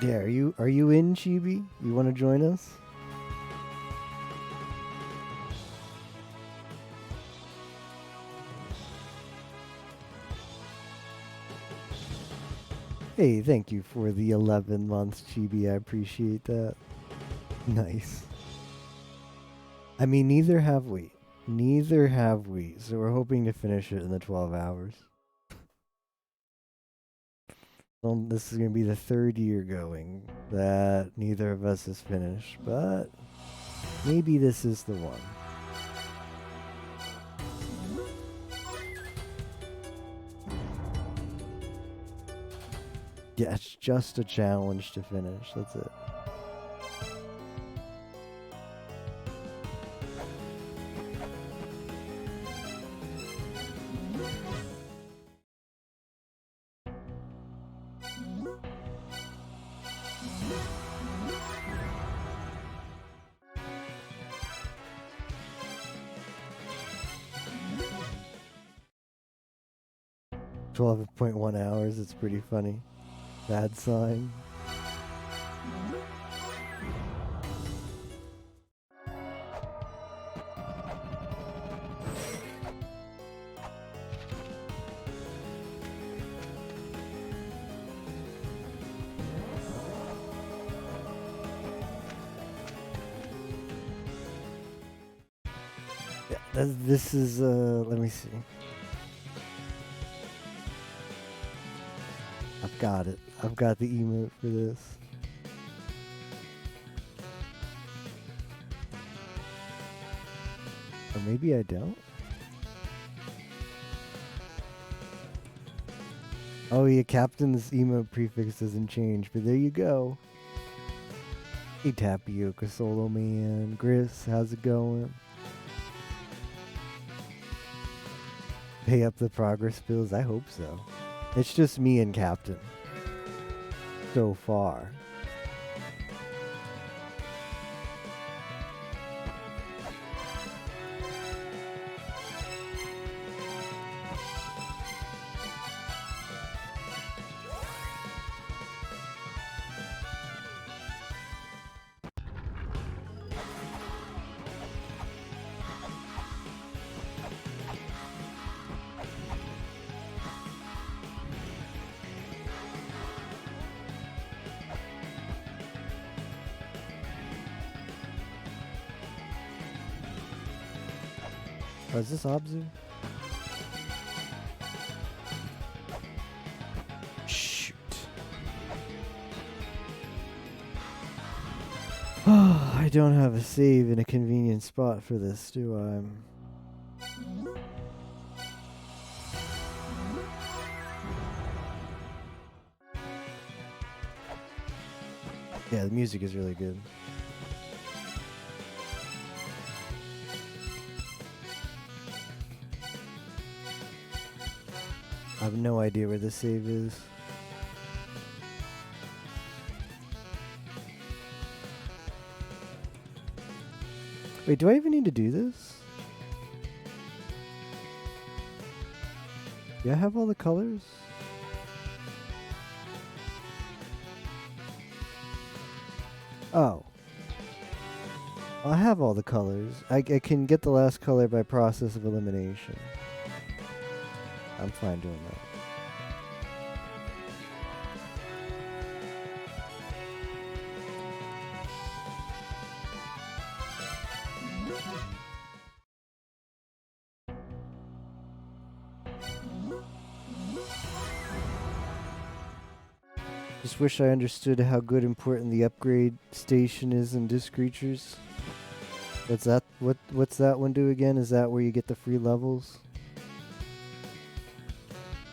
Yeah, are you in, Chibi? You want to join us? Hey, thank you for the 11 months, Chibi. I appreciate that. Nice. I mean, neither have we. Neither have we. So we're hoping to finish it in the 12 hours. Well, this is going to be the third year going that neither of us has finished, but maybe this is the one. Yeah, it's just a challenge to finish. That's it. 12.1 hours. It's pretty funny. Bad sign. Yeah, this is, let me see. I've got it. I've got the emote for this. Or maybe I don't. Oh yeah, Captain's emote prefix doesn't change, but there you go. Hey Tapioca Solo Man. Gris, how's it going? Pay up the progress bills? I hope so. It's just me and Captain. So far. Oh, is this Abzu? Shoot. Oh, I don't have a save in a convenient spot for this, do I? Yeah, the music is really good. I have no idea where the save is. Wait, do I even need to do this? Do I have all the colors? Oh. I have all the colors. I can get the last color by process of elimination. I'm fine doing that. Just wish I understood how good important the upgrade station is in Disc Creatures. What's that? What's that one do again? Is that where you get the free levels?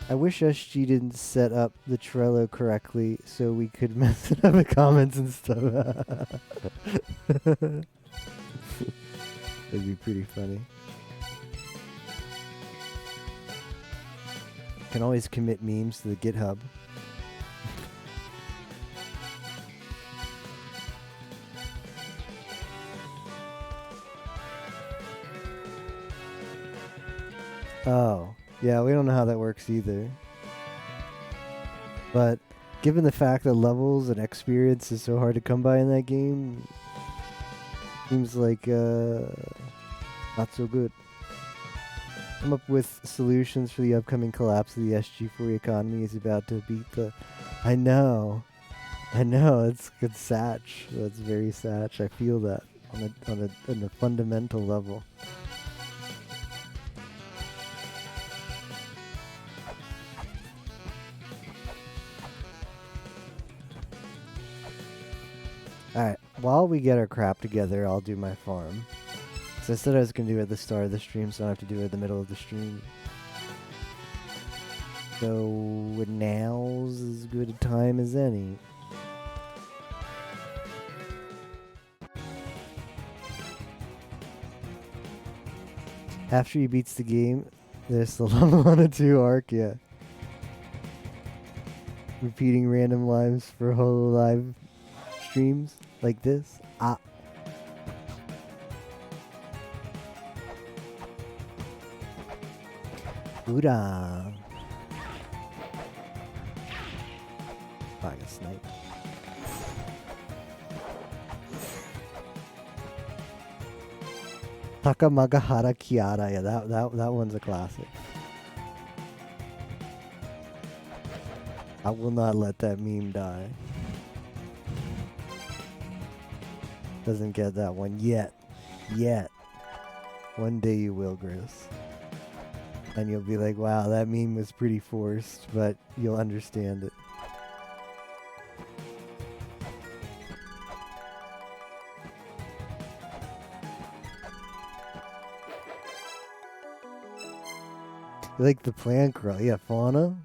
I wish SG didn't set up the Trello correctly so we could mess it up in comments and stuff. That'd be pretty funny. Can always commit memes to the GitHub. Oh, yeah, we don't know how that works either. But given the fact that levels and experience is so hard to come by in that game, seems like not so good. Come up with solutions for the upcoming collapse of the SG4 economy is about to beat the... I know, it's good Satch. That's very Satch. I feel that on a fundamental level. Alright, while we get our crap together, I'll do my farm. So I said I was going to do it at the start of the stream, so I don't have to do it at the middle of the stream. So now's as good a time as any. After he beats the game, there's the level 102 arc, yeah. Repeating random lives for HoloLive streams like this. Ah. Oodah. Oh, I got sniped. Takamagahara Kiara. Yeah, that one's a classic. I will not let that meme die. Doesn't get that one yet. Yet. One day you will, Gris. And you'll be like, wow, that meme was pretty forced, but you'll understand it. You like the plant girl? Yeah, Fauna?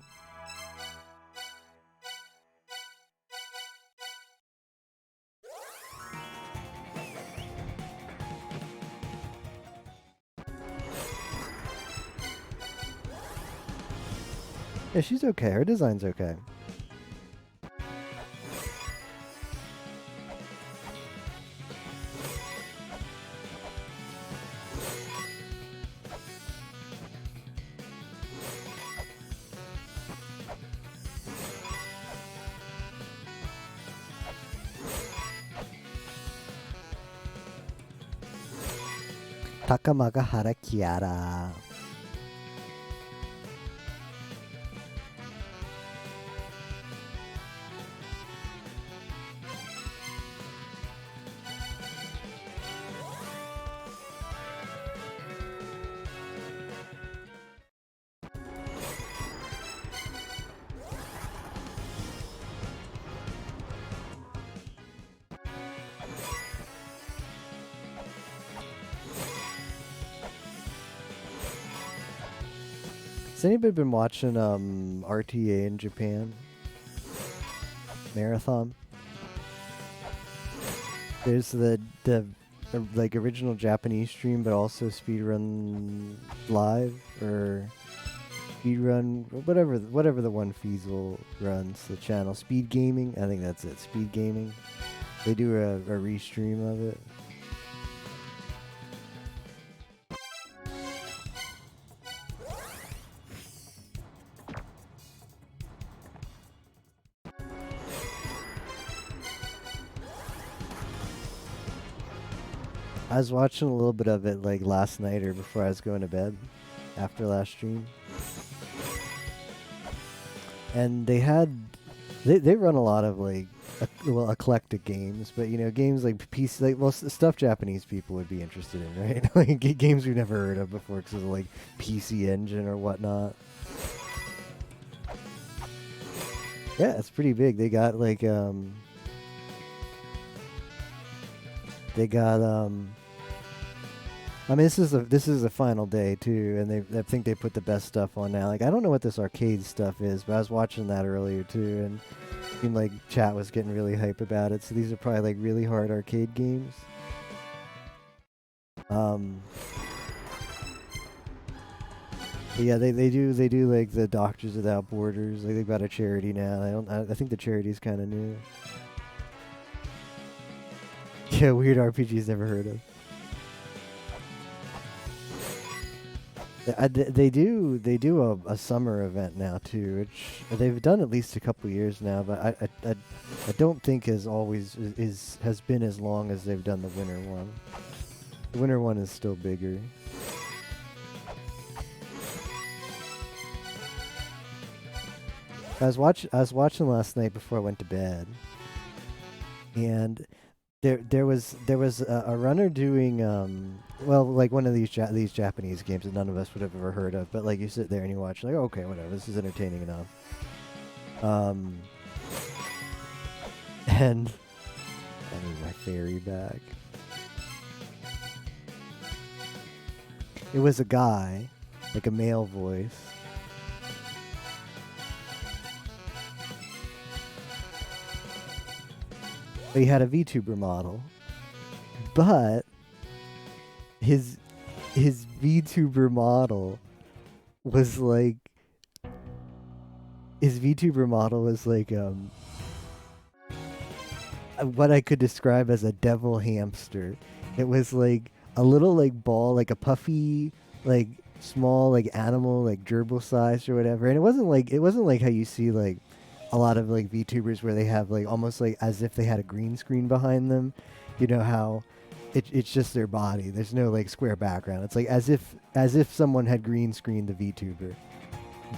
Yeah, she's okay. Her design's okay. Takamagahara Kiara. Has anybody been watching RTA in Japan? Marathon? There's the like original Japanese stream, but also speedrun live or speedrun whatever the one Feasel runs the channel. Speed Gaming, I think that's it. Speed Gaming. They do a restream of it. I was watching a little bit of it like last night or before I was going to bed after last stream. And they run a lot of like eclectic games, but you know, games like PC, like stuff Japanese people would be interested in, right? Like games we've never heard of before because of like PC Engine or whatnot. Yeah, it's pretty big. They got like I mean, this is the final day too, and I think they put the best stuff on now. Like I don't know what this arcade stuff is, but I was watching that earlier too, and it seemed like chat was getting really hype about it. So these are probably like really hard arcade games. Yeah, they do like the Doctors Without Borders. Like they've got a charity now. I think the charity's kind of new. Yeah, weird RPGs never heard of. They do a summer event now too, which they've done at least a couple years now, but I don't think as always has been as long as they've done the winter one. The winter one is still bigger. I was watching last night before I went to bed, and there was a runner doing well, like one of these Japanese games that none of us would have ever heard of, but like you sit there and you watch like, okay, whatever, this is entertaining enough. And I need my fairy back. It was a guy, like a male voice. He had a VTuber model, but his VTuber model was like what I could describe as a devil hamster. It was like a little like ball, like a puffy, like small like animal, like gerbil sized or whatever. And it wasn't like how you see like a lot of like VTubers where they have like almost like as if they had a green screen behind them. You know how it's just their body. There's no like square background. It's like as if someone had green screened the VTuber.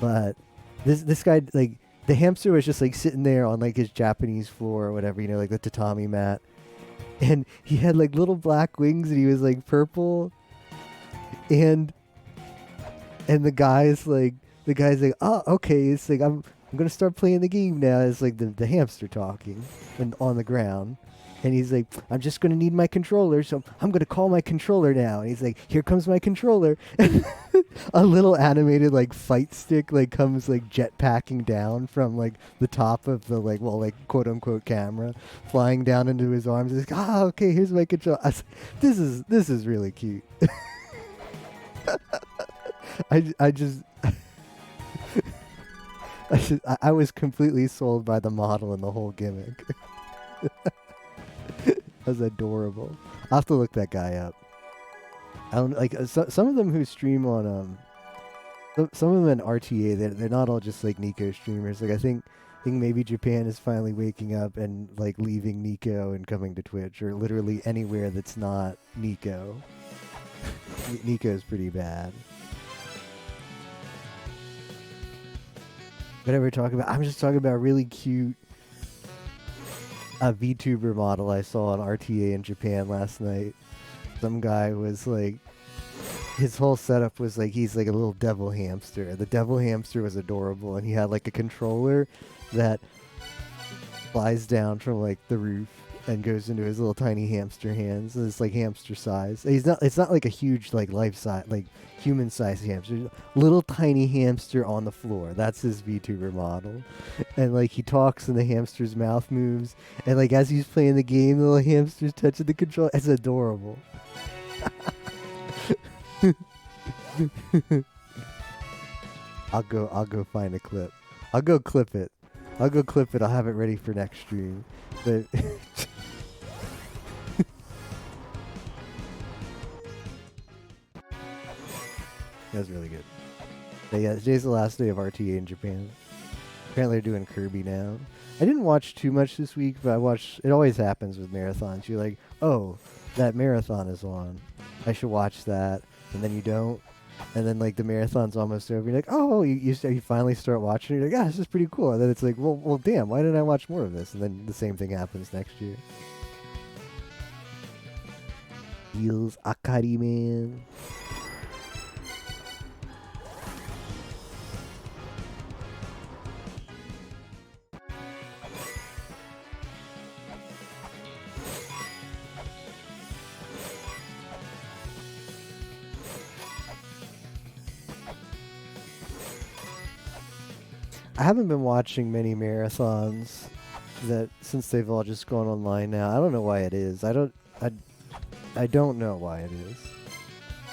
But this guy, like, the hamster was just like sitting there on like his Japanese floor or whatever, you know, like the tatami mat. And he had like little black wings and he was like purple. And the guy's like, oh, okay. It's like, I'm going to start playing the game now. It's like the hamster talking and on the ground. And he's like, I'm just going to need my controller, so I'm going to call my controller now. And he's like, here comes my controller. And a little animated, like, fight stick, like, comes, like, jetpacking down from, like, the top of the, like, well, like, quote-unquote camera, flying down into his arms. He's like, okay, here's my controller. This is really cute. I was completely sold by the model and the whole gimmick. That was adorable. I'll have to look that guy up. I don't like some of them who stream on some of them in RTA. They're not all just like Nico streamers. Like I think maybe Japan is finally waking up and like leaving Nico and coming to Twitch or literally anywhere that's not Nico. Nico's pretty bad. Whatever we're talking about, I'm just talking about really cute a VTuber model I saw on RTA in Japan last night. Some guy was like, his whole setup was like, he's like a little devil hamster. The devil hamster was adorable, and he had like a controller that flies down from like the roof and goes into his little tiny hamster hands. And it's like hamster size. It's not like a huge like life size, like human sized hamster. Little tiny hamster on the floor. That's his VTuber model. And like he talks and the hamster's mouth moves. And like as he's playing the game, the little hamster's touching the controller. It's adorable. I'll go find a clip. I'll go clip it. I'll have it ready for next stream. But that was really good. But yeah, today's the last day of RTA in Japan. Apparently they're doing Kirby now. I didn't watch too much this week, but I watched. It always happens with marathons. You're like, oh, that marathon is on. I should watch that. And then you don't. And then like the marathon's almost over. You're like, oh, you finally start watching. You're like, this is pretty cool. And then it's like, well, damn, why didn't I watch more of this? And then the same thing happens next year. Heels Akari Man. I haven't been watching many marathons since they've all just gone online now. I don't know why it is. I don't know why it is.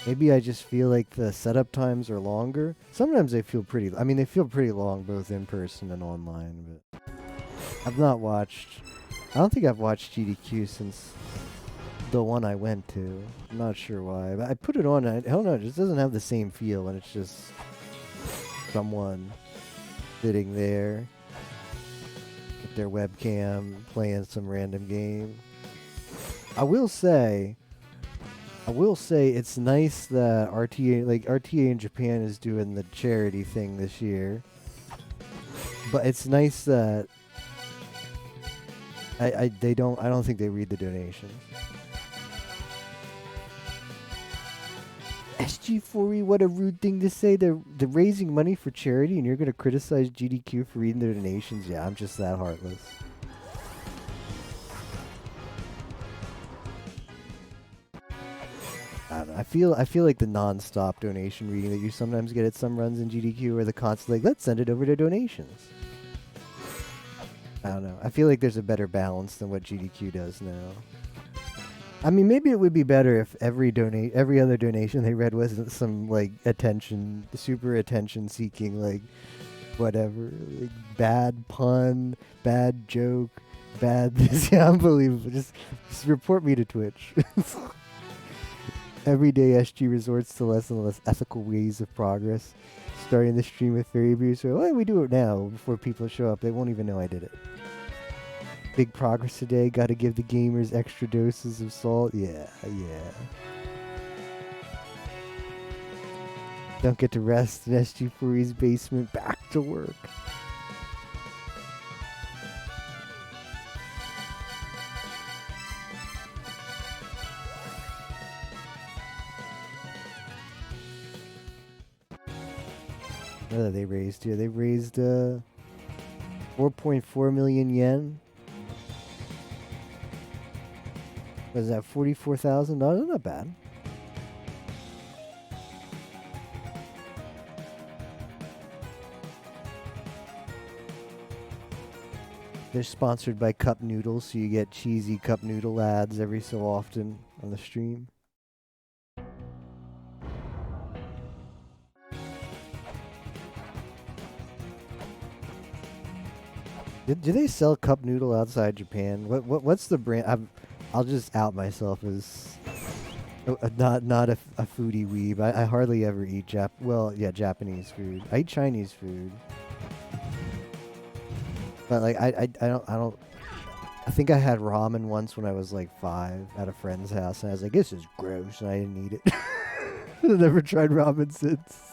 Maybe I just feel like the setup times are longer. Sometimes they feel pretty long both in person and online, but I don't think I've watched GDQ since the one I went to. I'm not sure why, but I put it on. I don't know. It just doesn't have the same feel when it's just someone sitting there with their webcam playing some random game. I will say it's nice that RTA in Japan is doing the charity thing this year. But it's nice that I don't think they read the donations. SG4E, what a rude thing to say. They're raising money for charity and you're gonna criticize GDQ for reading their donations? Yeah, I'm just that heartless. I don't know. I feel like the non-stop donation reading that you sometimes get at some runs in GDQ or the constant like, let's send it over to donations. I don't know. I feel like there's a better balance than what GDQ does now. I mean, maybe it would be better if every other donation they read wasn't some like super attention seeking, like whatever, like bad pun, bad joke, bad this. Yeah, unbelievable. Just report me to Twitch. Every day SG resorts to less and less ethical ways of progress. Starting the stream with fairy abuse. So, why don't we do it now before people show up? They won't even know I did it. Big progress today. Gotta give the gamers extra doses of salt. Yeah. Don't get to rest in SG4E's basement. Back to work. What have they raised here? They raised 4.4 million yen. What is that, $44,000? Not bad. They're sponsored by Cup Noodles, so you get cheesy Cup Noodle ads every so often on the stream. Do they sell Cup Noodle outside Japan? What's the brand? I'll just out myself as not a foodie weeb. I hardly ever eat Japanese food. I eat Chinese food, but like I don't. I think I had ramen once when I was like 5 at a friend's house, and I was like, "This is gross," and I didn't eat it. I've never tried ramen since.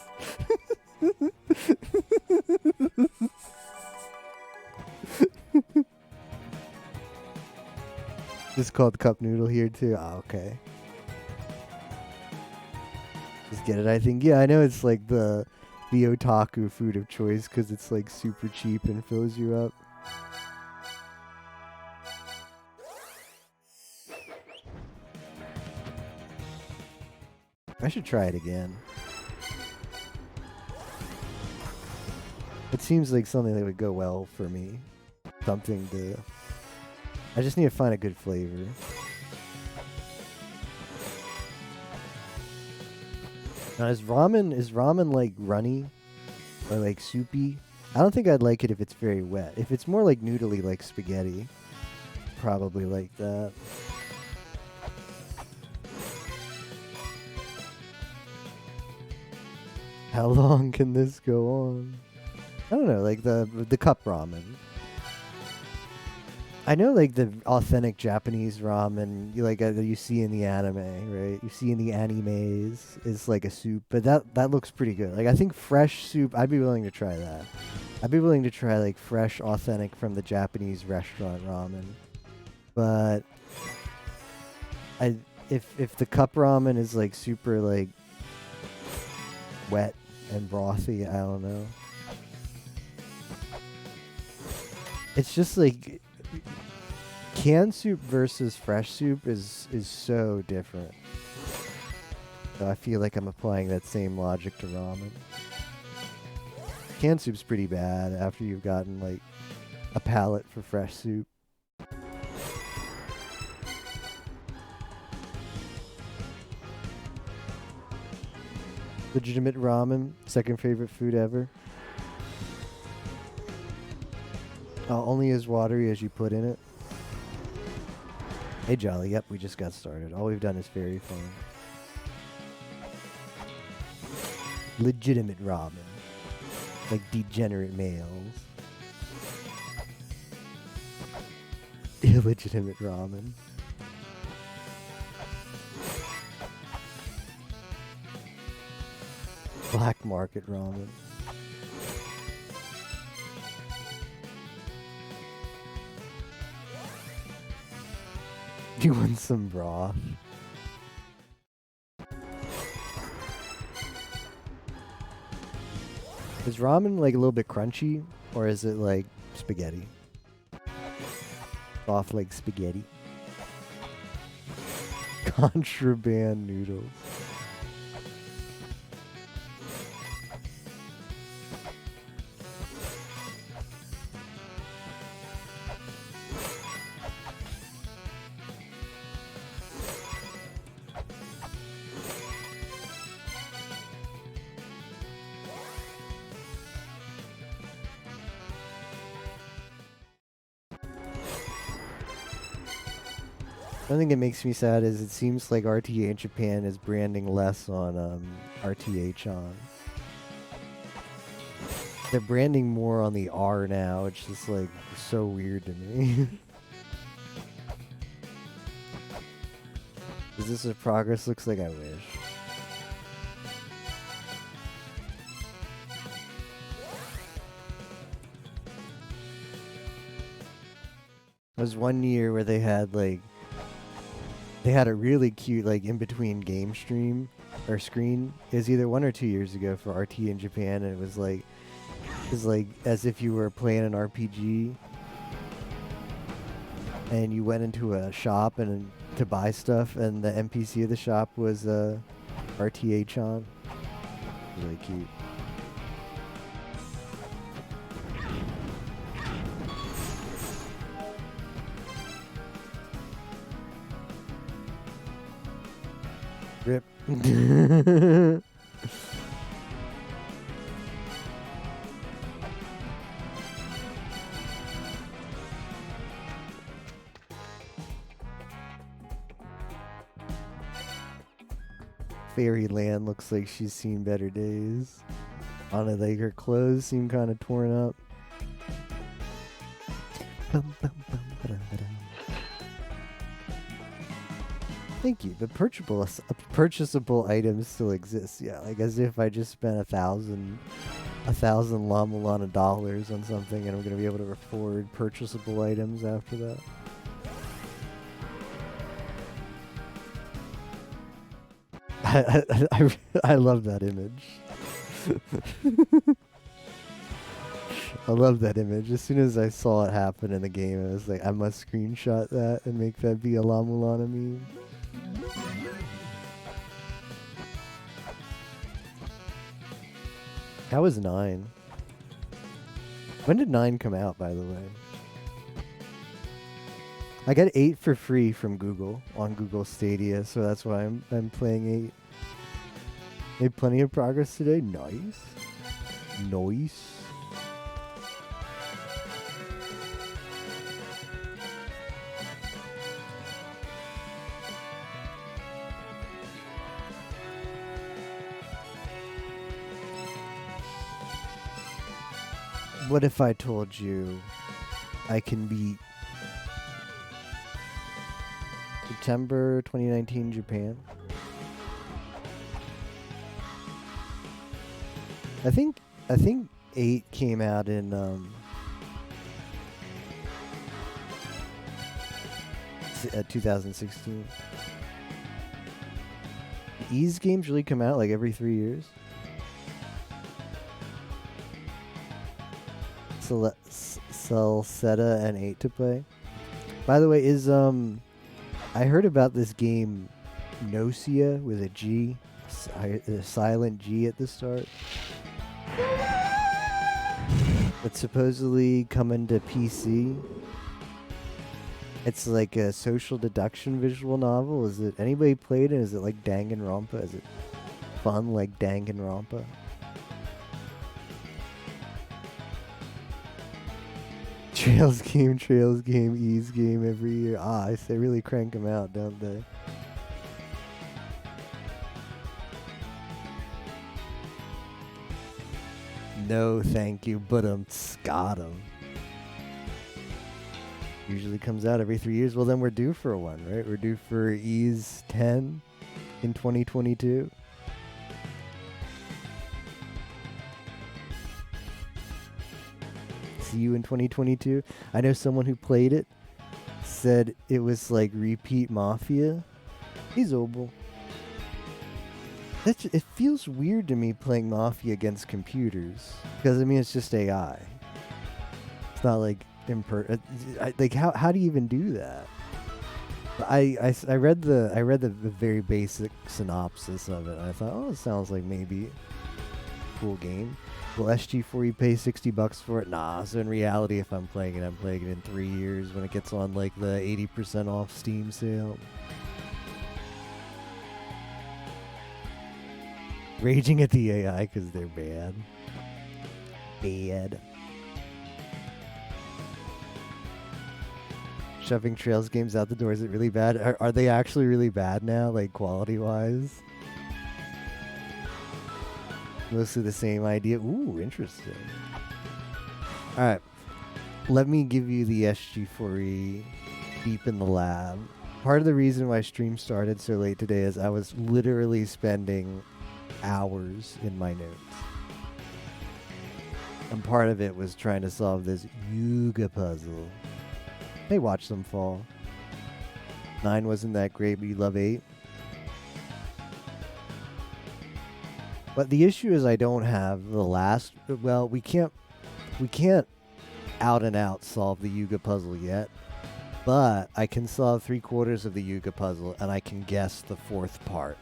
It's called Cup Noodle here too. Oh, okay. Just get it, I think. Yeah, I know it's like the otaku food of choice because it's like super cheap and fills you up. I should try it again. It seems like something that would go well for me. Something to... I just need to find a good flavor. Now, is ramen like runny or like soupy? I don't think I'd like it if it's very wet. If it's more like noodly like spaghetti, probably like that. How long can this go on? I don't know, like the cup ramen. I know, like the authentic Japanese ramen, you see in the anime, right? You see in the animes is like a soup, but that looks pretty good. Like I think fresh soup, I'd be willing to try that. I'd be willing to try like fresh, authentic from the Japanese restaurant ramen. But if the cup ramen is like super like wet and brothy, I don't know. It's just like canned soup versus fresh soup is so different. So I feel like I'm applying that same logic to ramen. Canned soup's pretty bad after you've gotten like a palate for fresh soup. Legitimate ramen, second favorite food ever. Only as watery as you put in it. Hey Jolly, yep, we just got started. All we've done is fairy farm. Legitimate ramen. Like degenerate males. Illegitimate ramen. Black market ramen. Do you want some broth? Is ramen like a little bit crunchy, or is it like spaghetti? Soft like spaghetti. Contraband noodles. One thing that makes me sad is it seems like RTA Japan is branding less on RTH on. They're branding more on the R now, which is like so weird to me. Is this what progress looks like? I wish. There was one year where they had a really cute like in between game stream or screen. It was either 1 or 2 years ago for RT in Japan, and it was like as if you were playing an RPG and you went into a shop and to buy stuff, and the NPC of the shop was RTH on. Really cute. Rip. Fairyland looks like she's seen better days. Anna, like her clothes seem kind of torn up. Thank you. The purchasable items still exist. Yeah, like as if I just spent $1,000 Llama Lana dollars on something, and I'm gonna be able to afford purchasable items after that. I love that image. I love that image. As soon as I saw it happen in the game, I was like, I must screenshot that and make that be a Llama Lana meme. How was 9? When did 9 come out, by the way? I got 8 for free from Google on Google Stadia, so that's why I'm playing 8. Made plenty of progress today. Nice. Nice. What if I told you I can beat September 2019 Japan? I think 8 came out in 2016. These games really come out like every 3 years. Celceta and 8 to play. By the way, is I heard about this game Gnosia with a G, a silent G at the start. It's supposedly coming to PC. It's like a social deduction visual novel. Is it anybody played it? Is it like Danganronpa? Is it fun like Danganronpa? Trails game, Ease game every year. Ah, they really crank them out, don't they? No, thank you, but got 'em. Usually comes out every 3 years. Well, then we're due for one, right? We're due for Ease 10 in 2022. See you in 2022. I know someone who played it said it was like repeat Mafia. He's old. It feels weird to me playing Mafia against computers because I mean it's just AI. It's not like like how do you even do that? I read the very basic synopsis of it and I thought, oh, it sounds like maybe a cool game. Will SG4E pay $60 for it? Nah. So in reality, if I'm playing it in 3 years when it gets on like the 80% off Steam sale. Raging at the AI because they're bad. Bad. Shoving Trails games out the door, is it really bad? Are they actually really bad now, like quality-wise? Mostly the same idea. Ooh, interesting. Alright. Let me give you the SG4E deep in the lab. Part of the reason why stream started so late today is I was literally spending hours in my notes. And part of it was trying to solve this Yuga puzzle. Hey, watch them fall. 9 wasn't that great, but you love 8. But the issue is I don't have the last. Well, we can't out and out solve the Yuga puzzle yet. But I can solve 3/4 of the Yuga puzzle, and I can guess the 4th part.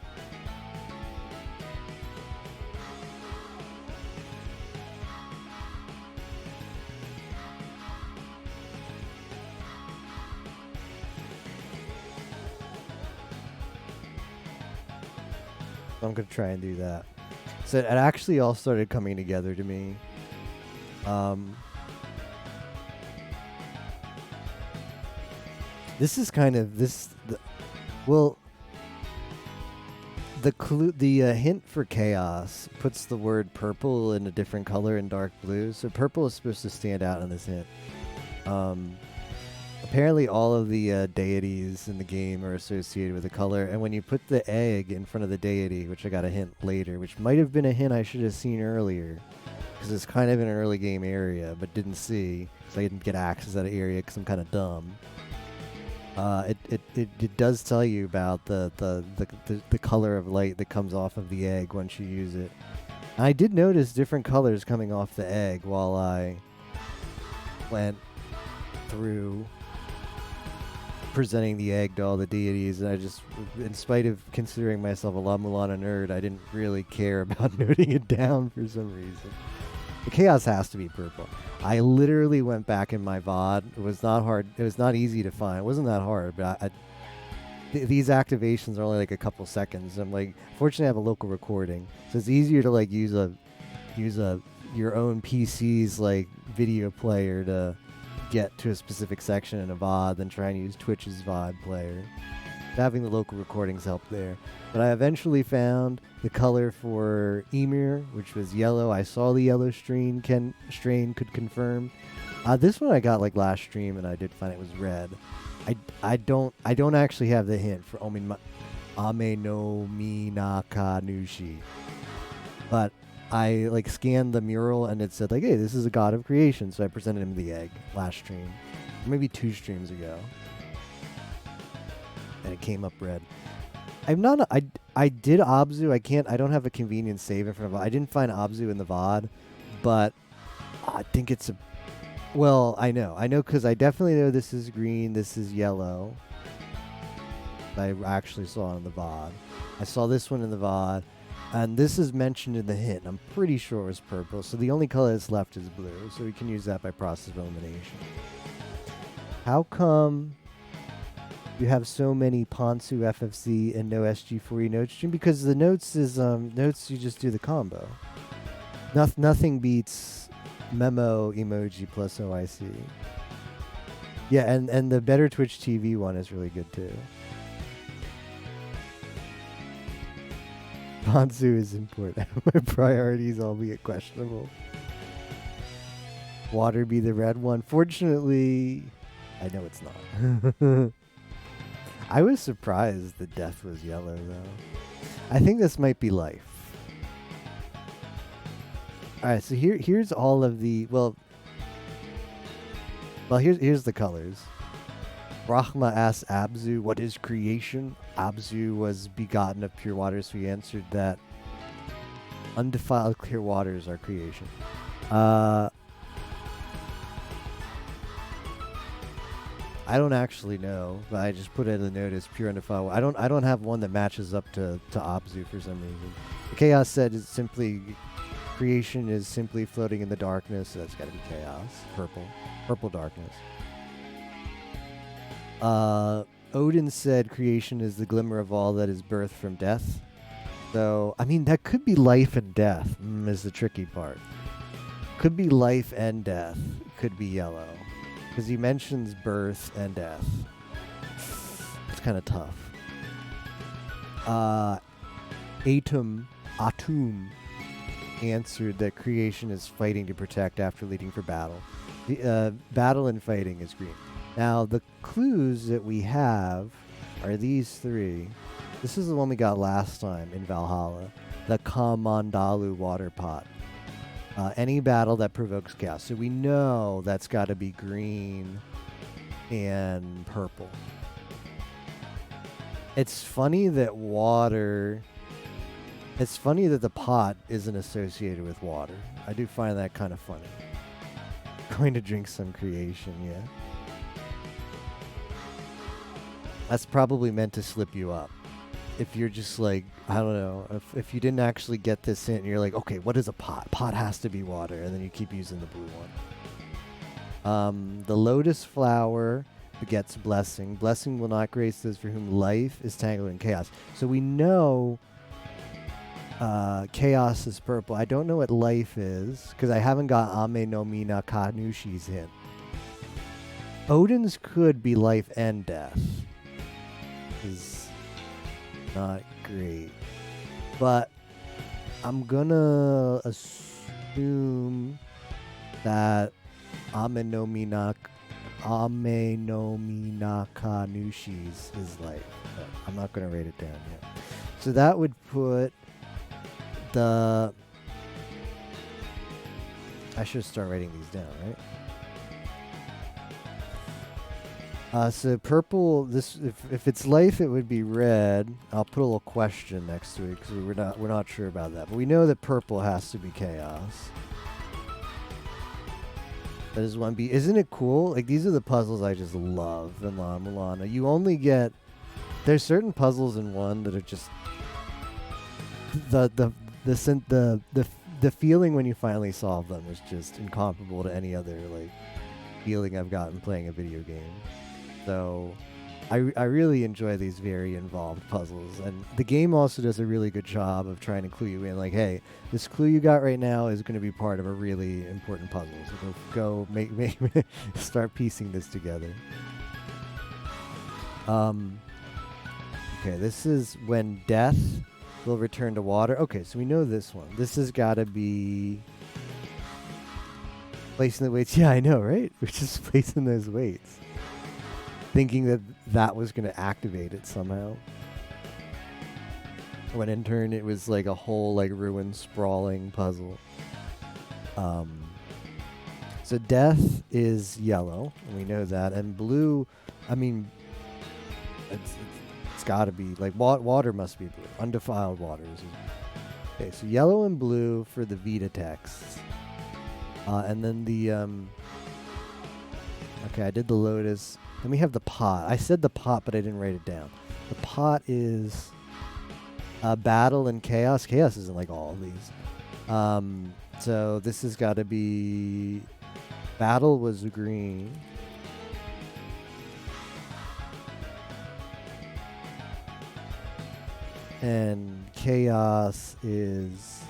I'm gonna try and do that. So it actually all started coming together to me. This is kind of the hint for chaos puts the word purple in a different color in dark blue. So purple is supposed to stand out in this hint. Apparently all of the deities in the game are associated with a color, and when you put the egg in front of the deity, which I got a hint later, which might have been a hint I should have seen earlier, because it's kind of in an early game area, but didn't see, so I didn't get access to that area because I'm kind of dumb. It does tell you about the color of light that comes off of the egg once you use it. And I did notice different colors coming off the egg while I went through presenting the egg to all the deities, and I just, in spite of considering myself a La Mulana nerd, I didn't really care about noting it down for some reason. The chaos has to be purple. I literally went back in my VOD. It was not hard. It was not easy to find. It wasn't that hard, but these activations are only like a couple seconds. I'm like, fortunately I have a local recording, so it's easier to like use your own PC's like video player to get to a specific section in a VOD than trying to use Twitch's VOD player. Having the local recordings helped there. But I eventually found the color for Emir, which was yellow. I saw the yellow strain could confirm. This one I got like last stream, and I did find it was red. I don't actually have the hint for Ame no Minaka Nushi. But I like scanned the mural and it said like, hey, this is a god of creation, so I presented him the egg last stream. Maybe 2 streams ago. And it came up red. I did Abzu. I don't have a convenient save in front of it. I didn't find Abzu in the VOD, but I think it's a, well, I know because I definitely know this is green, this is yellow. I actually saw it in the VOD. I saw this one in the VOD, and this is mentioned in the hint. I'm pretty sure it was purple, so the only color that's left is blue, so we can use that by process of elimination. How come you have so many Ponsu FFC and no SG4E notes stream? Because the notes is notes, you just do the combo. Nothing beats memo emoji plus OIC. Yeah, and the Better Twitch TV one is really good too. Ponzu is important. My priorities albeit questionable. Water be the red one. Fortunately, I know it's not. I was surprised that death was yellow though. I think this might be life. All right, so here's all of the well here's the colors. Brahma asks Abzu, what is creation? Abzu was begotten of pure waters, so he answered that undefiled clear waters are creation. I don't actually know, but I just put it in the note as pure undefiled. I don't have one that matches up to Abzu for some reason. Chaos said it's simply creation is simply floating in the darkness, so that's got to be chaos. Purple darkness. Odin said creation is the glimmer of all that is birthed from death. So, I mean, that could be life and death, is the tricky part. Could be life and death. Could be yellow. Because he mentions birth and death. It's kind of tough. Atum answered that creation is fighting to protect after leading for battle. The battle and fighting is green. Now, the clues that we have are these three. This is the one we got last time in Valhalla. The Kamandalu water pot. Any battle that provokes chaos. So we know that's got to be green and purple. It's funny that It's funny that the pot isn't associated with water. I do find that kind of funny. Going to drink some creation, yeah. That's probably meant to slip you up. If you're just like, I don't know, if you didn't actually get this in, you're like, okay, what is a pot? Pot has to be water, and then you keep using the blue one. The lotus flower begets blessing. Blessing will not grace those for whom life is tangled in chaos. So we know chaos is purple. I don't know what life is, because I haven't got Ame no Mina Kanushi's hint. Odin's could be life and death. Is not great. But I'm gonna assume that Ame no Mina Kanushi's is life. But I'm not gonna write it down yet. So that would put I should start writing these down, right? So purple. If it's life, it would be red. I'll put a little question next to it because we're not sure about that. But we know that purple has to be chaos. That is 1B. Isn't it cool? Like, these are the puzzles I just love in La Mulana. You only get... There's certain puzzles in one that are just... The feeling when you finally solve them is just incomparable to any other, like, feeling I've gotten playing a video game. So... I really enjoy these very involved puzzles, and the game also does a really good job of trying to clue you in, like, hey, this clue you got right now is going to be part of a really important puzzle, so go make start piecing this together. Okay, this is when death will return to water. Okay, so we know this one. This has got to be placing the weights. Yeah, I know, right? We're just placing those weights, thinking that was going to activate it somehow. When in turn it was like a whole like ruined sprawling puzzle. So death is yellow, and we know that, and blue, I mean, it's got to be like water must be blue. Undefiled waters. Okay, so yellow and blue for the Vita texts, and then the okay, I did the lotus. Then we have the pot. I said the pot, but I didn't write it down. The pot is battle and chaos. Chaos isn't like all of these. So this has got to be... Battle was green. And chaos is...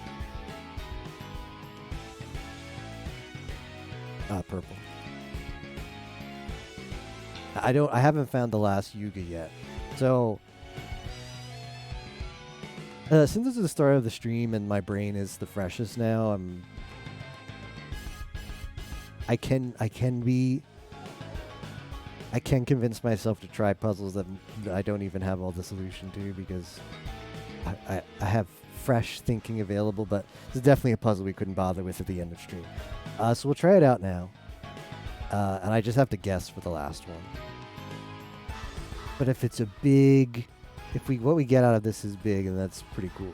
purple. I haven't found the last Yuga yet. So since this is the start of the stream and my brain is the freshest now, I can convince myself to try puzzles that I don't even have all the solution to, because I have fresh thinking available, but this is definitely a puzzle we couldn't bother with at the end of stream. So we'll try it out now. And I just have to guess for the last one. But if it's a big, what we get out of this is big, and that's pretty cool.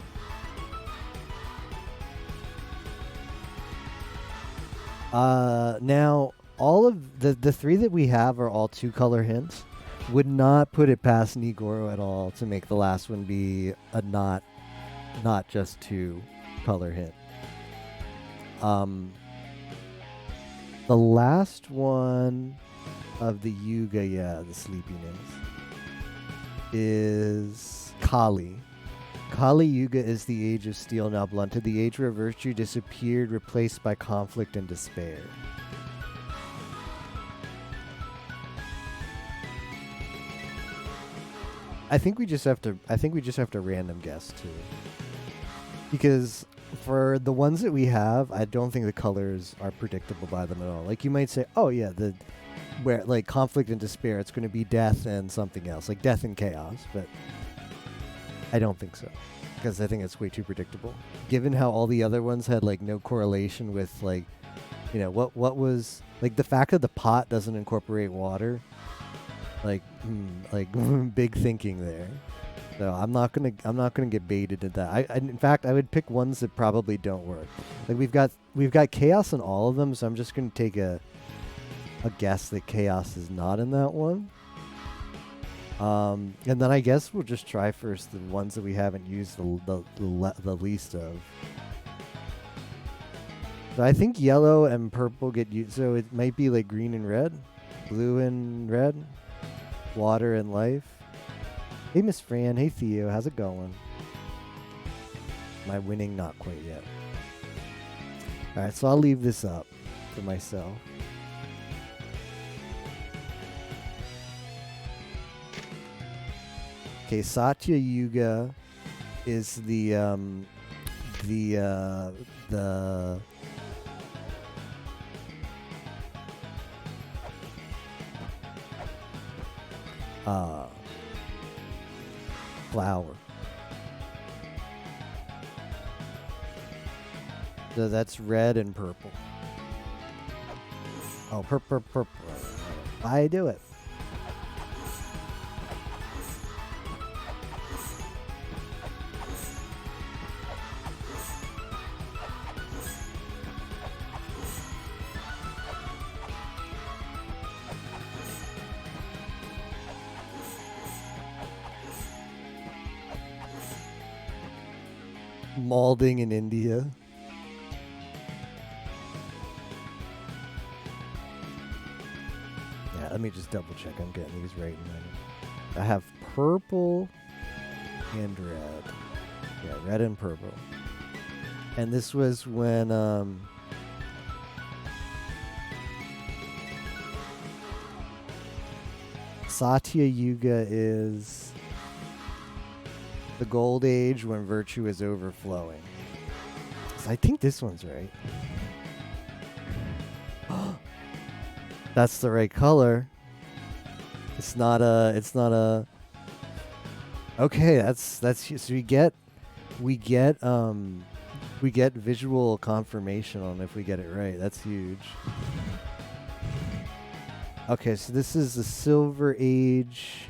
Now, all of the three that we have are all 2-color hints. Would not put it past Nigoro at all to make the last one be a not just 2-color hint. The last one of the Yuga, the sleepiness, is Kali. Kali Yuga is the age of steel now blunted, the age where virtue disappeared, replaced by conflict and despair. I think we just have to random guess too. Because for the ones that we have, I don't think the colors are predictable by them at all. Like you might say, oh yeah, where like conflict and despair, it's going to be death and something else, like death and chaos, but I don't think so, because I think it's way too predictable. Given how all the other ones had like no correlation with like, what was like the fact that the pot doesn't incorporate water, like big thinking there. So I'm not gonna get baited into that. In fact, I would pick ones that probably don't work. Like we've got chaos in all of them, so I'm just gonna take a guess that chaos is not in that one. And then I guess we'll just try first the ones that we haven't used the least of. So I think yellow and purple get used. So it might be like green and red, blue and red, water and life. Hey, Miss Fran. Hey, Theo. How's it going? Am I winning? Not quite yet. All right, so I'll leave this up for myself. Okay, Satya Yuga is the flower. So that's red and purple. Oh, purple. I do it. Malding in India. Yeah, let me just double check. I'm getting these right now. I have purple and red. Yeah, red and purple. And this was when Satya Yuga is the gold age when virtue is overflowing. So I think this one's right. That's the right color. It's not a. Okay, that's so we get visual confirmation on if we get it right. That's huge. Okay, so this is the Silver Age.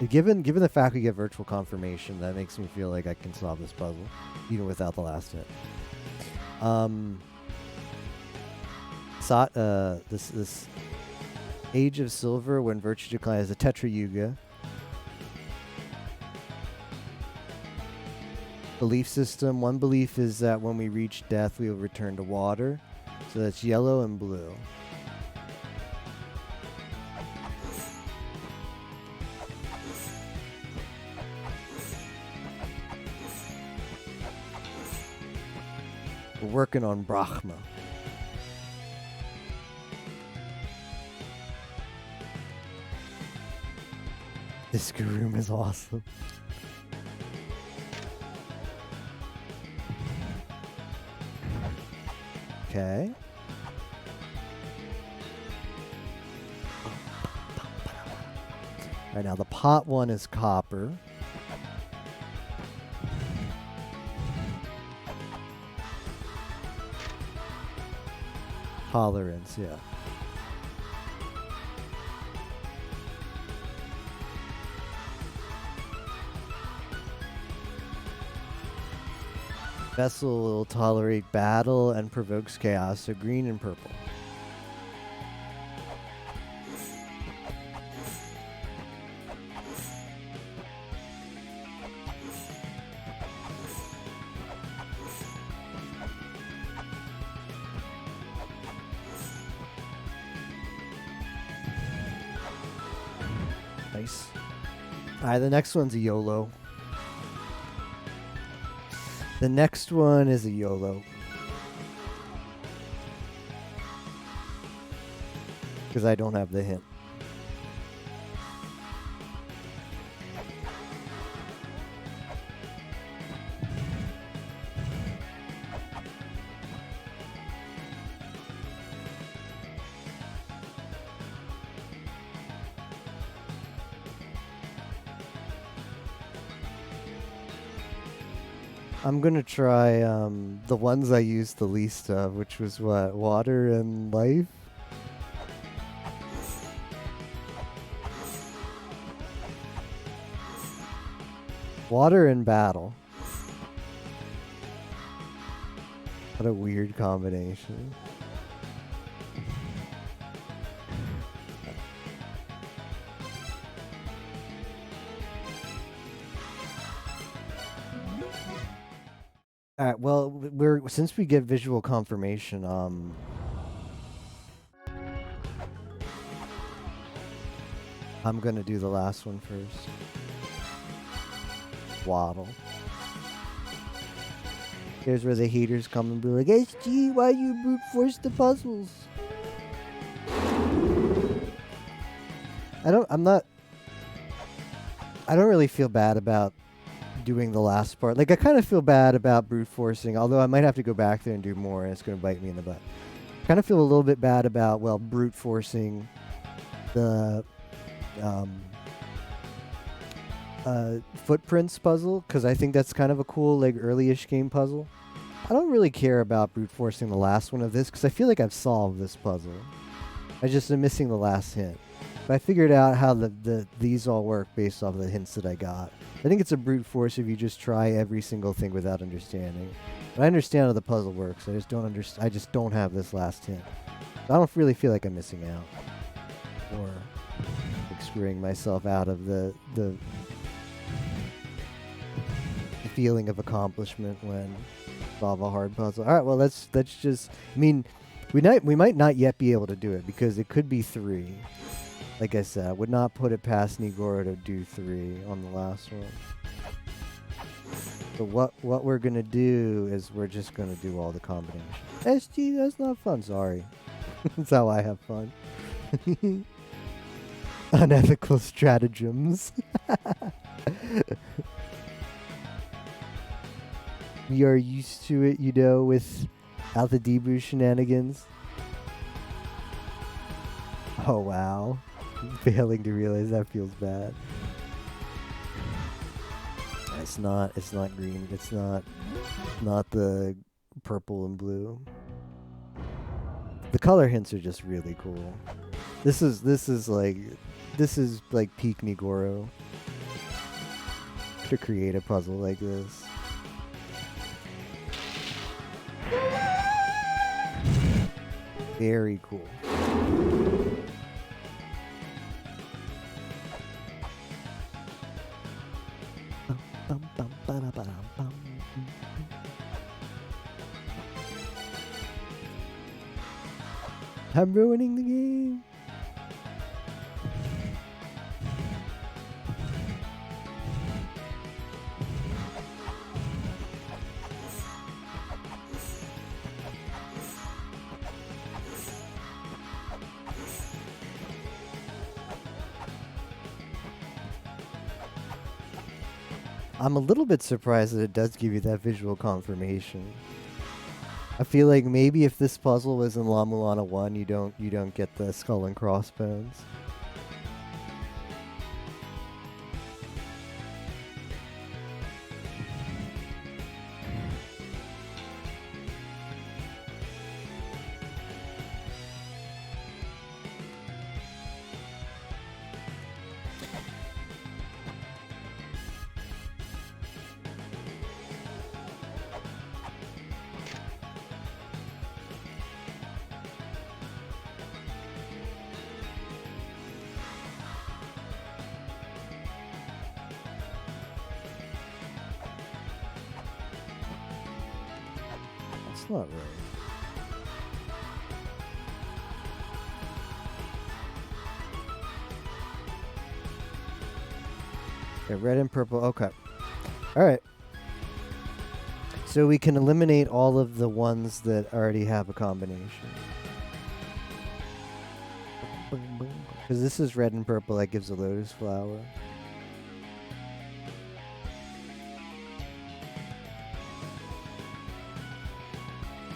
Given the fact we get virtual confirmation, that makes me feel like I can solve this puzzle, even without the last hit. This Age of Silver, when virtue declines, the Tetra Yuga. Belief system. One belief is that when we reach death, we will return to water. So that's yellow and blue. We're working on Brahma. Fisker room is awesome. Okay. Alright, now the pot one is copper. Tolerance, yeah. Vessel will tolerate battle and provokes chaos, so green and purple. Nice. Alright, the next one's a YOLO. The next one is a YOLO. Because I don't have the hint. I'm gonna try the ones I used the least of, which was what? Water and life? Water and battle. What a weird combination. All right, well, since we get visual confirmation, I'm gonna do the last one first. Waddle. Here's where the haters come and be like, SG, why you brute force the puzzles? I don't really feel bad about doing the last part. Like, I kind of feel bad about brute forcing, although I might have to go back there and do more, and it's going to bite me in the butt. Kind of feel a little bit bad about, well, brute forcing the footprints puzzle, because I think that's kind of a cool, like, early-ish game puzzle. I don't really care about brute forcing the last one of this, because I feel like I've solved this puzzle. I just am missing the last hint. But I figured out how these all work based off of the hints that I got. I think it's a brute force if you just try every single thing without understanding. But I understand how the puzzle works. I just don't have this last hint. I don't really feel like I'm missing out, or like screwing myself out of the feeling of accomplishment when solve a hard puzzle. All right, well let's just. I mean, we might not yet be able to do it because it could be 3. Like I said, I would not put it past Nigoro to do 3 on the last one. So what we're gonna do is we're just gonna do all the combinations. SG, that's not fun. Sorry, that's how I have fun. Unethical stratagems. We are used to it, you know, with Alpha Debu shenanigans. Oh wow. Failing to realize that feels bad. It's not green. It's not the purple and blue. The color hints are just really cool. This is like peak Nigoro to create a puzzle like this. Very cool. I'm ruining the game. I'm a little bit surprised that it does give you that visual confirmation. I feel like maybe if this puzzle was in La Mulana 1, you don't get the skull and crossbones. That's not right. Yeah, red and purple. Okay. All right. So we can eliminate all of the ones that already have a combination. Because this is red and purple, that gives a lotus flower.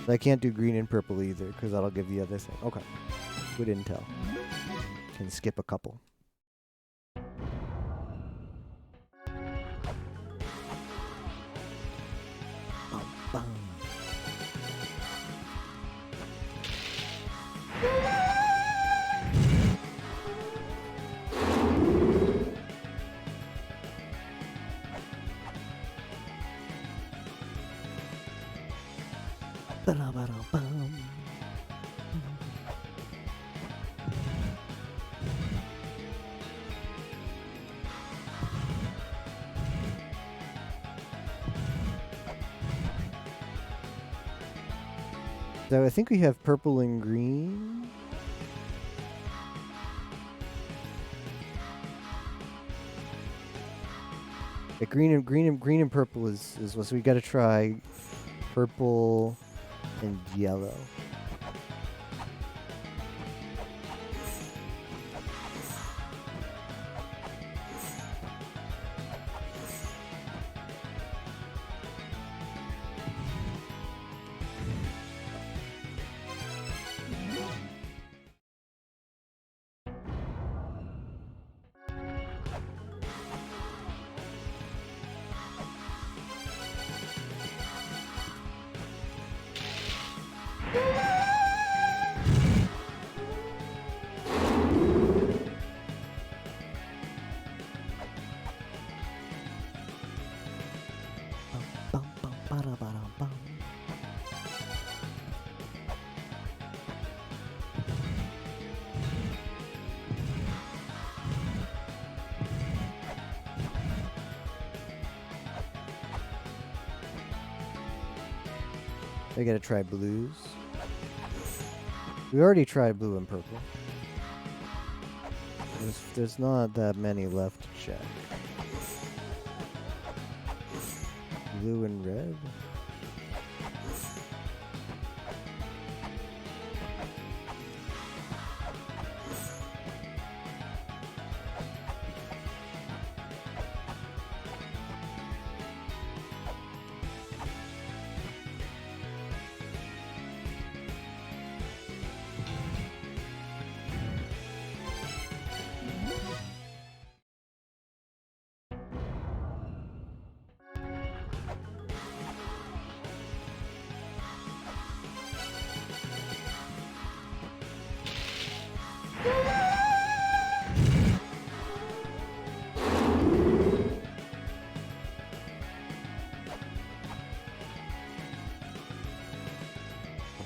I can't do green and purple either, because that'll give the other thing. Okay. Good intel. Can skip a couple. So I think we have purple and green. Yeah, green and purple is what. So we got to try purple and yellow. I gotta try blues. We already tried blue and purple. There's not that many left to check. Blue and red?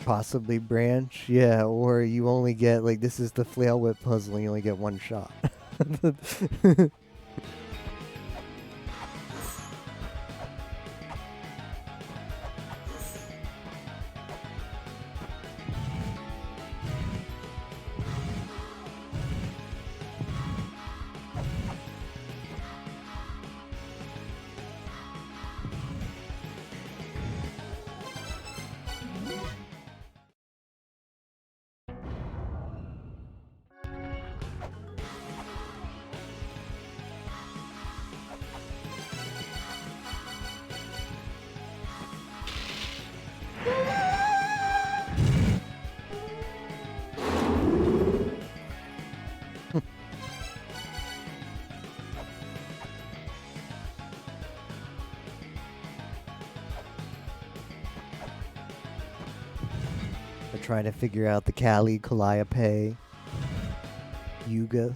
Possibly branch, yeah, or you only get, like, this is the flail whip puzzle and you only get one shot. trying to figure out the Kali Calliope Yuga.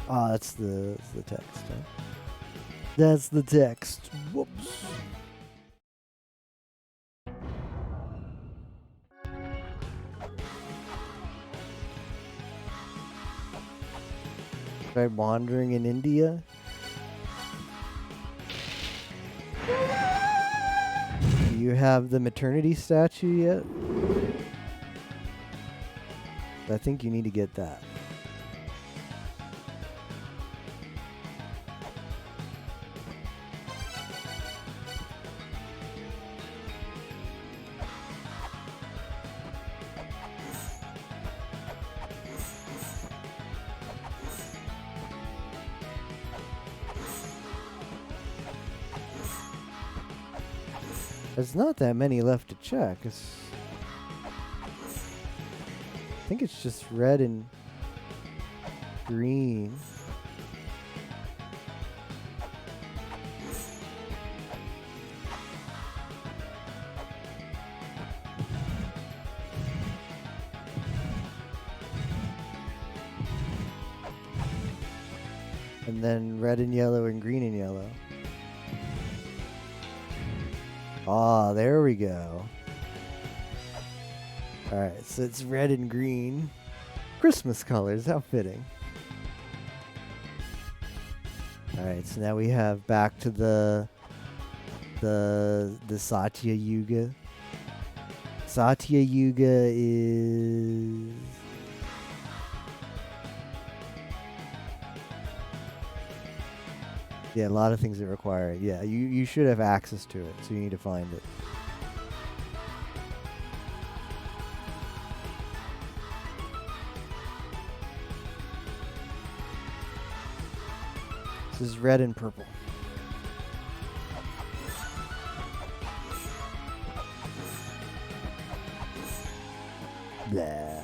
Ah, that's the text. Huh? That's the text. Whoops. Try wandering in India. Do you have the maternity statue yet? I think you need to get that. There's not that many left to check. I think it's just red and green. And then red and yellow and green and yellow. Ah, there we go. Alright, so it's red and green. Christmas colors, how fitting. Alright, so now we have back to the Satya Yuga. Satya Yuga is... Yeah, a lot of things that require it. Yeah, you should have access to it, so you need to find it. This is red and purple. Blah.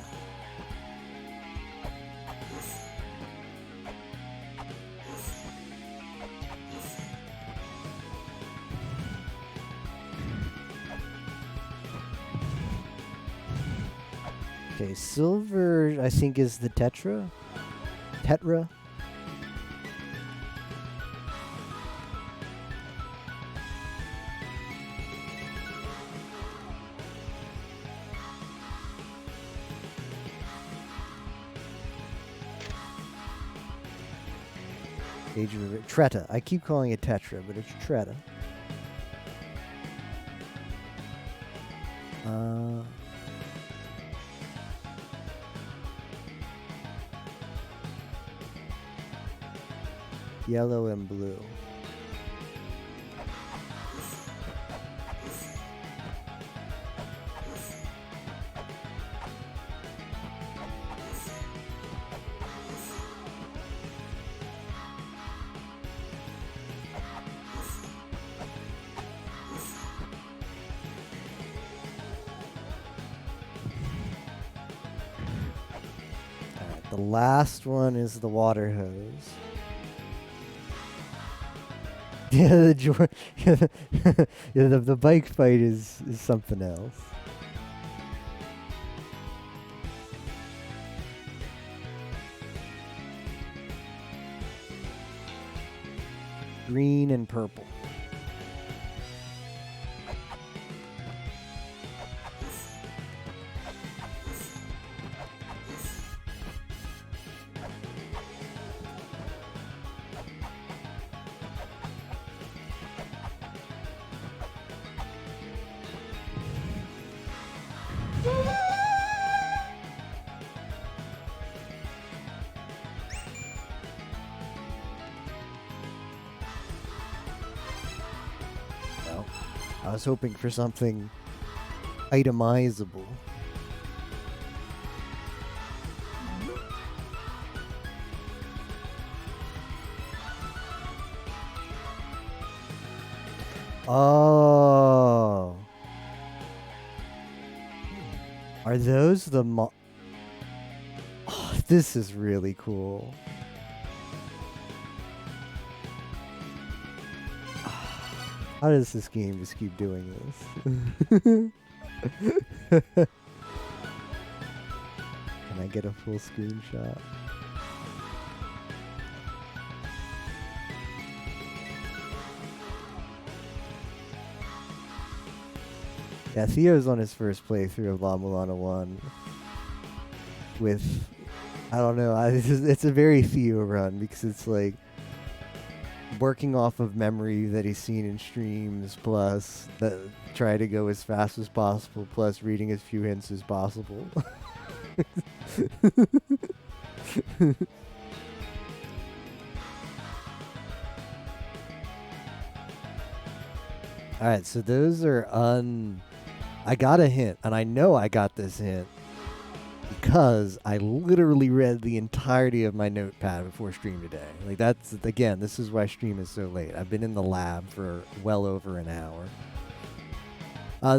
Okay, silver, I think, is the Tetra. Tetra. Age of Treta. I keep calling it Tetra, but it's Treta. Yellow and blue. Alright, the last one is the water hose. Yeah, the bike fight is something else. Green and purple. I was hoping for something itemizable. Oh. Are those the Oh, this is really cool. How does this game just keep doing this? Can I get a full screenshot? Yeah, Theo's on his first playthrough of La Mulana 1 with, I don't know, it's a very Theo run because it's like working off of memory that he's seen in streams, plus try to go as fast as possible, plus reading as few hints as possible. Alright, so those are I got a hint, and I know I got this hint because I literally read the entirety of my notepad before stream today. Like that's, again, this is why stream is so late. I've been in the lab for well over an hour.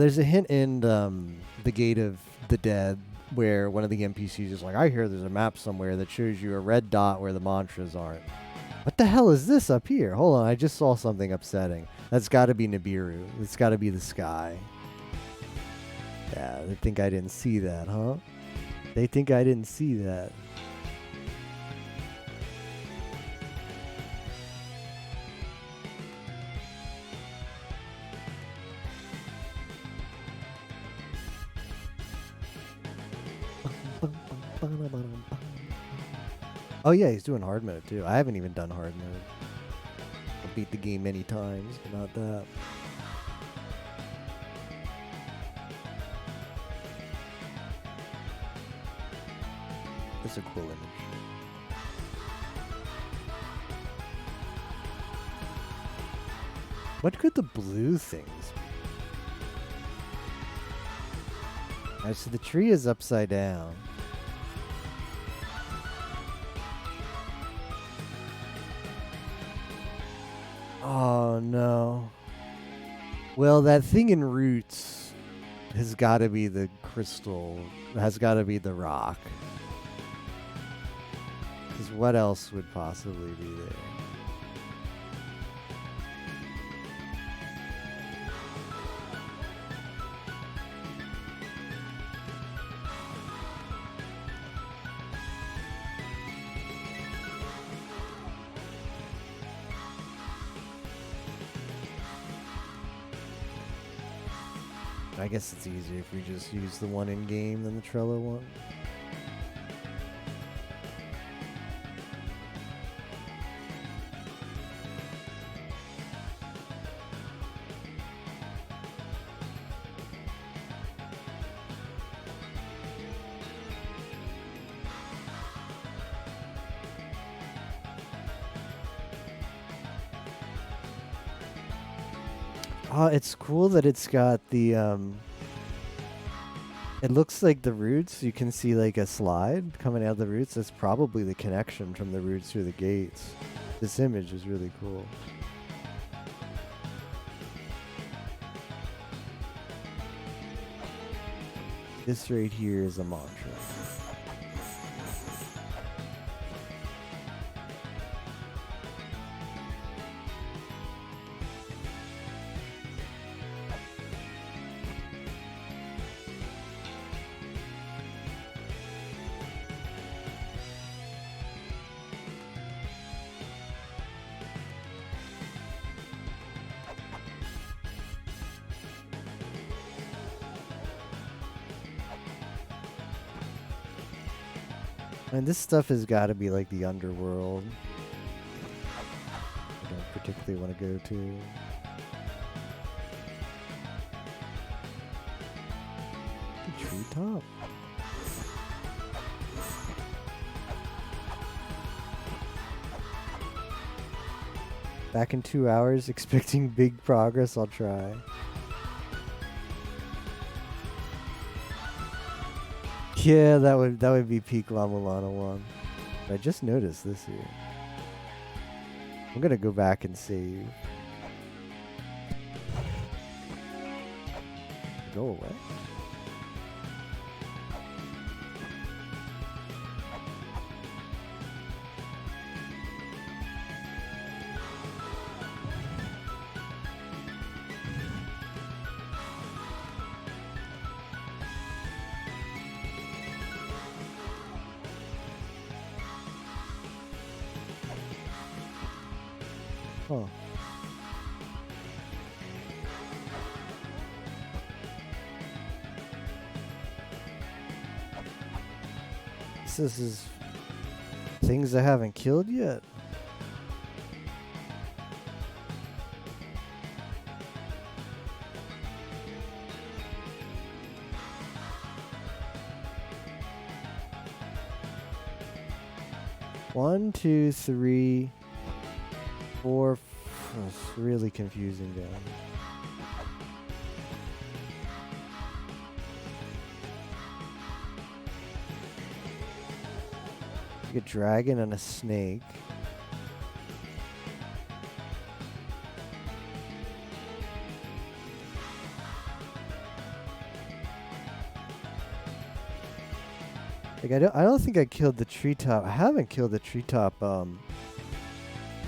There's a hint in the Gate of the Dead where one of the NPCs is like, I hear there's a map somewhere that shows you a red dot where the mantras aren't. What the hell is this up here? Hold on, I just saw something upsetting. That's got to be Nibiru. It's got to be the sky. Yeah, they think I didn't see that, huh? They think I didn't see that. Oh yeah, he's doing hard mode too. I haven't even done hard mode. I beat the game many times, but not that. That's a cool image. What could the blue things be? Alright, so the tree is upside down. Oh no. Well, that thing in Roots has got to be the crystal. Has got to be the rock. Because what else would possibly be there? I guess it's easier if we just use the one in game than the Trello one. It's cool that it's got the, it looks like the roots. You can see like a slide coming out of the roots. That's probably the connection from the roots through the gates. This image is really cool. This right here is a mantra. And this stuff has got to be like the underworld. I don't particularly want to go to. The treetop. Back in 2 hours, expecting big progress. I'll try. Yeah, that would be peak La Mulana 1. I just noticed this here. I'm gonna go back and save. Go away. Huh. This is things I haven't killed yet. One, two, three, four. It's really confusing, guys. Like a dragon and a snake. Like I don't think I killed the treetop. I haven't killed the treetop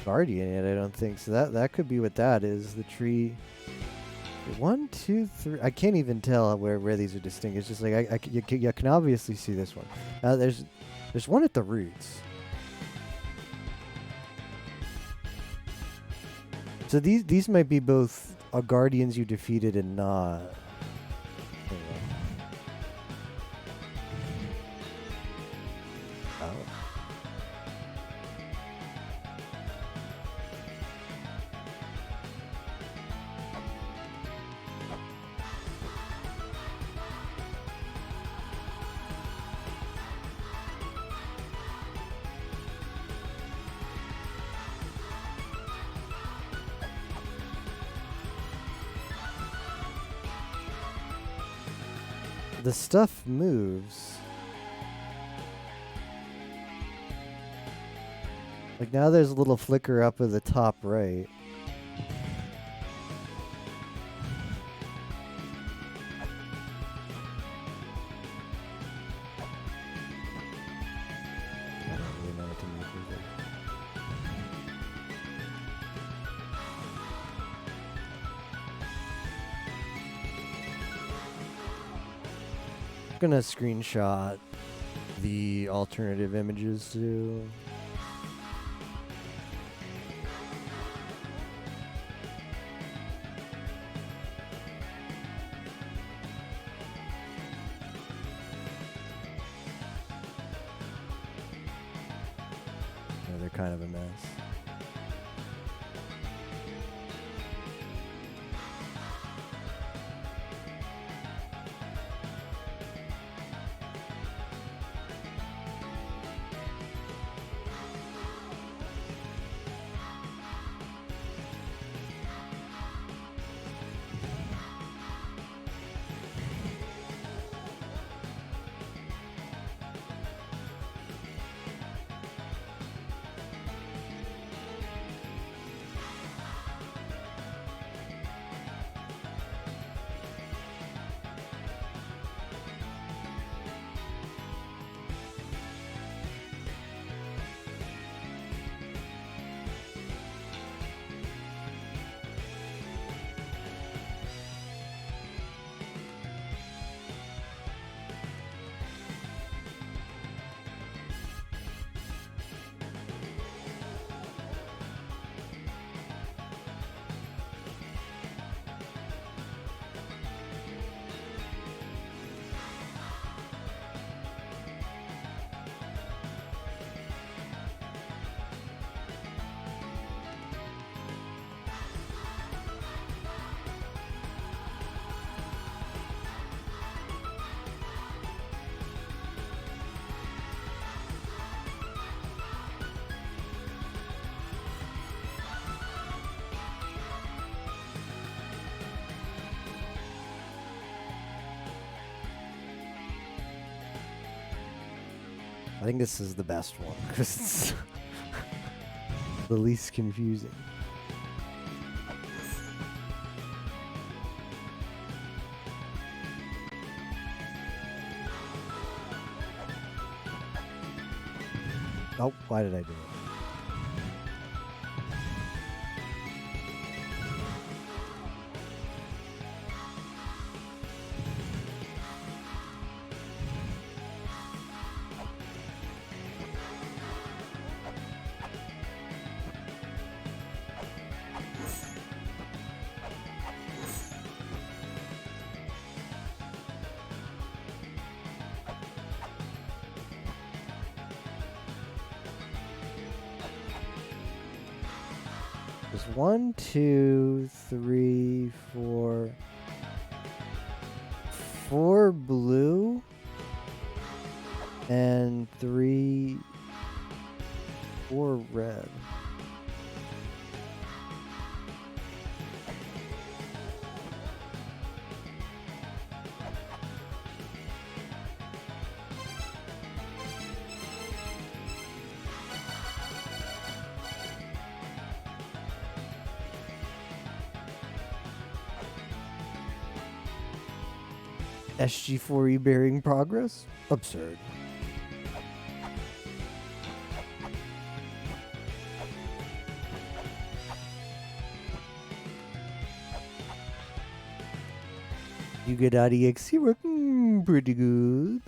guardian yet. I don't think so. That could be what that is. The tree. 1, 2, 3. I can't even tell where these are distinct. It's just like you can obviously see this one. There's one at the roots. So these might be both guardians you defeated and not. Oh. The stuff moves. Like now there's a little flicker up at the top right. I don't really know what to make with it. I'm gonna screenshot the alternative images too. Yeah, they're kind of a mess. I think this is the best one because it's the least confusing. Oh, why did I do it? 1, 2, 3, 4. 4 blue and 4 red. SG4E bearing progress? Absurd. You get out EXE work? Pretty good.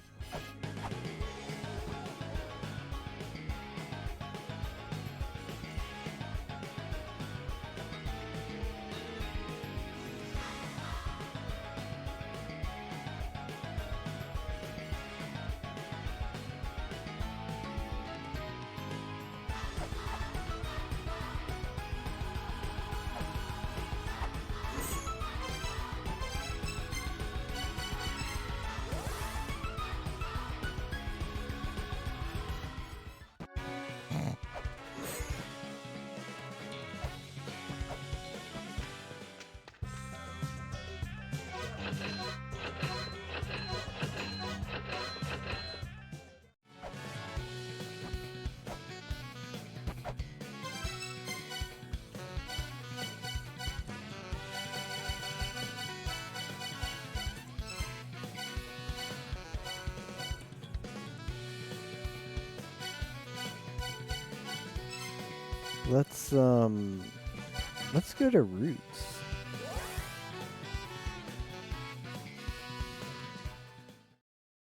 Let's go to roots.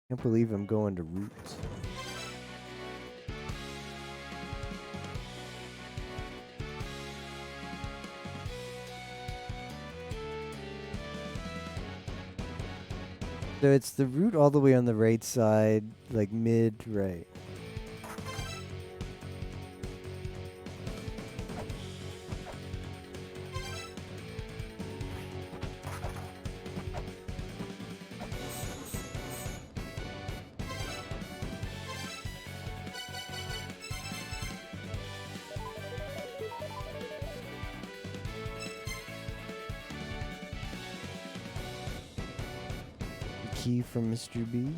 Can't believe I'm going to roots. So it's the root all the way on the right side, like mid-right. Key from Mr. B.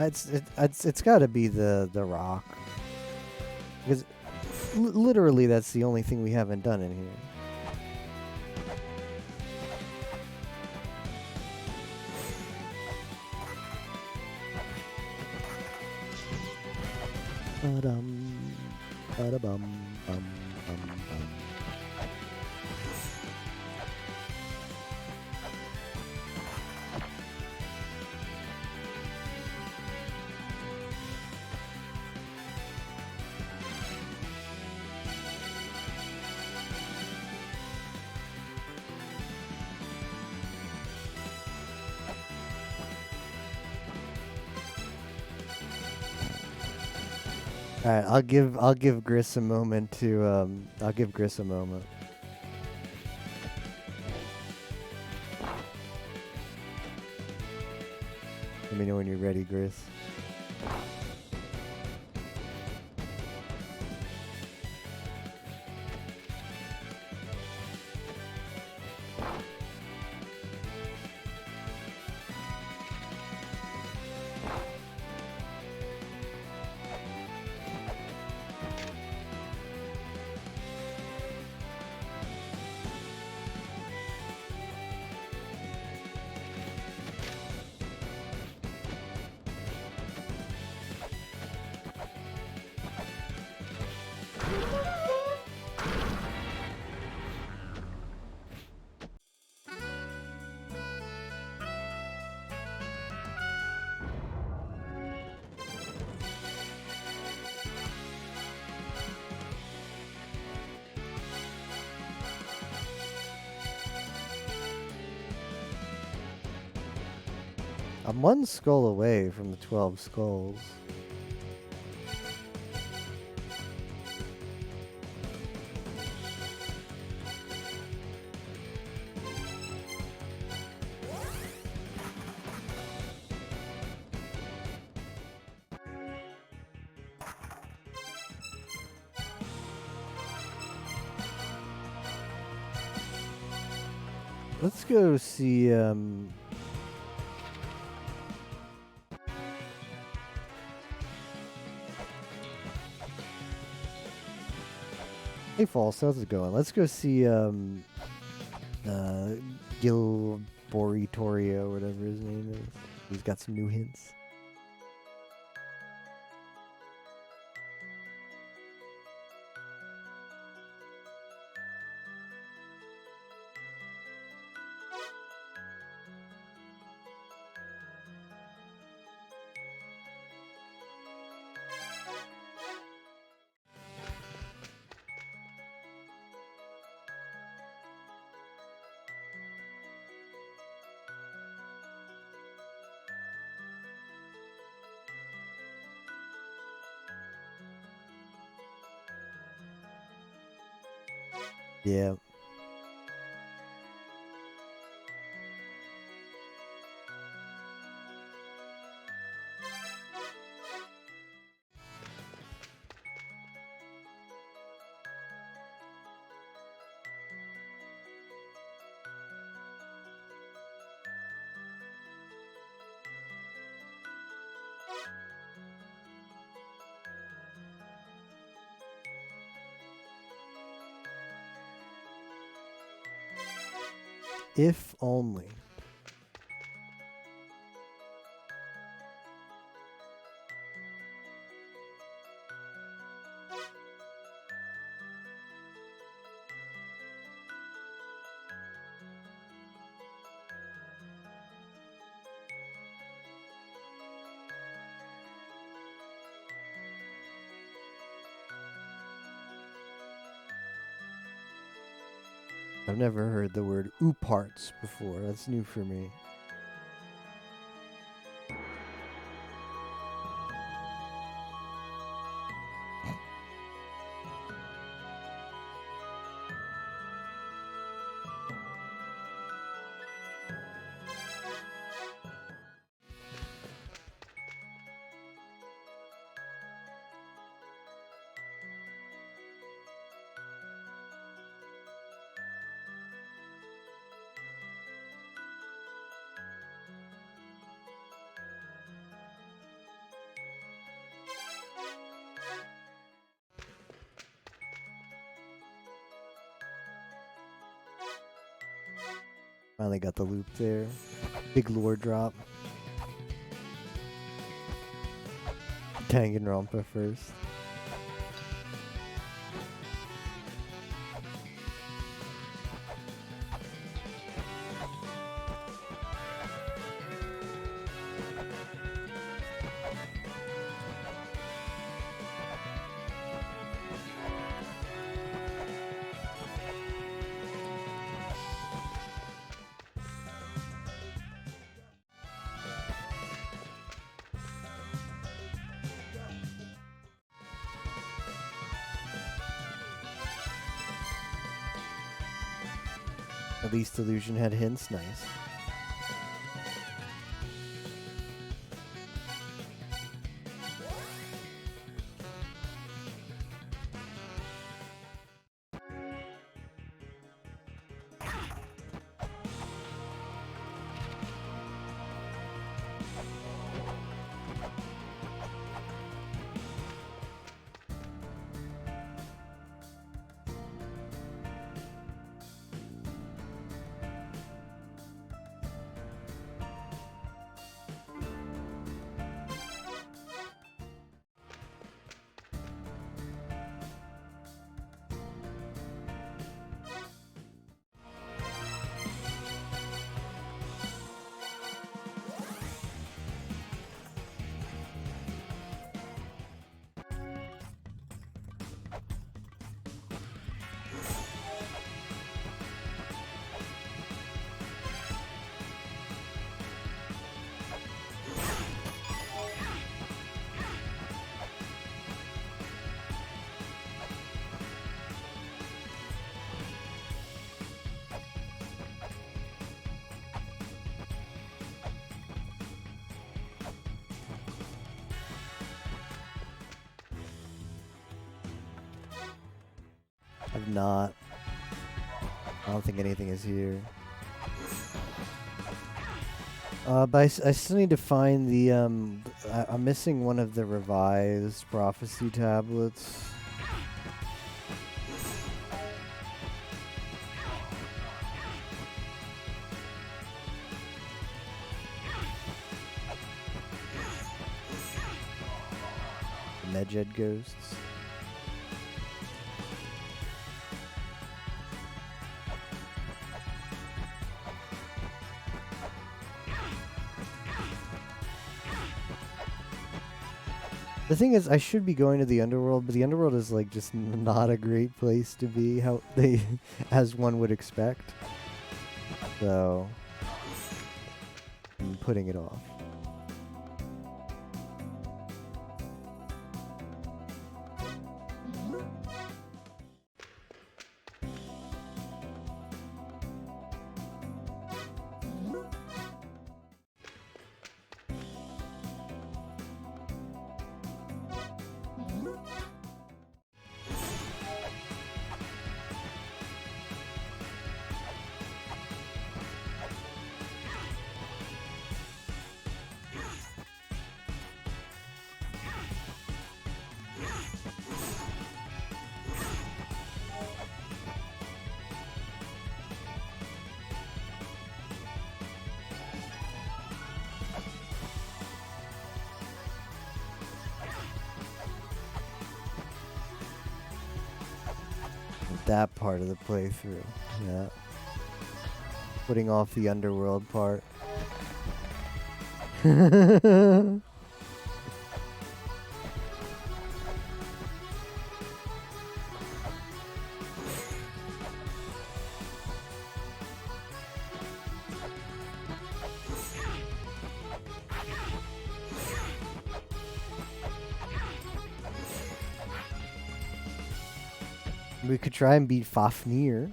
It's got to be the rock, because literally that's the only thing we haven't done in here. Ba-dum, ba-da-bum, bum, bum, bum. All right, I'll give Gris a moment to I'll give Gris a moment. Let me know when you're ready, Gris. I'm one skull away from the 12 skulls. Let's go see, hey, False, how's it going? Let's go see, Gil Boritorio, whatever his name is. He's got some new hints. Yeah. If only. I've never heard the word ooparts before. That's new for me. Finally got the loop there. Big lore drop. Danganronpa first. At least Illusion had hints, nice. I've not. I don't think anything is here. But I still need to find the, I'm missing one of the revised prophecy tablets. The Medjed ghosts. The thing is, I should be going to the underworld, but the underworld is like just not a great place to be, how they, as one would expect. So, I'm putting it off. That part of the playthrough, yeah. Putting off the underworld part. We could try and beat Fafnir.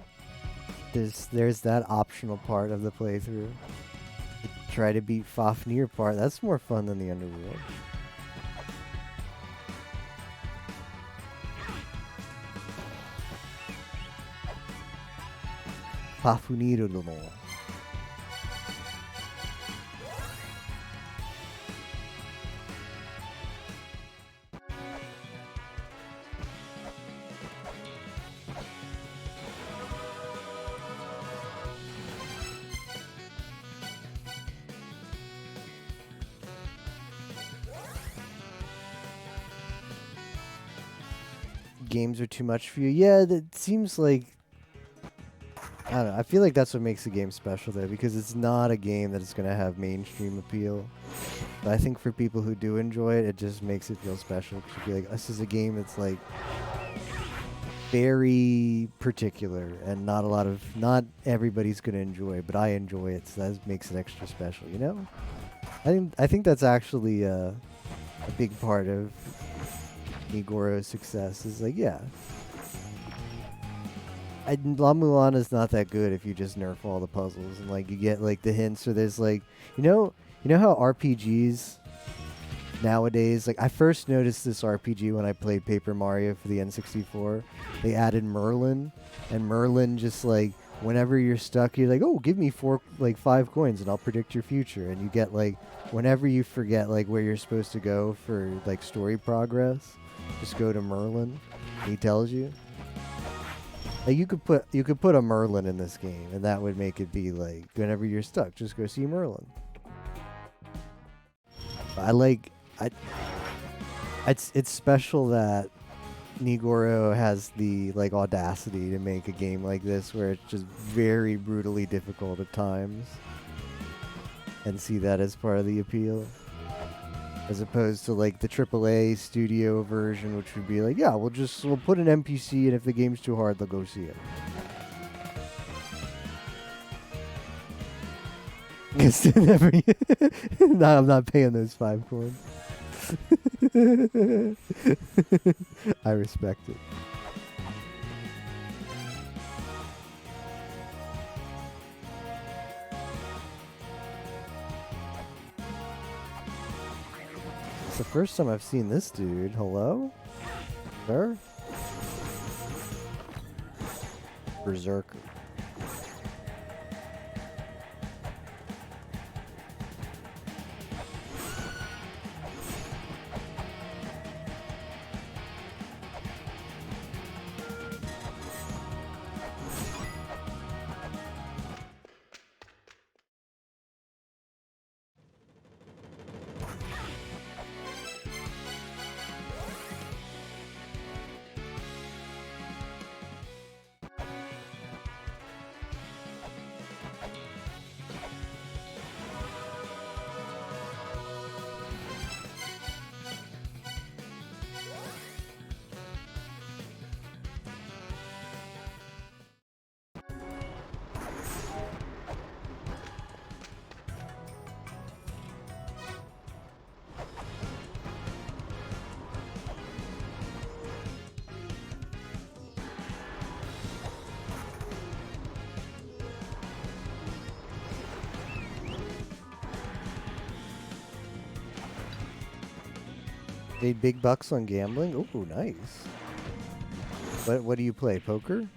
There's that optional part of the playthrough. Try to beat Fafnir part. That's more fun than the underworld. Fafnir. Games are too much for you. Yeah, that seems like, I don't know. I feel like that's what makes the game special though, because it's not a game that is going to have mainstream appeal. But I think for people who do enjoy it, it just makes it feel special. Because you feel like this is a game that's like very particular and not everybody's going to enjoy, but I enjoy it, so that makes it extra special, you know? I think that's actually a big part of Nigoro's success is like, yeah. La Mulana is not that good if you just nerf all the puzzles and like you get like the hints, or there's like, you know how RPGs nowadays, like I first noticed this RPG when I played Paper Mario for the N64. They added Merlin, and Merlin just like whenever you're stuck, you're like, oh, give me 5 coins and I'll predict your future, and you get like whenever you forget like where you're supposed to go for like story progress, just go to Merlin. He tells you. Like you could put a Merlin in this game, and that would make it be like whenever you're stuck, just go see Merlin. It's special that Nigoro has the like audacity to make a game like this, where it's just very brutally difficult at times, and see that as part of the appeal. As opposed to like the AAA studio version, which would be like, yeah, we'll put an NPC, and if the game's too hard, they'll go see it. No, I'm not paying those 5 coins. I respect it. It's the first time I've seen this dude. Hello? Sir? Berserker. Made big bucks on gambling? Ooh, nice. What do you play? Poker?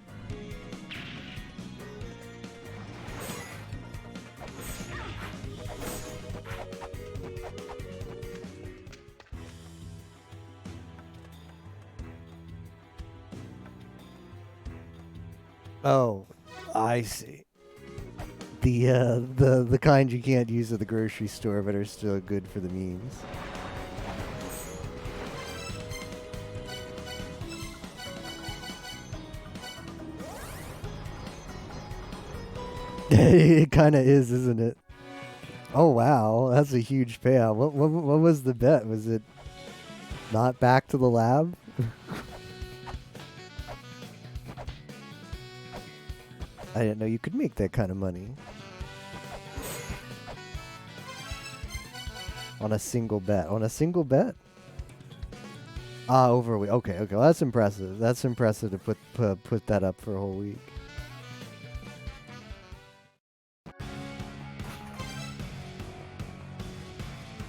Oh, I see. The kind you can't use at the grocery store but are still good for the memes. It kind of is, isn't it? Oh wow, that's a huge payout. What was the bet? Was it not back to the lab? I didn't know you could make that kind of money on a single bet. On a single bet? Ah, over a week. Okay. Well, that's impressive. That's impressive to put that up for a whole week.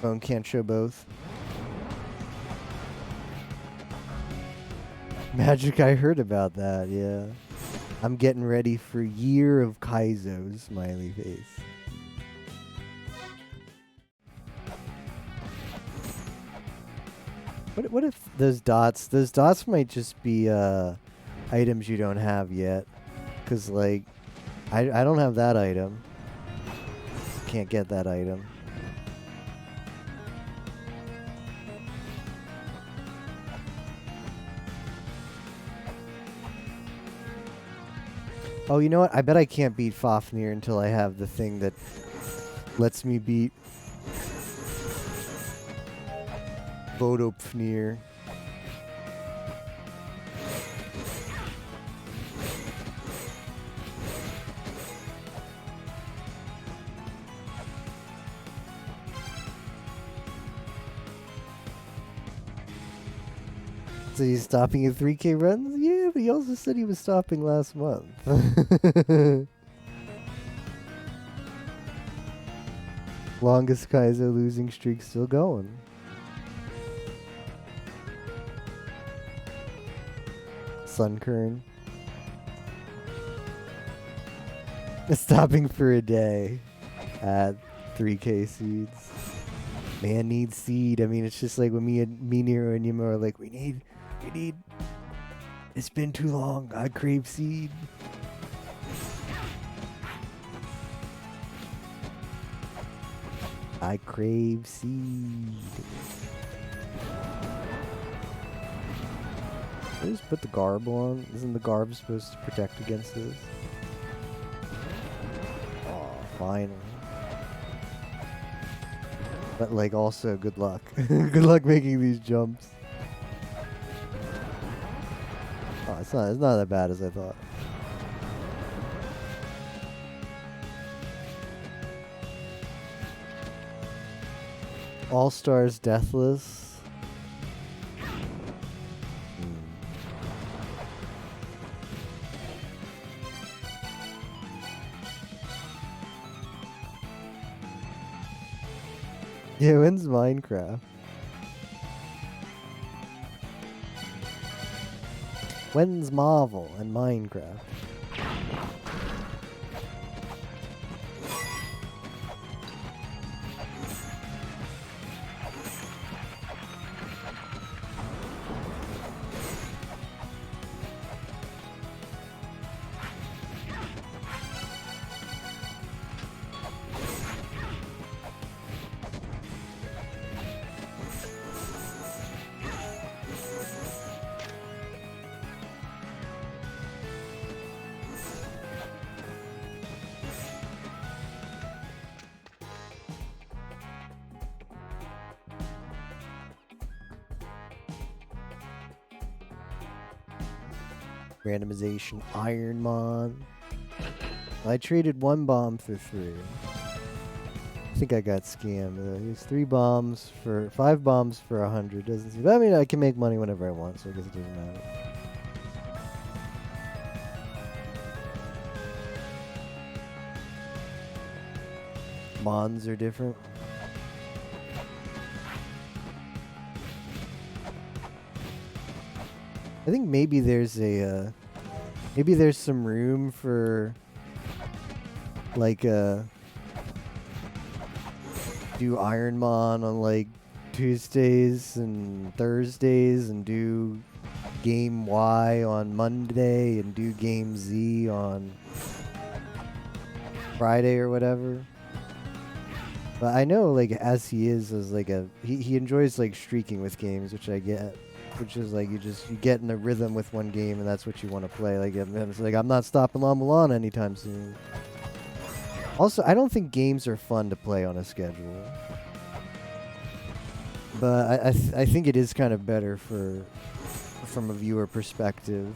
Phone can't show both. Magic, I heard about that, yeah. I'm getting ready for Year of Kaizo, smiley face. What if those dots might just be items you don't have yet? Cause like, I don't have that item. Can't get that item. Oh, you know what? I bet I can't beat Fafnir until I have the thing that lets me beat Vodopnir. So he's stopping at 3K runs? Yeah, but he also said he was stopping last month. Longest Kaizo losing streak still going. Sunkern. Stopping for a day at 3K seeds. Man needs seed. I mean, it's just like when me, Nero, and Yuma are like, we need. It's been too long. I crave seed. I crave seed. I just put the garb on. Isn't the garb supposed to protect against this? Oh, finally. But like, also, good luck. Good luck making these jumps. Oh, it's not that bad as I thought. All Stars Deathless. Yeah, when's Minecraft? When's Marvel and Minecraft? Randomization Ironmon. I traded 1 bomb for 3. I think I got scammed. Here's 5 bombs for 100. Doesn't seem. I mean, I can make money whenever I want, so I guess it doesn't matter. Mons are different. I think maybe there's some room for like do Ironmon on like Tuesdays and Thursdays, and do Game Y on Monday, and do Game Z on Friday or whatever. But I know, like, as he is like he enjoys like streaking with games, which I get. Which is like you get in a rhythm with one game, and that's what you want to play. Like it's like I'm not stopping La Mulana anytime soon. Also, I don't think games are fun to play on a schedule, but I think it is kind of better from a viewer perspective.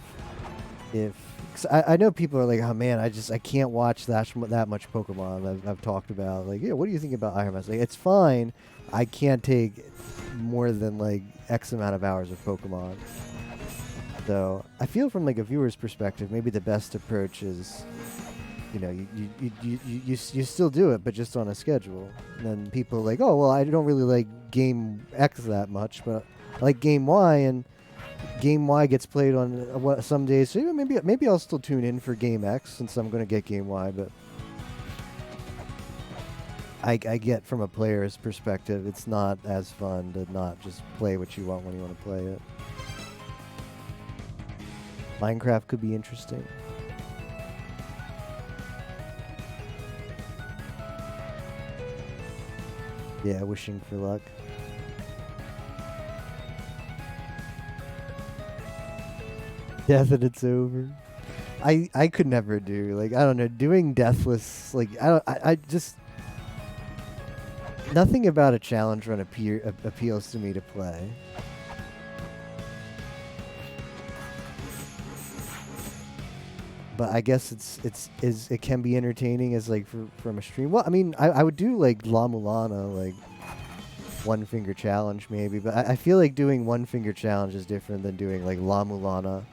If cause I know people are like, oh man, I can't watch that much Pokemon. I've talked about like, yeah, what do you think about Iron Man? Like, it's fine. I can't take more than like X amount of hours of Pokemon. So I feel from like a viewer's perspective, maybe the best approach is, you know, you still do it, but just on a schedule. And then people are like, oh well, I don't really like Game X that much, but I like Game Y, and Game Y gets played on some days. So maybe I'll still tune in for Game X since I'm going to get Game Y, but. I get from a player's perspective, it's not as fun to not just play what you want when you want to play it. Minecraft could be interesting. Yeah, wishing for luck. Death and it's over. I could never do, like, I don't know, doing Deathless, like, I just... Nothing about a challenge run appeals to me to play. But I guess it can be entertaining as like from a stream. Well, I mean, I would do like La Mulana, like 1 finger challenge maybe, but I feel like doing 1 finger challenge is different than doing like La Mulana.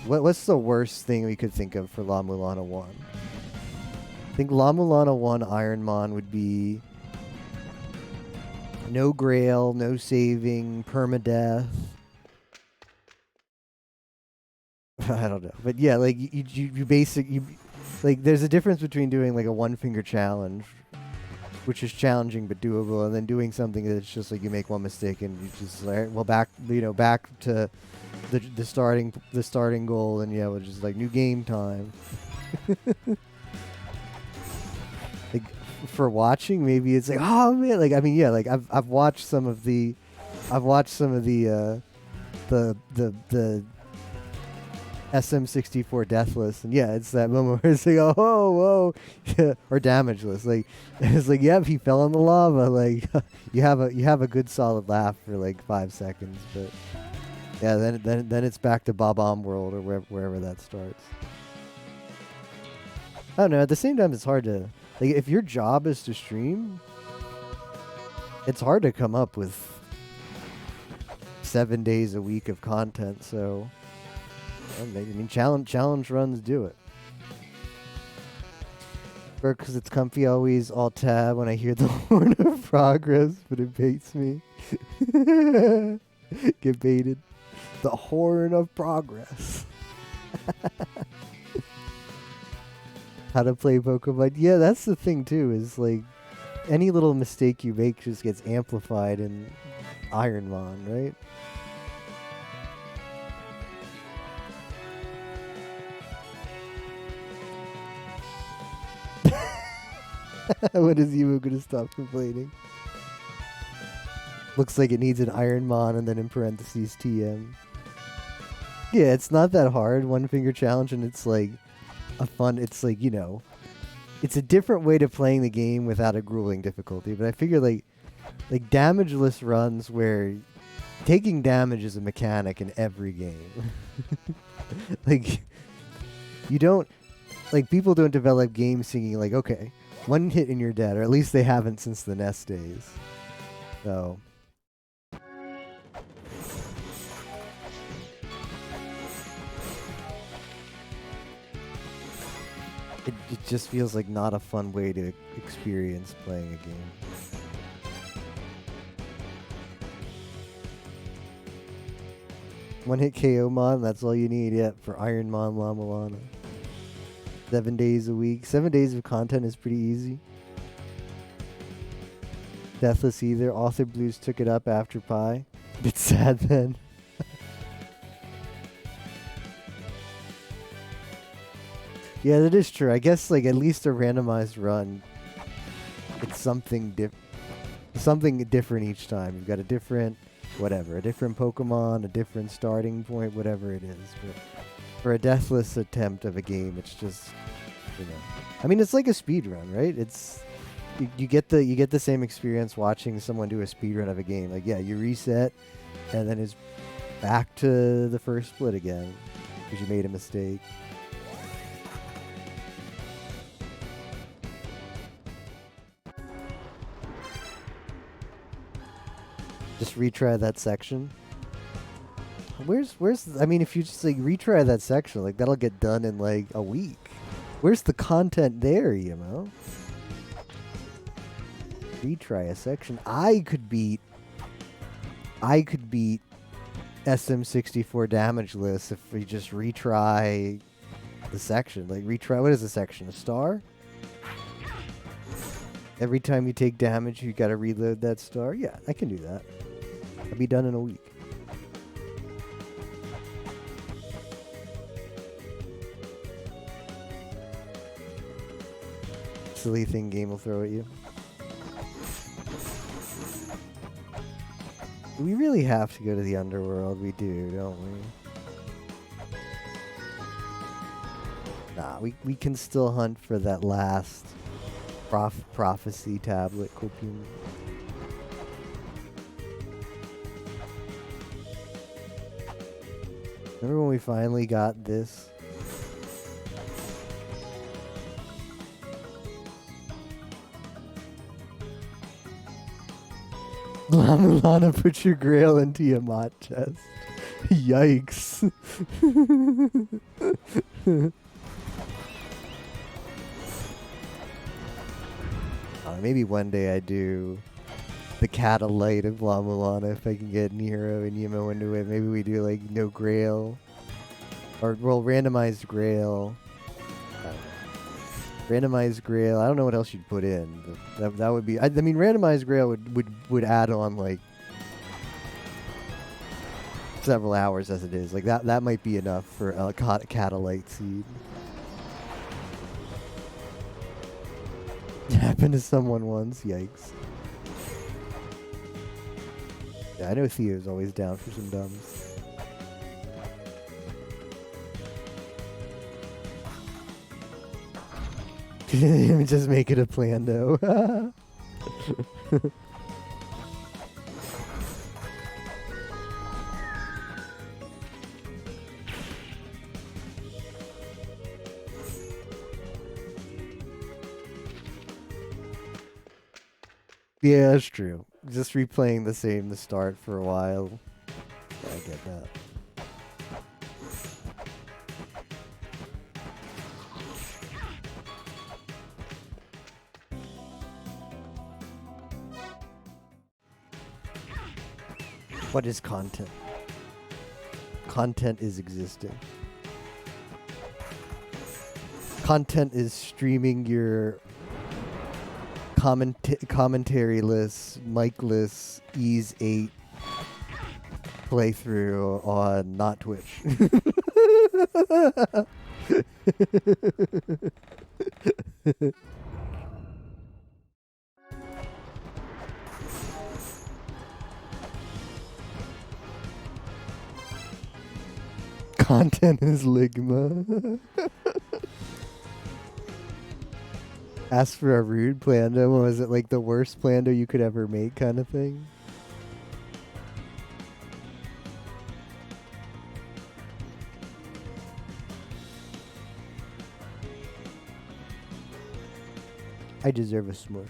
What's the worst thing we could think of for La Mulana 1? I think La Mulana 1 Ironmon would be no Grail, no saving, permadeath. I don't know, but yeah, like you like there's a difference between doing like a 1 finger challenge, which is challenging but doable, and then doing something that's just like you make one mistake and you just like, well, back to the starting goal, and yeah, which is like new game time. Like for watching, maybe it's like, oh man, like I mean, yeah, like I've watched some of the SM64 Deathless, and yeah, it's that moment where it's like, oh, whoa, or Damageless, like it's like, yep, he fell in the lava, like you have a good solid laugh for like 5 seconds, but yeah, then it's back to Bob-omb World or wherever that starts. I don't know. At the same time, it's hard to, like, if your job is to stream, it's hard to come up with 7 days a week of content. So, I mean, challenge runs do it. Because it's comfy, always alt tab when I hear the horn of progress, but it baits me. Get baited. The horn of progress. How to play Pokemon. Yeah, that's the thing too, is like any little mistake you make just gets amplified in Ironmon, right? When is Emu gonna stop complaining? Looks like it needs an Ironmon and then in parentheses TM. Yeah, it's not that hard, 1 finger challenge, and it's like a fun, it's like, you know, it's a different way to playing the game without a grueling difficulty, but I figure like damageless runs where taking damage is a mechanic in every game. Like, you don't, like, people don't develop games thinking, like, okay, one hit and you're dead, or at least they haven't since the NES days. So. It just feels like not a fun way to experience playing a game. One hit KO mon, that's all you need, yeah, for Iron Mon La Milana. 7 days a week. 7 days of content is pretty easy. Deathless Either. Author Blues took it up after Pi. Bit sad then. Yeah, that is true. I guess like at least a randomized run, it's something different each time. You've got a different whatever, a different Pokemon, a different starting point, whatever it is. But for a deathless attempt of a game, it's just, you know, I mean, it's like a speed run, right? It's you get the same experience watching someone do a speed run of a game. Like, yeah, you reset, and then it's back to the first split again because you made a mistake. Just retry that section. Where's I mean, if you just like retry that section, like that'll get done in like a week. Where's the content there, Emo? Retry a section. I could beat SM64 damage list if we just retry the section. Like retry, what is the section? A star? Every time you take damage, you gotta reload that star. Yeah, I can do that. I'll be done in a week. Silly thing game will throw at you. We really have to go to the underworld. We do, don't we? Nah, we can still hunt for that last prophecy tablet, Copium. Remember when we finally got this? Lana, put your grail into your mot chest. Yikes. Maybe one day I do the Catalyte of La Milana if I can get Nero and Yemo into it. Maybe we do like no grail. Or, well, randomized grail. Randomized grail. I don't know what else you'd put in. But that would be. I mean, randomized grail would add on like several hours as it is. Like that might be enough for a Catalyte seed. It happened to someone once. Yikes. Yeah, I know Theo's always down for some dumbs. Just make it a plan, though. Yeah, that's true. Just replaying the start for a while. Yeah, I get that. What is content? Content is existing. Content is streaming your commentary-less, mic-less, Ease 8 playthrough on not Twitch. Content is Ligma. Ask for a rude Plando. Was it like the worst Plando you could ever make kind of thing? I deserve a smush.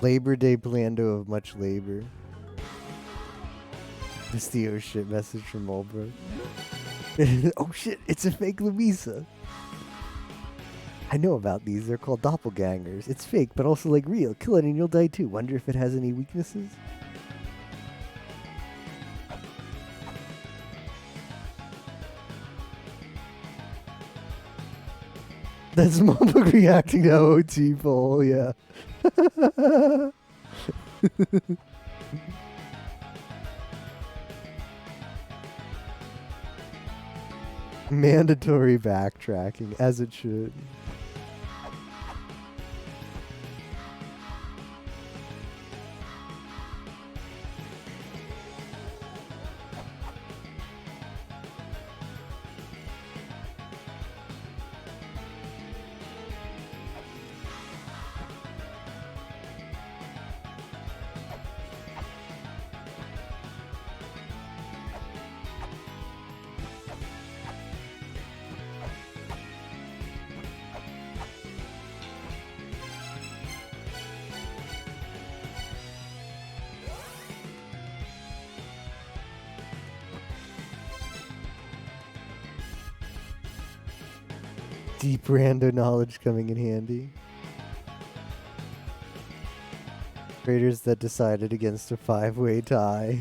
Labor Day Plando of much labor. This the oh shit message from Mulbrook. Oh shit, it's a fake Louisa. I know about these. They're called doppelgangers. It's fake, but also like real. Kill it and you'll die too. Wonder if it has any weaknesses? That's Mulbrook reacting to OT poll, yeah. Mandatory backtracking, as it should. Deep rando knowledge coming in handy. Traders that decided against a 5-way tie.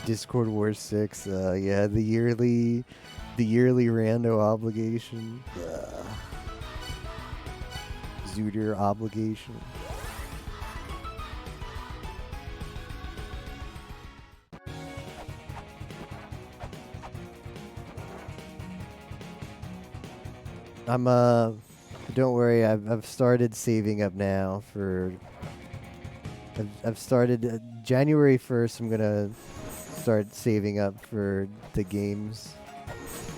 Discord Wars 6, yeah, the yearly rando obligation. Zooter obligation. Don't worry, I've started saving up now for, I've started, January 1st, I'm gonna start saving up for the games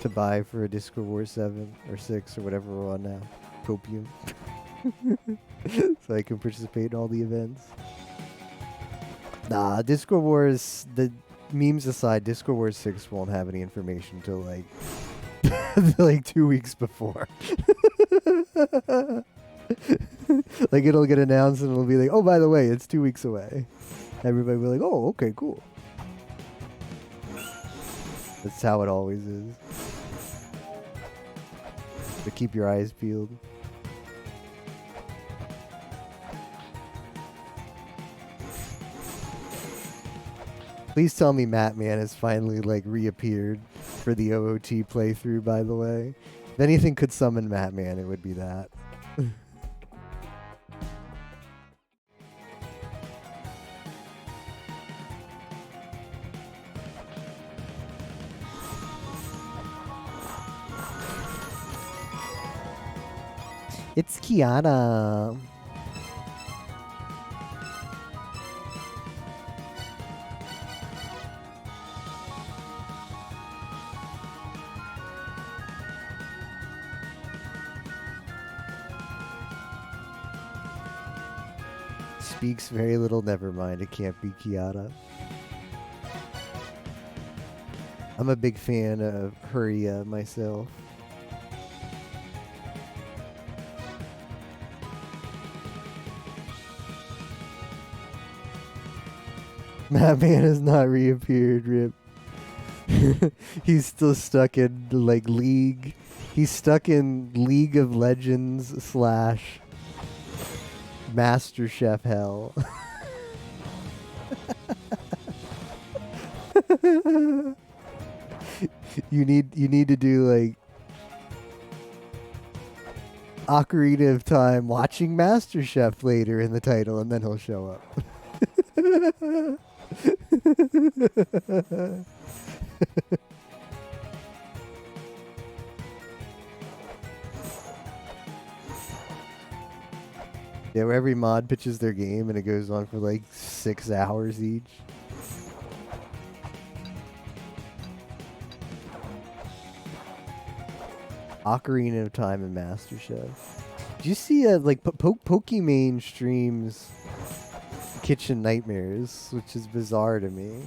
to buy for a Discord War 7 or 6 or whatever we're on now. Copium. So I can participate in all the events. Nah, Discord Wars, the memes aside, Discord Wars 6 won't have any information until like like 2 weeks before. Like it'll get announced and it'll be like, oh, by the way, it's 2 weeks away. Everybody will be like, oh, okay, cool. That's how it always is. But keep your eyes peeled. Please tell me Matman has finally like reappeared for the OOT playthrough, by the way. If anything could summon Matman, it would be that. It's Kiana. Speaks very little, never mind. It can't be Kiana. I'm a big fan of Huria myself. Madman has not reappeared, Rip. He's still stuck in like League. He's stuck in League of Legends / Master Chef hell. You need to do like Ocarina of Time watching Master Chef later in the title, and then he'll show up. Yeah, where every mod pitches their game and it goes on for like 6 hours each. Ocarina of Time and MasterChef. Do you see like Pokimane streams Kitchen Nightmares, which is bizarre to me.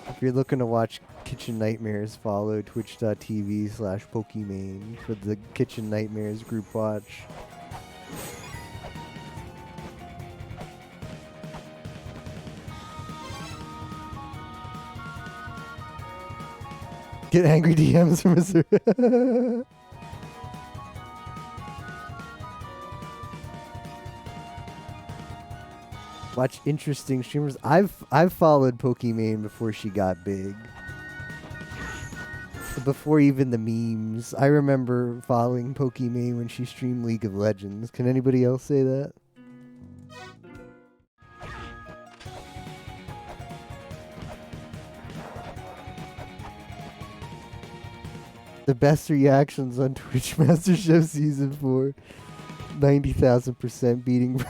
If you're looking to watch Kitchen Nightmares, follow twitch.tv/Pokimane for the Kitchen Nightmares group watch. Get angry DMs from a watch interesting streamers. I've followed Pokimane before she got big. Before even the memes. I remember following Pokimane when she streamed League of Legends. Can anybody else say that? The best reactions on Twitch MasterChef Season 4. 90,000% beating.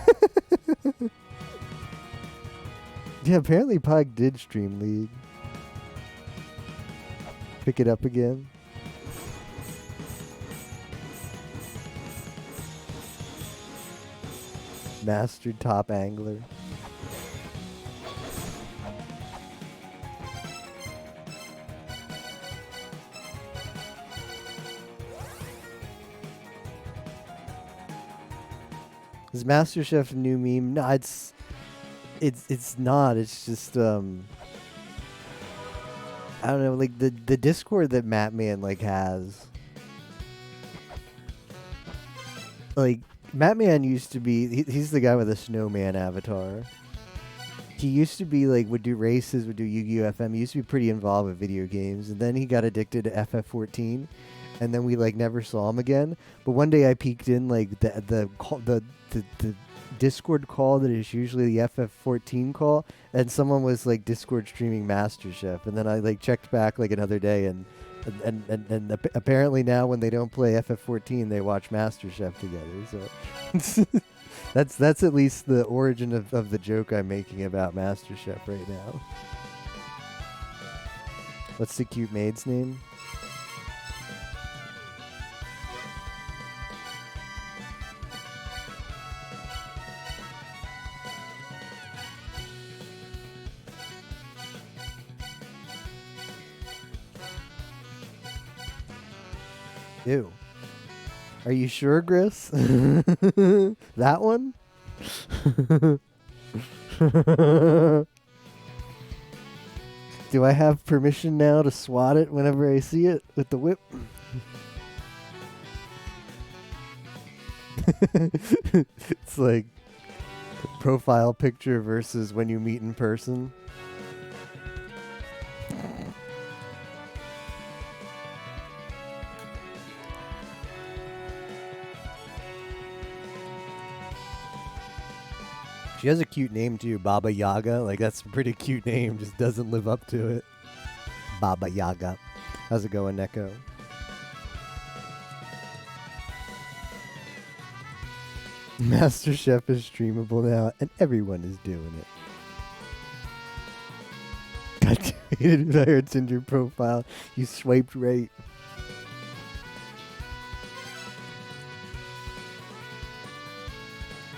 Yeah, apparently Pog did stream League. Pick it up again. Mastered top angler. Is MasterChef a new meme? No, it's not. It's just I don't know, like the Discord that Mattman like has. Like Mattman used to be he's the guy with the snowman avatar. He used to be like would do races, would do Yu-Gi-Oh! FM. He used to be pretty involved with video games, and then he got addicted to FF14, and then we like never saw him again. But one day I peeked in like the Discord call that is usually the FF14 call, and someone was like Discord streaming MasterChef, and then I like checked back like another day, and apparently now when they don't play FF14 they watch MasterChef together. So that's at least the origin of the joke I'm making about MasterChef right now. What's the cute maid's name? Ew. Are you sure, Gris? That one? Do I have permission now to swat it whenever I see it with the whip? It's like profile picture versus when you meet in person. She has a cute name too, Baba Yaga. Like that's a pretty cute name, just doesn't live up to it. Baba Yaga. How's it going, Neko? MasterChef is streamable now, and everyone is doing it. Got created by her Tinder profile. You swiped right.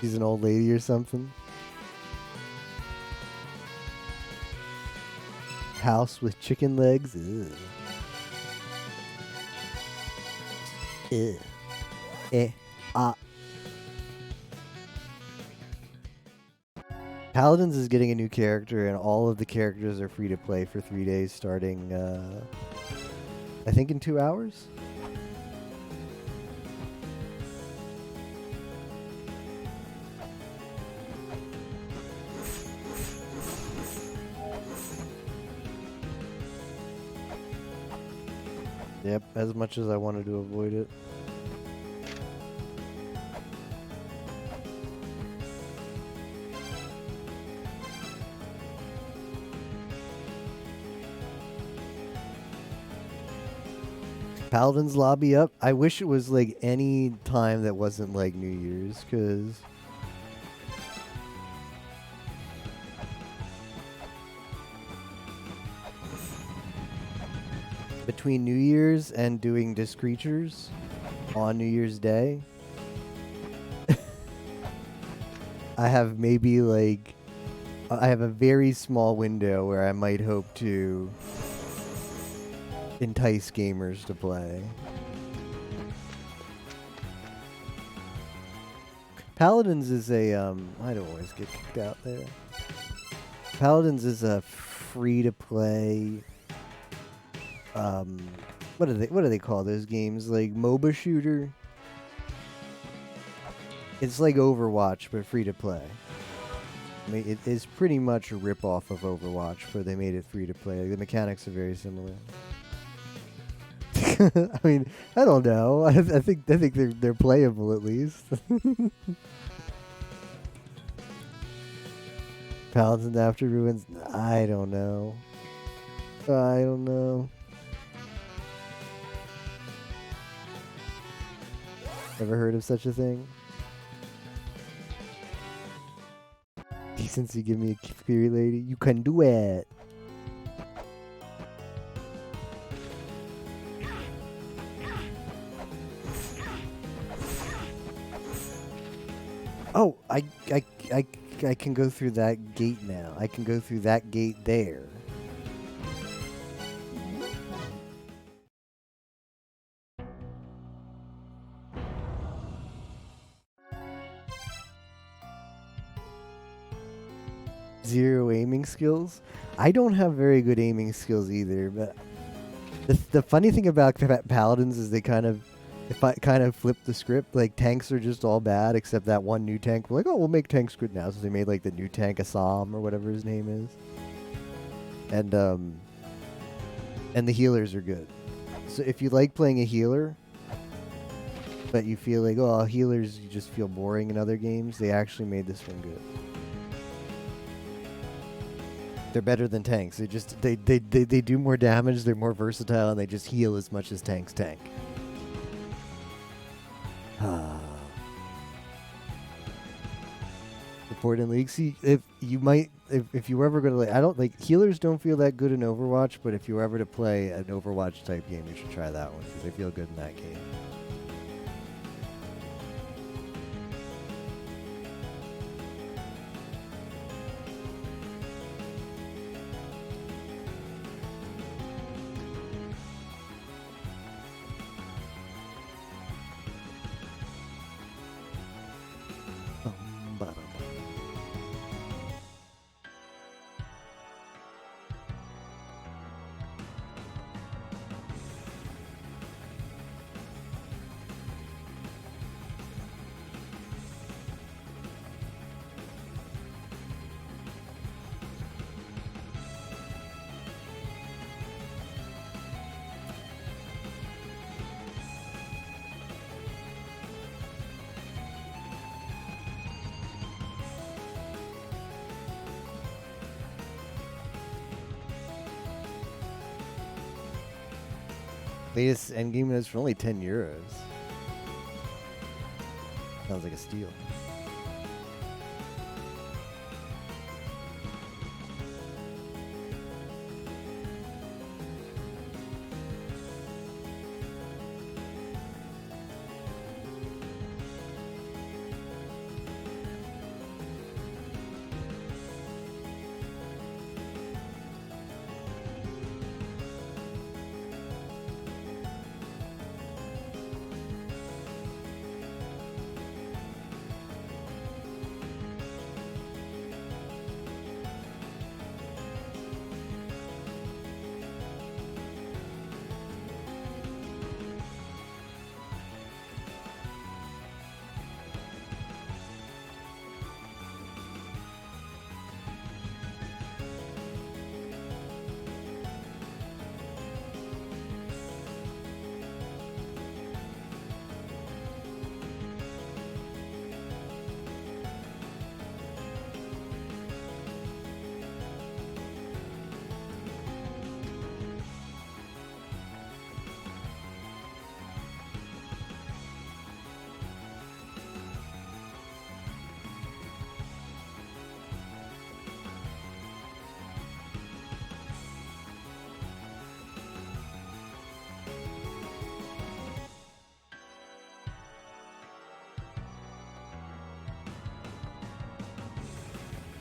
She's an old lady or something. House with chicken legs. Ew. Ew. Paladins is getting a new character, and all of the characters are free to play for 3 days starting, I think in 2 hours? Yep, as much as I wanted to avoid it. Paladin's lobby up. I wish it was like any time that wasn't like New Year's, because between New Year's and doing Disc Creatures on New Year's Day, I have maybe like I have a very small window where I might hope to entice gamers to play. Paladins is a I don't always get kicked out there. Paladins is a free to play what do they call those games? Like MOBA shooter? It's like Overwatch but free to play. I mean, it is pretty much a rip-off of Overwatch, but they made it free to play. Like, the mechanics are very similar. I mean, I don't know. I think they're playable at least. Paladins After Ruins. I don't know. I don't know. Ever heard of such a thing? Since you give me a Fury Lady, you can do it. Oh, I can go through that gate now. I can go through that gate there. Zero aiming skills. I don't have very good aiming skills either, but the funny thing about Paladins is they kind of flip the script. Like, tanks are just all bad except that one new tank. We're like, oh, we'll make tanks good now. So they made like the new tank Assam or whatever his name is. And the healers are good. So if you like playing a healer, but you feel like, oh, healers, you just feel boring in other games, they actually made this one good. They're better than tanks. They do more damage, they're more versatile, and they just heal as much as tanks tank. Support in League. See, if you were ever going to I don't like healers don't feel that good in Overwatch, but if you were ever to play an Overwatch type game, you should try that one because they feel good in that game. Latest endgame notes for only €10. Sounds like a steal.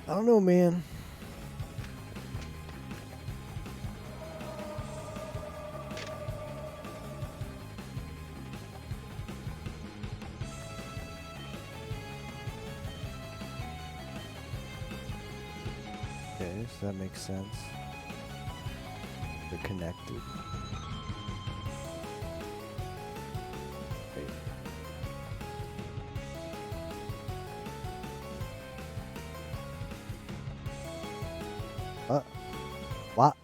I don't know, man. Okay, so that makes sense. They're connected. Wait. What?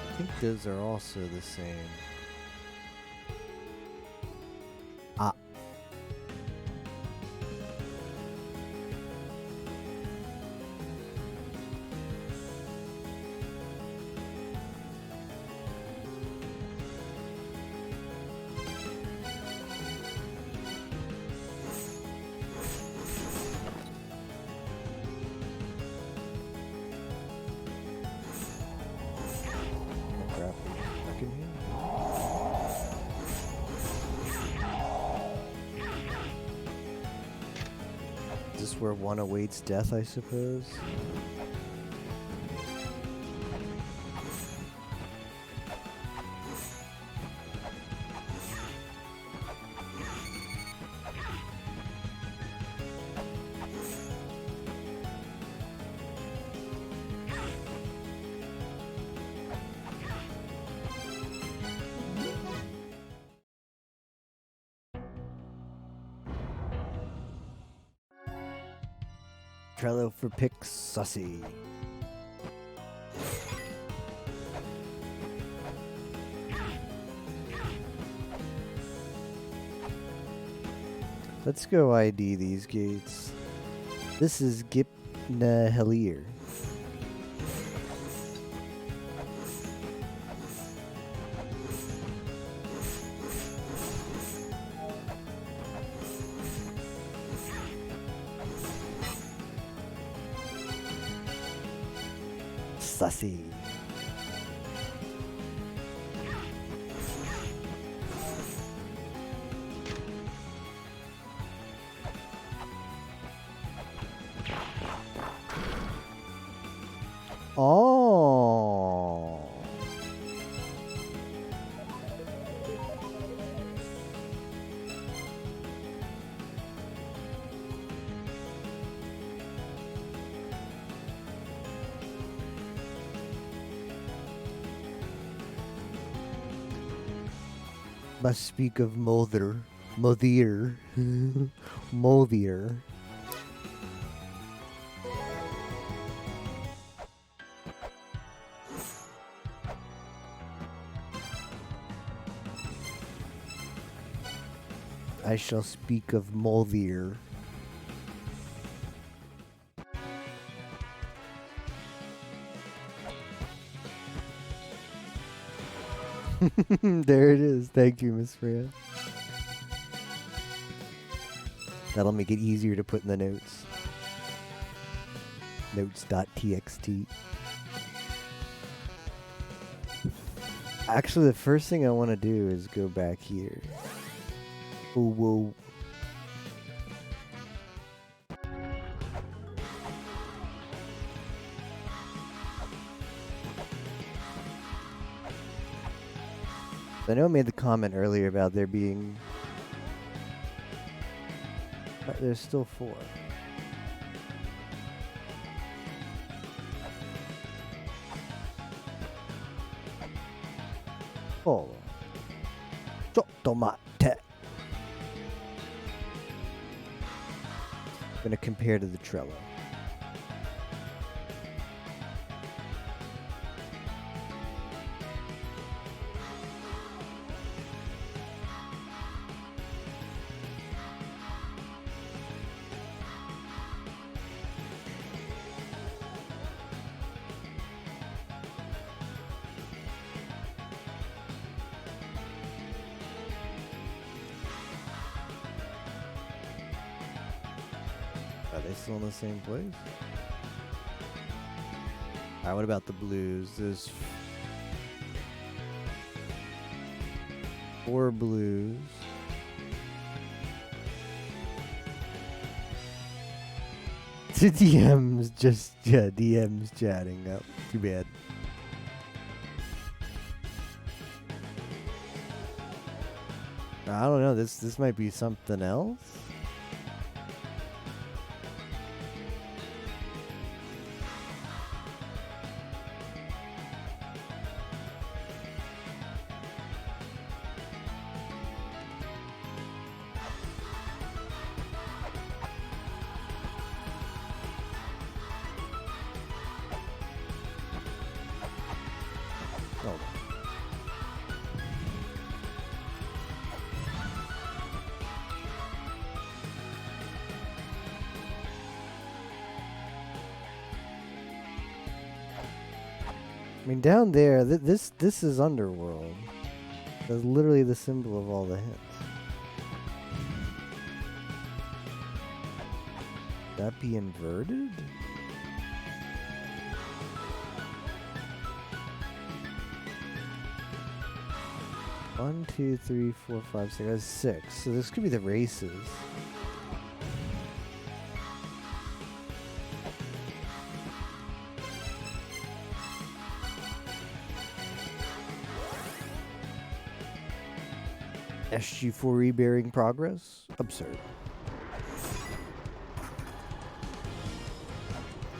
I think those are also the same. Ah. Crap. Back in here. Is this where one awaits death, I suppose? Trello for pick sussy. Let's go ID these gates. This is Gipna Helir. Sussy. Oh. Must speak of Moldir. Moldir. Moldir. I shall speak of Moldir. There it is. Thank you, Miss Freya. That'll make it easier to put in the notes. Notes.txt. Actually, the first thing I want to do is go back here. Oh, whoa. I know I made the comment earlier about there being... But there's still 4. Oh. Tomate. I'm gonna compare to the Trello. Are they still in the same place? Alright, what about the blues? There's 4 blues. DM's just, yeah, DM's chatting up. Too bad. I don't know, this might be something else? I mean, down there, this is Underworld. That's literally the symbol of all the hints. That be inverted? One, two, three, four, five, six. That's 6. So this could be the races. SG4E bearing progress? Absurd.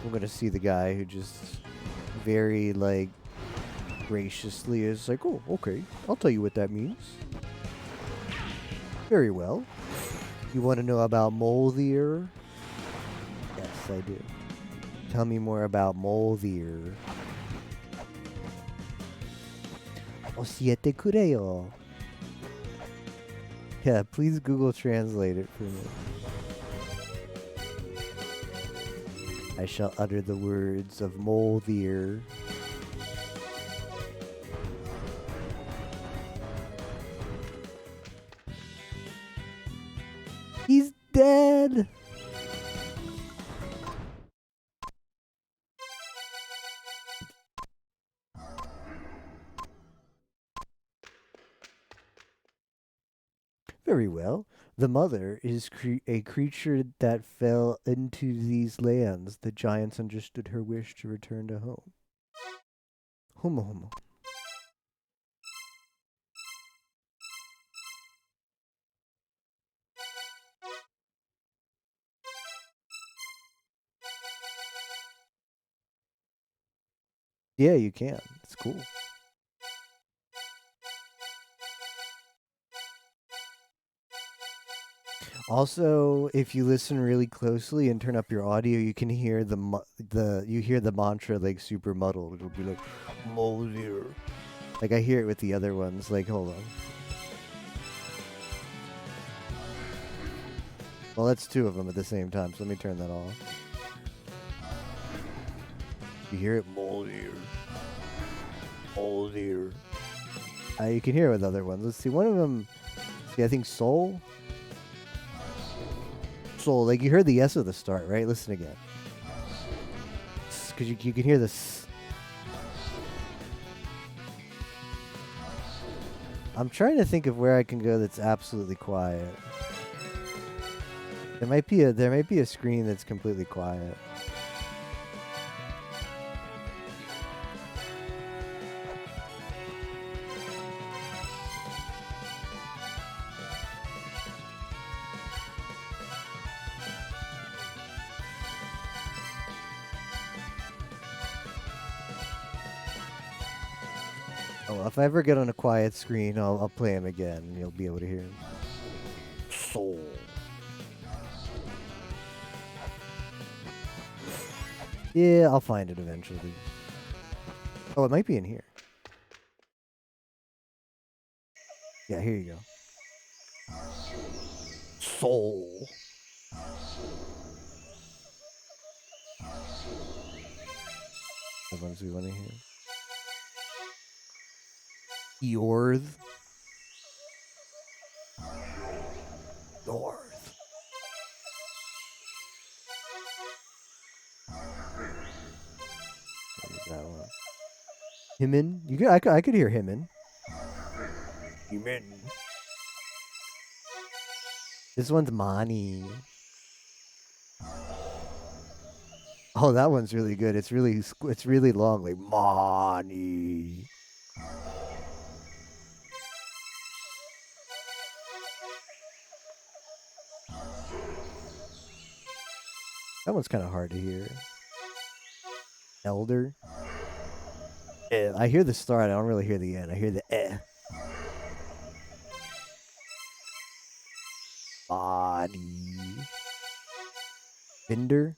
We're gonna see the guy who just very, like, graciously is like, oh, okay, I'll tell you what that means. Very well. You want to know about Moldir? Yes, I do. Tell me more about Moldir. O siete cureo. Yeah, please Google Translate it for me. I shall utter the words of Moldir. He's dead! Very well. The mother is a creature that fell into these lands. The giants understood her wish to return to home. Homo homo. Yeah, you can. It's cool. Also, if you listen really closely and turn up your audio, you can hear the mantra like super muddled. It'll be like Moldir. Like I hear it with the other ones. Like hold on. Well, that's 2 of them at the same time. So let me turn that off. You hear it, Moldir. Moldir. You can hear it with other ones. Let's see. One of them. See, I think Soul. Soul, like you heard the S at the start, right? Listen again. Because you can hear this. I'm trying to think of where I can go that's absolutely quiet. There might be a screen that's completely quiet. Oh, if I ever get on a quiet screen, I'll play him again, and you'll be able to hear him. Soul. Yeah, I'll find it eventually. Oh, it might be in here. Yeah, here you go. Soul. The ones we want to hear. Yorth. Yorth. Himin. You could, I could hear Himin. Himin. This one's Mani. Oh, that one's really good. It's really long, like Mani. That one's kind of hard to hear. Elder. I hear the start. I don't really hear the end. I hear the eh. Body. Binder.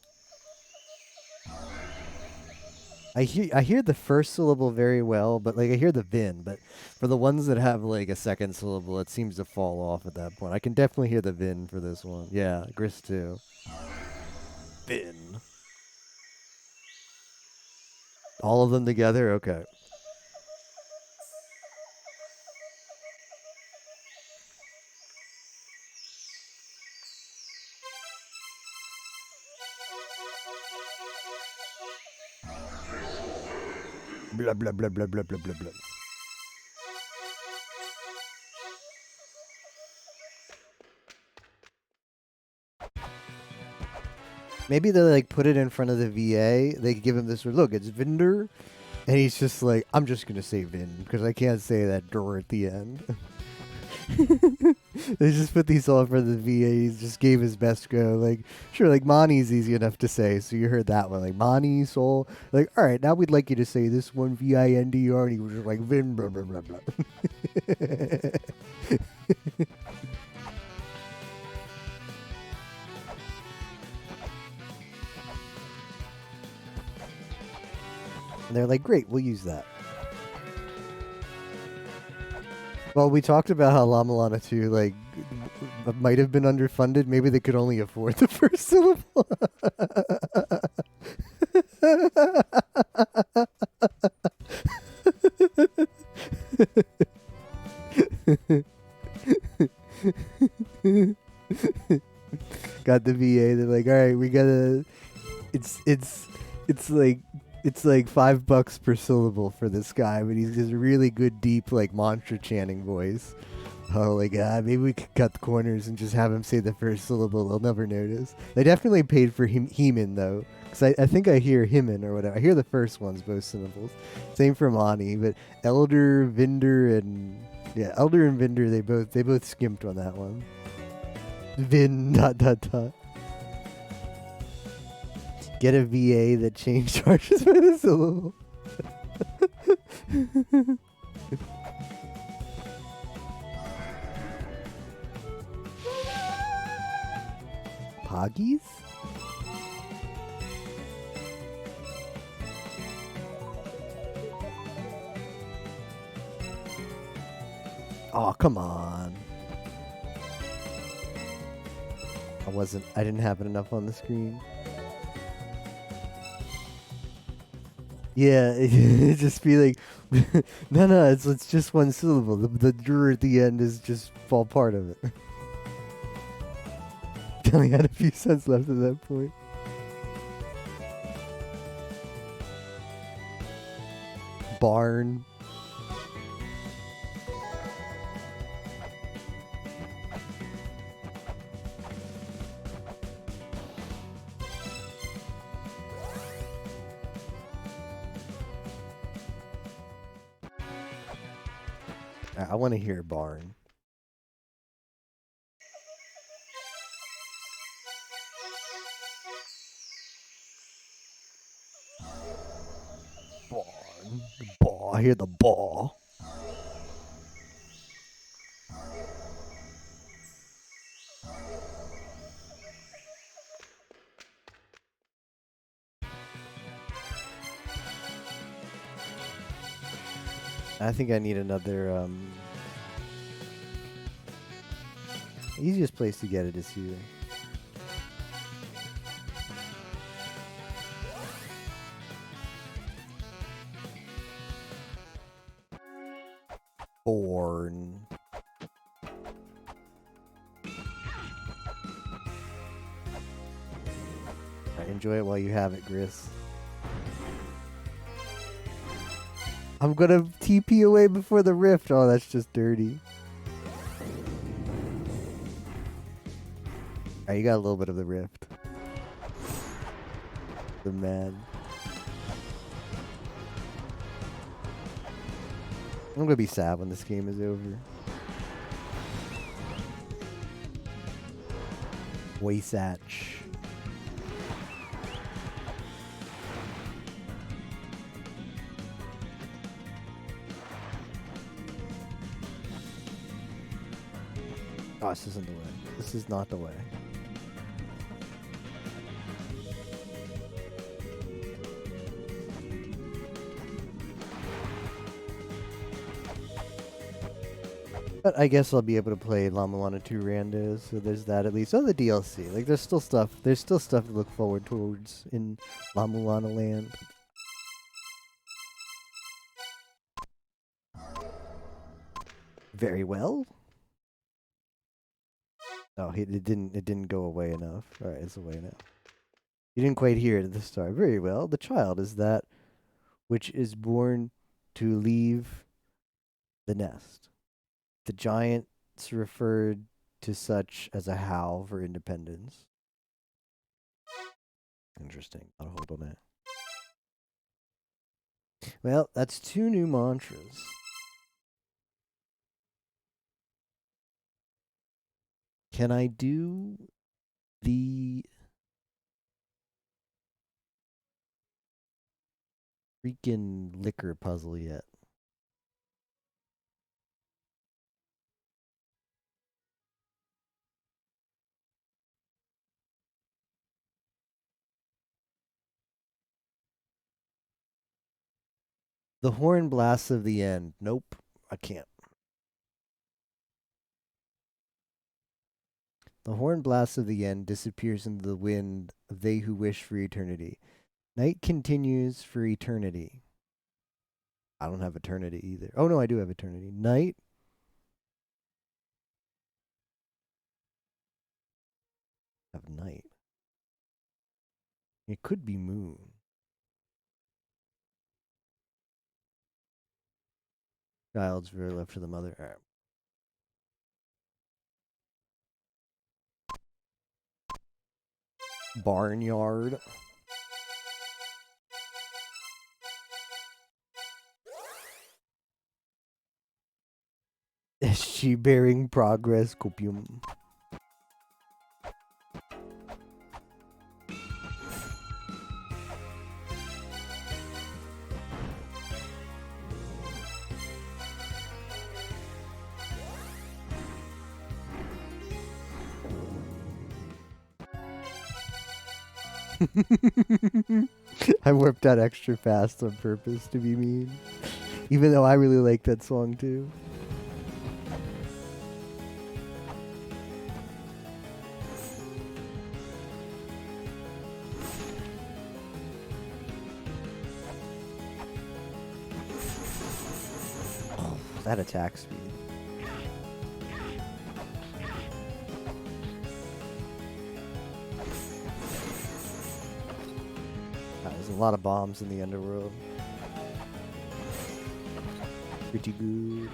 I hear the first syllable very well, but like I hear the vin, but for the ones that have like a second syllable, it seems to fall off at that point. I can definitely hear the vin for this one. Yeah, Gris too. Vin. All of them together? Okay. Blah blah blah blah blah blah blah blah. Maybe they like put it in front of the VA. They give him this look. It's Vinder, and he's just like, I'm just gonna say Vin because I can't say that dur at the end. They just put these all in front of the VA. He just gave his best go. Like, sure, like Mani's easy enough to say, so you heard that one. Like Mani, Soul. Like, all right, now we'd like you to say this one VINDR, and he was just like Vin, blah blah blah blah. And they're like, great, we'll use that. Well, we talked about how La Milana 2, like, might have been underfunded. Maybe they could only afford the first syllable. Got the VA. They're like, all right, we gotta. It's like $5 per syllable for this guy, but he's just a really good, deep, like mantra chanting voice. Oh my god, maybe we could cut the corners and just have him say the first syllable. They'll never notice. They definitely paid for Heeman though, because I think I hear Himin or whatever. I hear the first ones, both syllables. Same for Mani, but Elder, Vinder, and yeah, Elder and Vinder, they both skimped on that one. Vin ... Get a VA that change charges by the syllable. Poggies? Oh, come on. I didn't have it enough on the screen. Yeah, it just be like, no, it's just one syllable. The dr at the end is just all part of it. I only had a few cents left at that point. Barn. I want to hear barn. Barn. The ball. I hear the ball. I think I need another, easiest place to get it is here. Born. Right, enjoy it while you have it, Gris. I'm gonna TP away before the rift. Oh, that's just dirty. Alright, you got a little bit of the rift. The man. I'm gonna be sad when this game is over. Wasatch. Oh, this isn't the way. This is not the way. But I guess I'll be able to play La Mulana 2 randos, so there's that at least. Oh, the DLC. Like, there's still stuff to look forward towards in La Mulana land. Very well. Oh, it didn't go away enough. All right, it's away now. You didn't quite hear it at the start. Very well. The child is that which is born to leave the nest. The giants referred to such as a howl for independence. Interesting. I'll hold on that. Well, that's 2 new mantras. Can I do the freaking liquor puzzle yet? The horn blasts of the end. Nope, I can't. The horn blasts of the end disappears into the wind of they who wish for eternity. Night continues for eternity. I don't have eternity either. Oh no, I do have eternity. Night. I have night. It could be moon. Child's very left to the mother. All right. Barnyard. Is she bearing progress? Copium. I warped that extra fast on purpose to be mean. Even though I really like that song too. Oh, that attack speed. There's a lot of bombs in the underworld. Pretty good.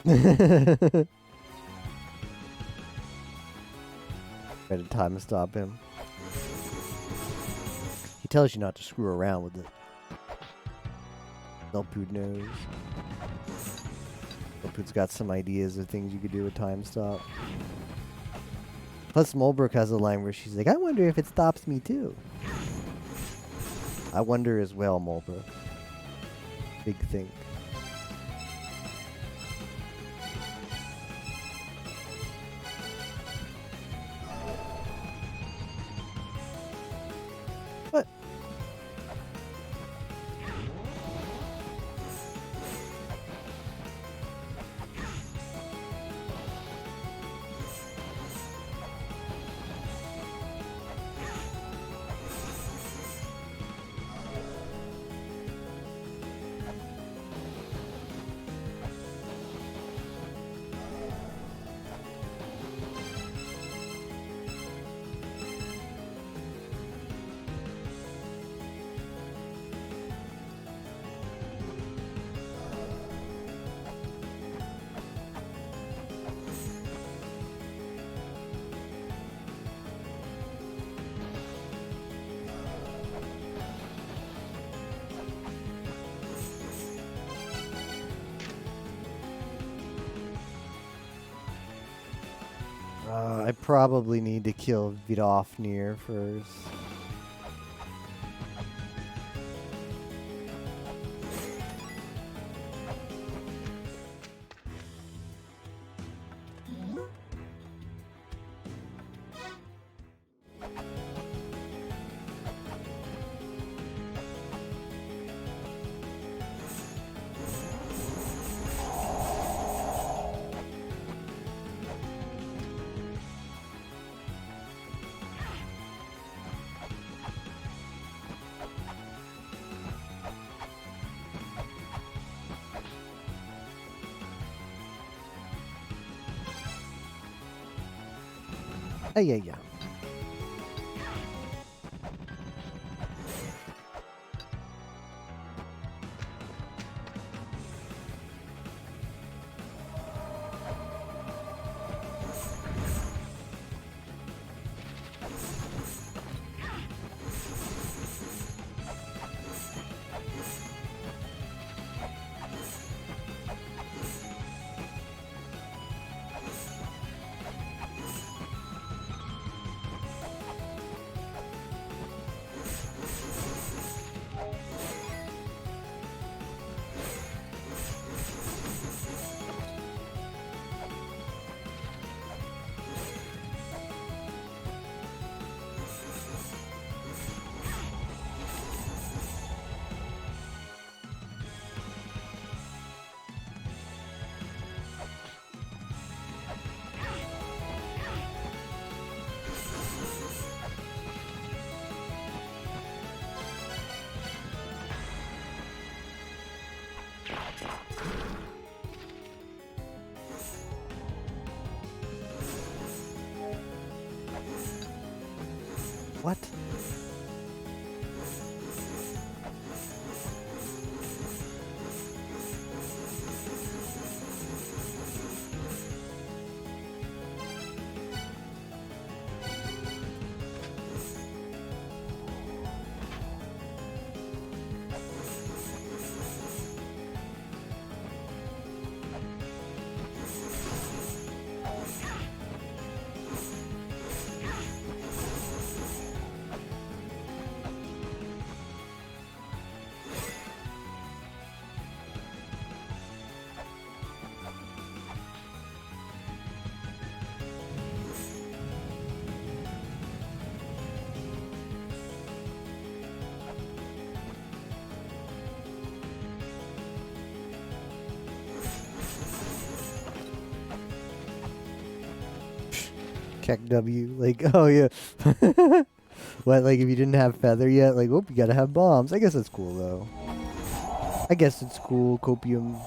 Try to time stop him. He tells you not to screw around with it. Melpood knows. Melpood's got some ideas of things you could do with time stop. Plus, Mulbrook has a line where she's like, I wonder if it stops me too. I wonder as well, Mulbrook. Big think. I probably need to kill Vidofnir first. Yeah. What? Check W. Like, oh yeah. What, like if you didn't have feather yet? Like, oh, you gotta have bombs. I guess that's cool though. I guess it's cool. Copium.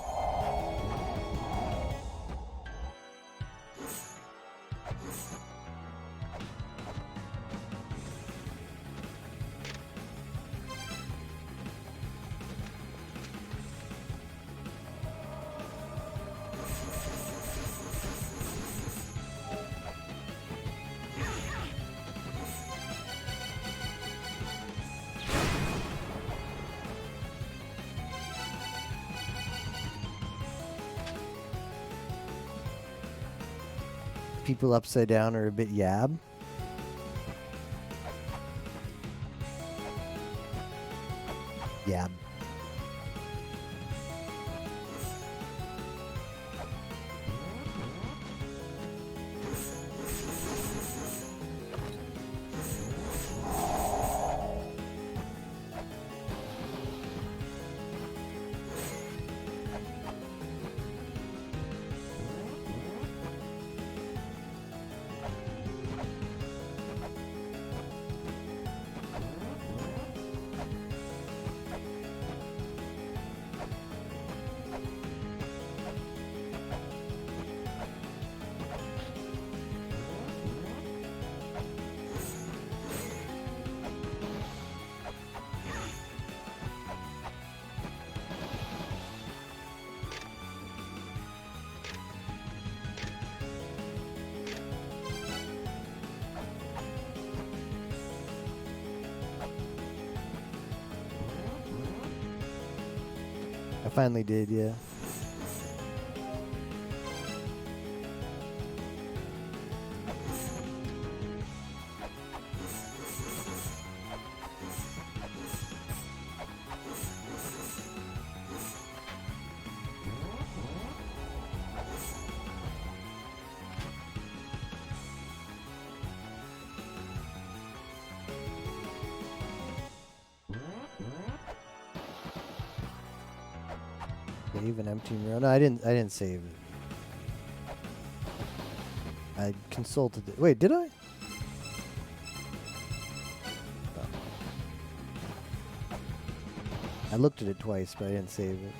People upside down are a bit yab. Yab. I finally did, yeah. Save an empty row. No, I didn't save it. I consulted it. Wait, did I? Oh. I looked at it twice, but I didn't save it.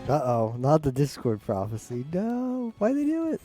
Uh-oh, not the Discord prophecy. No, why'd they do it?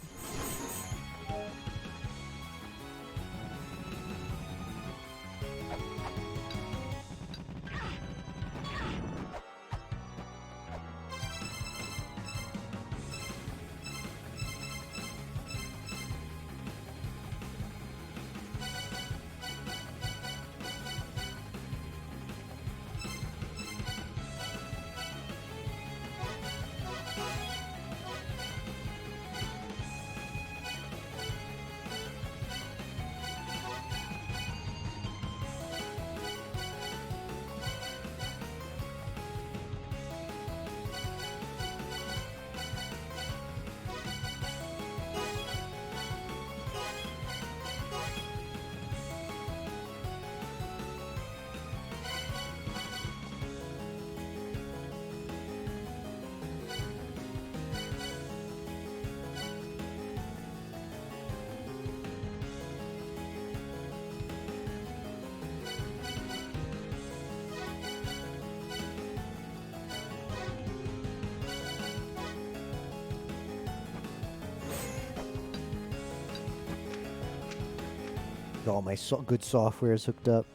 All my good software is hooked up.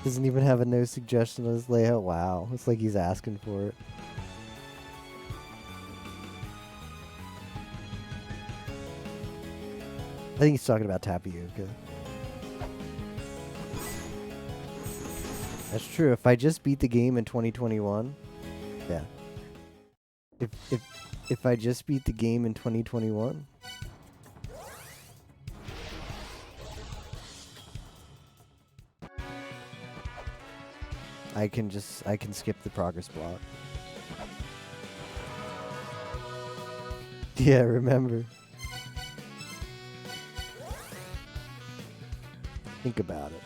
Doesn't even have a no suggestion on his layout. Wow, it's like he's asking for it. I think he's talking about Tapioca. That's true. If I just beat the game in 2021, yeah. If I just beat the game in 2021, I can skip the progress block. Yeah, remember. Think about it.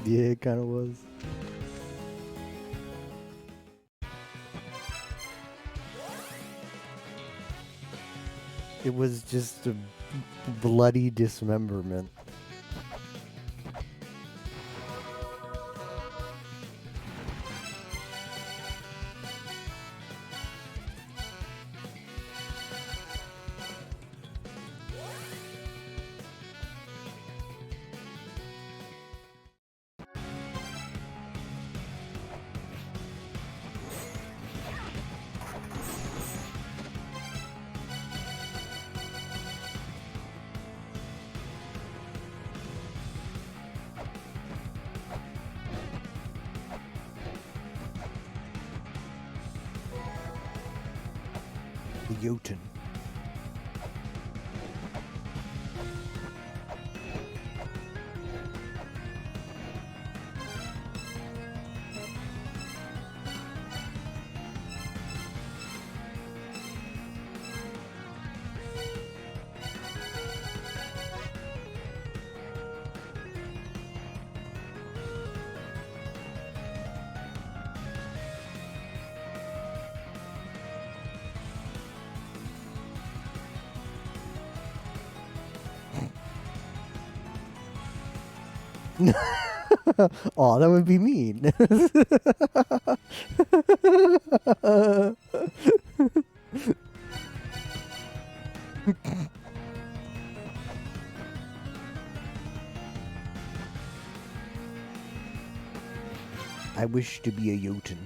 Yeah, it kind of was. It was just a bloody dismemberment. The Jotun. Oh, that would be mean. I wish to be a Jotun.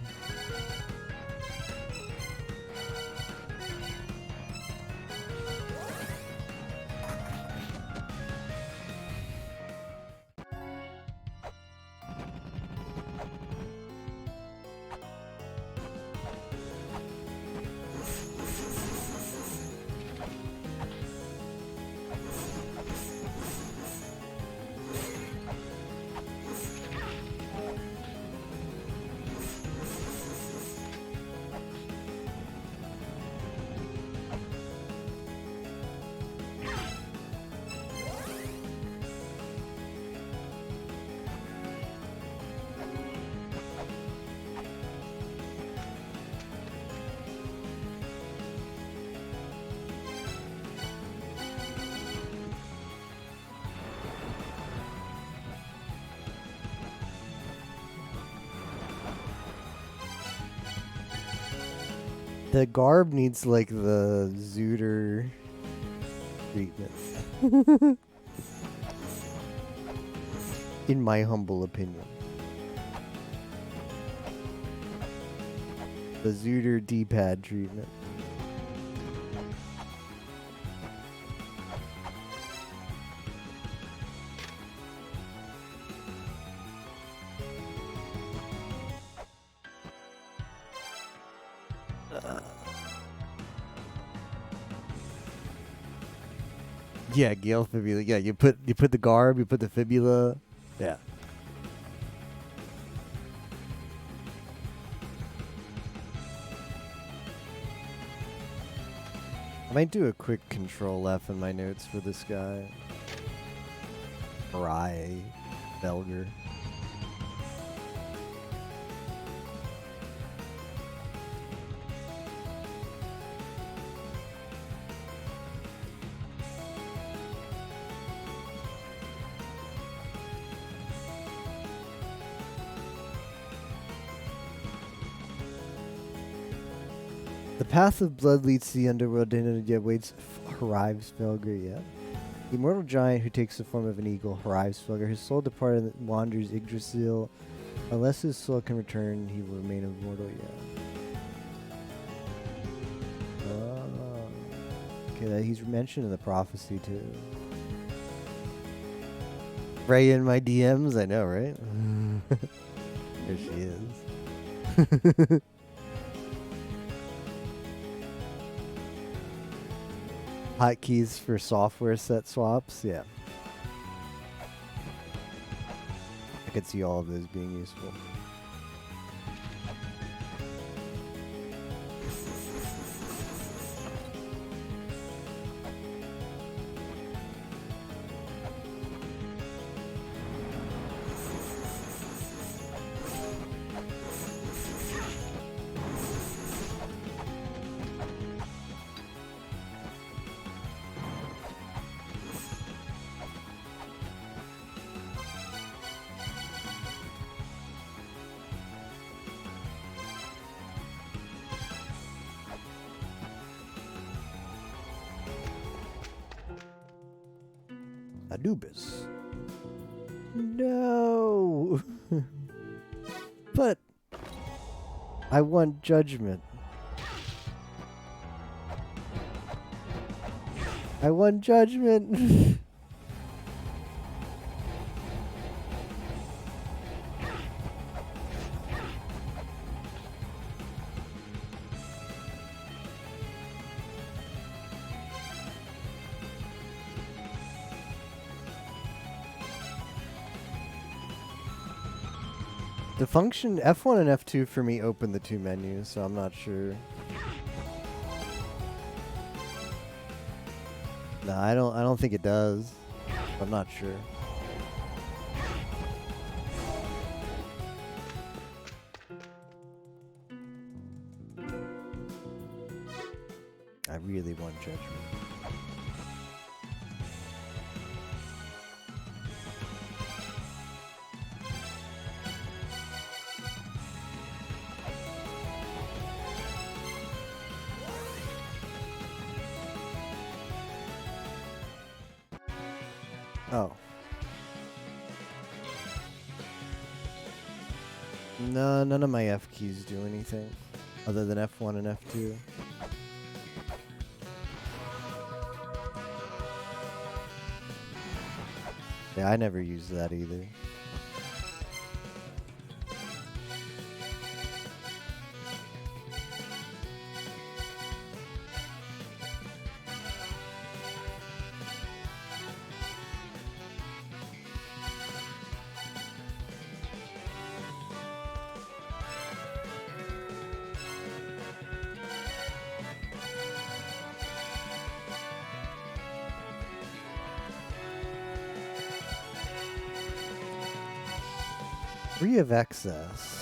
The garb needs like the Zooter treatment. In my humble opinion. The Zooter D-pad treatment. Yeah, Gale fibula. Yeah, you put the garb, you put the fibula. Yeah. I might do a quick control F in my notes for this guy. Rye Belger. The path of blood leads to the underworld, and yet waits Harives Felger, yeah. The immortal giant who takes the form of an eagle, Harives Felger, his soul departed and wanders Yggdrasil. Unless his soul can return, he will remain immortal, yeah. Okay, that he's mentioned in the prophecy too. Right in my DMs, I know, right? There she is. Hotkeys for software set swaps, yeah. I could see all of those being useful. Anubis. No! But I want judgment. I want judgment. The function F1 and F2 for me open the two menus, so I'm not sure. No, I don't think it does. I'm not sure. I really want judgment. Oh. No, none of my F keys do anything other than F1 and F2. Yeah, I never used that either. Free of excess.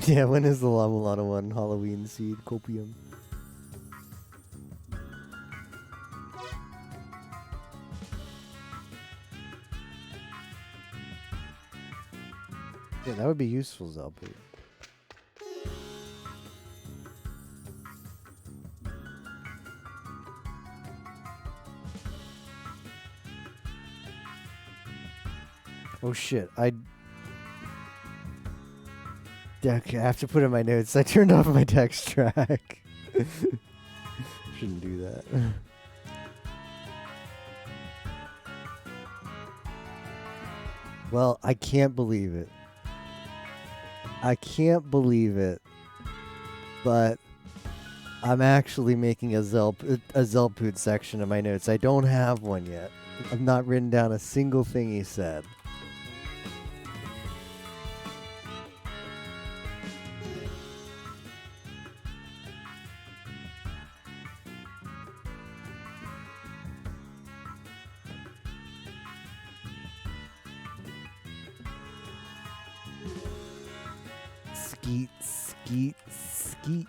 Yeah, when is the Lamulana one Halloween seed copium? Yeah, that would be useful, Zelpy. Oh shit, yeah, okay, I have to put in my notes. I turned off my text track. Shouldn't do that. Well, I can't believe it. I can't believe it. But I'm actually making a Zelpoot section of my notes. I don't have one yet. I've not written down a single thing he said. Skeet, skeet, skeet.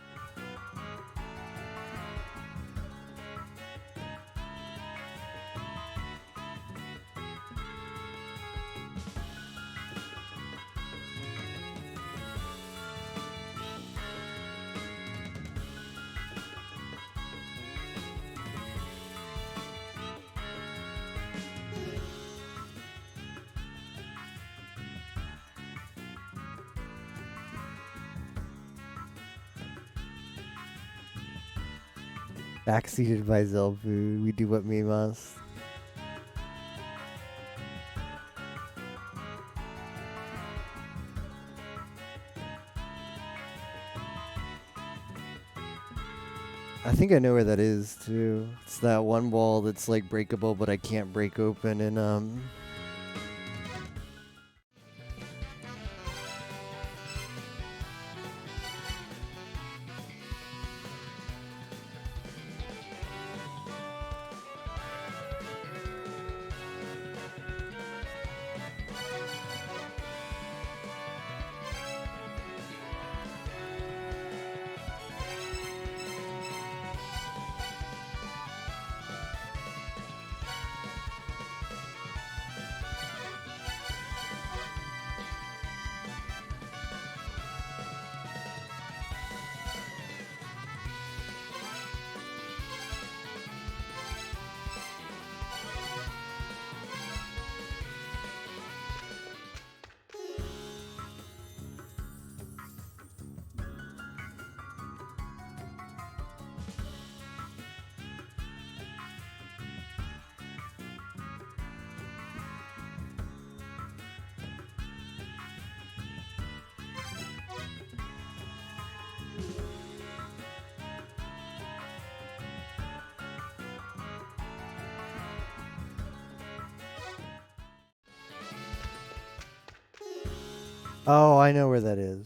Backseated by Zelfu. We do what we must. I think I know where that is too. It's that one wall that's like breakable, but I can't break open. And oh, I know where that is.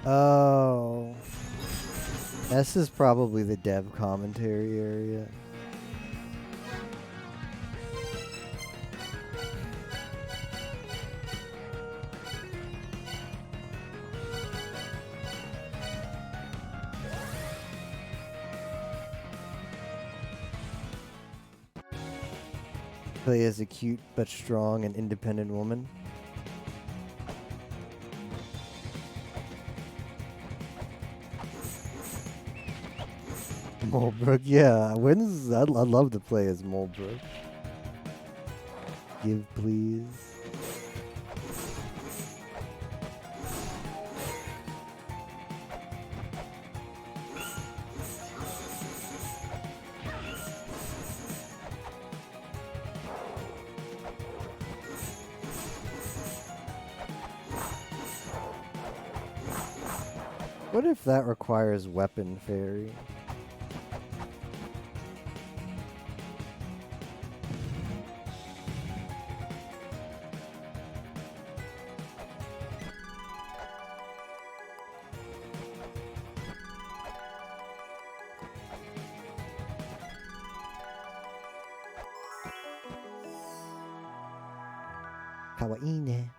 Oh. This is probably the dev commentary area. Play as a cute but strong and independent woman. Molebrook, yeah. I'd love to play as Molebrook. Give, please. What if that requires Weapon Fairy? Kawaii ne.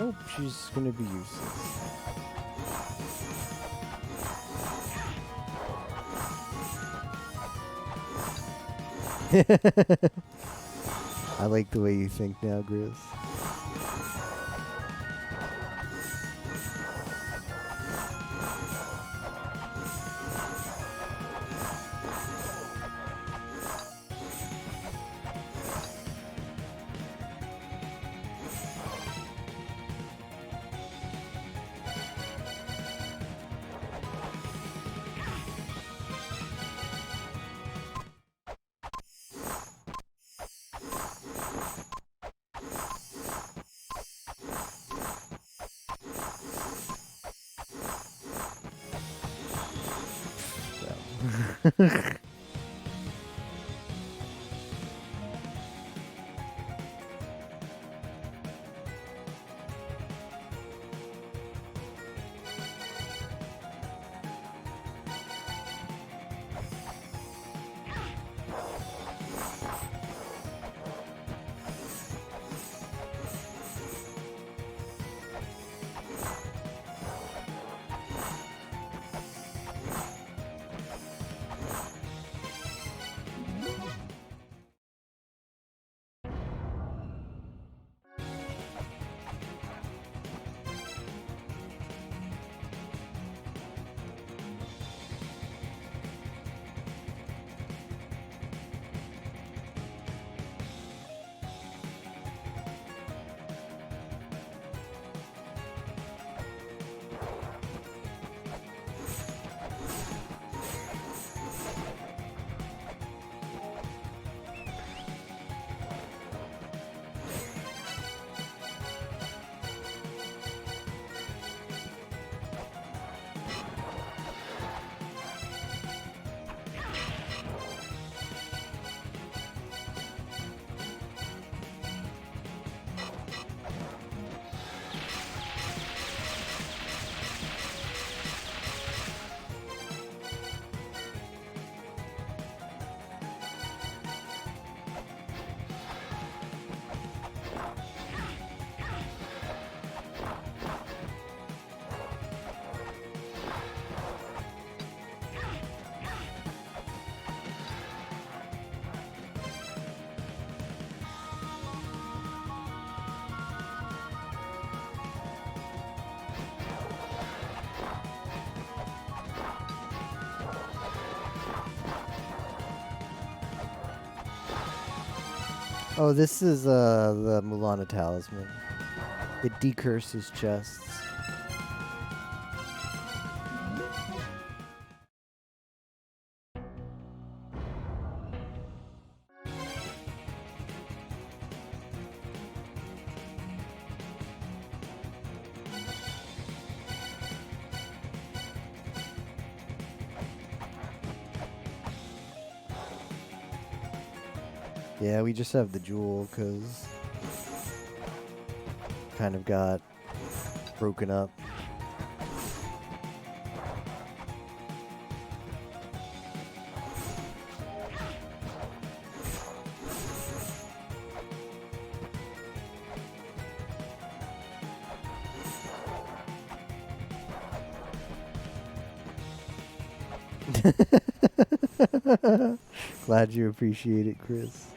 Oh, she's gonna be useless. I like the way you think now, Grizz. Oh, this is the Mulana talisman. It decurses chests. Yeah, we just have the jewel because kind of got broken up. Glad you appreciate it, Chris.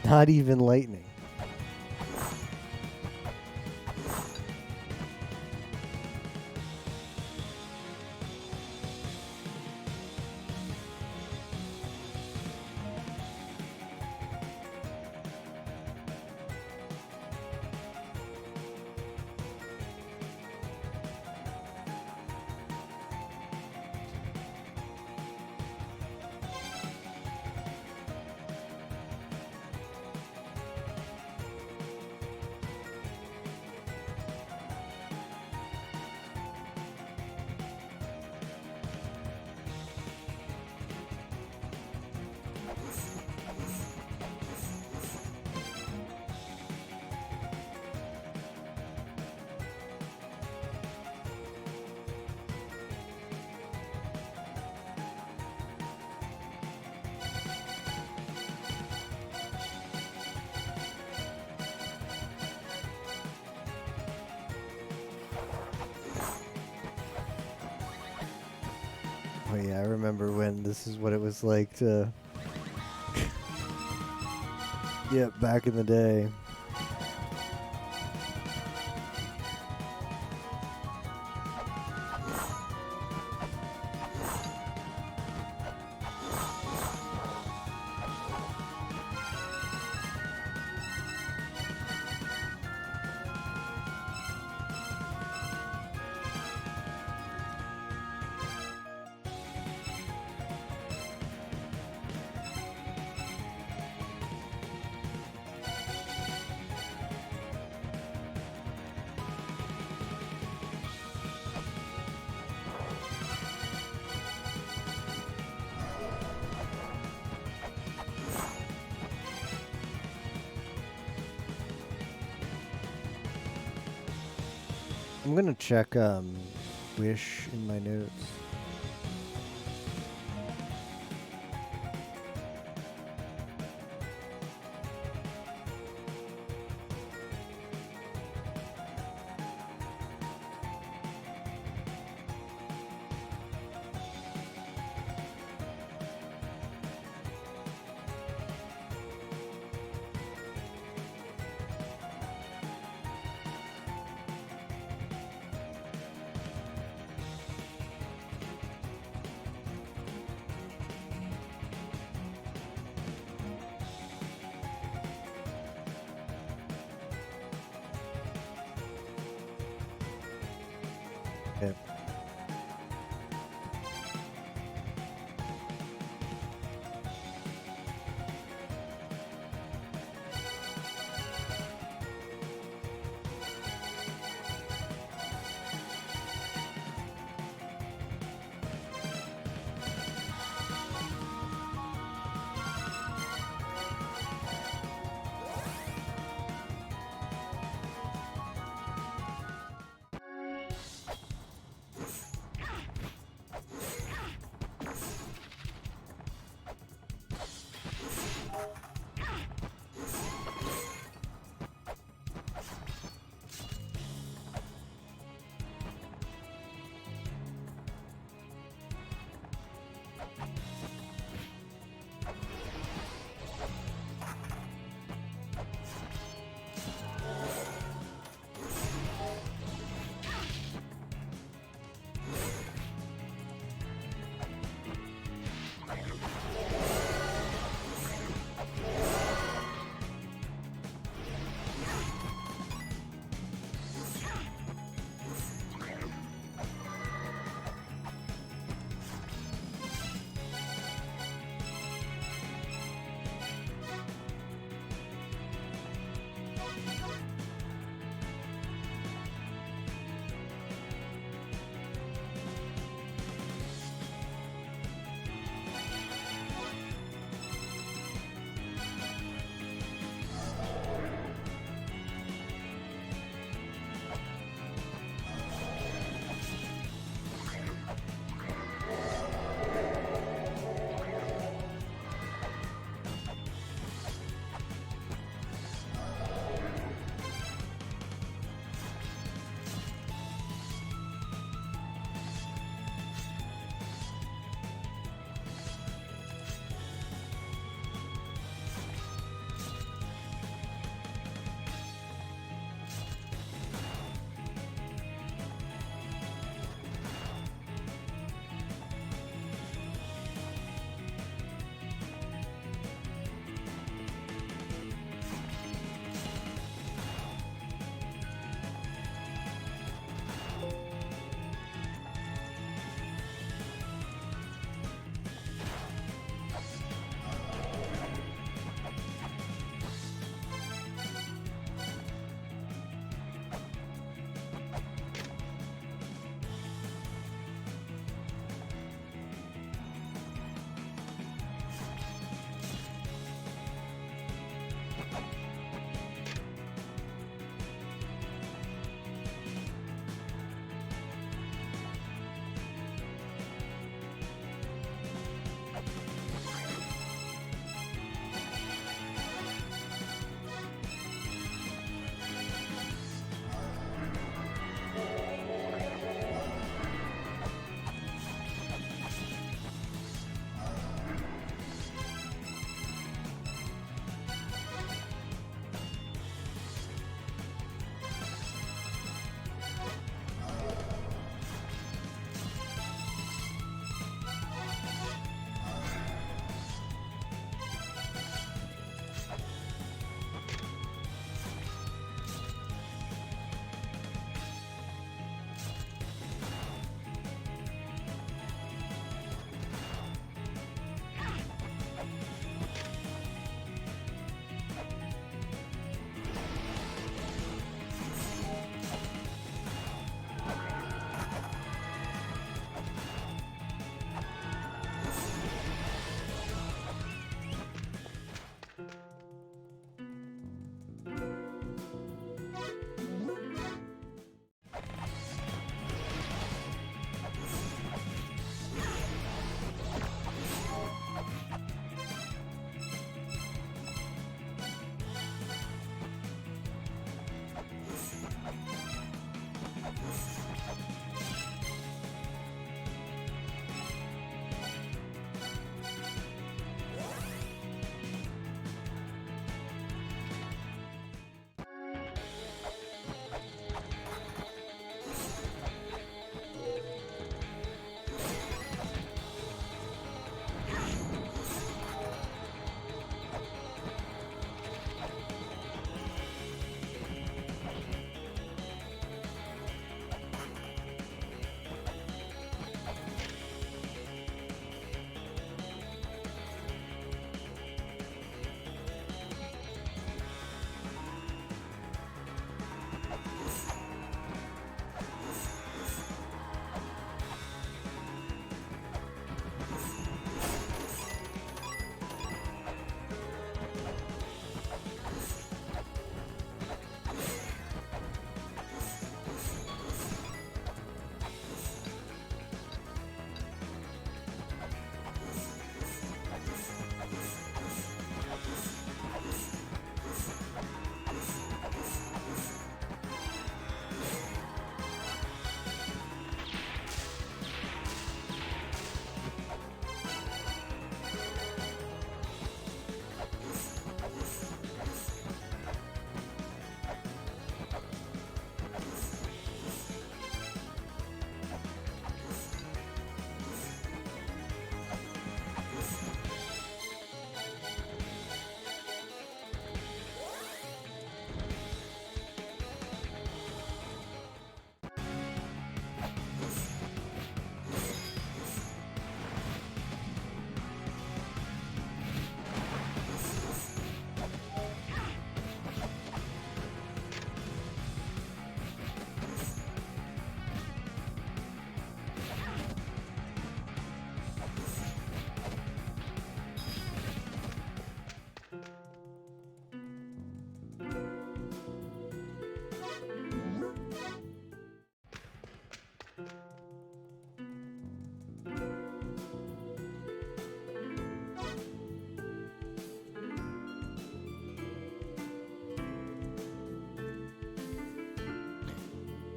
Not even lightning. Oh yeah, I remember when this is what it was like to... Yeah, back in the day. I'm gonna check Wish in my notes. Yep.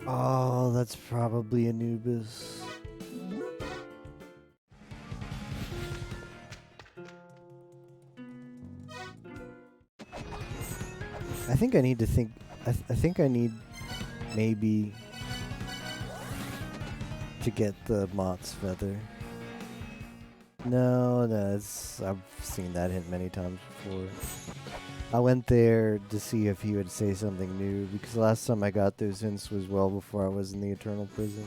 Oh, that's probably Anubis. I think I need to think. I think I need maybe to get the Mott's feather. No, I've seen that hint many times before. I went there to see if he would say something new because last time I got those hints was well before I was in the Eternal Prison.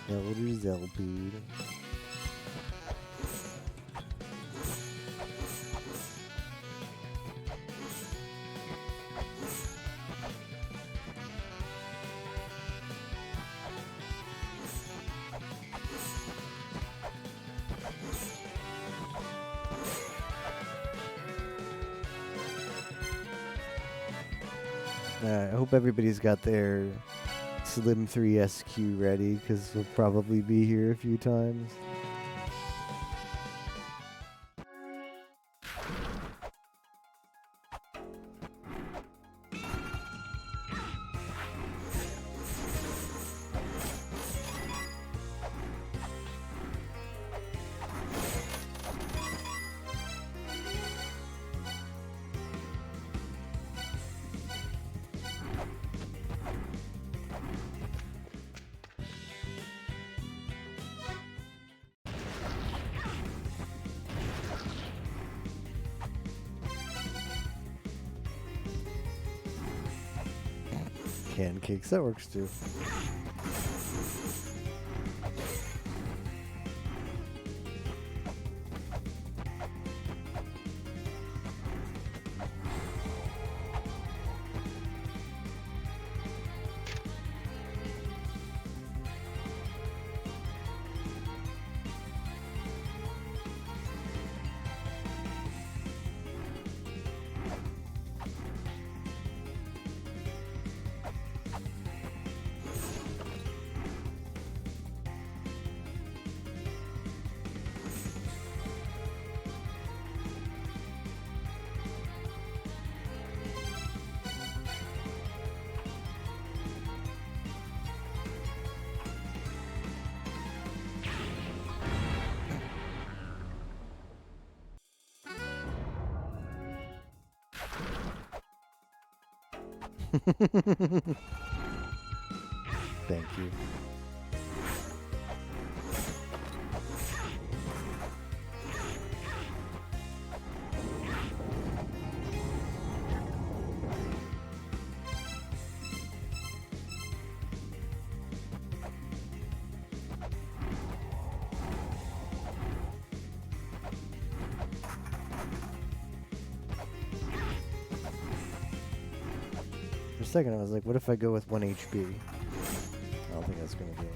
Elder Zelbeed. I hope everybody's got their Slim 3 SQ ready because we'll probably be here a few times. Pancakes, that works too. Thank you. For a second, I was like, what if I go with 1 HP? I don't think that's going to do it.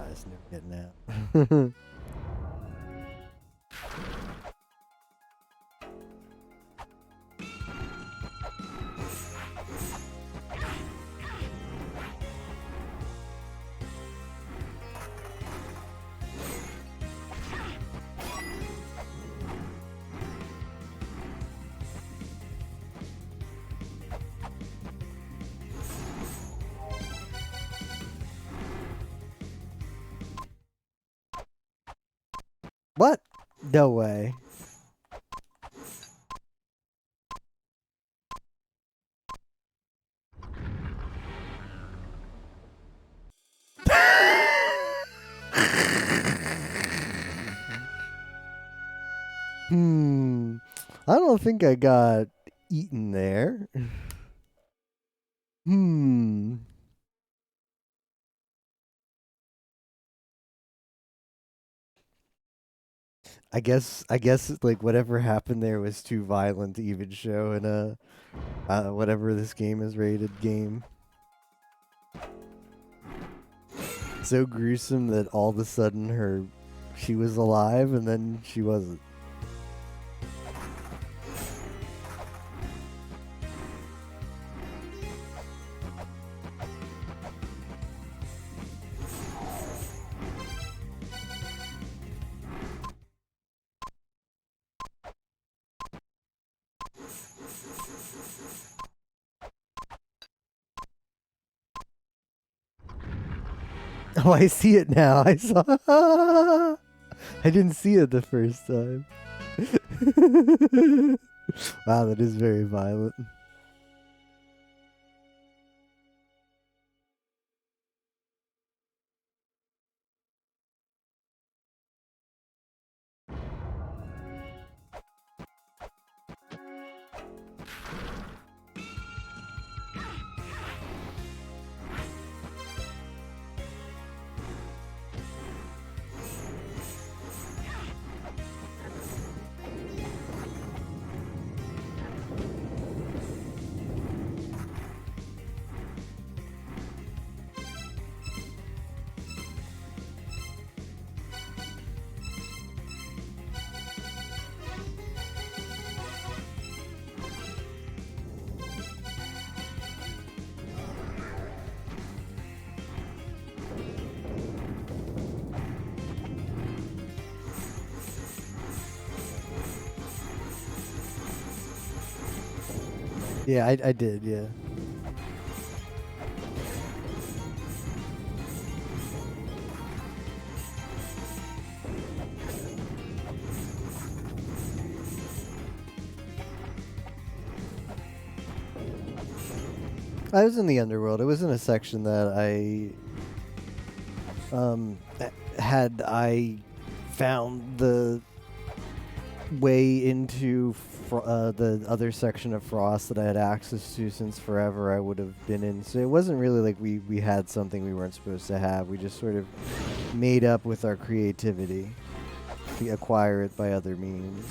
Just never getting out. What? No way. Hmm. I don't think I got eaten there. Hmm. I guess like whatever happened there was too violent to even show in a whatever this game is rated game. So gruesome that all of a sudden she was alive and then she wasn't. Oh, I see it now. I saw. I didn't see it the first time. Wow, that is very violent. Yeah, I did. Yeah. I was in the underworld. It was in a section that had I found the way into the other section of Frost that I had access to since forever, I would have been in. So it wasn't really like we had something we weren't supposed to have. We just sort of made up with our creativity to acquire it by other means.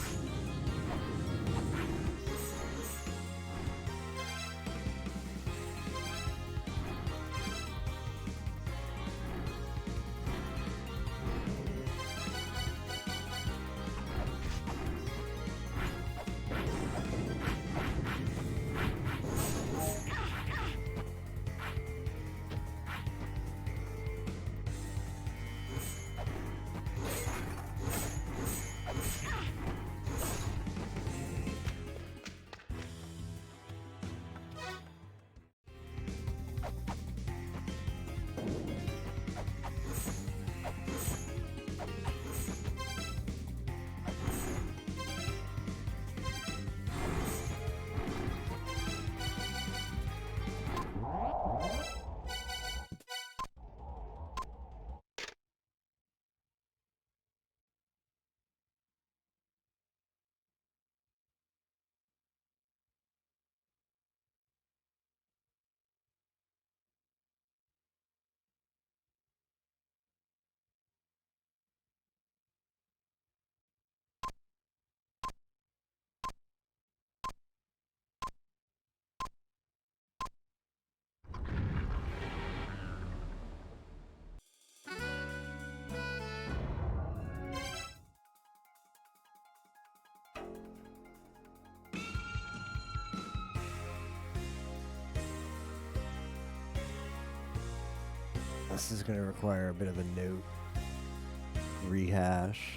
This is going to require a bit of a note rehash.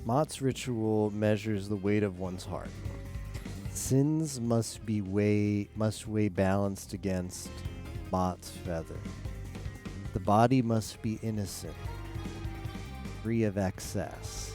Mott's ritual measures the weight of one's heart. Sins must weigh balanced against Mott's feather. The body must be innocent, free of excess.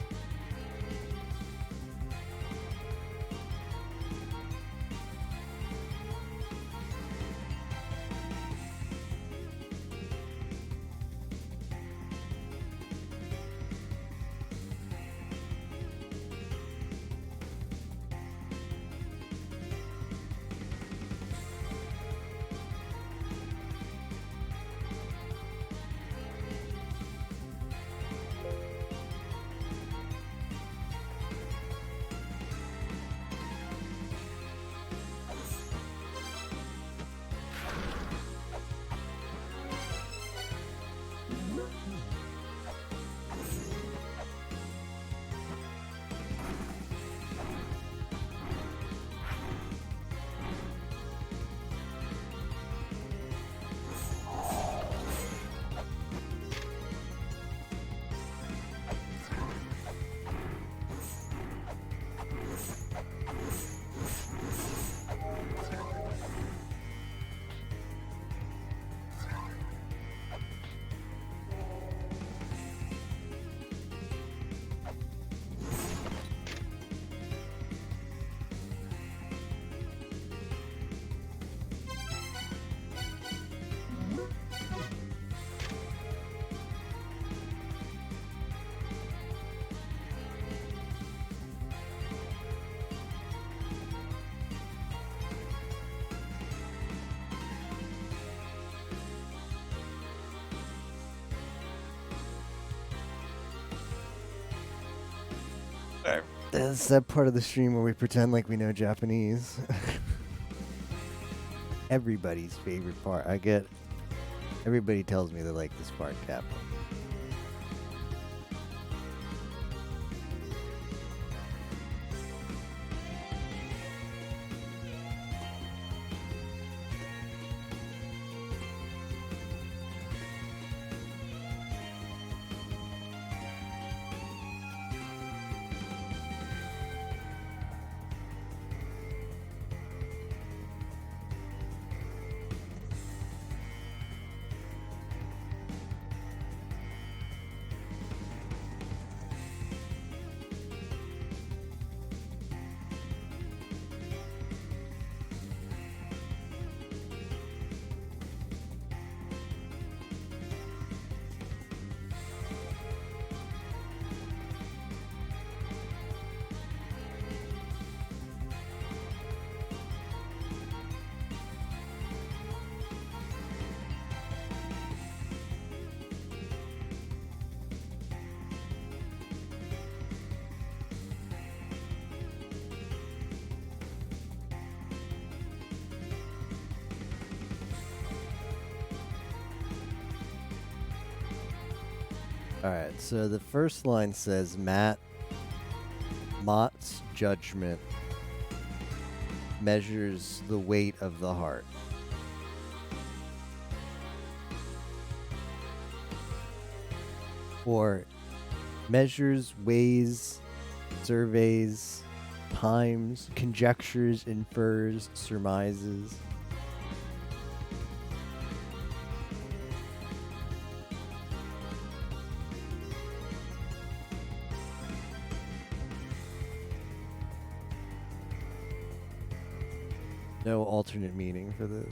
That's that part of the stream where we pretend like we know Japanese. Everybody's favorite part. Everybody tells me they like this part, Captain. Alright, so the first line says Mott's judgment measures the weight of the heart. Or measures, weighs, surveys, times, conjectures, infers, surmises. No alternate meaning for this.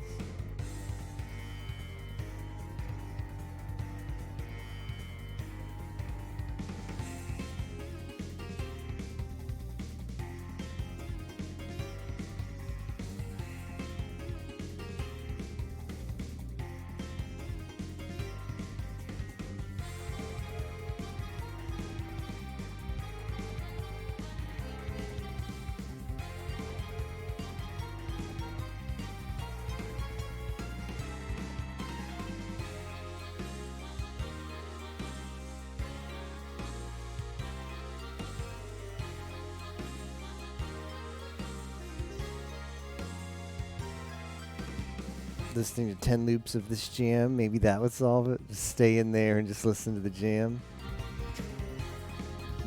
Listening to 10 loops of this jam, maybe that would solve it. Just stay in there and just listen to the jam.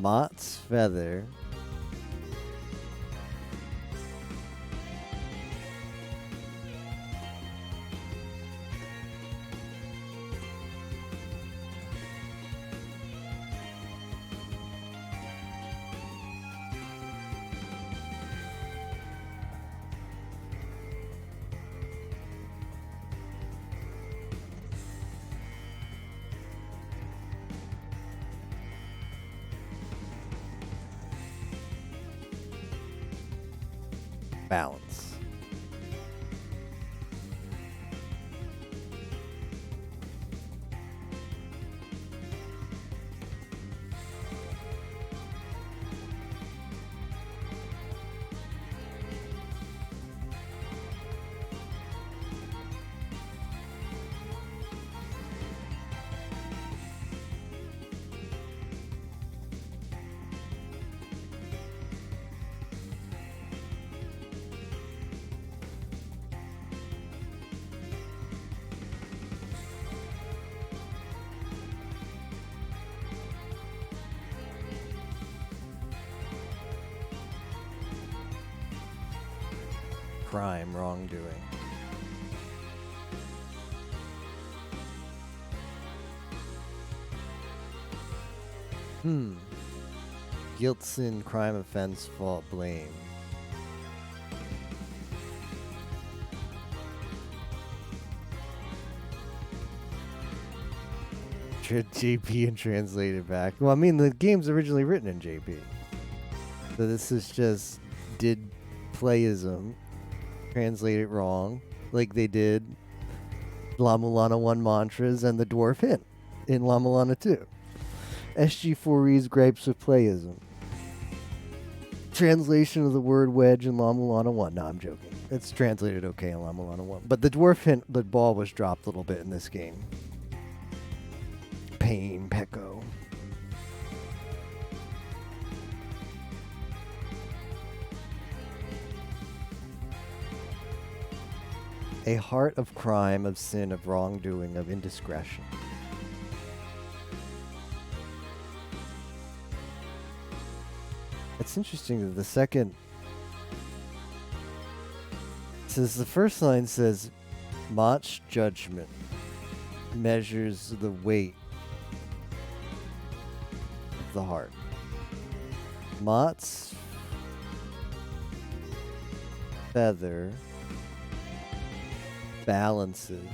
Mott's feather. Balance. Crime, wrongdoing. Guilt, sin, crime, offense, fault, blame. JP and translated back. Well, I mean, the game's originally written in JP. So this is just did playism, translate it wrong, like they did La Mulana 1 mantras and the dwarf hint in La Mulana 2. SG4E's gripes with playism. Translation of the word wedge in La Mulana 1. No, I'm joking. It's translated okay in La Mulana 1. But the dwarf hint, the ball was dropped a little bit in this game. Pain, Pecco. A heart of crime, of sin, of wrongdoing, of indiscretion. It's interesting that the second says, the first line says, Mott's judgment measures the weight of the heart. Mott's feather balances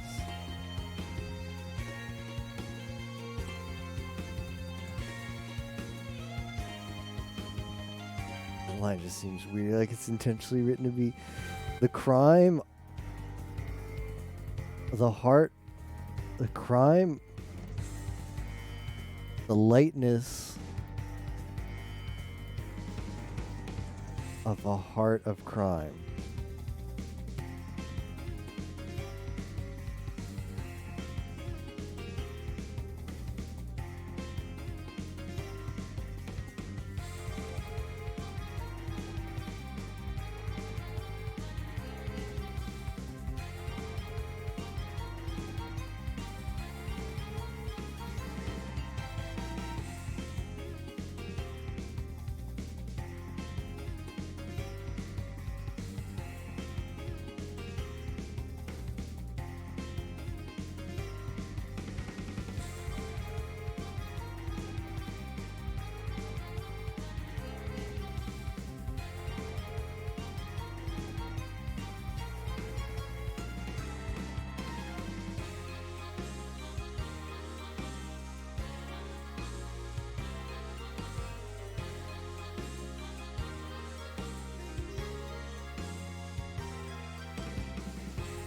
the line just seems weird, like it's intentionally written to be the crime, the heart, the crime, the lightness of a heart of crime.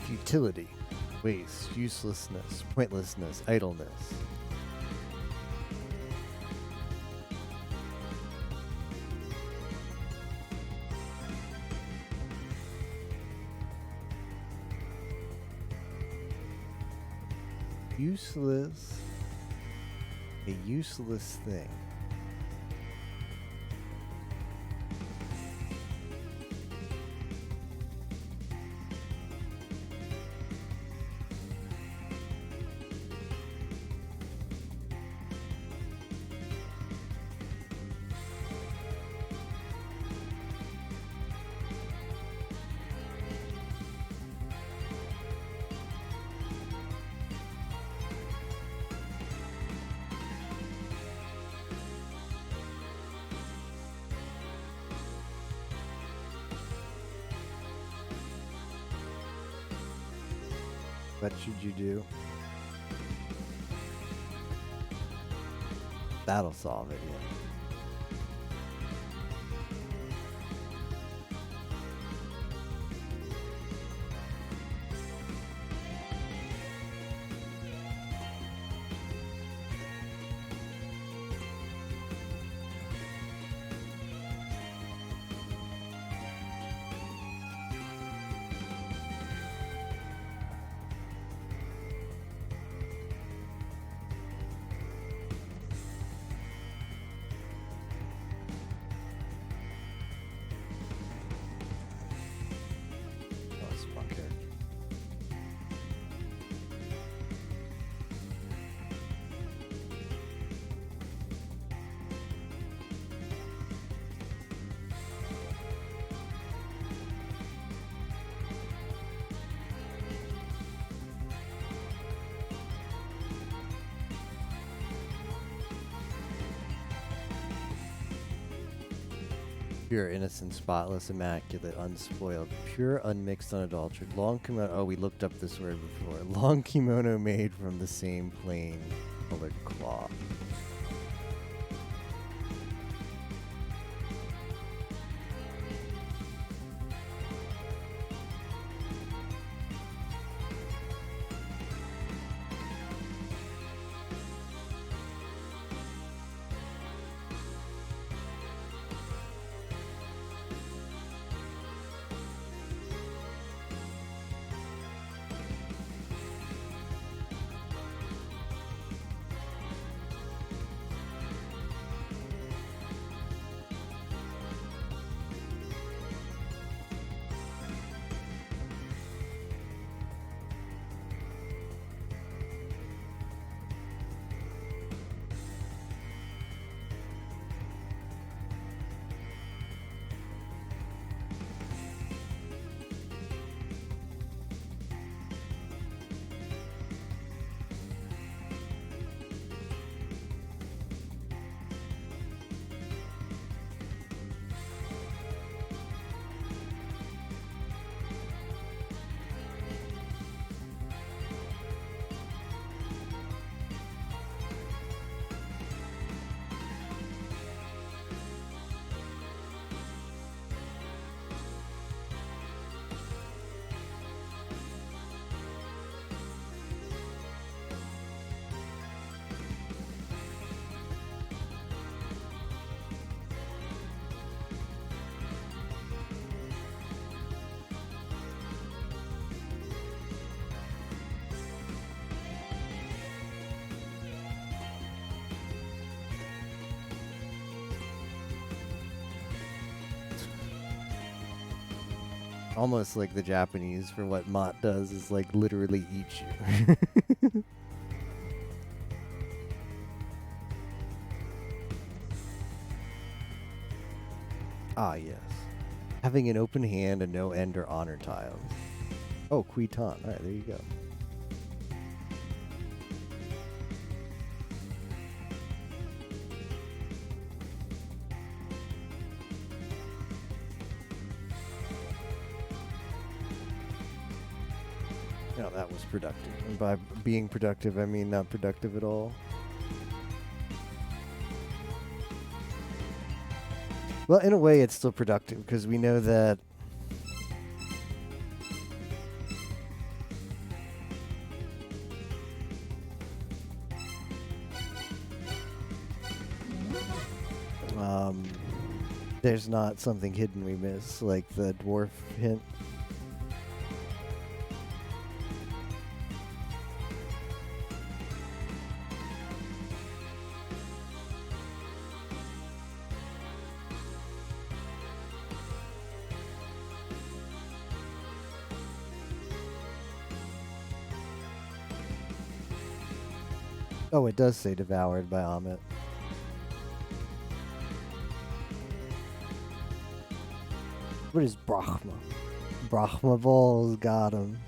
Futility, waste, uselessness, pointlessness, idleness. Useless, a useless thing. What should you do? That'll solve it, yeah. Pure, innocent, spotless, immaculate, unspoiled, pure, unmixed, unadulterated. Long kimono. Oh, we looked up this word before. Long kimono made from the same plain colored cloth. Almost like the Japanese for what Mott does is like literally eat you. Ah, yes. Having an open hand and no end or honor tiles. Oh, Quiton. Alright, there you go. No, that was productive. And by being productive, I mean not productive at all. Well, in a way, it's still productive because we know that there's not something hidden we miss, like the dwarf hint. Oh, it does say devoured by Amit. What is Brahma? Brahma balls got him.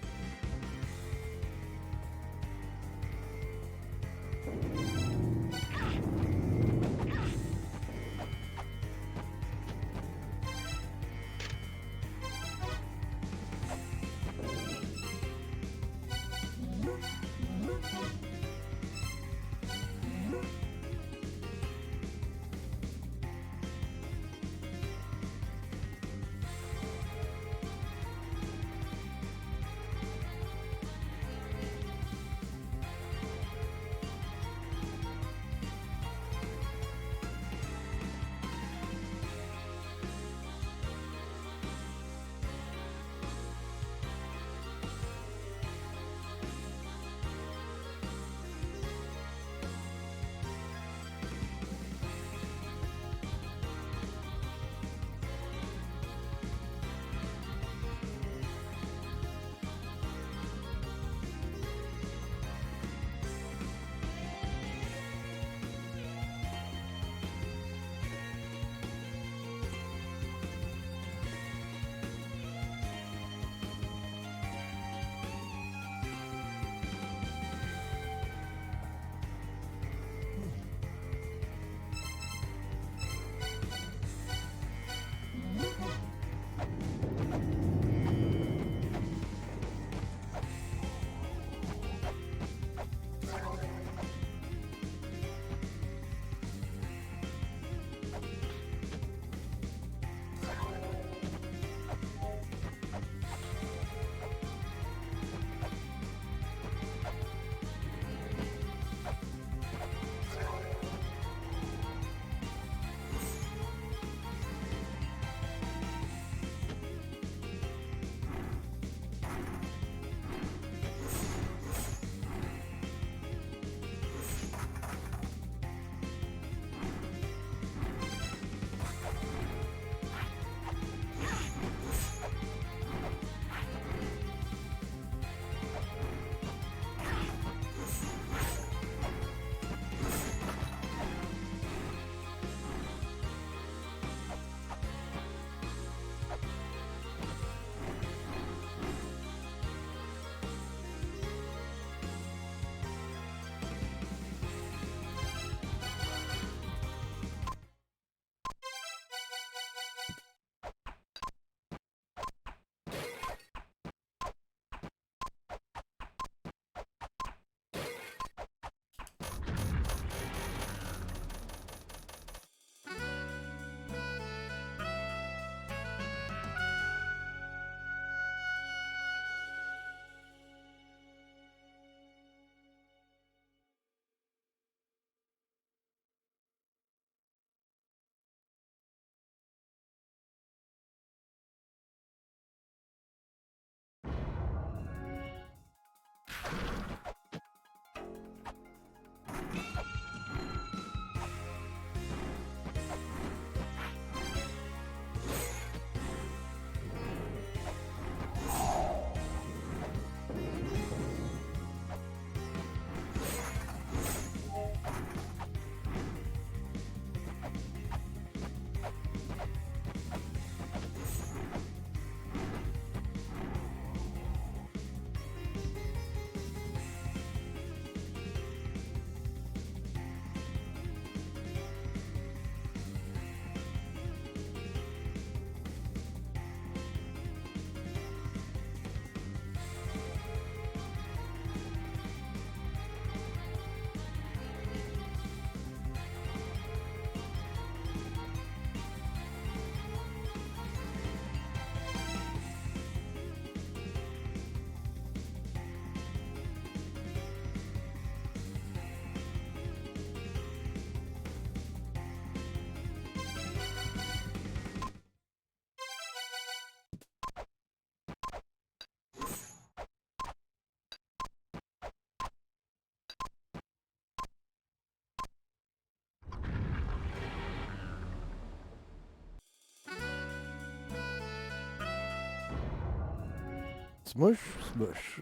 Smush, smush.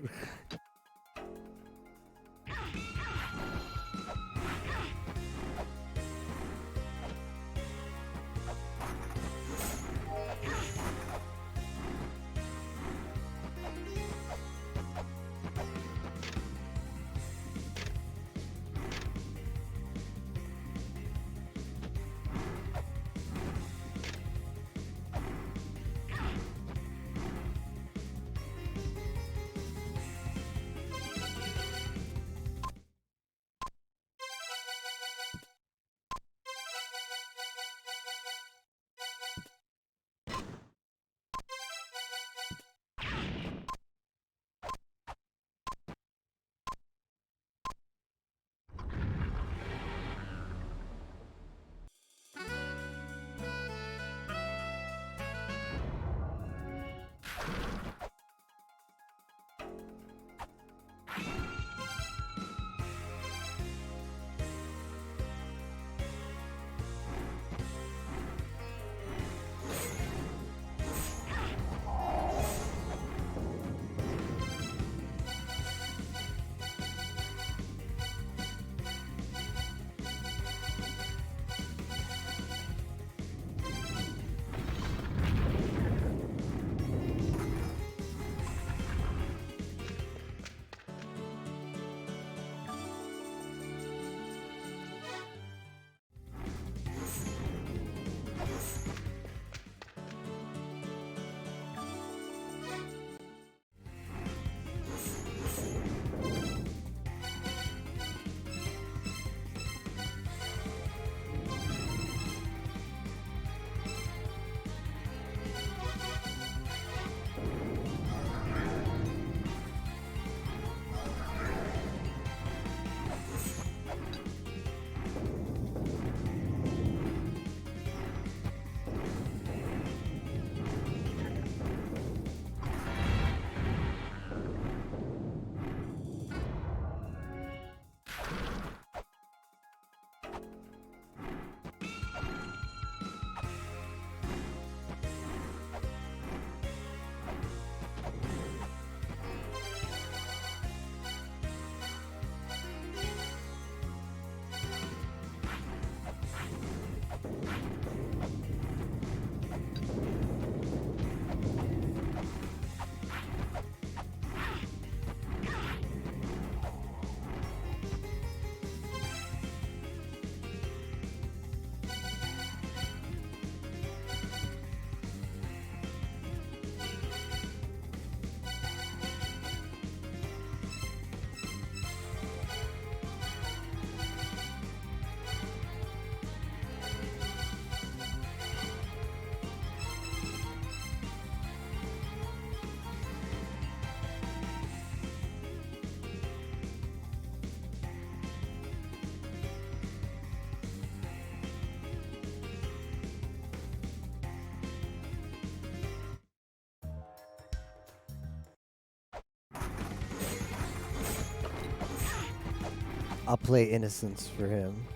I'll play Innocence for him.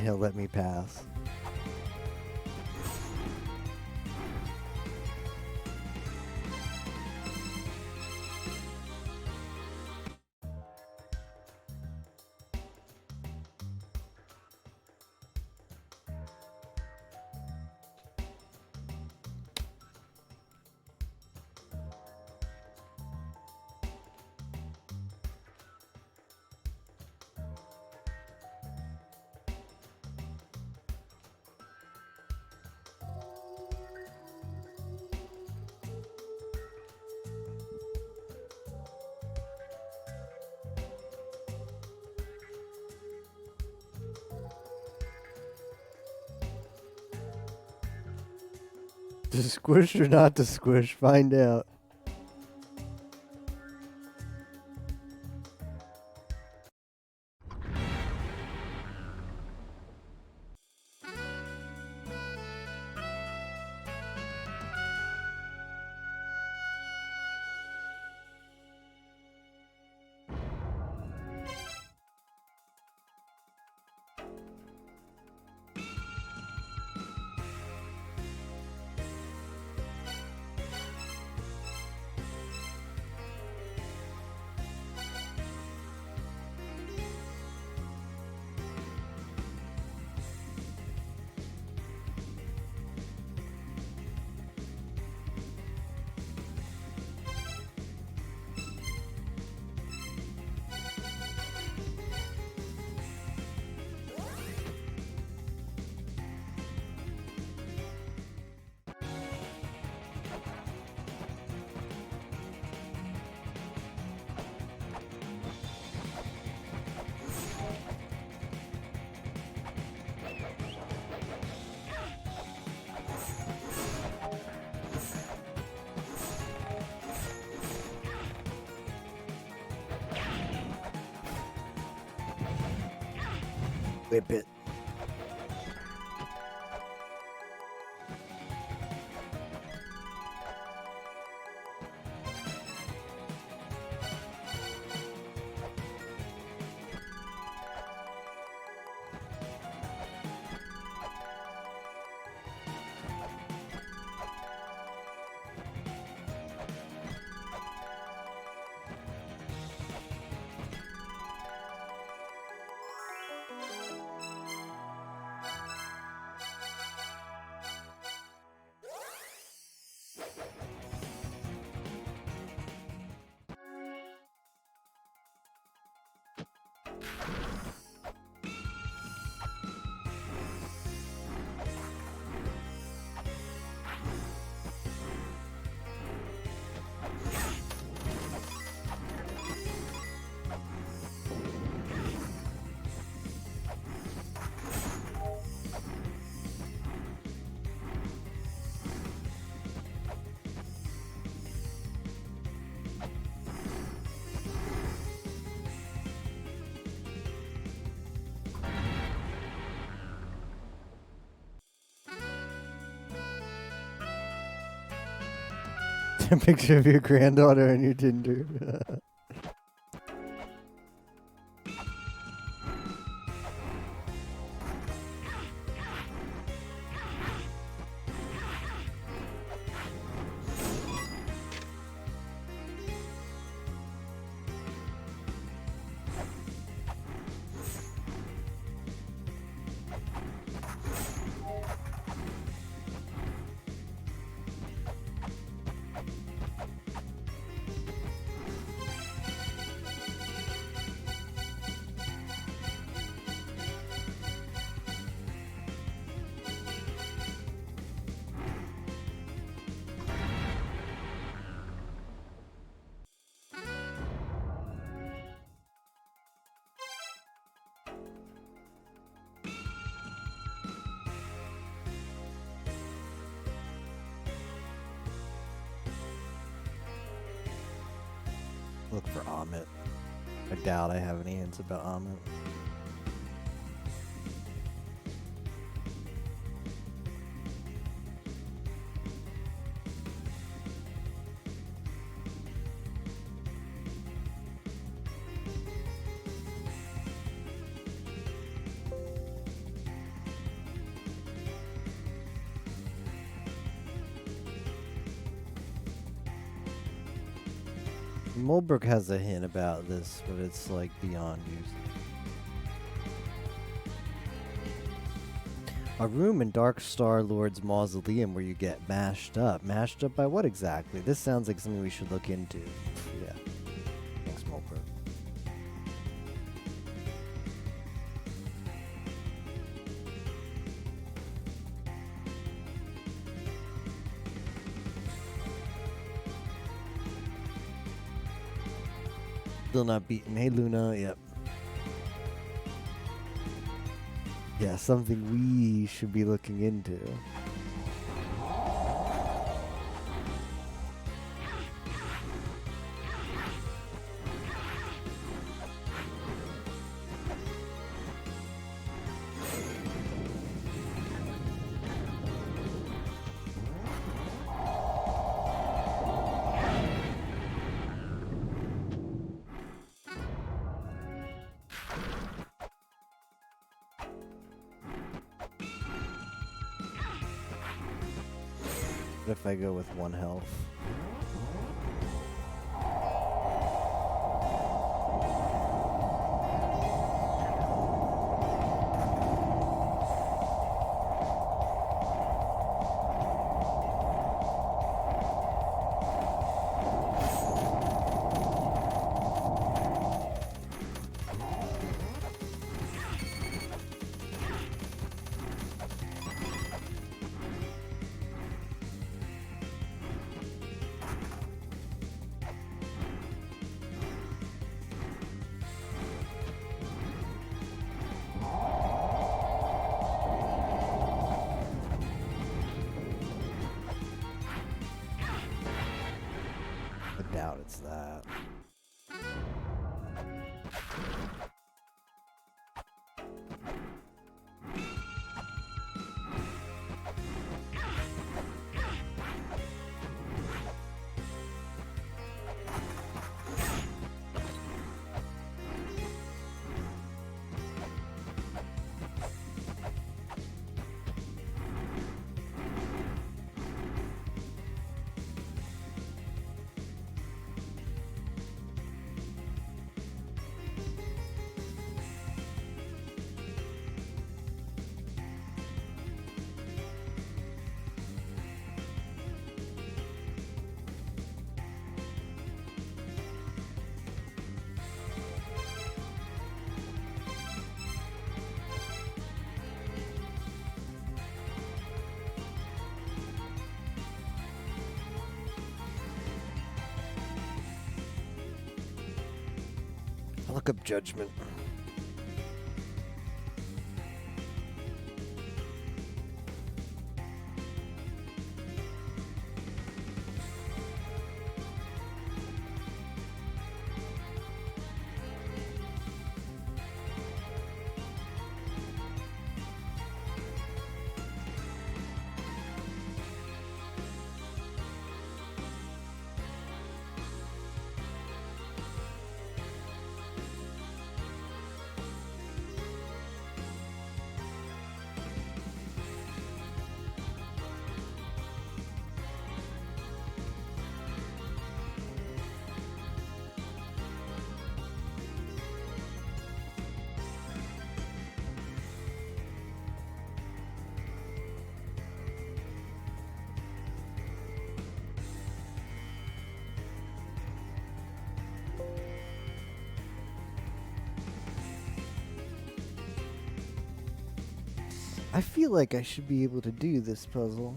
He'll let me pass. To squish or not to squish? Find out. Whip it. A picture of your granddaughter on your Tinder. Look for Amit. I doubt I have any hints about Amit. Mulbrook has a hint about this, but it's like beyond use. A room in Dark Star Lord's mausoleum where you get mashed up. Mashed up by what exactly? This sounds like something we should look into. Yeah. Thanks, Mulbrook. Still not beaten. Hey, Luna. Yep. Yeah, something we should be looking into. What if I go with 1 health? Doubt it's that. fuck up judgment. I feel like I should be able to do this puzzle.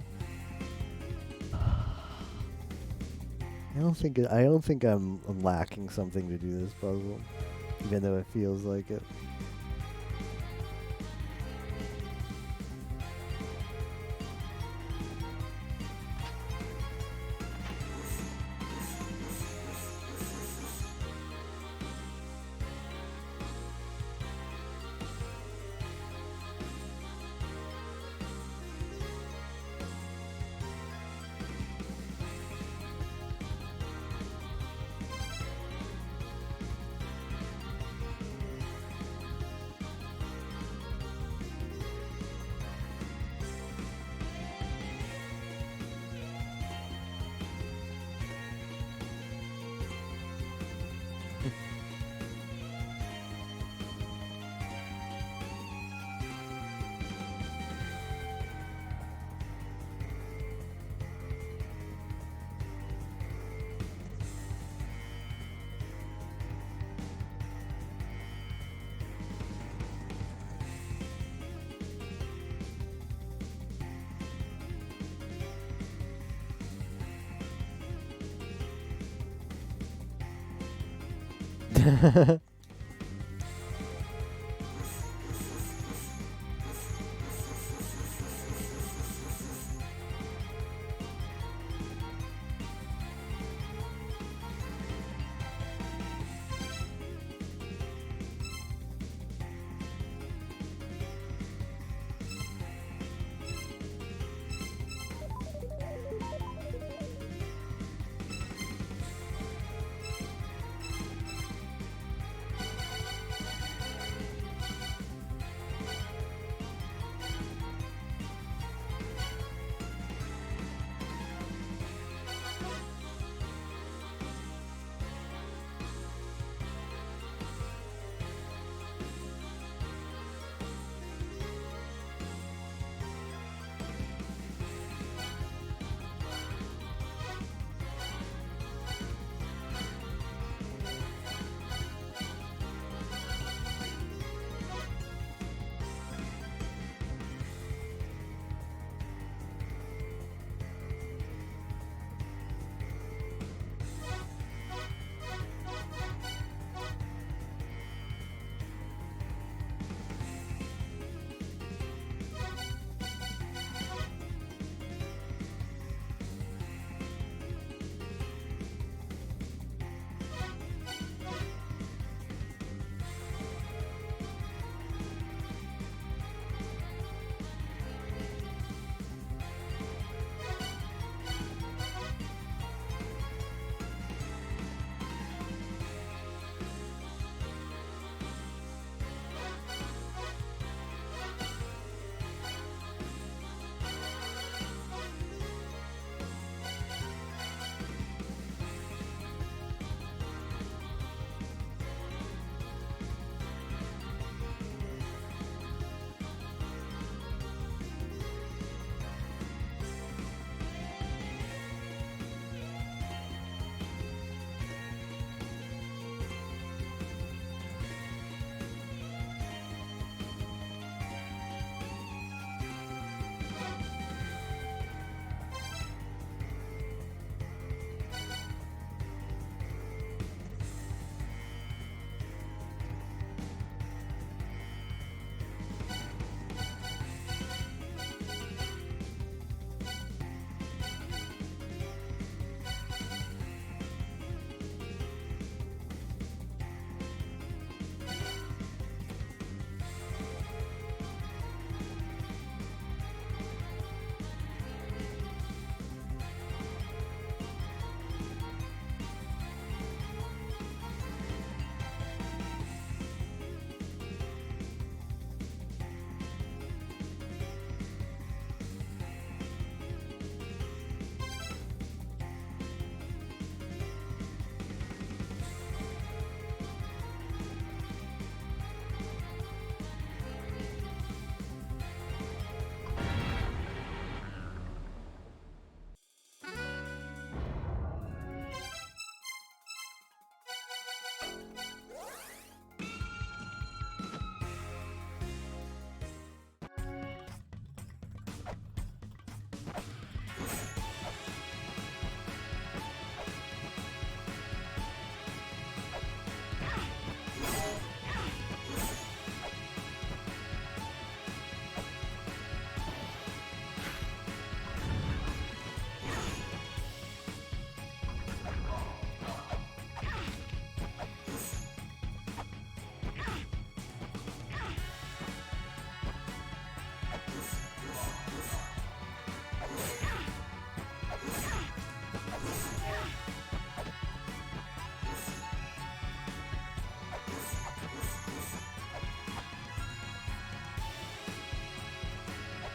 I don't think I'm lacking something to do this puzzle, even though it feels like it.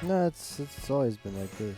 No, it's always been like this.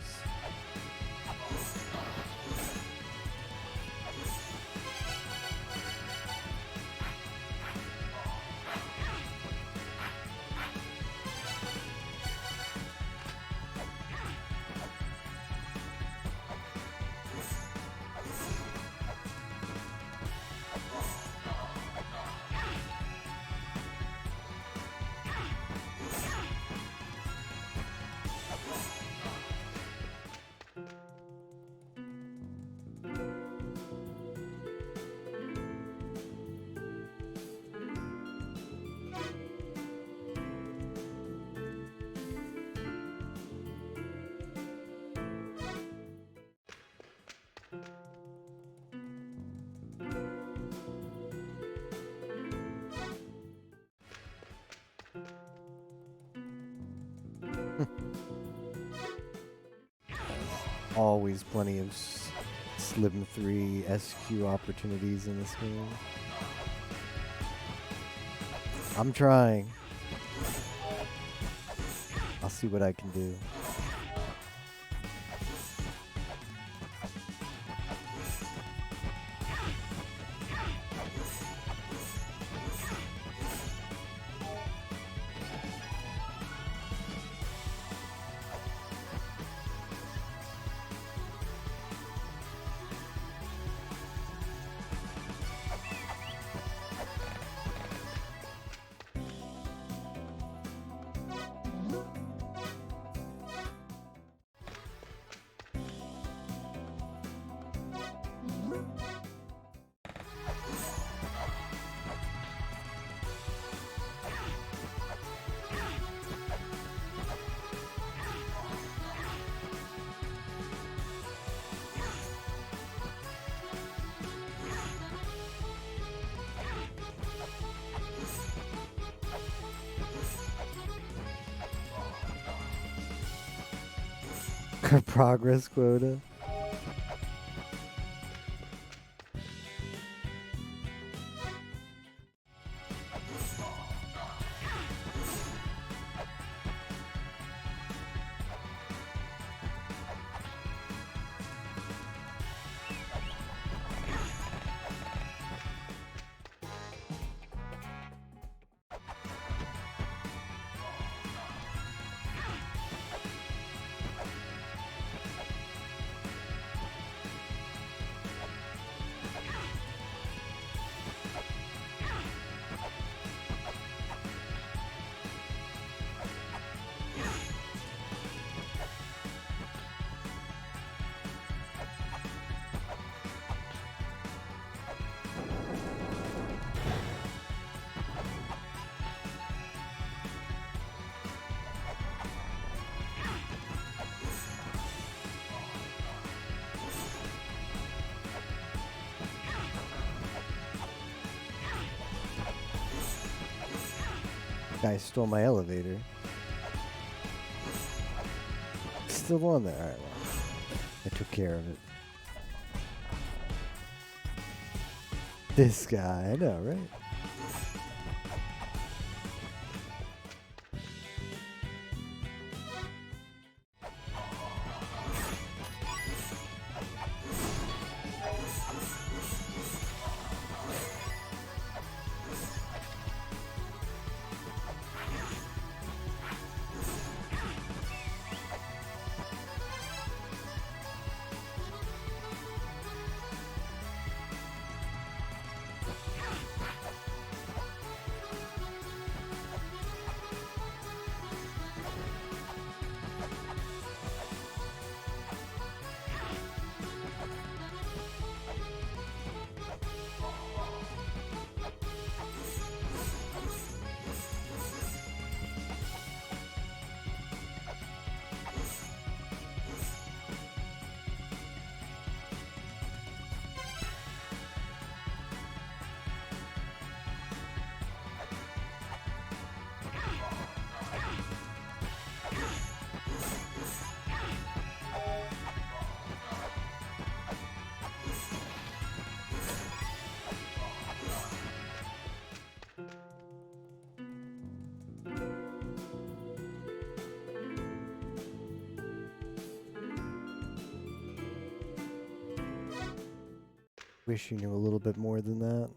Always plenty of Slim 3 SQ opportunities in this game. I'm trying. I'll see what I can do. Progress quota. Guy stole my elevator. Still on there. Alright, well, I took care of it. This guy, I know, right? Wish you knew a little bit more than that.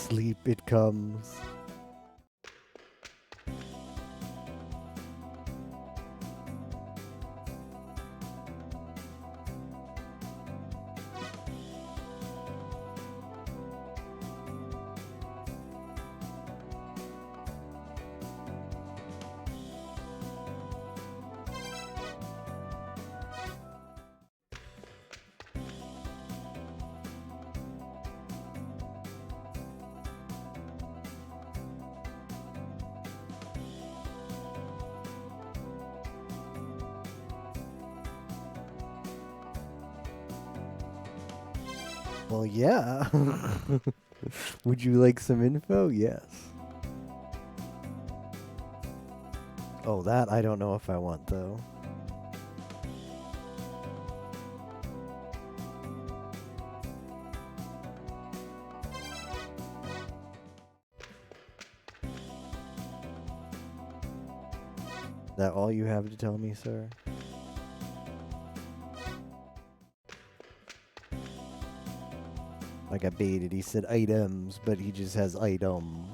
sleep it comes. Well, yeah. Would you like some info? Yes. Oh, that I don't know if I want, though. That all you have to tell me, sir? Like I baited, he said items, but he just has item.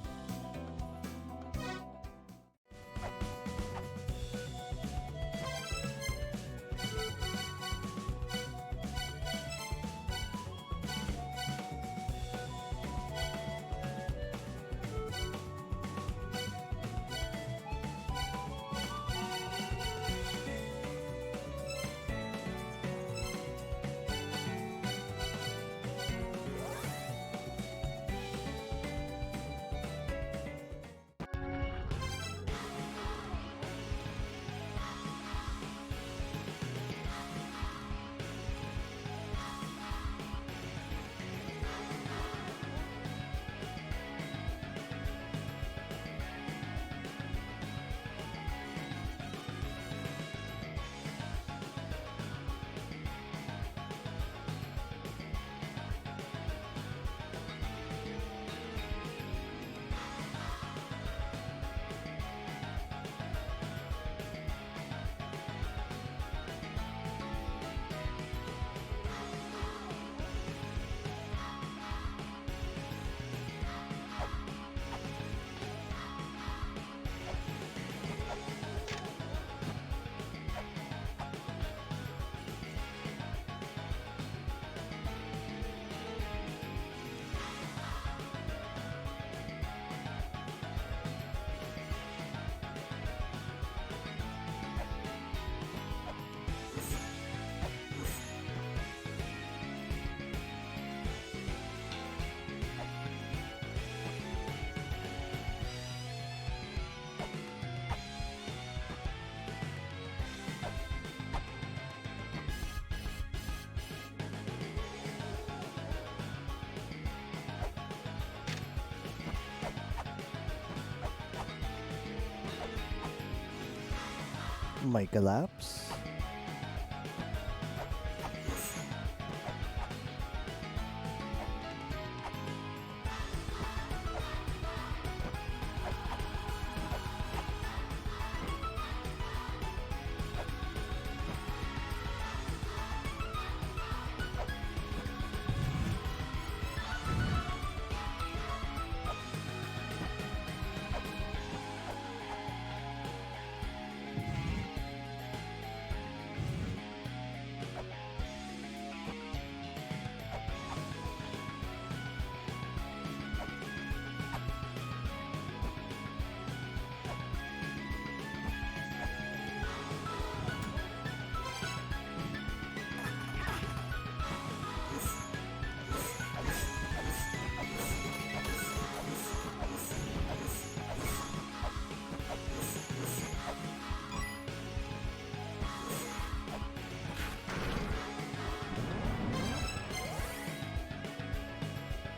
Mic elapse.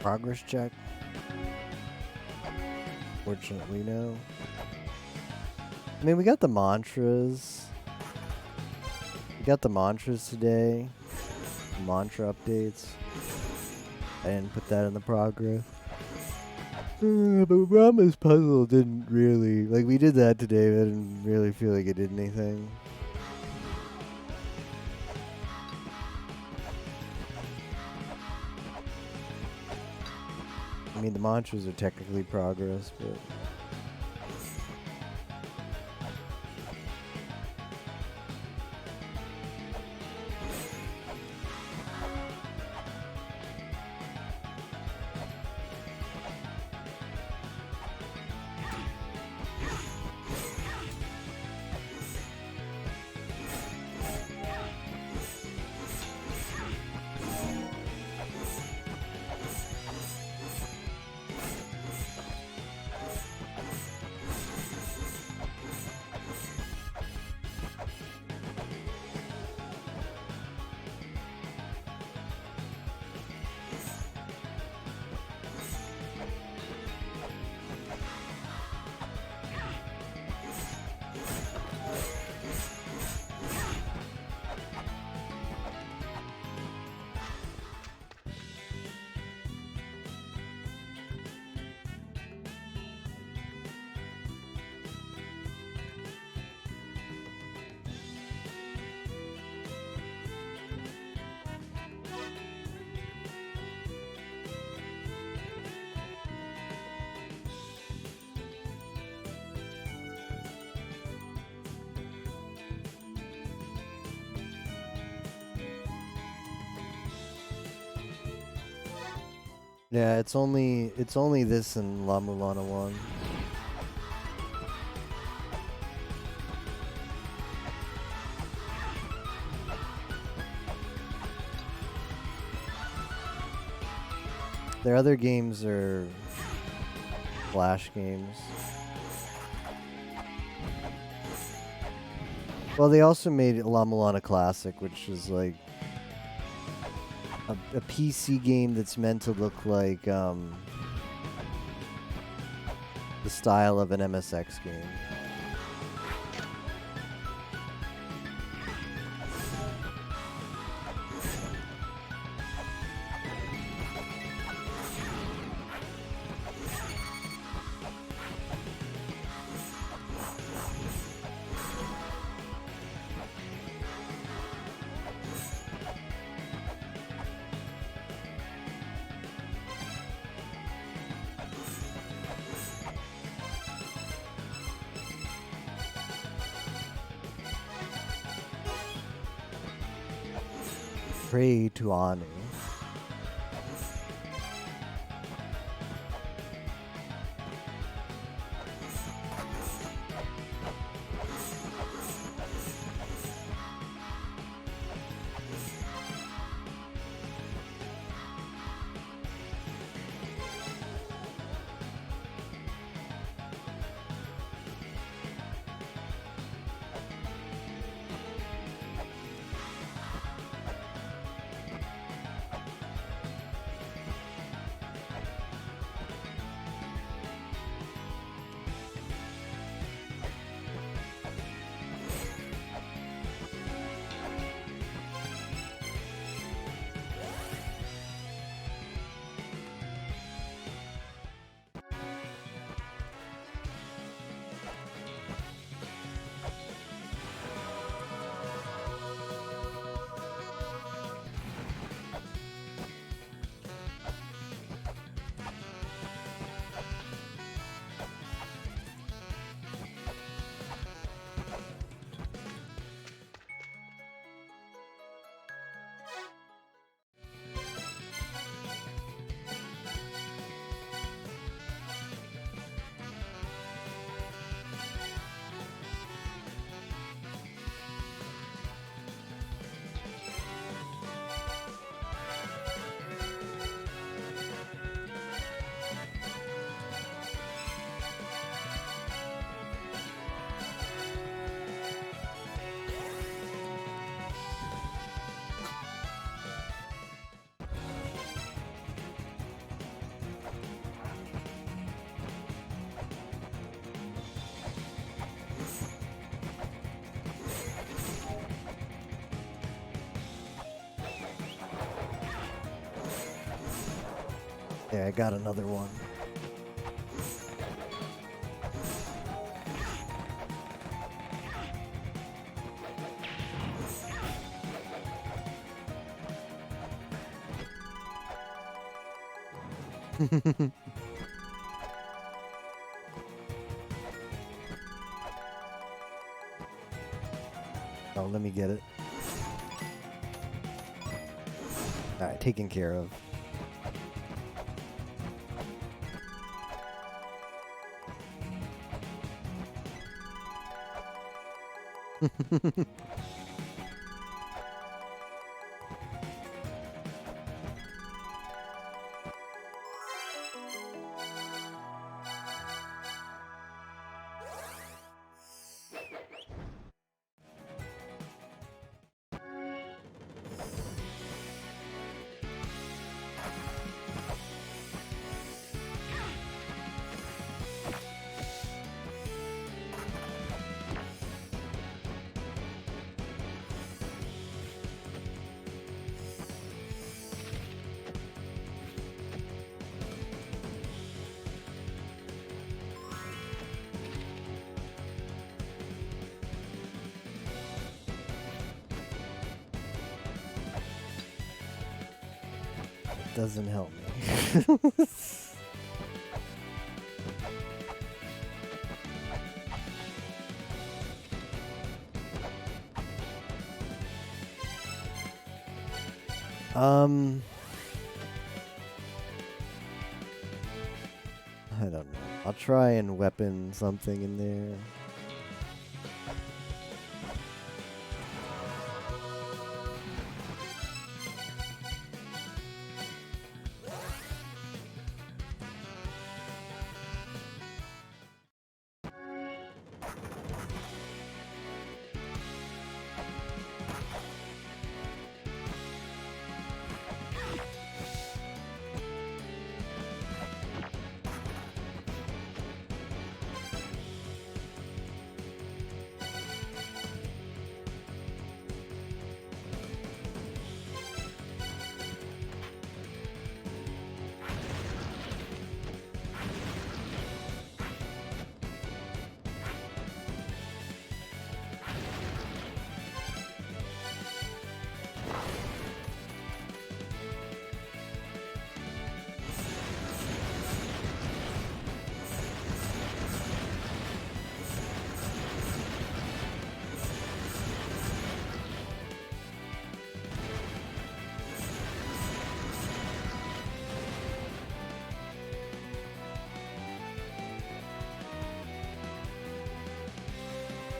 Progress check. Fortunately, no. I mean, we got the mantras. We got the mantras today. Mantra updates. I didn't put that in the progress. But Rama's puzzle didn't really... Like, we did that today, but I didn't really feel like it did anything. I mean, the mantras are technically progress, but... Yeah, it's only this and La Mulana 1. Their other games are Flash games. Well, they also made La Mulana Classic, which is like a PC game that's meant to look like the style of an MSX game. Pray to Anu. Yeah, I got another one. Oh, let me get it. Alright, taken care of. Doesn't help me. I don't know. I'll try and weapon something in there.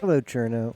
Hello, Cherno.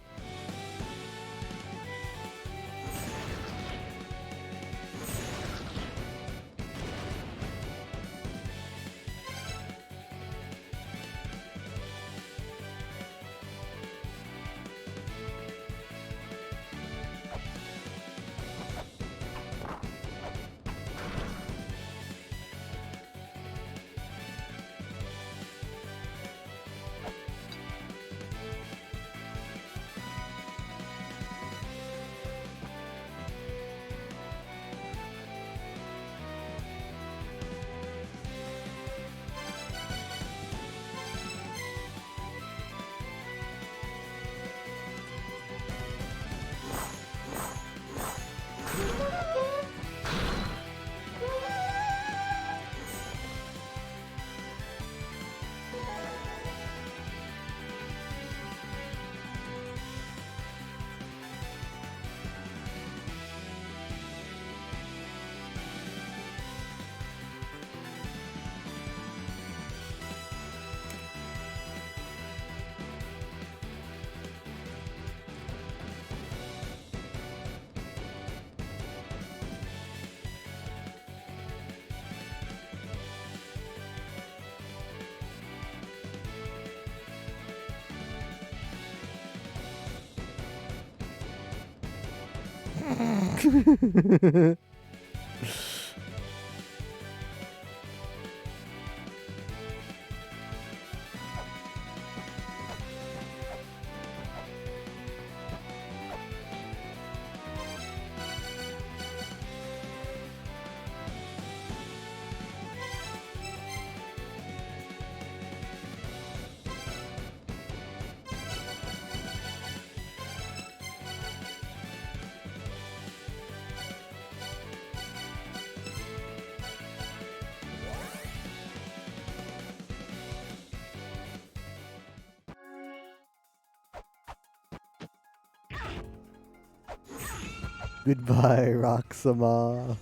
Goodbye, Roxama.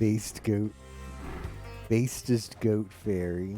Based goat. Bastest goat fairy.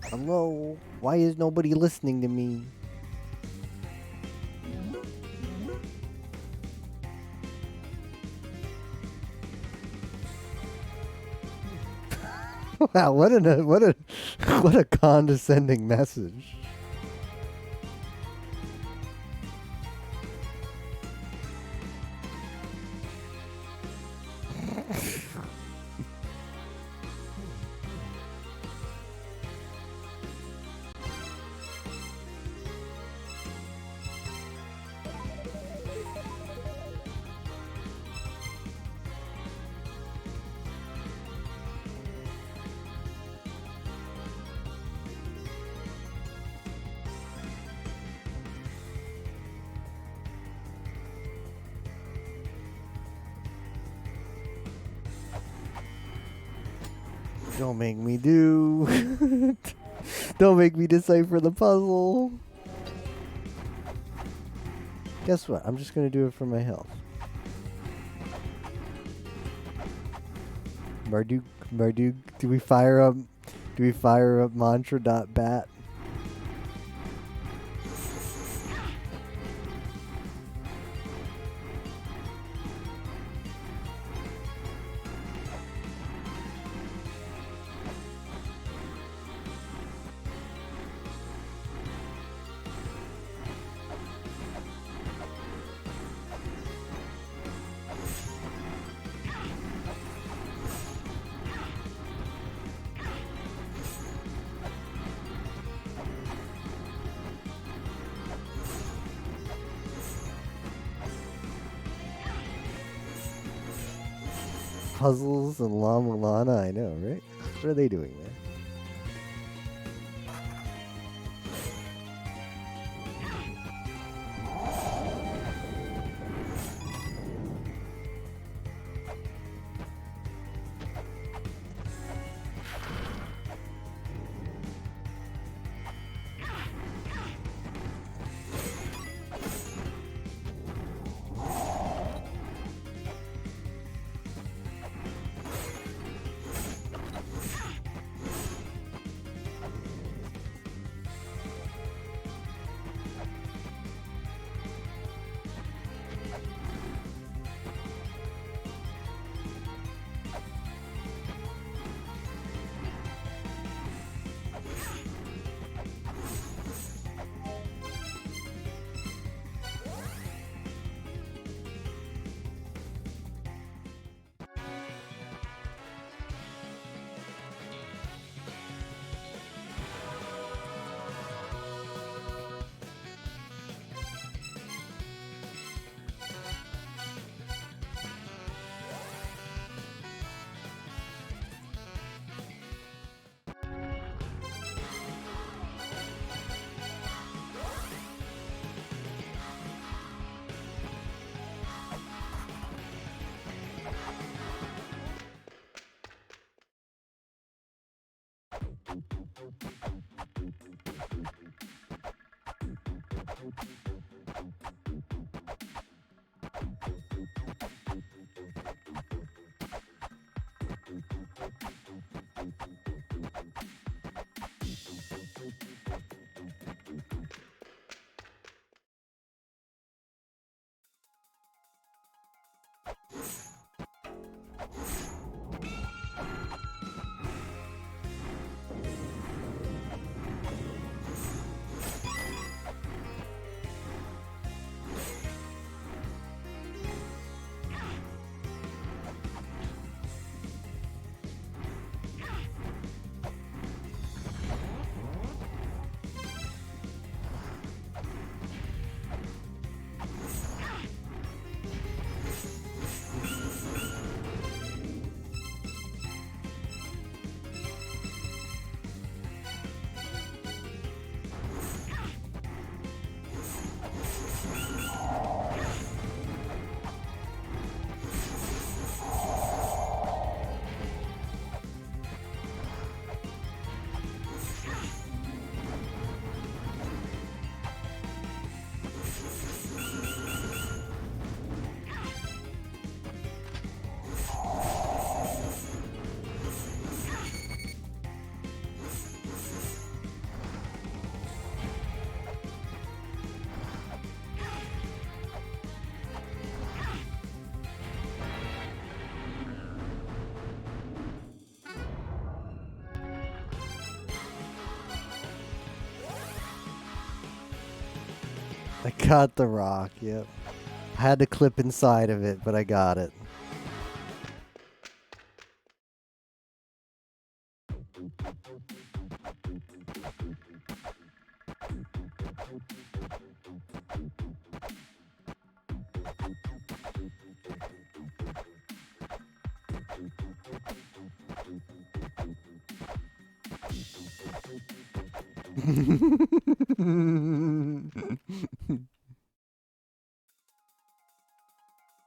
Hello? Why is nobody listening to me? Wow, what a condescending message. Don't make me do. Don't make me decipher the puzzle. Guess what? I'm just gonna do it for my health. Marduk, do we fire up mantra.bat? Puzzles and La Mulana, I know, right? What are they doing there? I got the rock, yep. I had to clip inside of it, but I got it.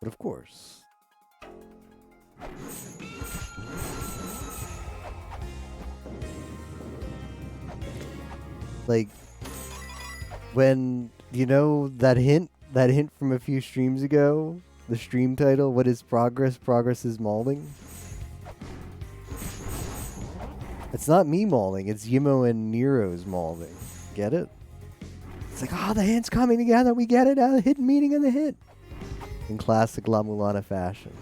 But of course. Like, when, you know, that hint from a few streams ago, the stream title, what is progress? Progress is mauling. It's not me mauling, it's Yimo and Nero's mauling. Get it? It's like, oh, the hint's coming together, we get it, the hidden meaning of the hint. In classic La Mulana fashion.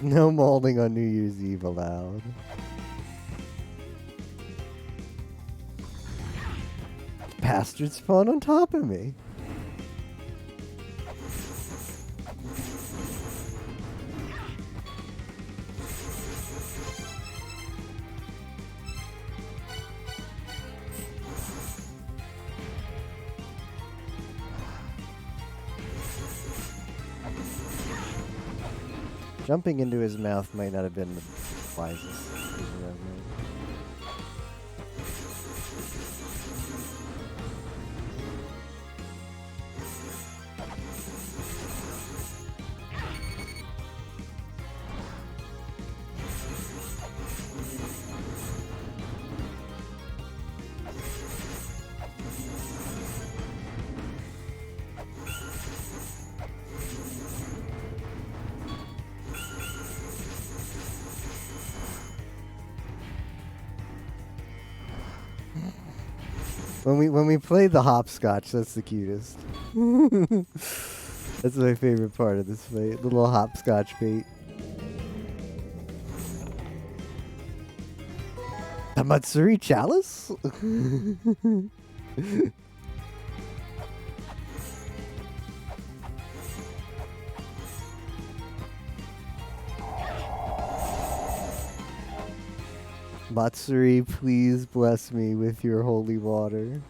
No mauling on New Year's Eve allowed. Bastard spawned on top of me. Jumping into his mouth might not have been the wisest decision I've made. When we play the hopscotch, that's the cutest. That's my favorite part of this fight. The little hopscotch bait. The Matsuri Chalice? Matsuri, please bless me with your holy water.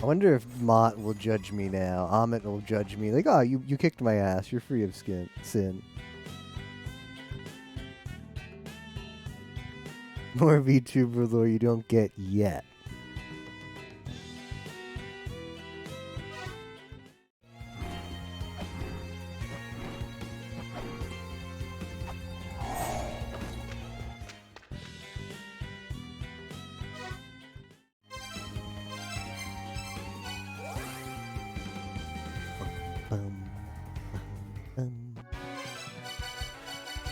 I wonder if Mott will judge me now. Amit will judge me. Like, oh, you kicked my ass. You're free of sin. More VTuber lore you don't get yet.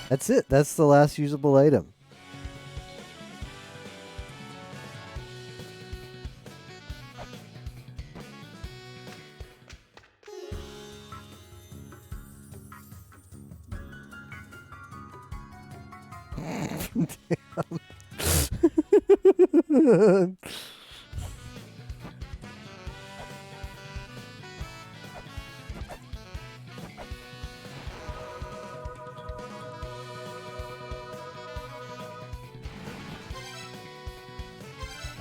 That's it. That's the last usable item. Damn.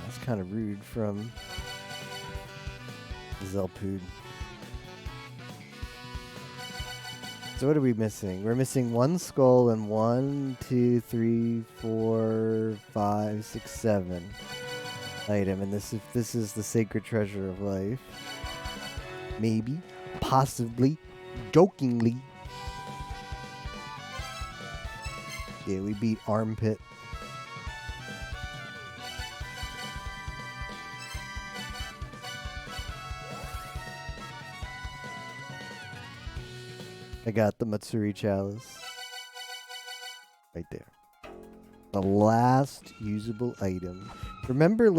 That's kind of rude from Zelpood. So what are we missing? We're missing one skull and 1, 2, 3, 4, 5, 6, 7 item, and this is the sacred treasure of life. Maybe, possibly, jokingly. Yeah, we beat Armpit. I got the Matsuri Chalice. Right there. The last usable item. Remember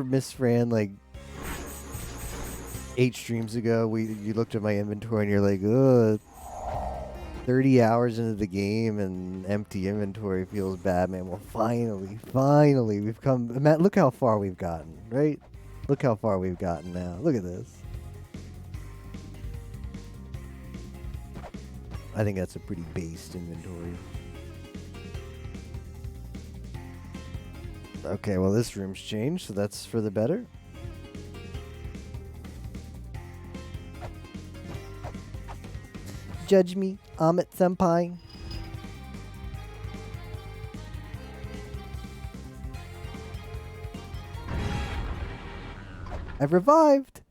Miss Fran, like 8 streams ago, you looked at my inventory and you're like, ugh, 30 hours into the game and empty inventory feels bad, man. Well, finally, we've come. Matt, look how far we've gotten, right? Look how far we've gotten now. Look at this. I think that's a pretty based inventory. Okay, well, this room's changed, so that's for the better. Judge me, Amit Senpai. I've revived.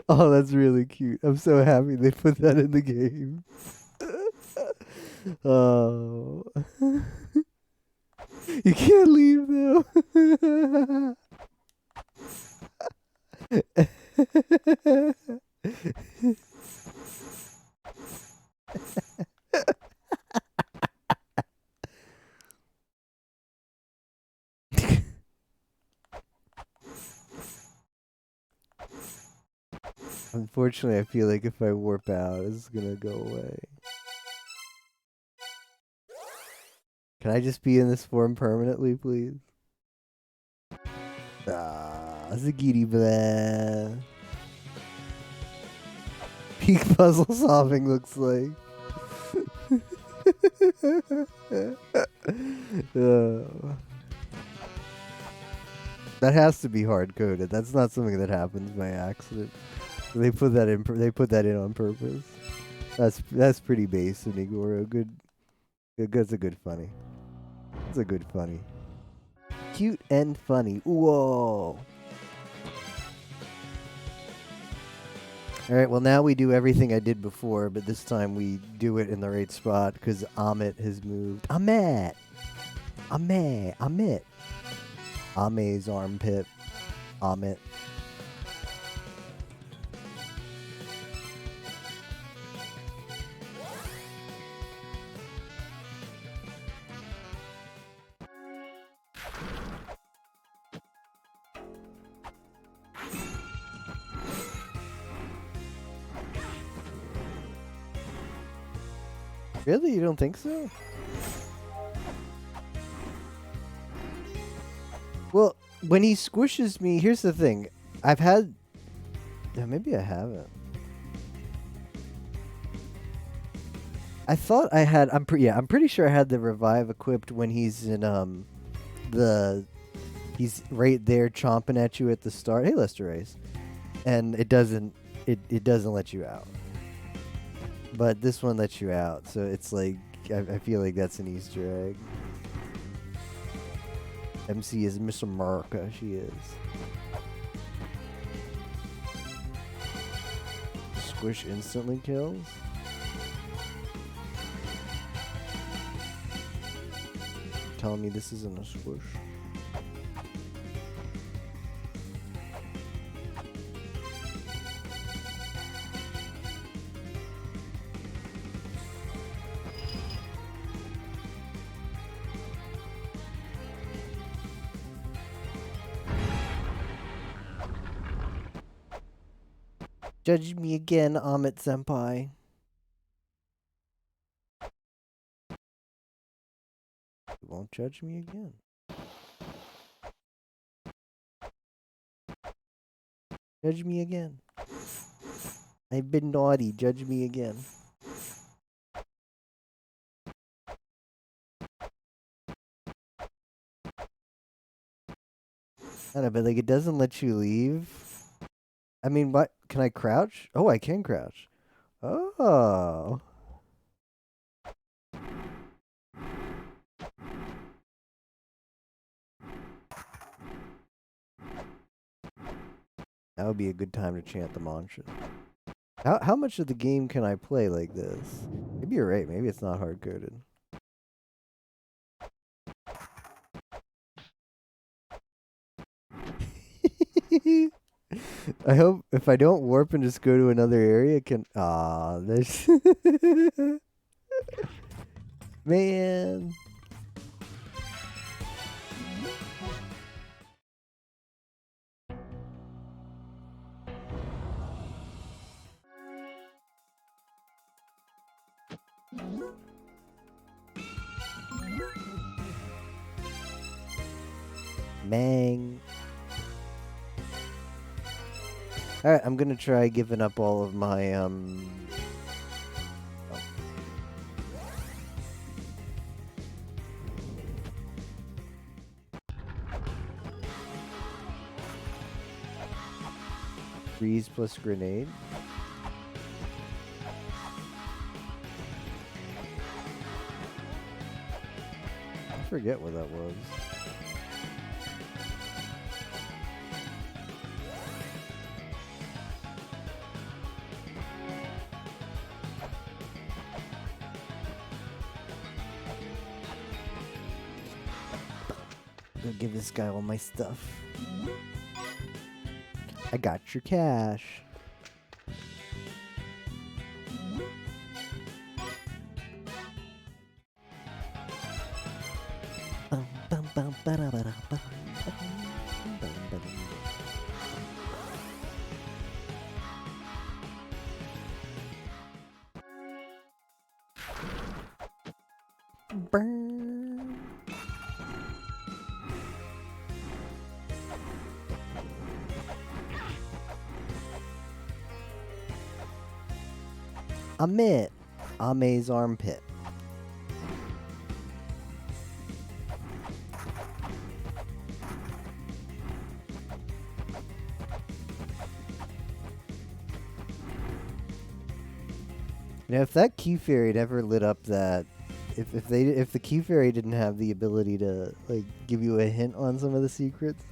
Oh, that's really cute. I'm so happy they put that in the game. Oh. You can't leave though. Unfortunately, I feel like if I warp out, it's gonna go away. Can I just be in this form permanently, please? Ah, Zagiri blah. Peak puzzle solving looks like. Oh. That has to be hard coded. That's not something that happens by accident. They put that in. They put that in on purpose. That's pretty base, Nigoro. Good. That's a good funny. It's a good funny. Cute and funny. Whoa. All right. Well, now we do everything I did before, but this time we do it in the right spot because Amit has moved. Amit. Ame's armpit. Amit. Really? You don't think so? Well, when he squishes me, here's the thing. I've had... Yeah, maybe I haven't. I thought I had... I'm pretty sure I had the revive equipped when he's in he's right there chomping at you at the start. Hey, Lester Race. And it doesn't let you out. But this one lets you out, so it's like I feel like that's an Easter egg. MC is Miss America, she is. Squish instantly kills. Telling me this isn't a squish. Judge me again, Amit Senpai. You won't judge me again. Judge me again. I've been naughty. Judge me again. I don't know, but like it doesn't let you leave. I mean, what? Can I crouch? Oh, I can crouch. Oh. That would be a good time to chant the mantra. How much of the game can I play like this? Maybe you're right. Maybe it's not hard coded. I hope if I don't warp and just go to another area, can there's man. Mang. Alright, I'm gonna try giving up all of my freeze plus grenade. I forget what that was. Go give this guy all my stuff. I got your cash. Burn. Amit. Ame's armpit. You know, if that key fairy had ever lit up that, if the key fairy didn't have the ability to like give you a hint on some of the secrets,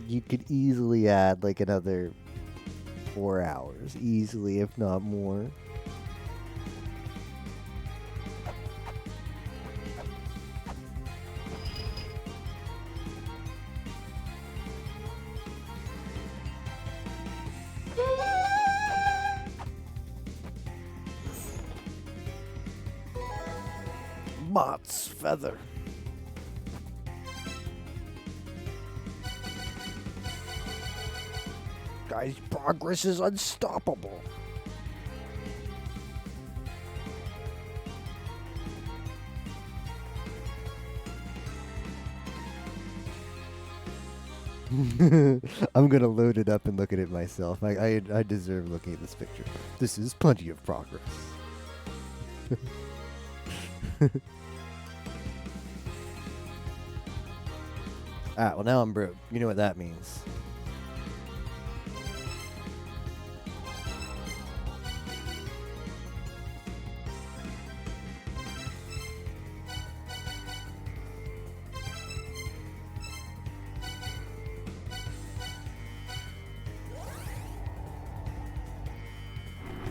you could easily add like another 4 hours, easily, if not more. Moth's feather. Guys, progress is unstoppable. I'm gonna load it up and look at it myself. I deserve looking at this picture. This is plenty of progress. Ah, well now I'm broke. You know what that means.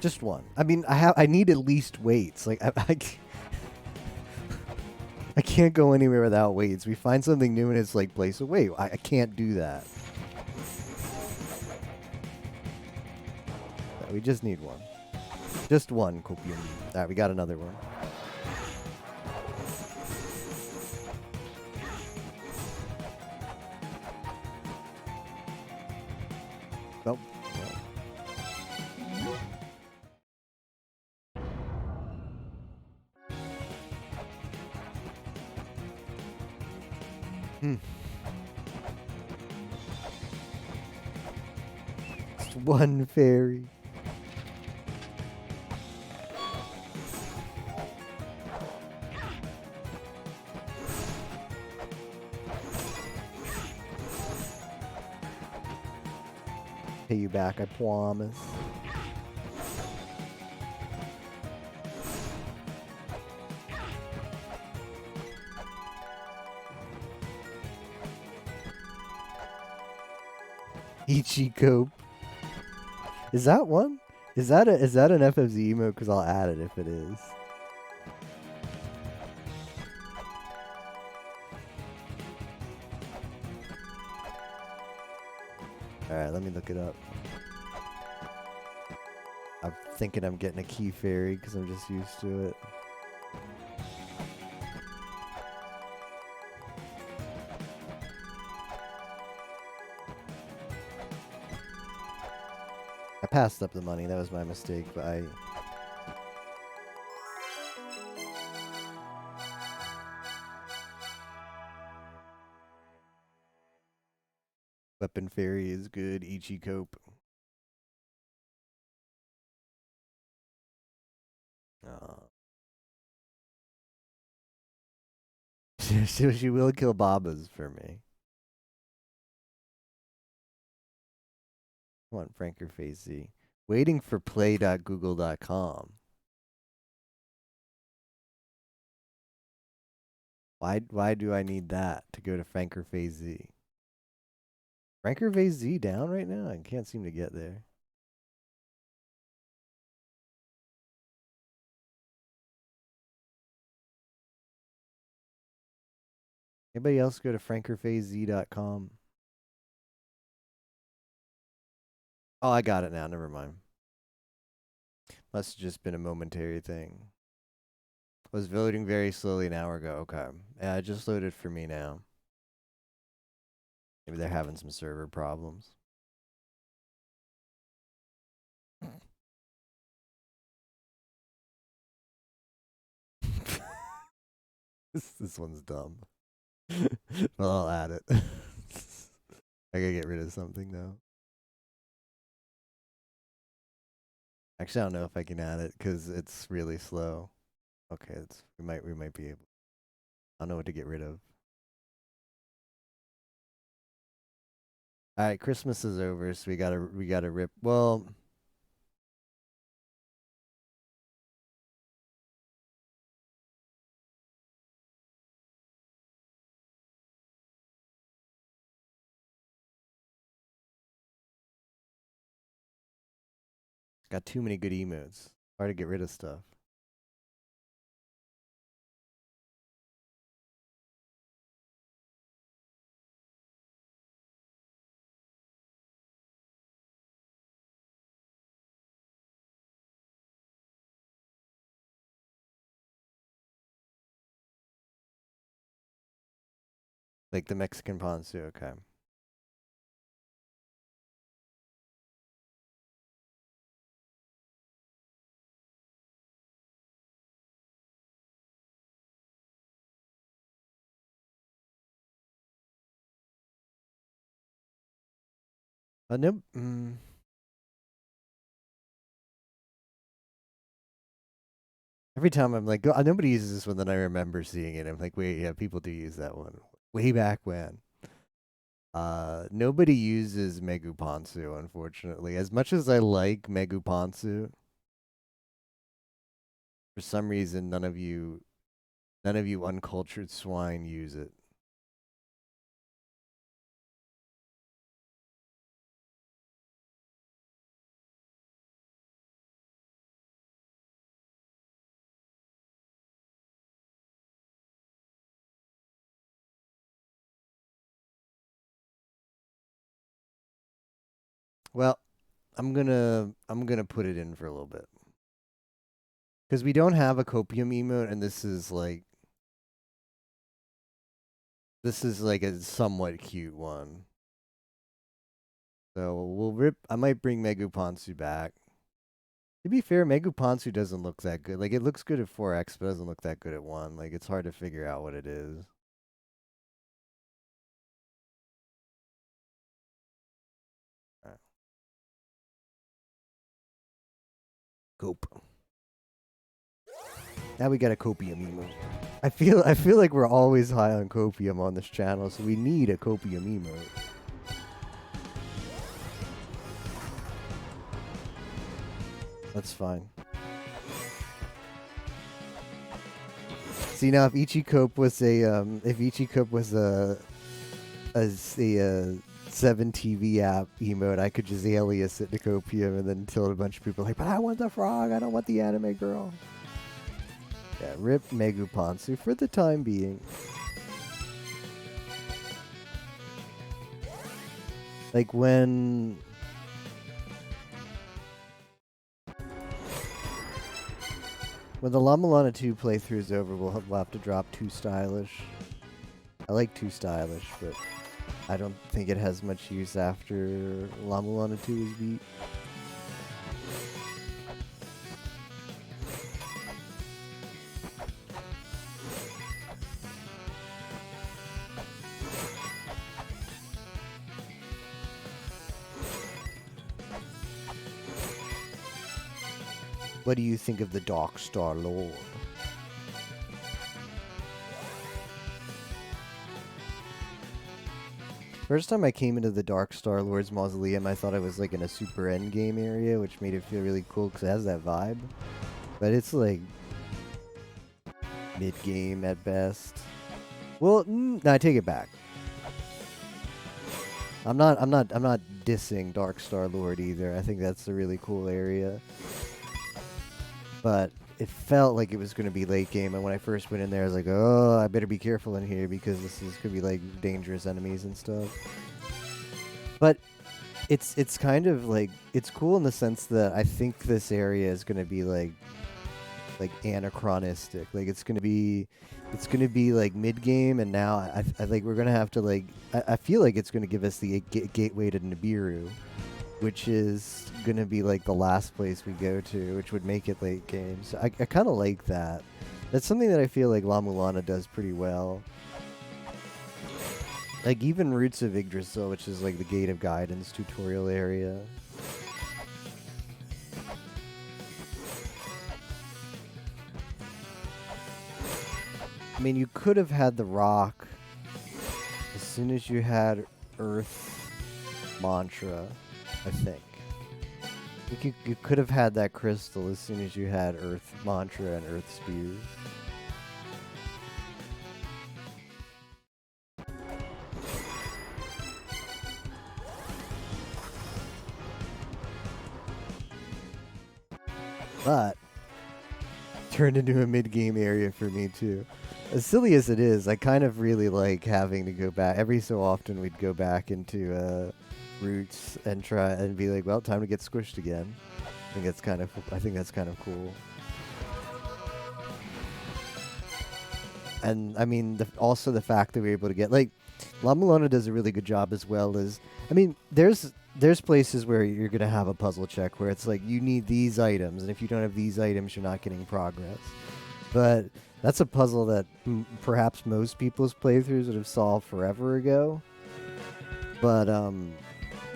Just one. I mean, I need at least weights. Like I can't go anywhere without weights. We find something new and it's like place a weight. I can't do that. We just need one. Just one, Copium. Alright, we got another one. Nope. Just one fairy. pay you back, I promise. Ichikope. Is that one? Is that an FFZ emote? Because I'll add it if it is. Alright, let me look it up. I'm thinking I'm getting a key fairy because I'm just used to it. I passed up the money, that was my mistake, but I... Weapon Fairy is good, Ichikope. She will kill Babas for me. Come on, Franker Facey. Waiting for play.google.com. Why do I need that to go to Franker Facey? Franker Facey down right now? I can't seem to get there. Anybody else go to frankerphasez.com? Oh, I got it now. Never mind. Must have just been a momentary thing. Was voting very slowly an hour ago. Okay. Yeah, it just loaded for me now. Maybe they're having some server problems. This one's dumb. Well, I'll add it. I gotta get rid of something though. Actually, I don't know if I can add it because it's really slow. Okay, we might be able. I don't know what to get rid of. All right, Christmas is over, so we gotta rip. Well, got too many good emotes. Hard to get rid of stuff. Like the Mexican Ponzu, okay. No. Every time I'm like, oh, nobody uses this one, then I remember seeing it. I'm like, wait, yeah, people do use that one. Way back when. Nobody uses Meguponsu, unfortunately. As much as I like Meguponsu, for some reason, none of you uncultured swine use it. Well, I'm gonna put it in for a little bit. Because we don't have a copium emote, and this is like a somewhat cute one. So we'll rip. I might bring Meguponsu back. To be fair, Meguponsu doesn't look that good. Like, it looks good at 4x, but doesn't look that good at 1. Like, it's hard to figure out what it is. All right. Cope. Now we got a copium emote. I feel like we're always high on copium on this channel, so we need a copium emote. That's fine. See now, if Ichikope was a 7TV app emote, I could just alias it to Copium and then tell a bunch of people like, but I want the frog, I don't want the anime girl. Yeah, rip Meguponsu for the time being. Like when the Lamalana 2 playthrough is over, we'll have to drop Too Stylish. I like Too Stylish, but I don't think it has much use after Lamalana 2 is beat. What do you think of the Dark Star Lord? First time I came into the Dark Star Lord's Mausoleum, I thought I was like in a super endgame area, which made it feel really cool because it has that vibe. But it's like mid-game at best. Well, no, I take it back. I'm not dissing Dark Star Lord either. I think that's a really cool area. But it felt like it was going to be late game, and when I first went in there, I was like, oh, I better be careful in here because this is going to be like dangerous enemies and stuff. But it's kind of like, it's cool in the sense that I think this area is going to be like anachronistic. Like it's going to be like mid game, and now I like we're going to have to like I feel like it's going to give us the gateway to Nibiru, which is going to be like the last place we go to, which would make it late game. So I kind of like that. That's something that I feel like La Mulana does pretty well. Like even Roots of Yggdrasil, which is like the Gate of Guidance tutorial area. I mean, you could have had the rock as soon as you had Earth Mantra, I think. You could have had that crystal as soon as you had Earth Mantra and Earth Spears. But turned into a mid-game area for me too. As silly as it is, I kind of really like having to go back. Every so often we'd go back into Roots and try and be like, well, time to get squished again. I think that's kind of cool. And I mean, also the fact that we're able to get like La Mulana does a really good job as well as, I mean, there's places where you're gonna have a puzzle check where it's like you need these items, and if you don't have these items, you're not getting progress. But that's a puzzle that perhaps most people's playthroughs would have solved forever ago. But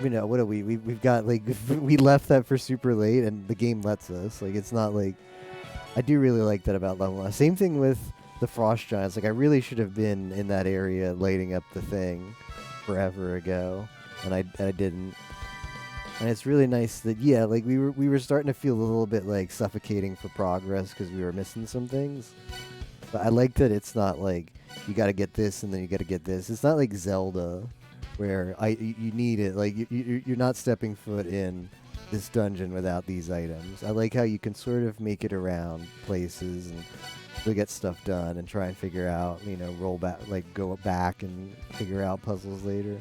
you know, what do we've got like we left that for super late, and the game lets us. Like it's not like, I do really like that about La Mulana. Same thing with the Frost Giants. Like I really should have been in that area lighting up the thing forever ago, and I didn't. And it's really nice that like we were starting to feel a little bit like suffocating for progress because we were missing some things. But I like that it's not like you got to get this and then you got to get this. It's not like Zelda where you need it. Like you're not stepping foot in this dungeon without these items. I like how you can sort of make it around places and really get stuff done and try and figure out, you know, roll back, like go back and figure out puzzles later.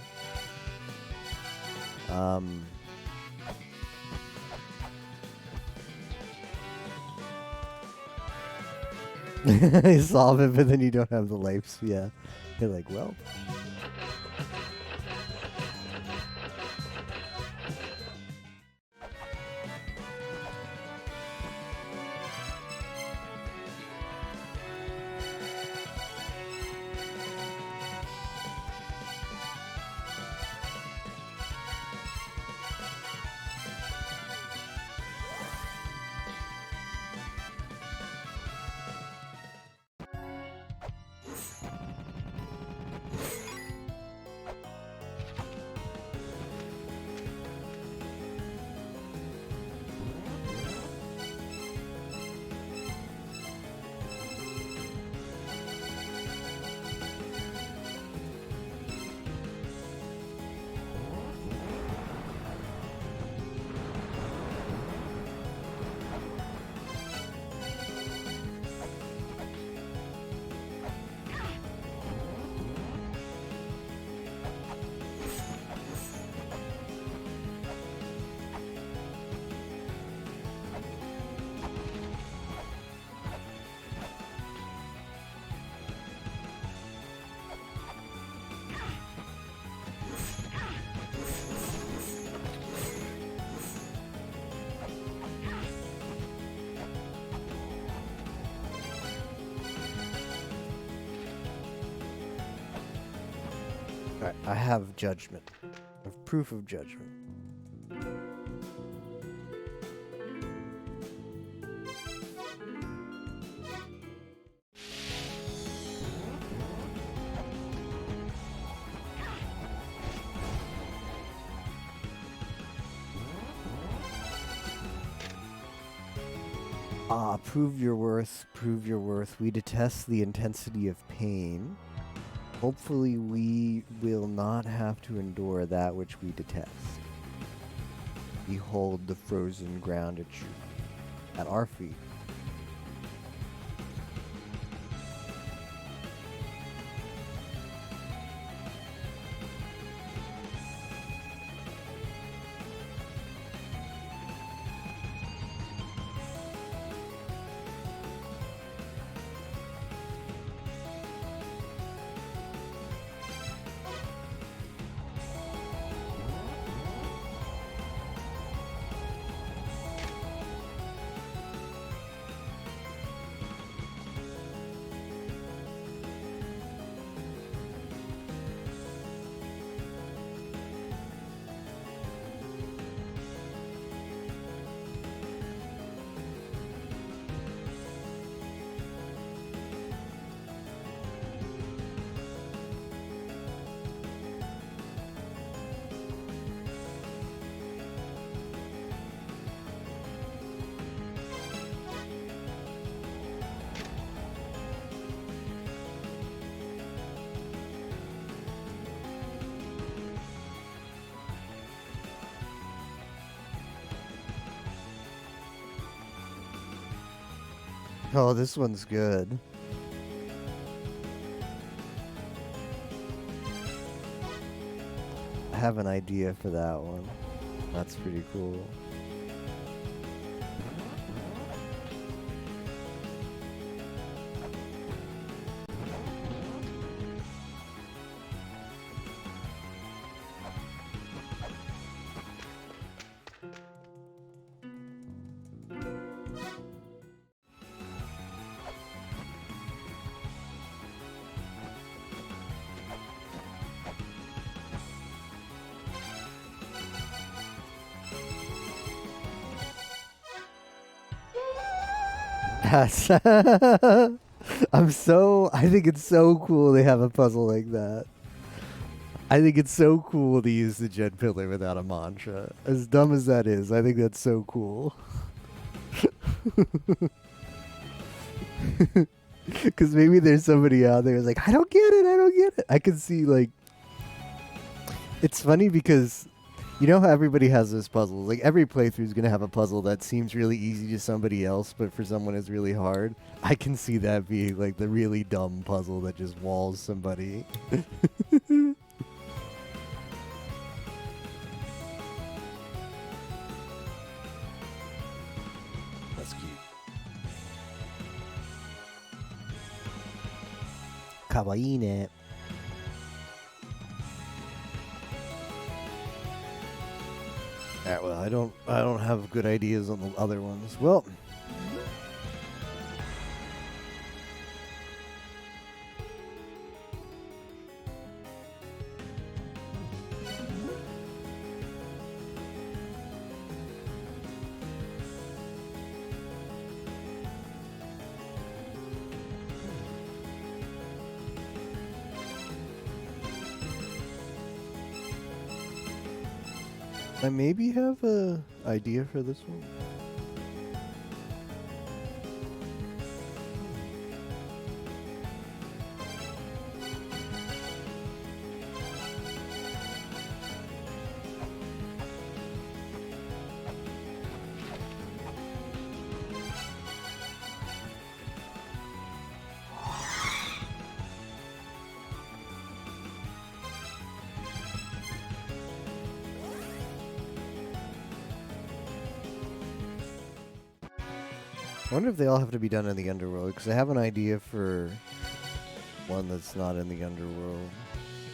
You solve it, but then you don't have the lives. Yeah. You're like, well. Alright, I have judgment. I have proof of judgment. Ah, prove your worth, prove your worth. We detest the intensity of pain. Hopefully we will not have to endure that which we detest. Behold the frozen ground at our feet. Oh, this one's good. I have an idea for that one. That's pretty cool. Yes. I think it's so cool they have a puzzle like that. I think it's so cool to use the Gen Pillar without a mantra. As dumb as that is, I think that's so cool. Because maybe there's somebody out there who's like, I don't get it. I can see, like, it's funny because you know how everybody has those puzzles? Like, every playthrough is going to have a puzzle that seems really easy to somebody else, but for someone is really hard. I can see that being, like, the really dumb puzzle that just walls somebody. That's cute. Kawaii ne. Alright, well, I don't have good ideas on the other ones. Well, I maybe have a idea for this one. I wonder if they all have to be done in the underworld, because I have an idea for one that's not in the underworld.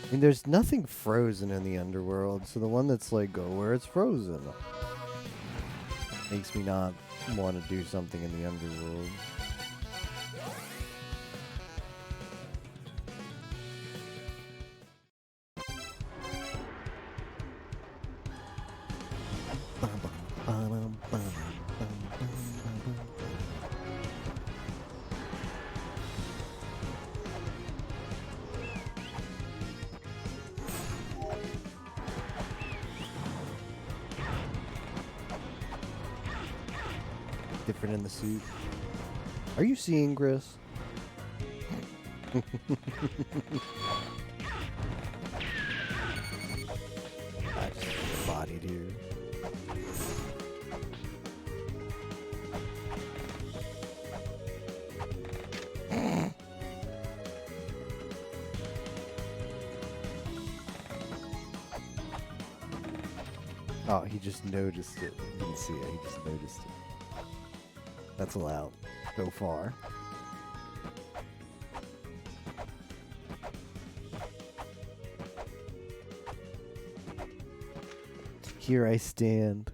I mean, there's nothing frozen in the underworld, so the one that's like, go where it's frozen, makes me not want to do something in the underworld. different in the suit. Are you seeing Chris? I just bodied here. Oh, he just noticed it. You didn't see it. He just noticed it. That's allowed so far. Here I stand.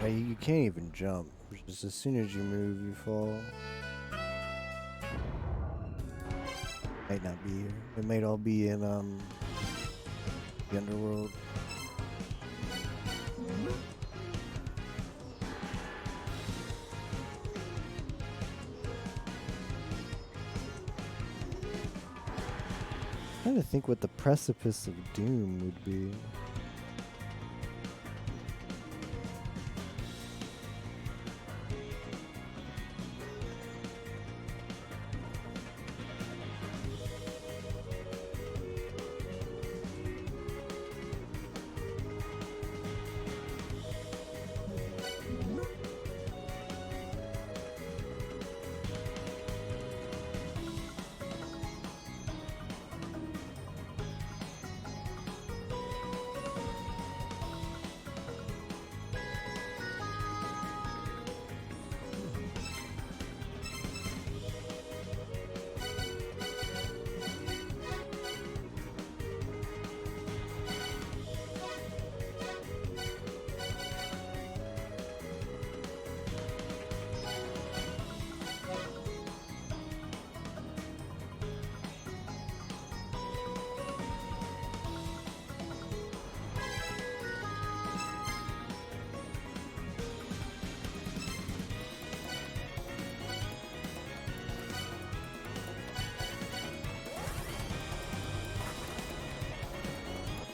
You can't even jump. Just as soon as you move, you fall. Might not be here. It might all be in the underworld. I'm trying to think what the precipice of doom would be.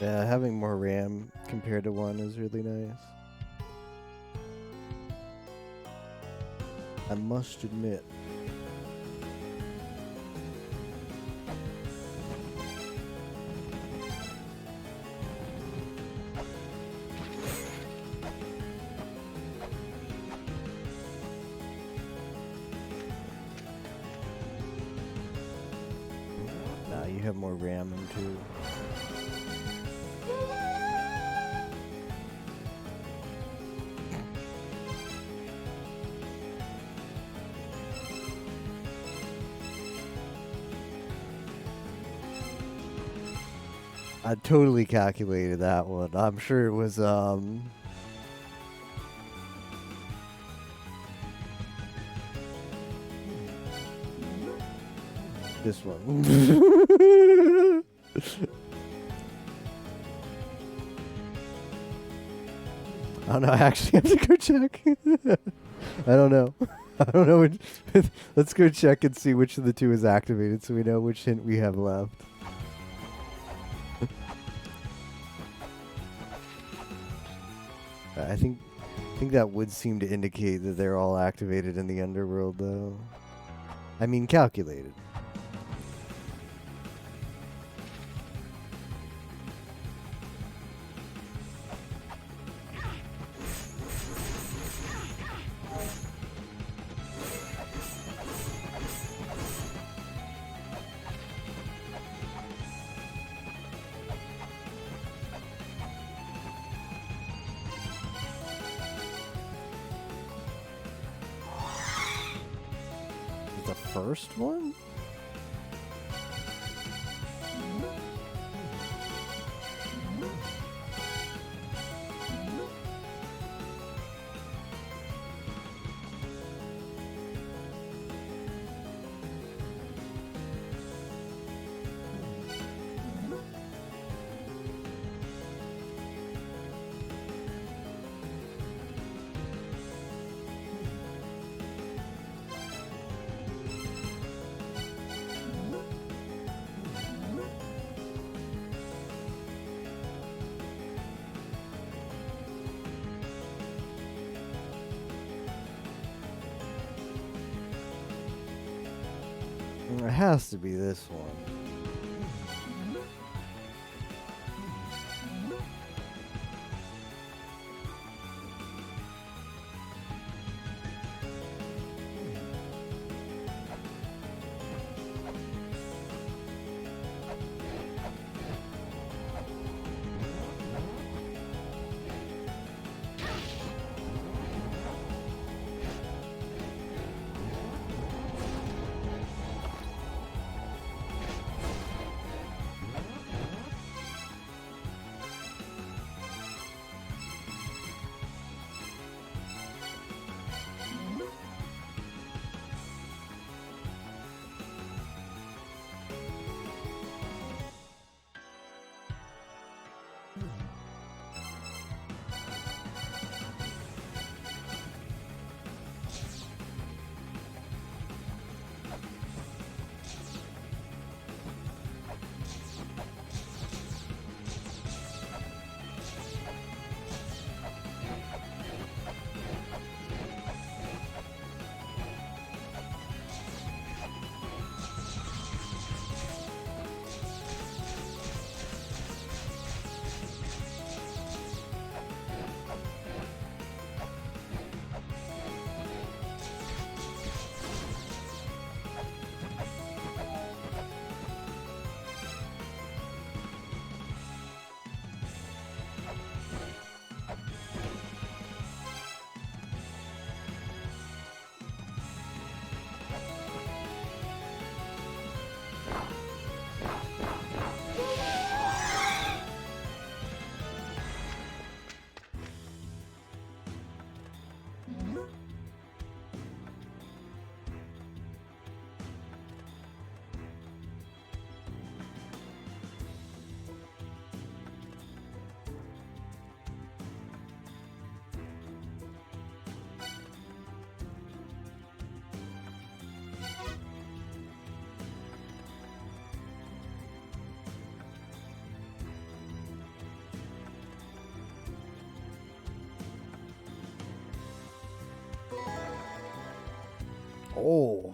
Yeah, having more RAM compared to 1 is really nice. I must admit. Nah, you have more RAM in 2. I totally calculated that one. I'm sure it was this one. I don't know. I actually have to go check. I don't know. I don't know. Let's go check and see which of the 2 is activated, so we know which hint we have left. I think that would seem to indicate that they're all activated in the underworld, though. I mean, calculated. The first one? It has to be this one. Oh.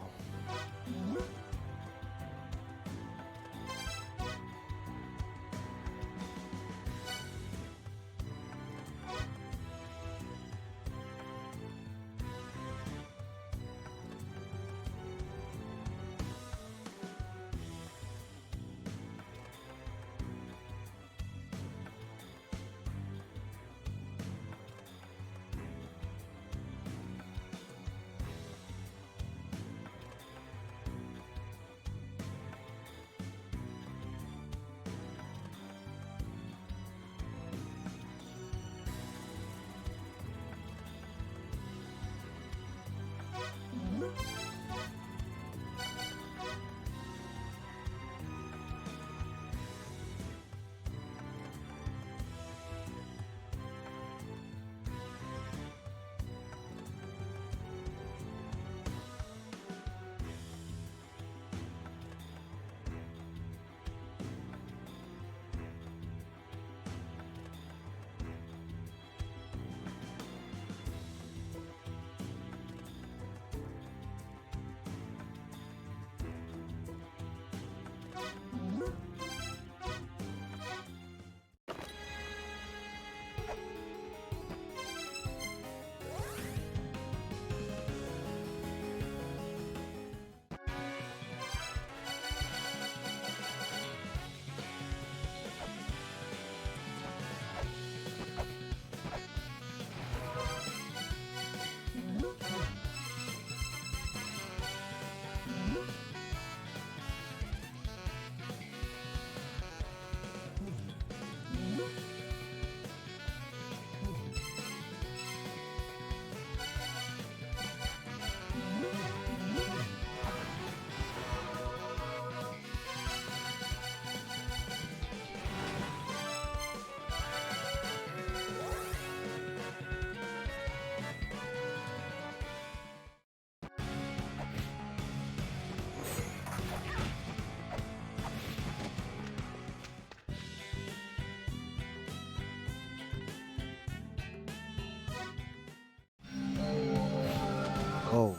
Oh.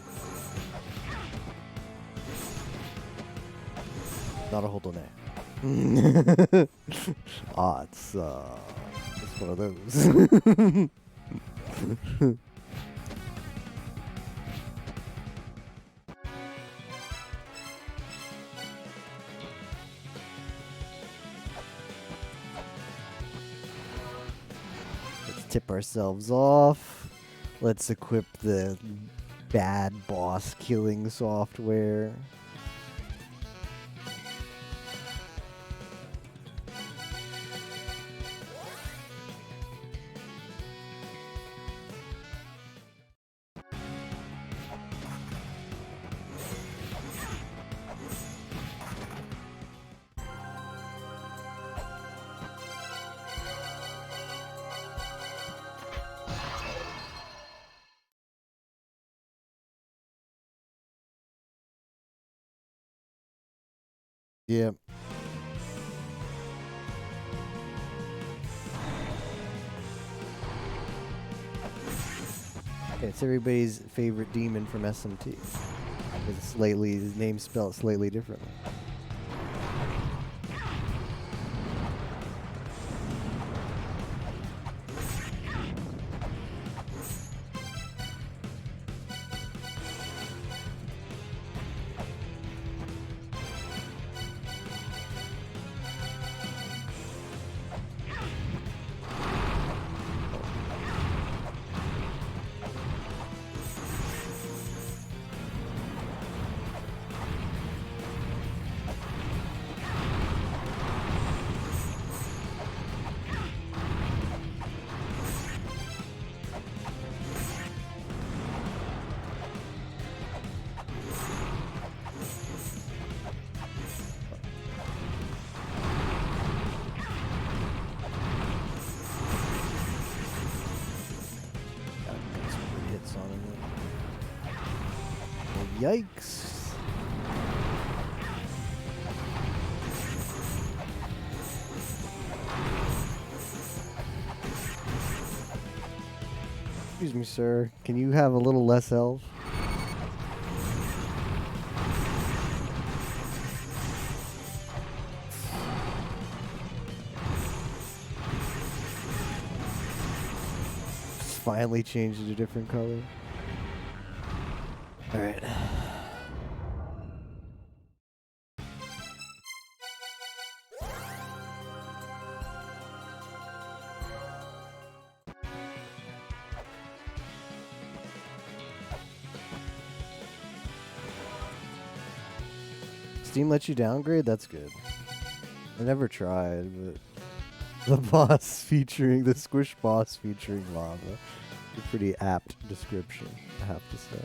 Not a hold on it. Ah, it's one of those. Let's tip ourselves off. Let's equip the bad boss killing software. Yep. It's everybody's favorite demon from SMT. It's slightly, his name's spelled slightly differently. Yikes. Excuse me, sir. Can you have a little less health? finally changed it a different color. All right. Steam lets you downgrade? That's good. I never tried, but the boss featuring, the Squish boss featuring lava. A pretty apt description, I have to say.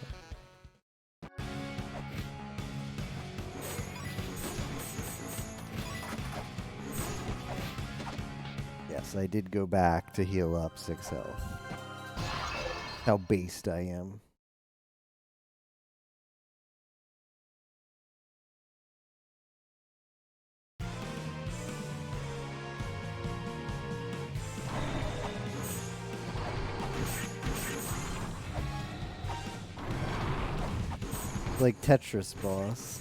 Yes, I did go back to heal up 6 health. How based I am. Like Tetris boss.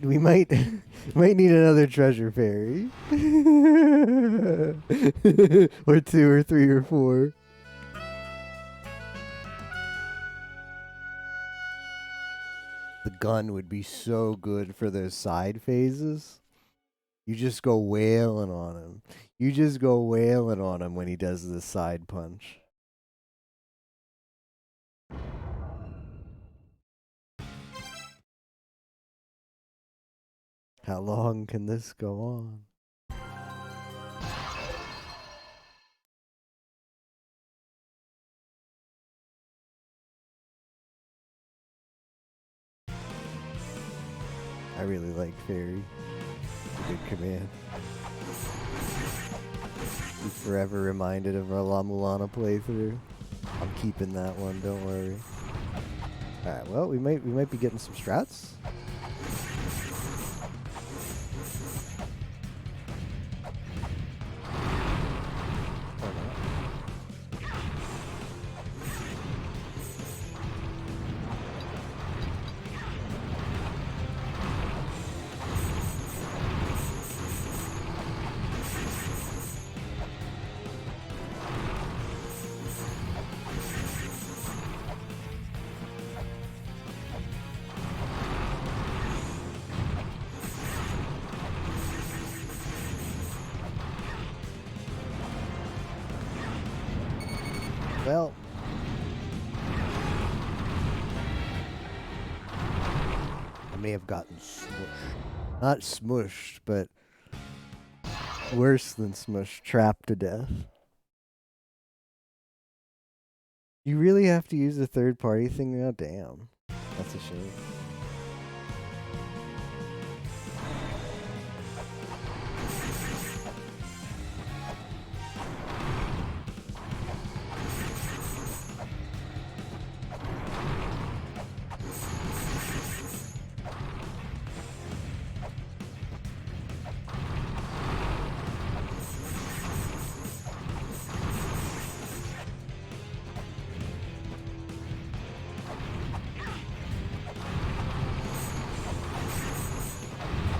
We might need another treasure fairy. Or 2 or 3 or 4. The gun would be so good for those side phases. You just go wailing on him. You just go wailing on him when he does the side punch. How long can this go on? I really like Fairy. It's a good command. Be forever reminded of our La Mulana playthrough. I'm keeping that one, don't worry. Alright, well we might be getting some strats. Well, I may have gotten smushed. Not smushed, but worse than smushed, trapped to death. You really have to use the third party thing now? Damn. That's a shame.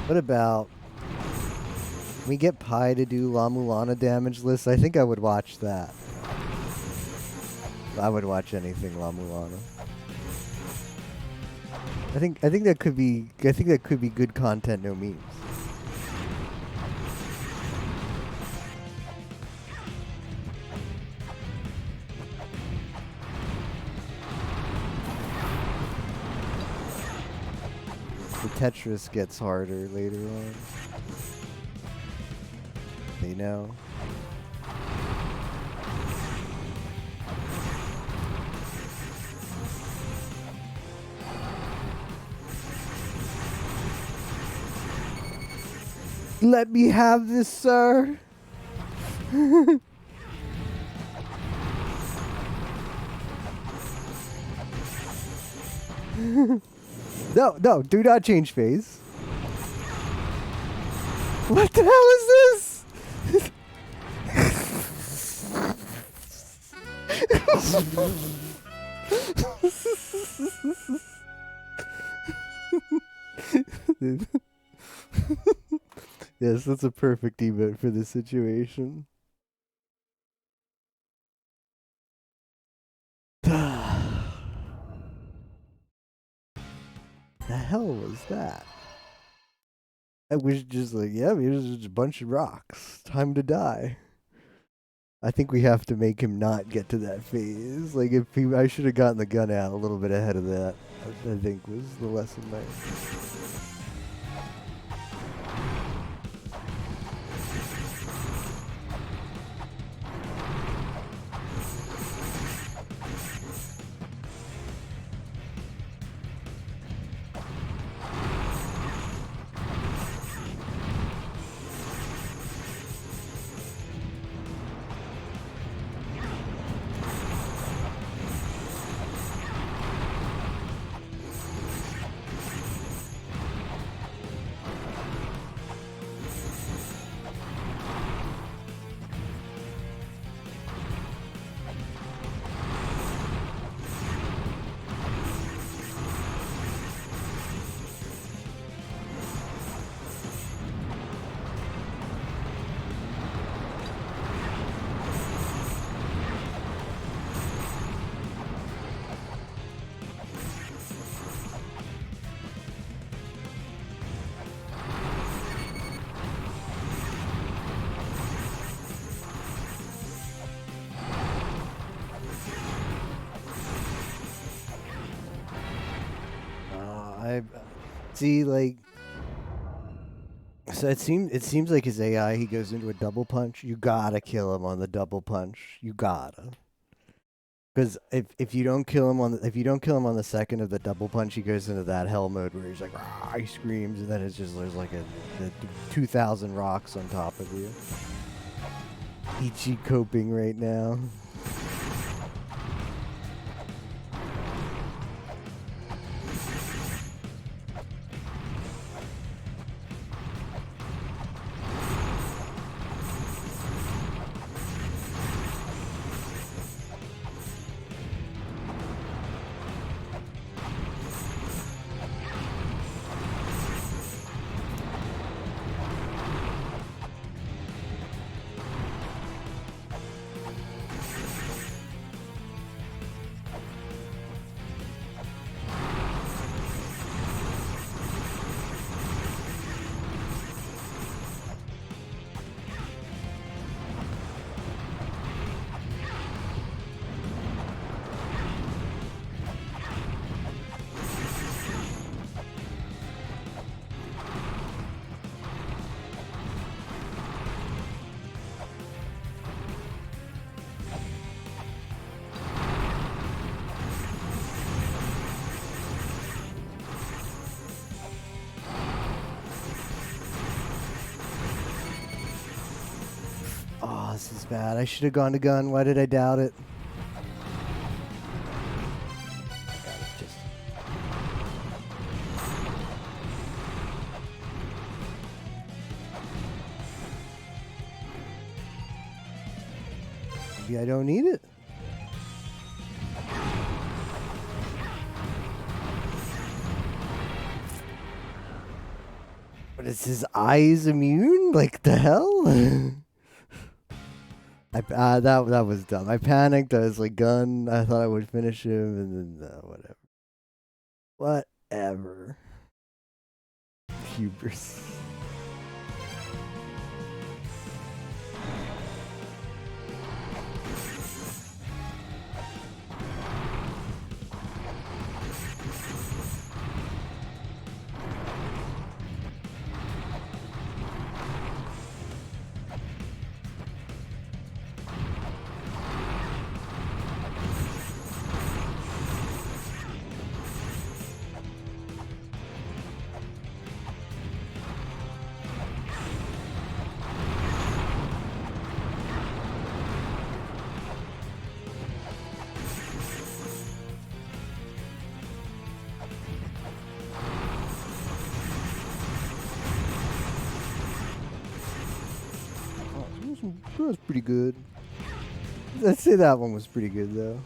What about we get Pi to do La Mulana damage lists? I think I would watch that. I would watch anything La Mulana. I think that could be good content, no memes. The Tetris gets harder later on. They know. Let me have this, sir. No, no, do not change phase. What the hell is this? Yes, that's a perfect emote for this situation. The hell was that? I was just like, yeah, it was just a bunch of rocks. Time to die. I think we have to make him not get to that phase. Like, if he, I should have gotten the gun out a little bit ahead of that. I think was the lesson there. I see, like, so it seems like his AI, he goes into a double punch. You gotta kill him on the double punch. You gotta. Because if you don't kill him on the second of the double punch, he goes into that hell mode where he's like, rah, he screams, and then it's just there's like a 2,000 rocks on top of you. Ichi coping right now. Oh, this is bad. I should have gone to gun. Why did I doubt it? Maybe I don't need it. But is his eyes immune? Like the hell? That was dumb. I panicked. I was like, gun. I thought I would finish him, and then whatever. Whatever. Hubris. was pretty good. Let's say that one was pretty good, though.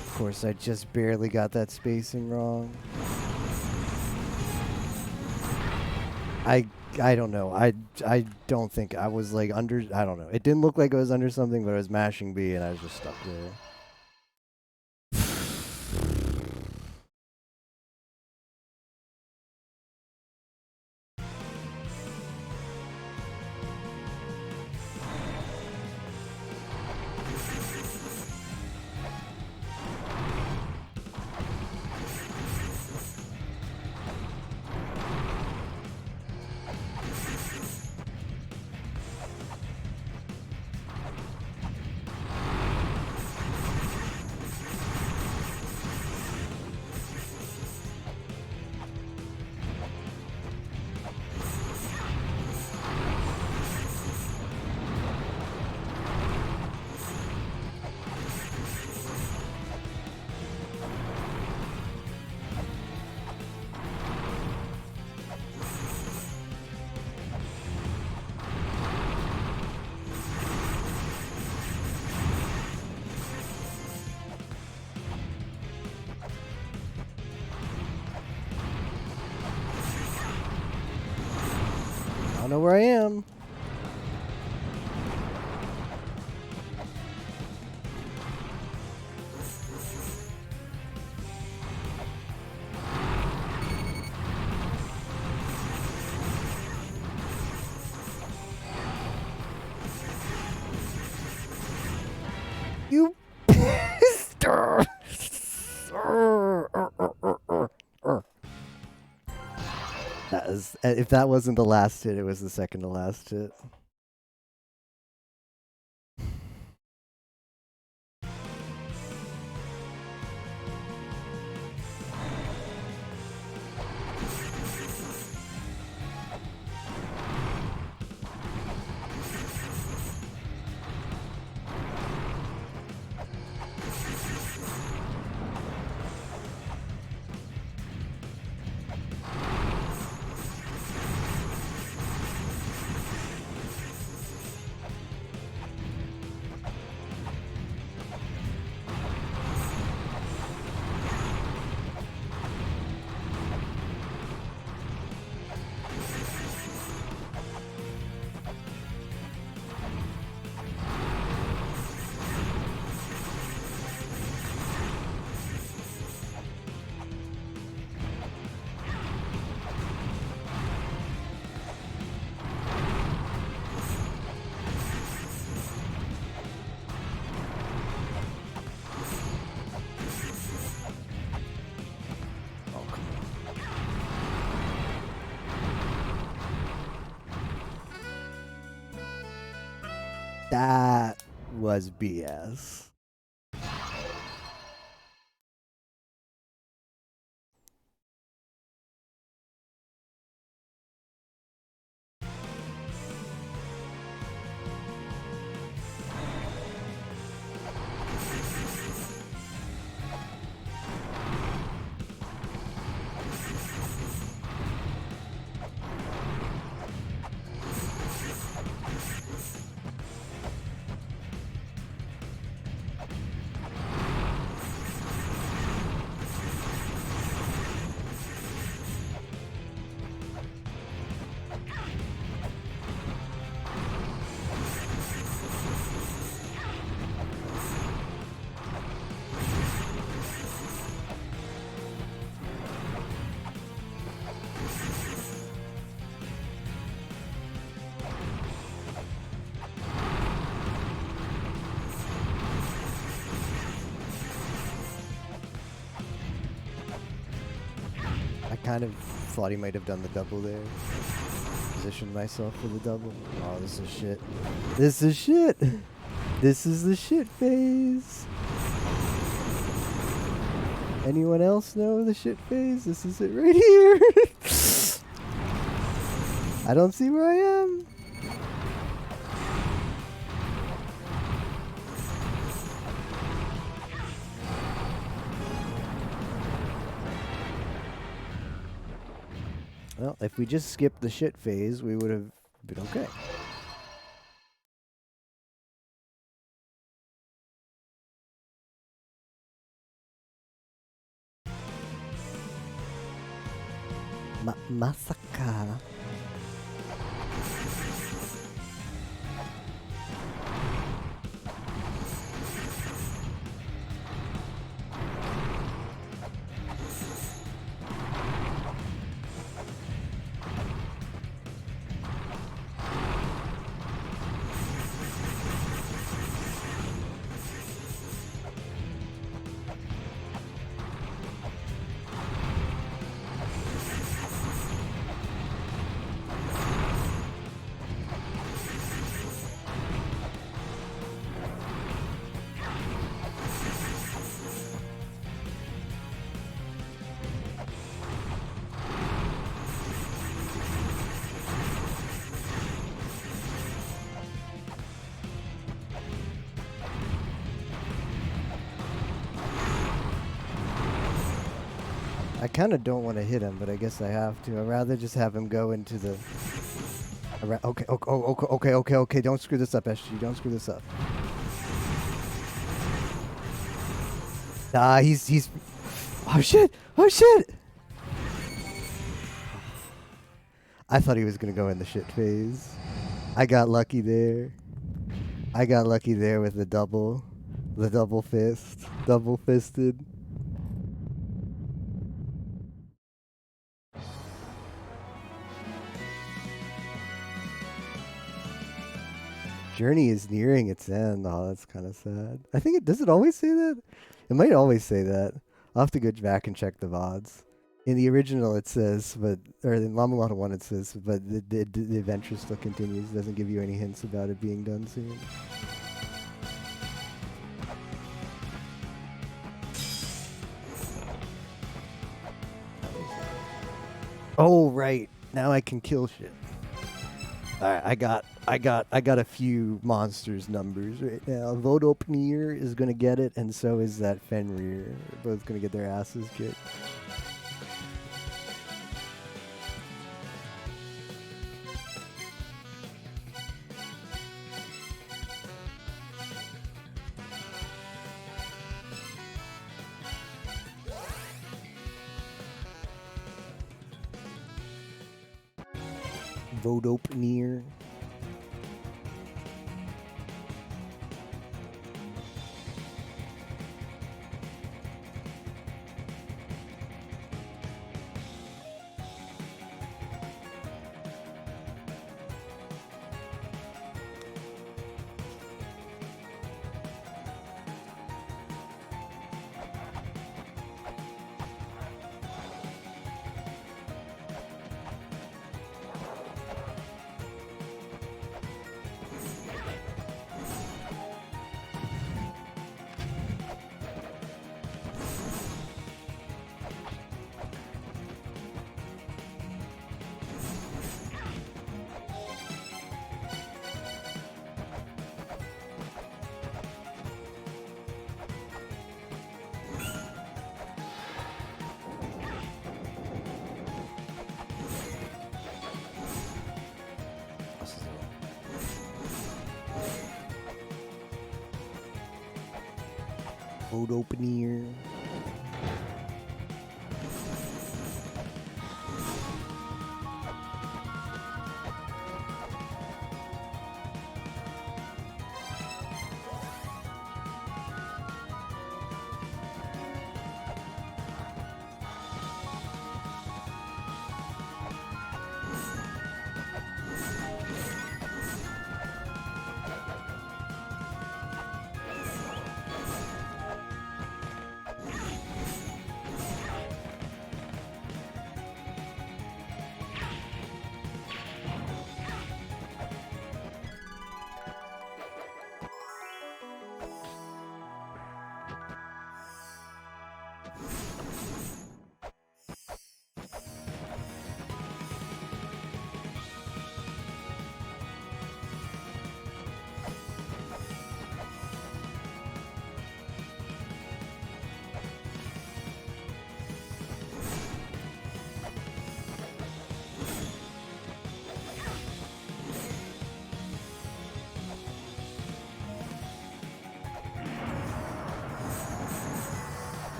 Of course, I just barely got that spacing wrong. I don't know. I don't think I was like under. I don't know. It didn't look like I was under something, but I was mashing B and I was just stuck there. I don't know where I am. You bastard! That is, if that wasn't the last hit, it was the second to last hit. That was BS. Kind of thought he might have done the double there. Positioned myself for the double. Oh, this is shit. This is shit. This is the shit phase. Anyone else know the shit phase? This is it right here. I don't see where I am. Well, if we just skipped the shit phase, we would have been okay. Masaka. I kind of don't want to hit him, but I guess I have to. I'd rather just have him go into the... Okay, okay. Don't screw this up, SG. Don't screw this up. He's... Oh, shit! Oh, shit! I thought he was going to go in the shit phase. I got lucky there. I got lucky there with the double fist. Double-fisted. Journey is nearing its end. Oh, that's kind of sad. I think does it always say that? It might always say that. I'll have to go back and check the VODs. In the original it says, or in Lamalana 1 it says, but the adventure still continues. It doesn't give you any hints about it being done soon. Oh, right. Now I can kill shit. Alright, I got a few monsters numbers right now. Vodopnir is gonna get it, and so is that Fenrir. They're both gonna get their asses kicked. Vodopnir. Vodopnir.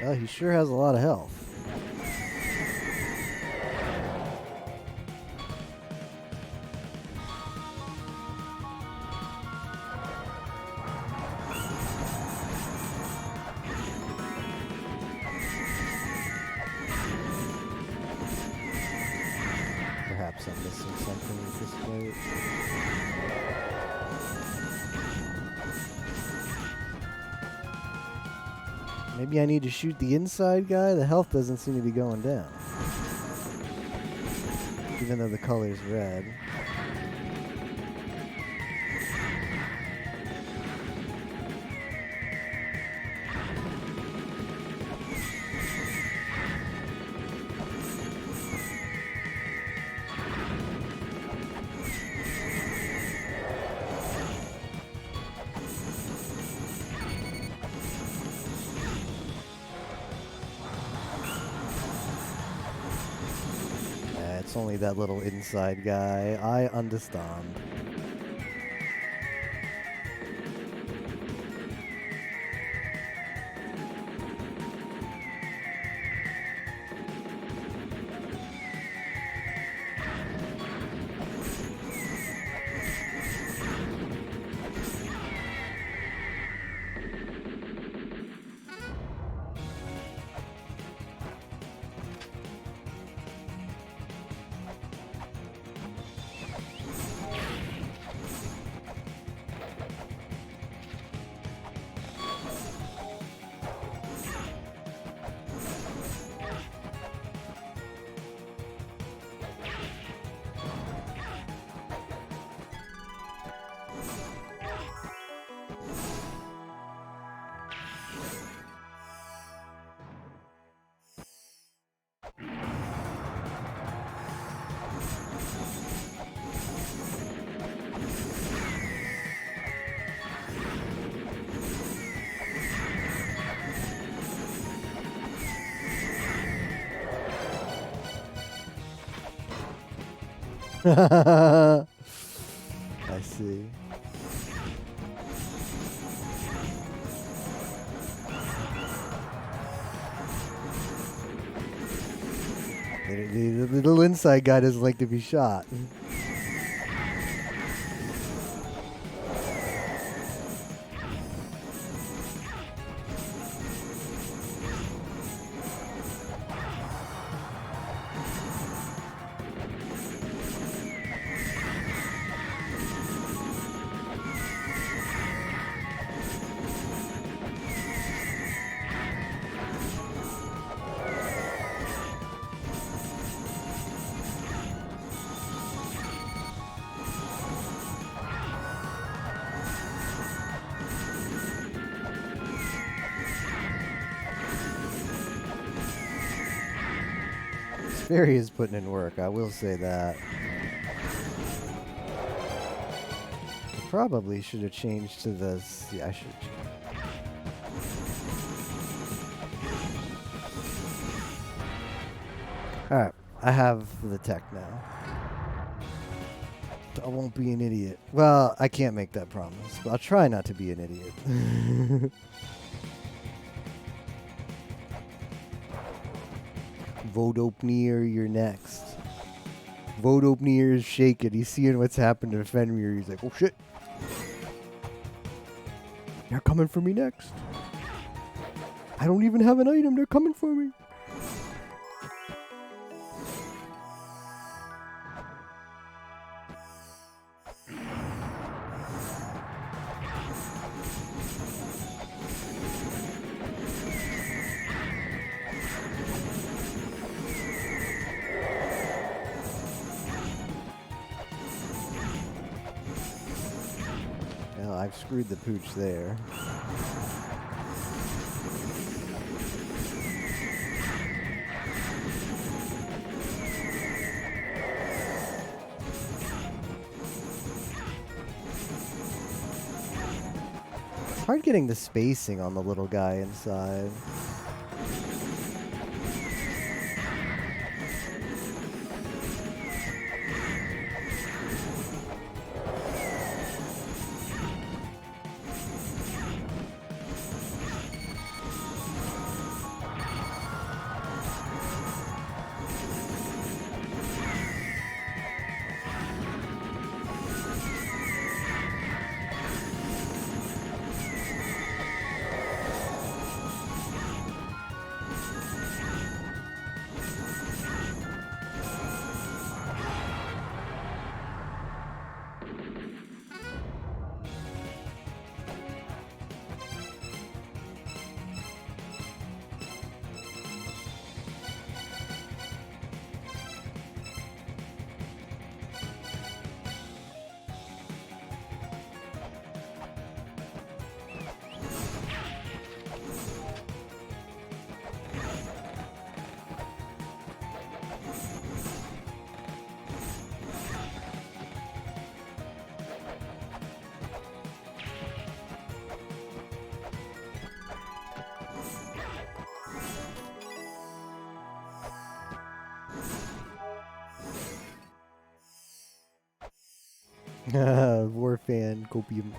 Oh, he sure has a lot of health. Perhaps I'm missing something with this fight. Maybe I need to shoot the inside guy? The health doesn't seem to be going down. Even though the color's red. It's only that little inside guy. I understand. I see. The little inside guy doesn't like to be shot. Fairy is putting in work, I will say that. I probably should have changed to this. Yeah, I should have changed. Alright, I have the tech now. I won't be an idiot. Well, I can't make that promise, but I'll try not to be an idiot. Vodopnir, you're next. Vodopnir is shaking. He's seeing what's happened to Fenrir. He's like, oh shit. They're coming for me next. I don't even have an item. They're coming for me. Well, I've screwed the pooch there. It's hard getting the spacing on the little guy inside. War fan, copium.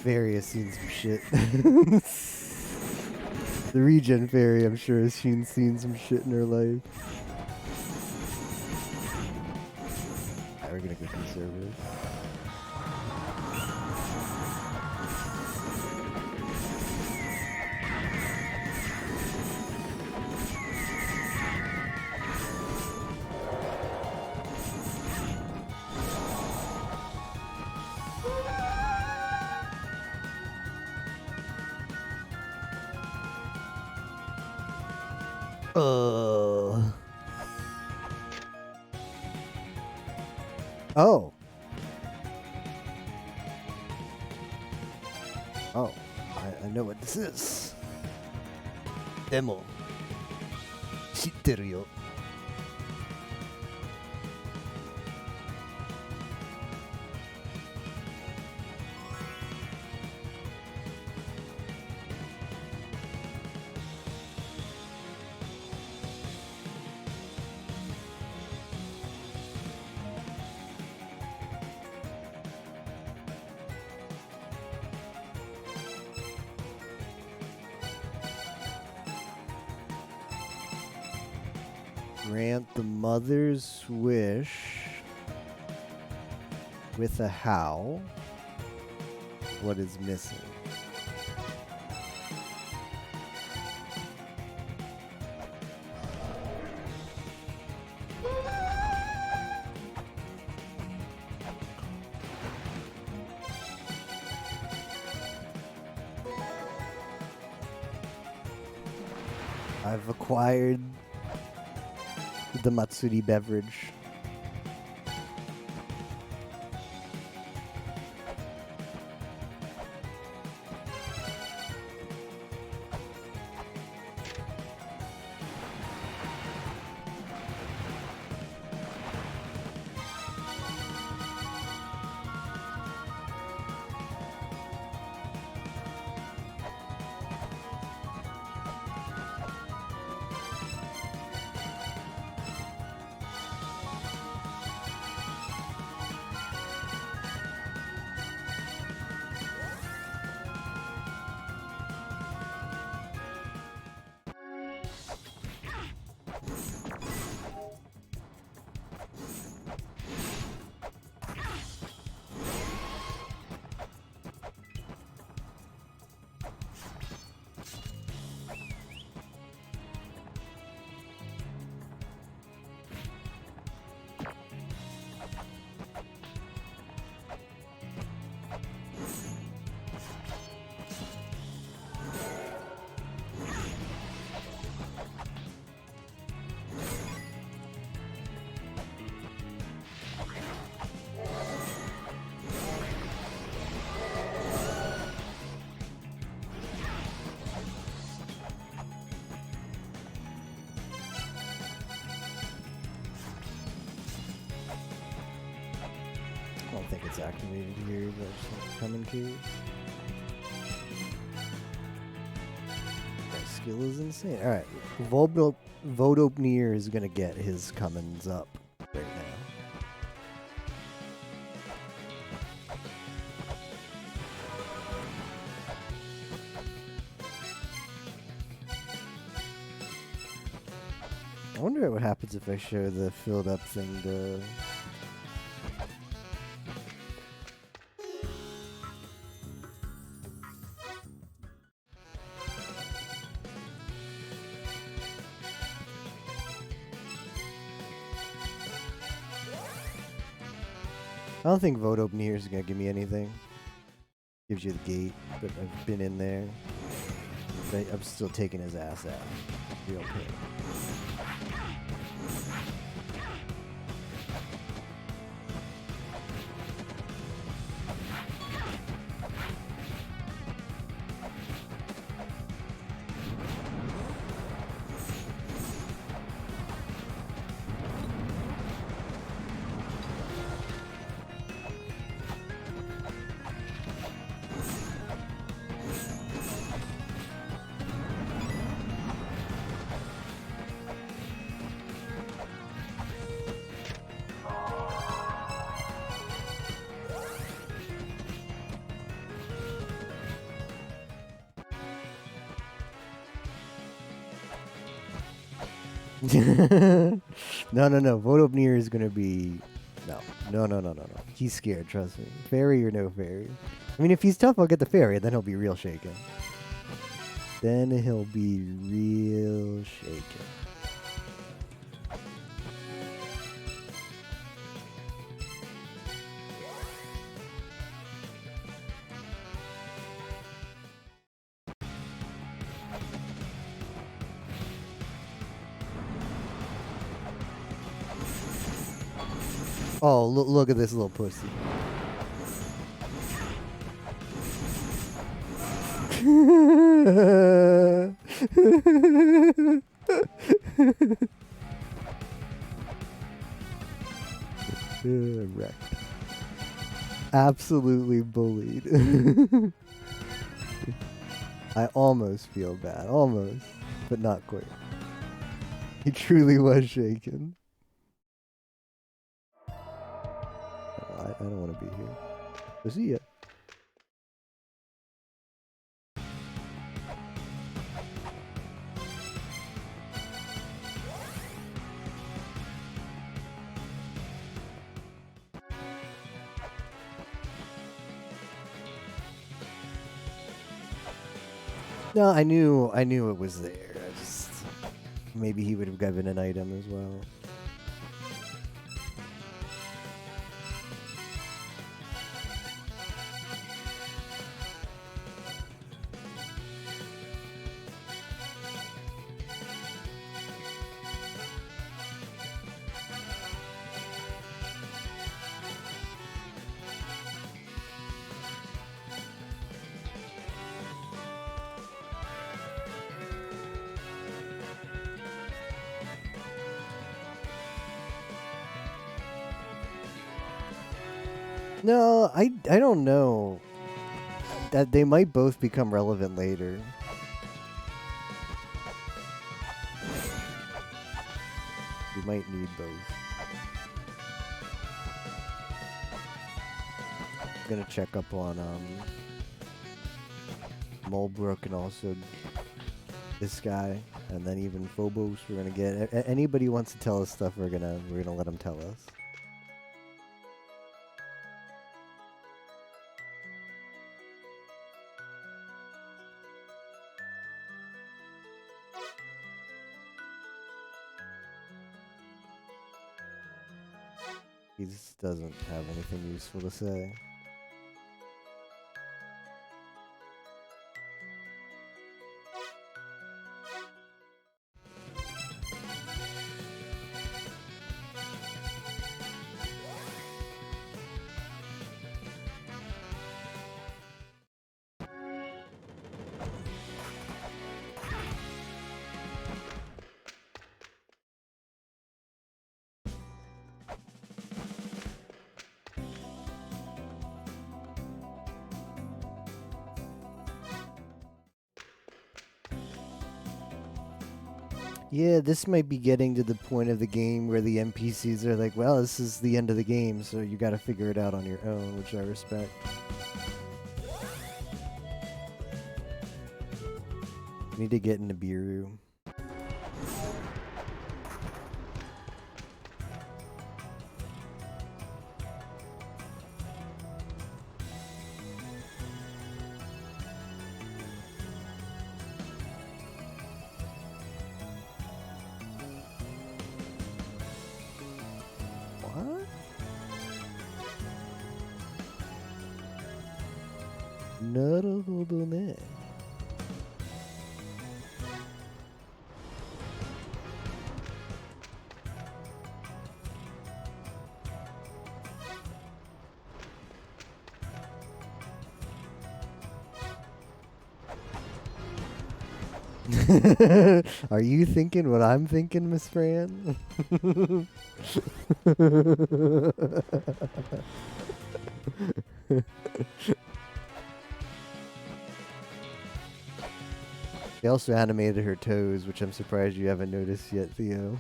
Fairy has seen some shit. The regen fairy, I'm sure, has seen some shit in her life. Alright, we're gonna go conservative. Oh. Oh, I know what this is. Demo. Shitteru yo. Grant the mother's wish with a how. What is missing? I've acquired the Matsuri beverage. I don't think it's activated here, but just come in case. That skill is insane. Alright, Vodopnir is gonna get his Cummins up right now. I wonder what happens if I show the filled up thing to... I don't think Vodopnir is gonna give me anything. Gives you the gate, but I've been in there. But I'm still taking his ass out. Real pain. No. Vodopnir is gonna be... No. He's scared, trust me. Fairy or no fairy. I mean, if he's tough, I'll get the fairy, then he'll be real shaken. Then he'll be real shaken. Oh, look at this little pussy. Wrecked. Absolutely bullied. I almost feel bad. Almost. But not quite. He truly was shaken. I don't want to be here. So see ya. No, I knew it was there. I just maybe he would have given an item as well. No, I don't know. That they might both become relevant later. We might need both. I'm gonna check up on Mulbrook and also this guy, and then even Phobos. We're gonna get anybody who wants to tell us stuff. We're gonna let them tell us. He just doesn't have anything useful to say. Yeah, this might be getting to the point of the game where the NPCs are like, well, this is the end of the game, so you gotta figure it out on your own, which I respect. Need to get into Biru. What? Ne. Are you thinking what I'm thinking, Miss Fran? They also animated her toes, which I'm surprised you haven't noticed yet, Theo.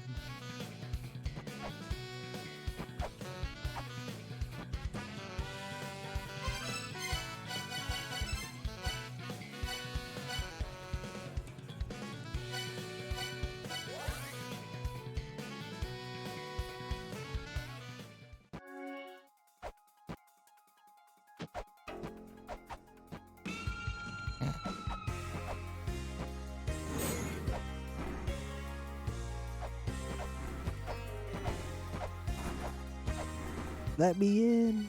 Let me in.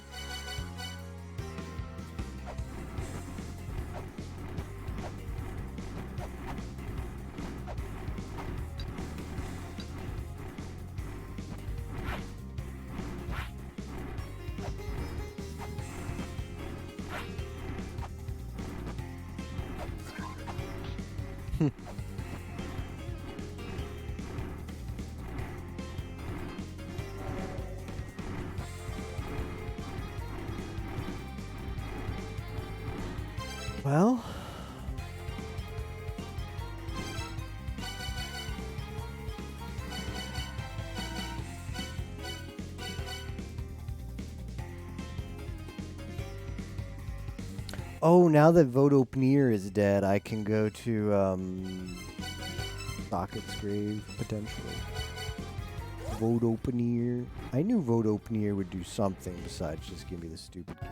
Well, oh, now that Vodopnir is dead, I can go to Socket's grave potentially. Vodopnir. I knew Vodopnir would do something besides just give me the stupid cake.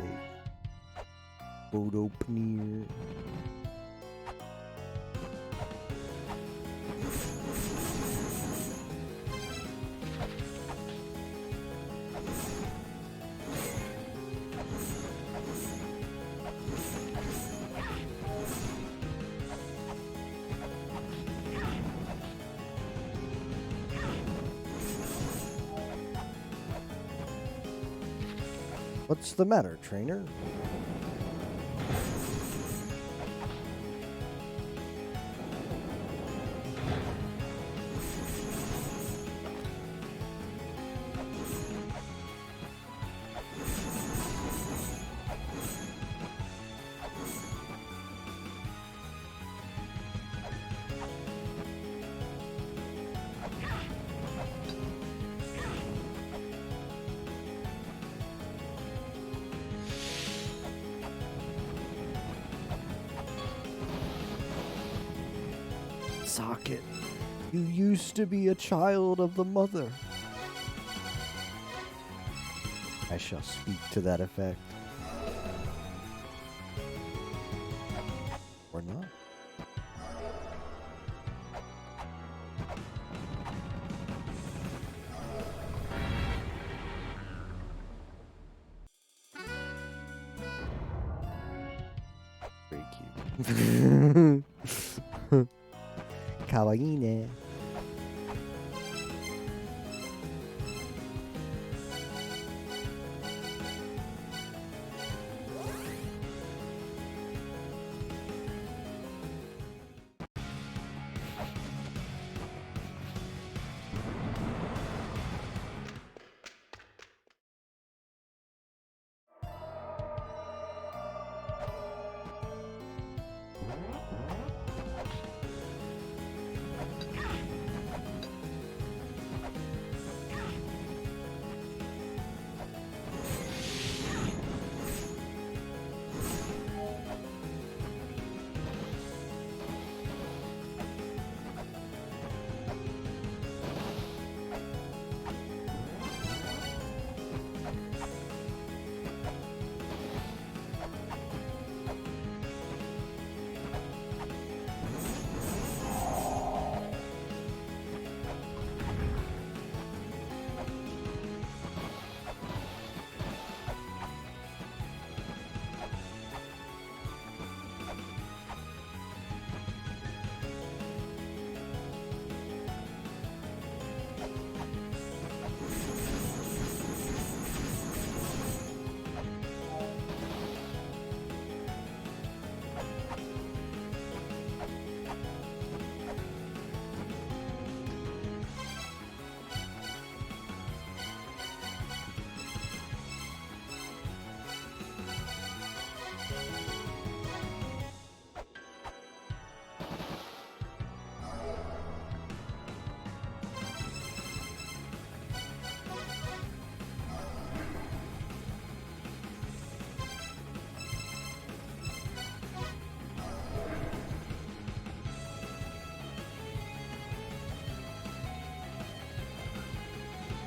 Vodopnir. What's the matter, trainer? Socket, you used to be a child of the mother. I shall speak to that effect. Or not. Very cute. Kawaii ne.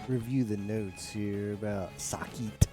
Review the notes here about Sakit.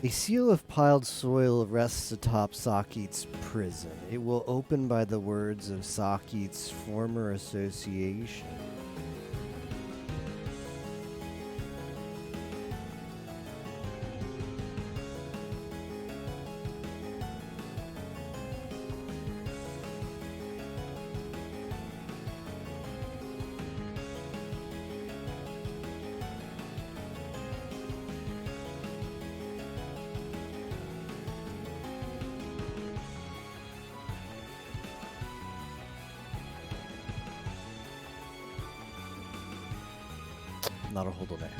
A seal of piled soil rests atop Sakit's prison. It will open by the words of Sakit's former association. Not a hold on it.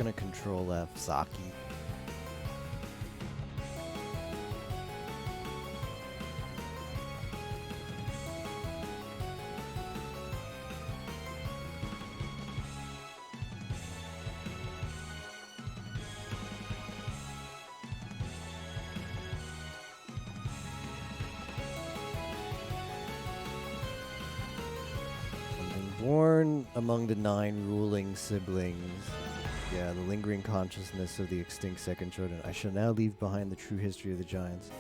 gonna control F Saki. Born among the 9 ruling siblings, yeah, the lingering consciousness of the extinct second children, I shall now leave behind the true history of the giants.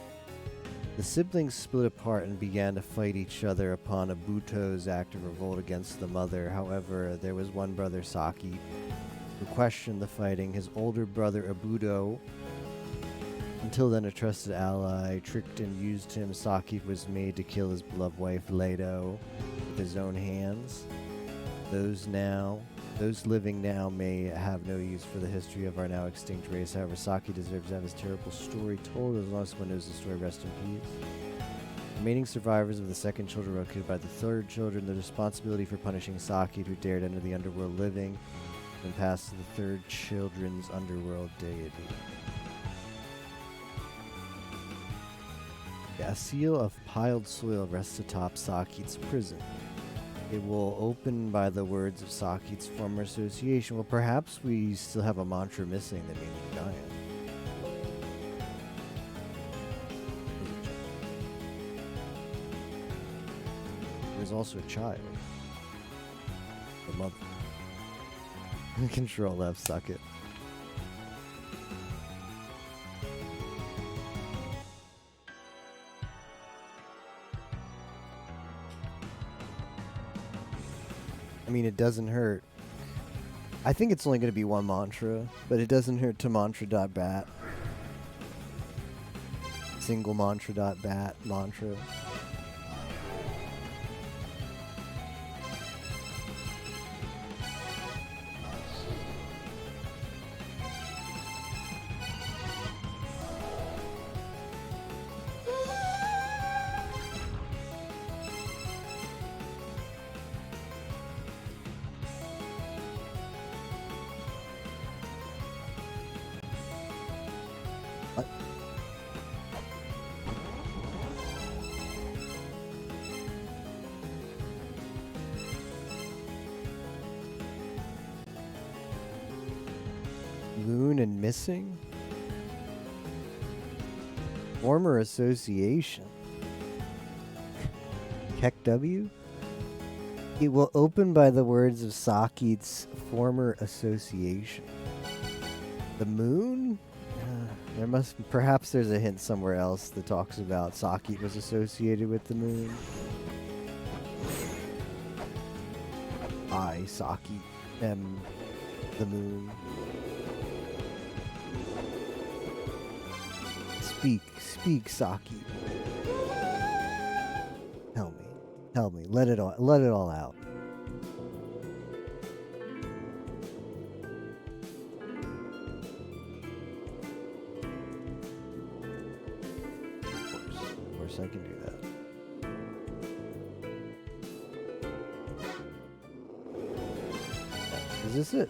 The siblings split apart and began to fight each other upon Abuto's active revolt against the mother. However, there was one brother, Saki, who questioned the fighting. His older brother, Abuto, until then a trusted ally, tricked and used him. Saki was made to kill his beloved wife, Leto, with his own hands. Those living now may have no use for the history of our now extinct race. However, Saki deserves to have his terrible story told. As long as one knows the story, rest in peace. Remaining survivors of the second children were killed by the third children. The responsibility for punishing Saki, who dared enter the underworld living, then passed to the third children's underworld deity. A seal of piled soil rests atop Sakit's prison. It will open by the words of Sakit's former association. Well, perhaps we still have a mantra missing that means giant. There's also a child. The mother. Control F, suck it. I mean, it doesn't hurt. I think it's only going to be one mantra, but it doesn't hurt to mantra.bat. Single mantra.bat mantra. Moon and missing? Former association. Keck W? It will open by the words of Sakit's former association. The moon? Perhaps there's a hint somewhere else that talks about Sakit was associated with the moon. I, Sakit, am the moon. Speak, Saki. Tell me. Let it all out. Of course, I can do that. Is this it?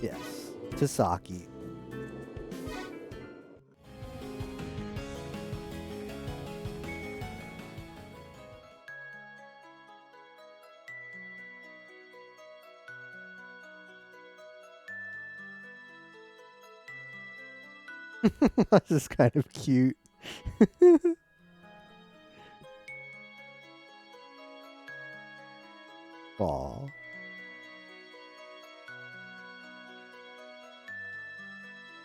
Yes, to Saki. This is kind of cute. Aw.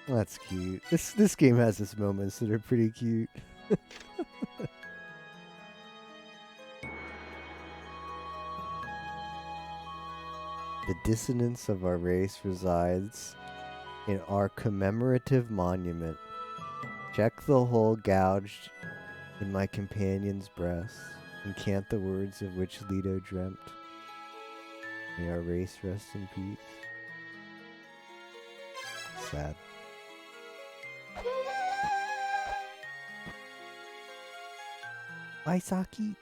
That's cute. This game has its moments that are pretty cute. The dissonance of our race resides in our commemorative monument. Check the hole gouged in my companion's breast, and cant the words of which Leto dreamt. May our race rest in peace. Sad. Waisaki?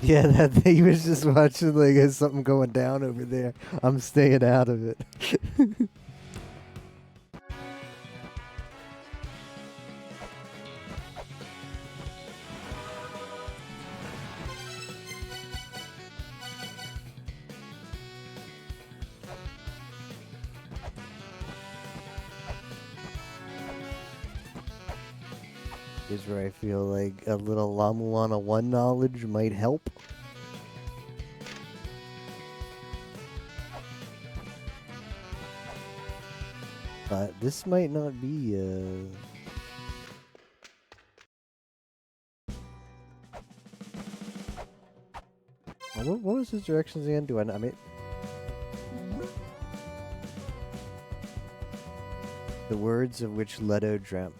Yeah, that he was just watching like there's something going down over there. I'm staying out of it. Is where I feel like a little La Mulana 1 knowledge might help. But this might not be what was his directions again? Do I not? I mean, the words of which Leto dreamt.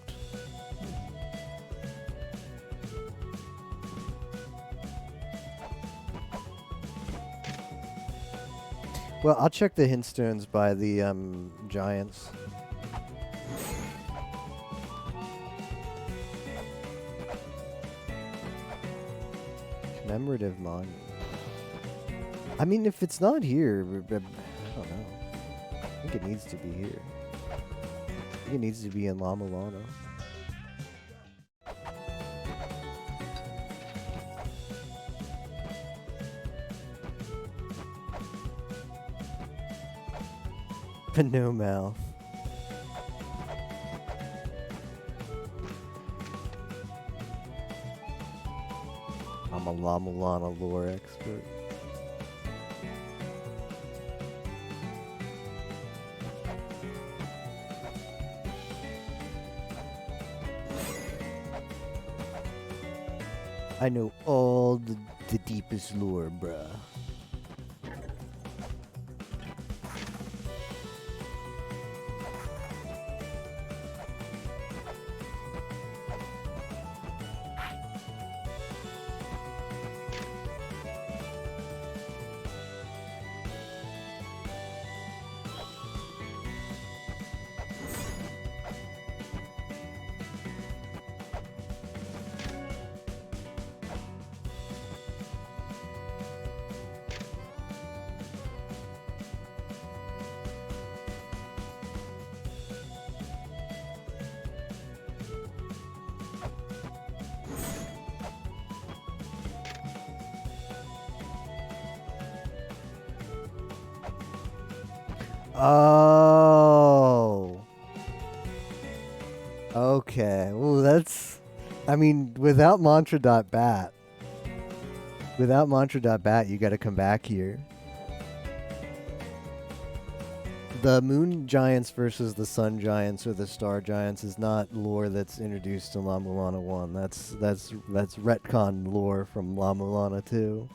Well, I'll check the hint stones by the giants. Commemorative monument. I mean, if it's not here, I don't know. I think it needs to be here. I think it needs to be in La Mulana. But no mouth. I'm a La Mulana lore expert. I know all the deepest lore, bruh. Oh. Okay. Well, that's... I mean, without mantra.bat, you gotta come back here. The moon giants versus the sun giants or the star giants is not lore that's introduced in La Mulana 1. That's retcon lore from La Mulana 2.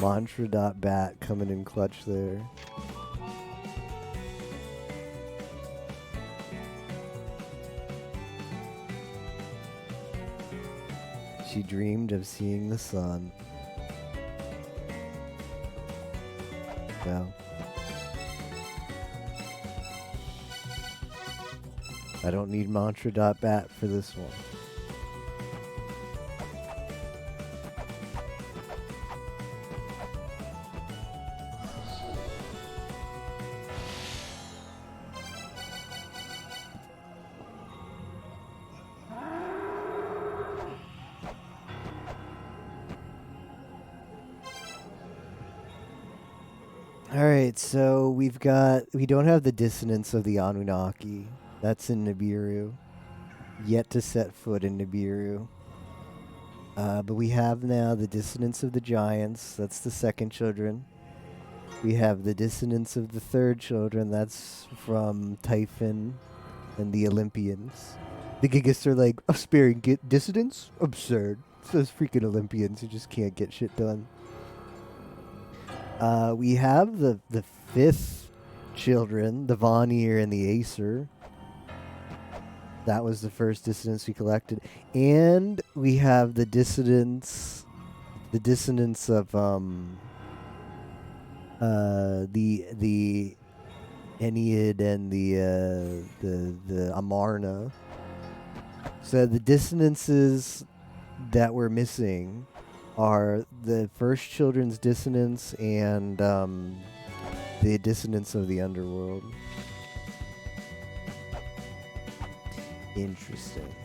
Mantra.bat coming in clutch there. She dreamed of seeing the sun. Well, I don't need mantra.bat for this one. Alright, so we don't have the dissonance of the Anunnaki. That's in Nibiru. Yet to set foot in Nibiru. But we have now the dissonance of the giants. That's the second children. We have the dissonance of the third children. That's from Typhon and the Olympians. The Gigas are like, oh, sparing dissidents? Absurd. It's those freaking Olympians who just can't get shit done. We have the fifth children, the Vanir and the Acer. That was the first dissonance we collected. And we have the dissonance of the Ennead and the Amarna. So the dissonances that we're missing are the first children's dissonance and the dissonance of the underworld. Interesting.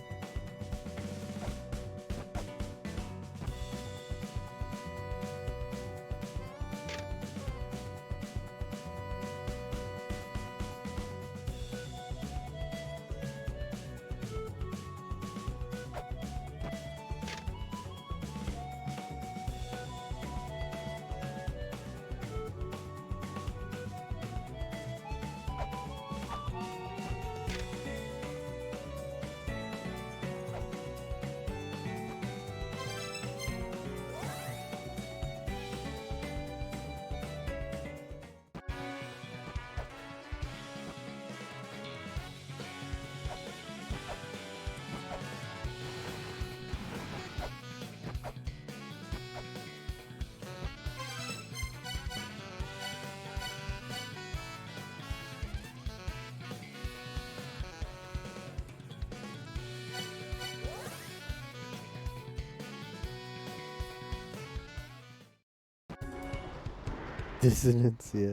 Dissonance, yeah.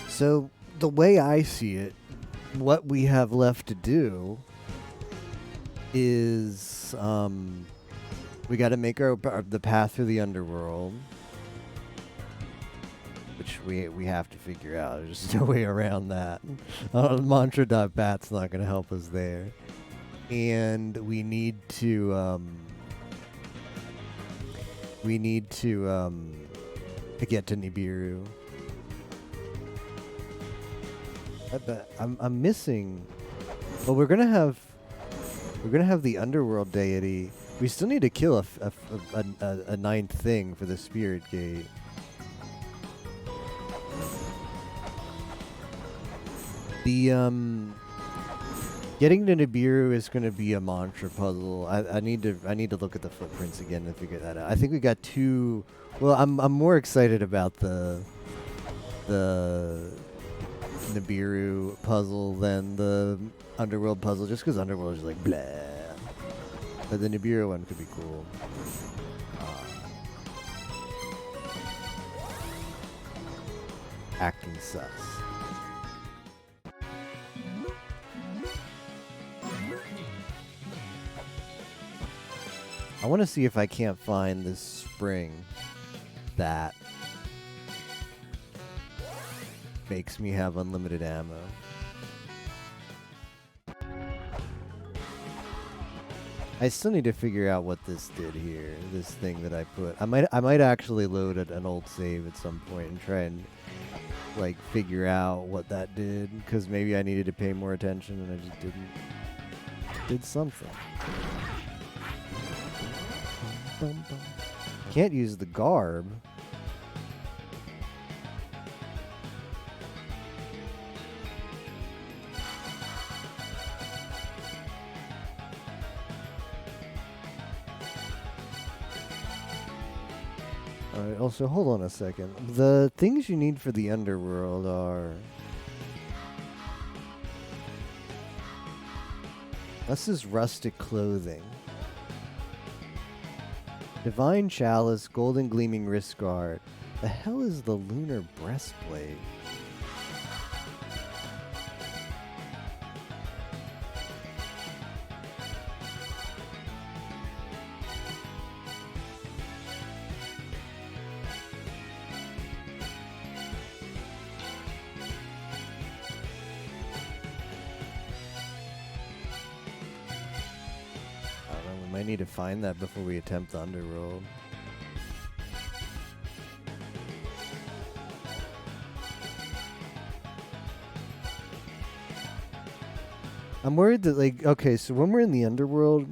So, the way I see it, what we have left to do is we got to make the path through the underworld, which we have to figure out. There's no way around that. Mantra.bat's not going to help us there. And we need to get to Nibiru. But I'm missing. Well, we're gonna have the underworld deity. We still need to kill a ninth thing for the spirit gate. The getting to Nibiru is going to be a mantra puzzle. I need to look at the footprints again to figure that out. I think we got two. Well, I'm more excited about the Nibiru puzzle than the underworld puzzle, just because underworld is like blah. But the Nibiru one could be cool. Acting sus. I want to see if I can't find this spring that makes me have unlimited ammo. I still need to figure out what this did here. This thing that I put. I might actually load an old save at some point and try and like figure out what that did, because maybe I needed to pay more attention and I just didn't. Did something. Can't use the garb. Alright, also, hold on a second. The things you need for the underworld are... This is rustic clothing. Divine Chalice, Golden Gleaming Wrist Guard. The hell is the Lunar Breastplate? We might need to find that before we attempt the underworld. I'm worried that, like, okay, so when we're in the underworld,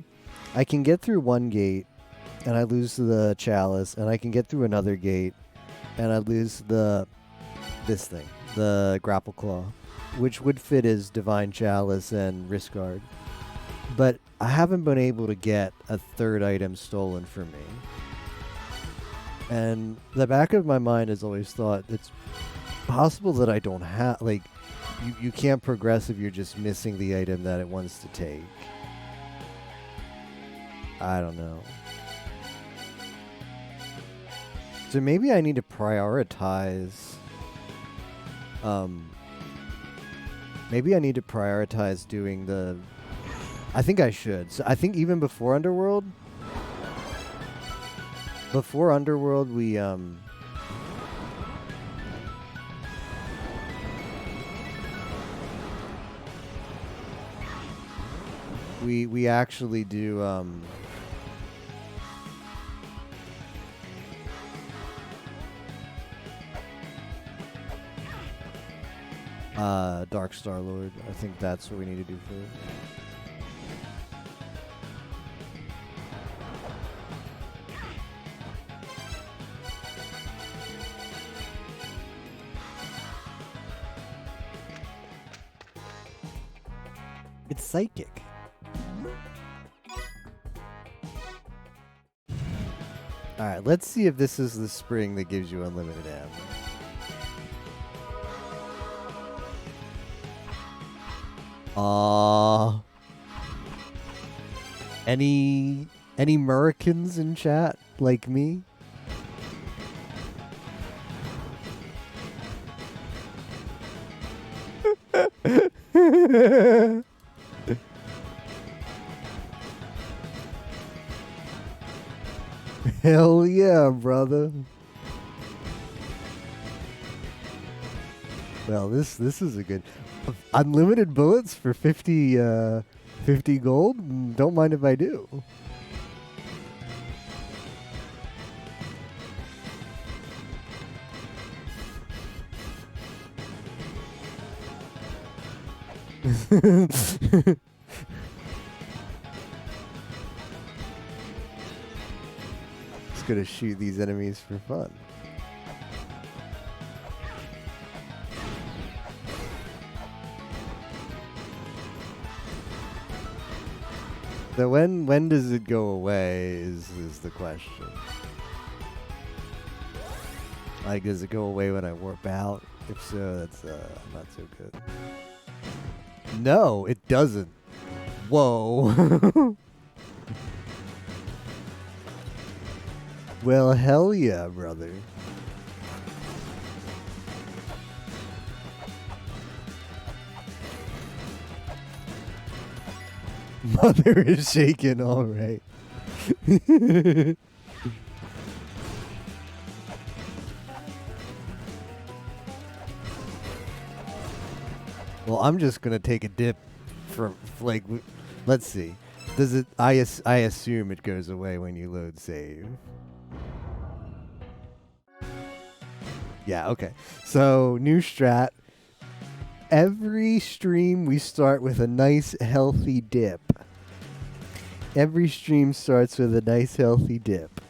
I can get through one gate and I lose the chalice, and I can get through another gate and I lose this thing, the grapple claw, which would fit as divine chalice and wrist guard. But I haven't been able to get a third item stolen from me. And the back of my mind has always thought it's possible that I don't have, like, you can't progress if you're just missing the item that it wants to take. I don't know. So maybe I need to prioritize. Maybe I need to prioritize doing the. I think I should. So I think even before Underworld. Before Underworld, we actually do Dark Star Lord. I think that's what we need to do first. It's psychic. Alright, let's see if this is the spring that gives you unlimited ammo. Any Americans in chat like me? Hell yeah, brother. Well, this is a good unlimited bullets for 50 gold. Don't mind if I do. Just gonna shoot these enemies for fun. So when does it go away is the question. Like, does it go away when I warp out? If so, that's not so good. No, it doesn't. Whoa. Well, hell yeah, brother. Mother is shaking, all right. Well, I'm just gonna take a dip from, like, let's see. Does it? I assume it goes away when you load save. Yeah. Okay. So new strat. Every stream we start with a nice healthy dip. Every stream starts with a nice healthy dip.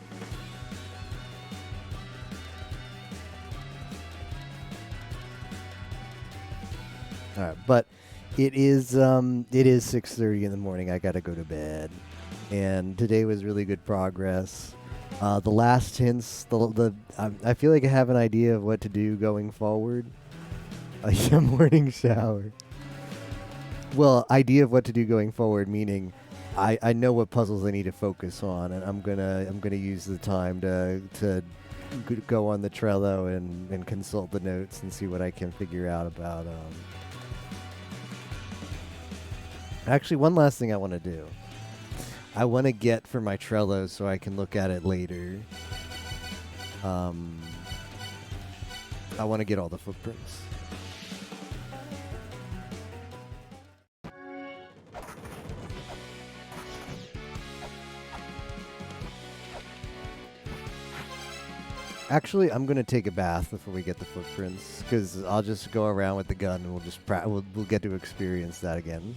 All right, but it is 6:30 in the morning. I gotta go to bed, and today was really good progress. The last hints, I feel like I have an idea of what to do going forward. A morning shower. Well, idea of what to do going forward, meaning I know what puzzles I need to focus on, and I'm gonna use the time to go on the Trello and consult the notes and see what I can figure out about. Actually, one last thing I want to do. I want to get for my Trello so I can look at it later. I want to get all the footprints. Actually, I'm gonna take a bath before we get the footprints, because I'll just go around with the gun and we'll just we'll get to experience that again,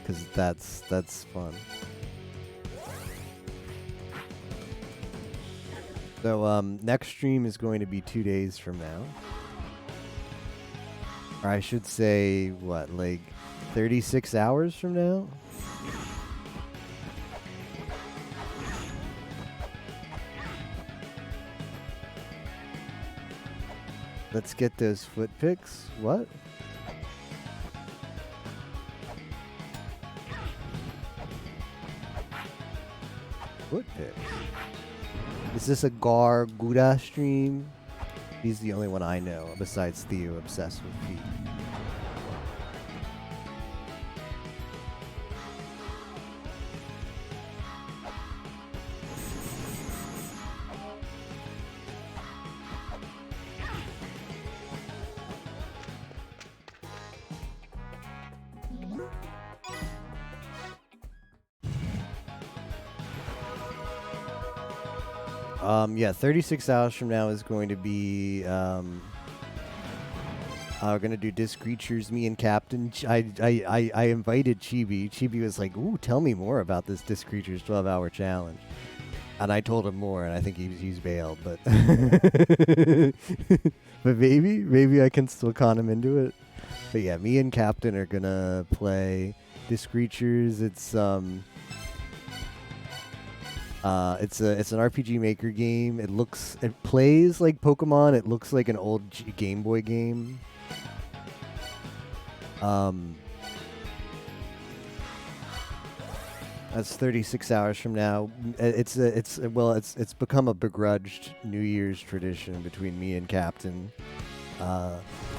because that's fun. So next stream is going to be 2 days from now, or I should say, what, like 36 hours from now. Let's get those foot pics. What? Foot pics? Is this a Gar Gouda stream? He's the only one I know, besides Theo, obsessed with feet. Yeah, 36 hours from now is going to be, we're going to do Disc Creatures, me and Captain. I invited Chibi. Chibi was like, ooh, tell me more about this Disc Creatures 12-hour challenge. And I told him more, and I think he's bailed, but... but maybe I can still con him into it. But yeah, me and Captain are going to play Disc Creatures. It's an RPG Maker game. It plays like Pokemon. It looks like an old Game Boy game. That's 36 hours from now. It's become a begrudged New Year's tradition between me and Captain.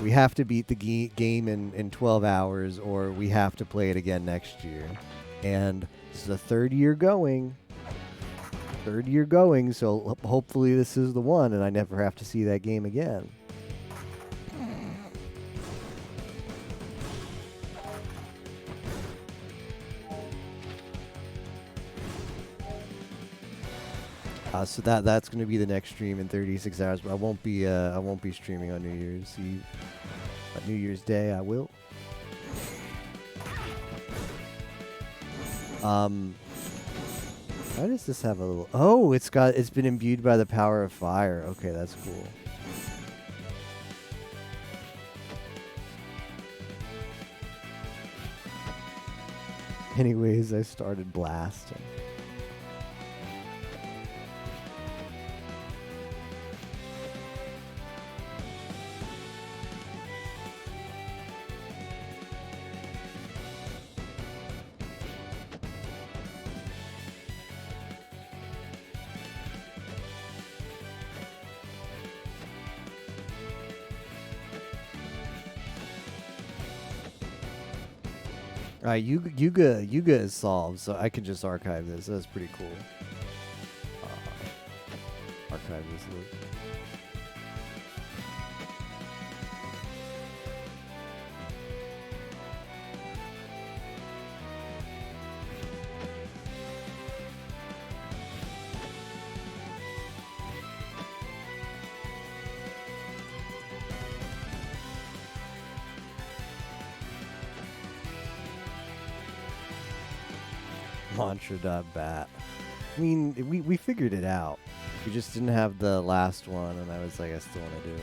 We have to beat the game in 12 hours, or we have to play it again next year. And this is the third year going, so hopefully this is the one, and I never have to see that game again. So that's going to be the next stream in 36 hours, but I won't be streaming on New Year's Eve. But New Year's Day I will. Why does this have a little... Oh, it's been imbued by the power of fire. Okay, that's cool. Anyways, I started blasting. Alright, Yuga is solved, so I can just archive this. That's pretty cool. Archive this loop. Mantra.bat. I mean, we figured it out. We just didn't have the last one, and I was like, I still want to do it.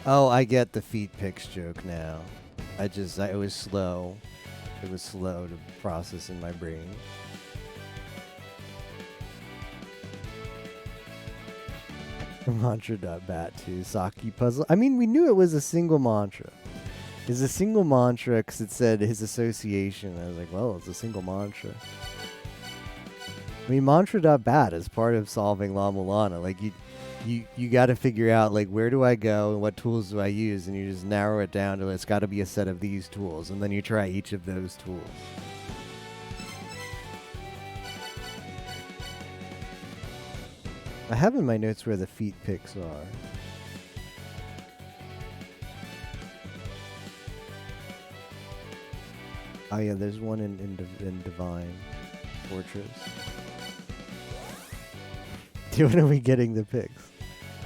Oh, I get the feet pics joke now. It was slow. It was slow to process in my brain. Mantra.bat too. Saki puzzle. I mean, we knew it was a single mantra. It's a single mantra because it said his association. I was like, well, it's a single mantra. I mean, Mantra.bat is part of solving La Mulana. Like, you got to figure out, like, where do I go and what tools do I use, and you just narrow it down to it's got to be a set of these tools, and then you try each of those tools. I have in my notes where the feet picks are. Oh yeah, there's one in Divine Fortress. When are we getting the picks?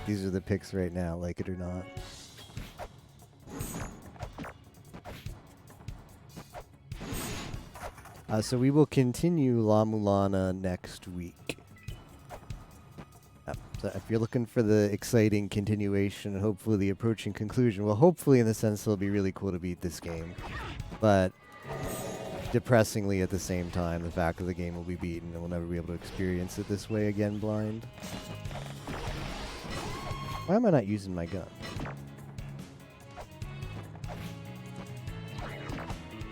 These are the picks right now, like it or not. So we will continue La Mulana next week. So if you're looking for the exciting continuation and hopefully the approaching conclusion, well, hopefully in the sense it'll be really cool to beat this game. But depressingly at the same time, the fact that the game will be beaten and we'll never be able to experience it this way again blind. Why am I not using my gun?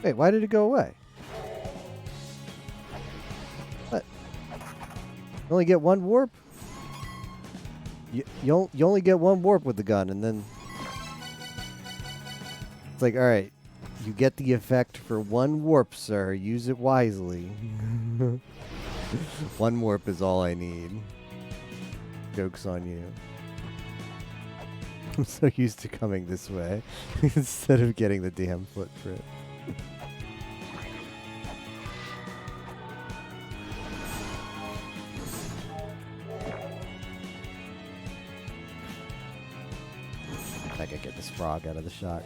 Wait, why did it go away? What? You only get one warp? You only get one warp with the gun, and then it's like, alright, you get the effect for one warp, sir. Use it wisely. One warp is all I need. Joke's on you. I'm so used to coming this way instead of getting the damn footprint. I could get this frog out of the shot.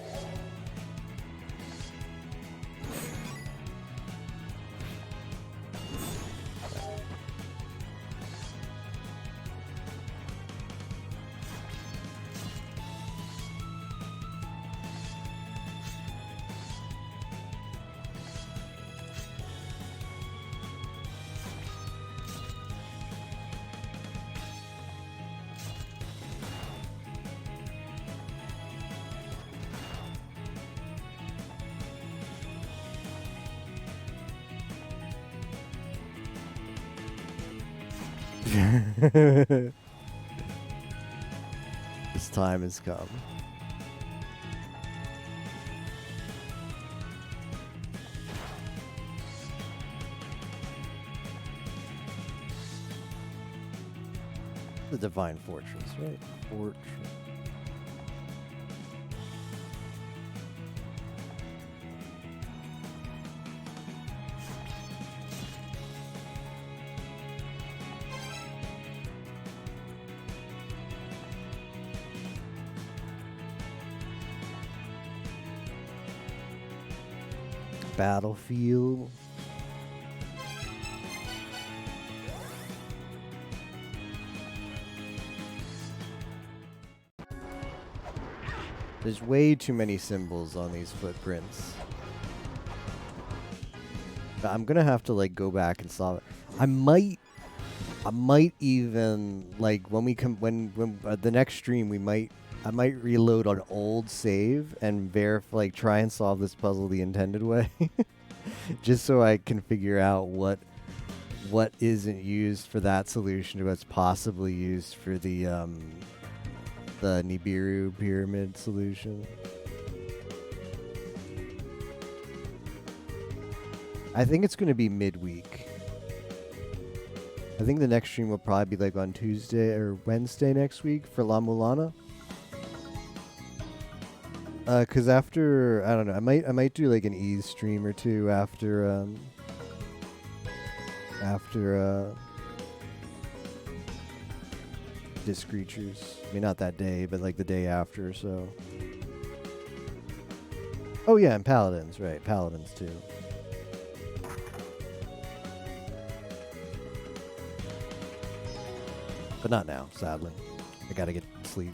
This time has come. The Divine Fortress, right? Fortress. Battlefield. There's way too many symbols on these footprints. I'm gonna have to like go back and solve it. I might even like when we when the next stream I might reload an old save and like try and solve this puzzle the intended way, just so I can figure out what isn't used for that solution to what's possibly used for the Nibiru pyramid solution. I think it's going to be midweek. I think the next stream will probably be like on Tuesday or Wednesday next week for La Mulana. Cause after, I don't know, I might do like an Ease stream or two after Disc Creatures. I mean, not that day, but like the day after or so. Oh yeah, and Paladins, right? Paladins too. But not now, sadly. I gotta get sleep.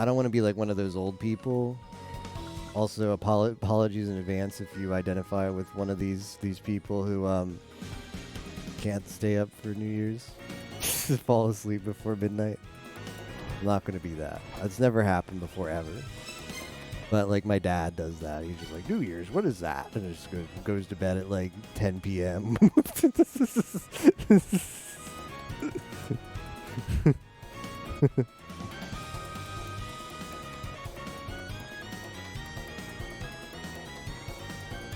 I don't want to be like one of those old people. Also, apologies in advance if you identify with one of these people who can't stay up for New Year's. Fall asleep before midnight. I'm not going to be that. That's never happened before ever. But like my dad does that. He's just like, New Year's, what is that? And just goes to bed at like 10 p.m.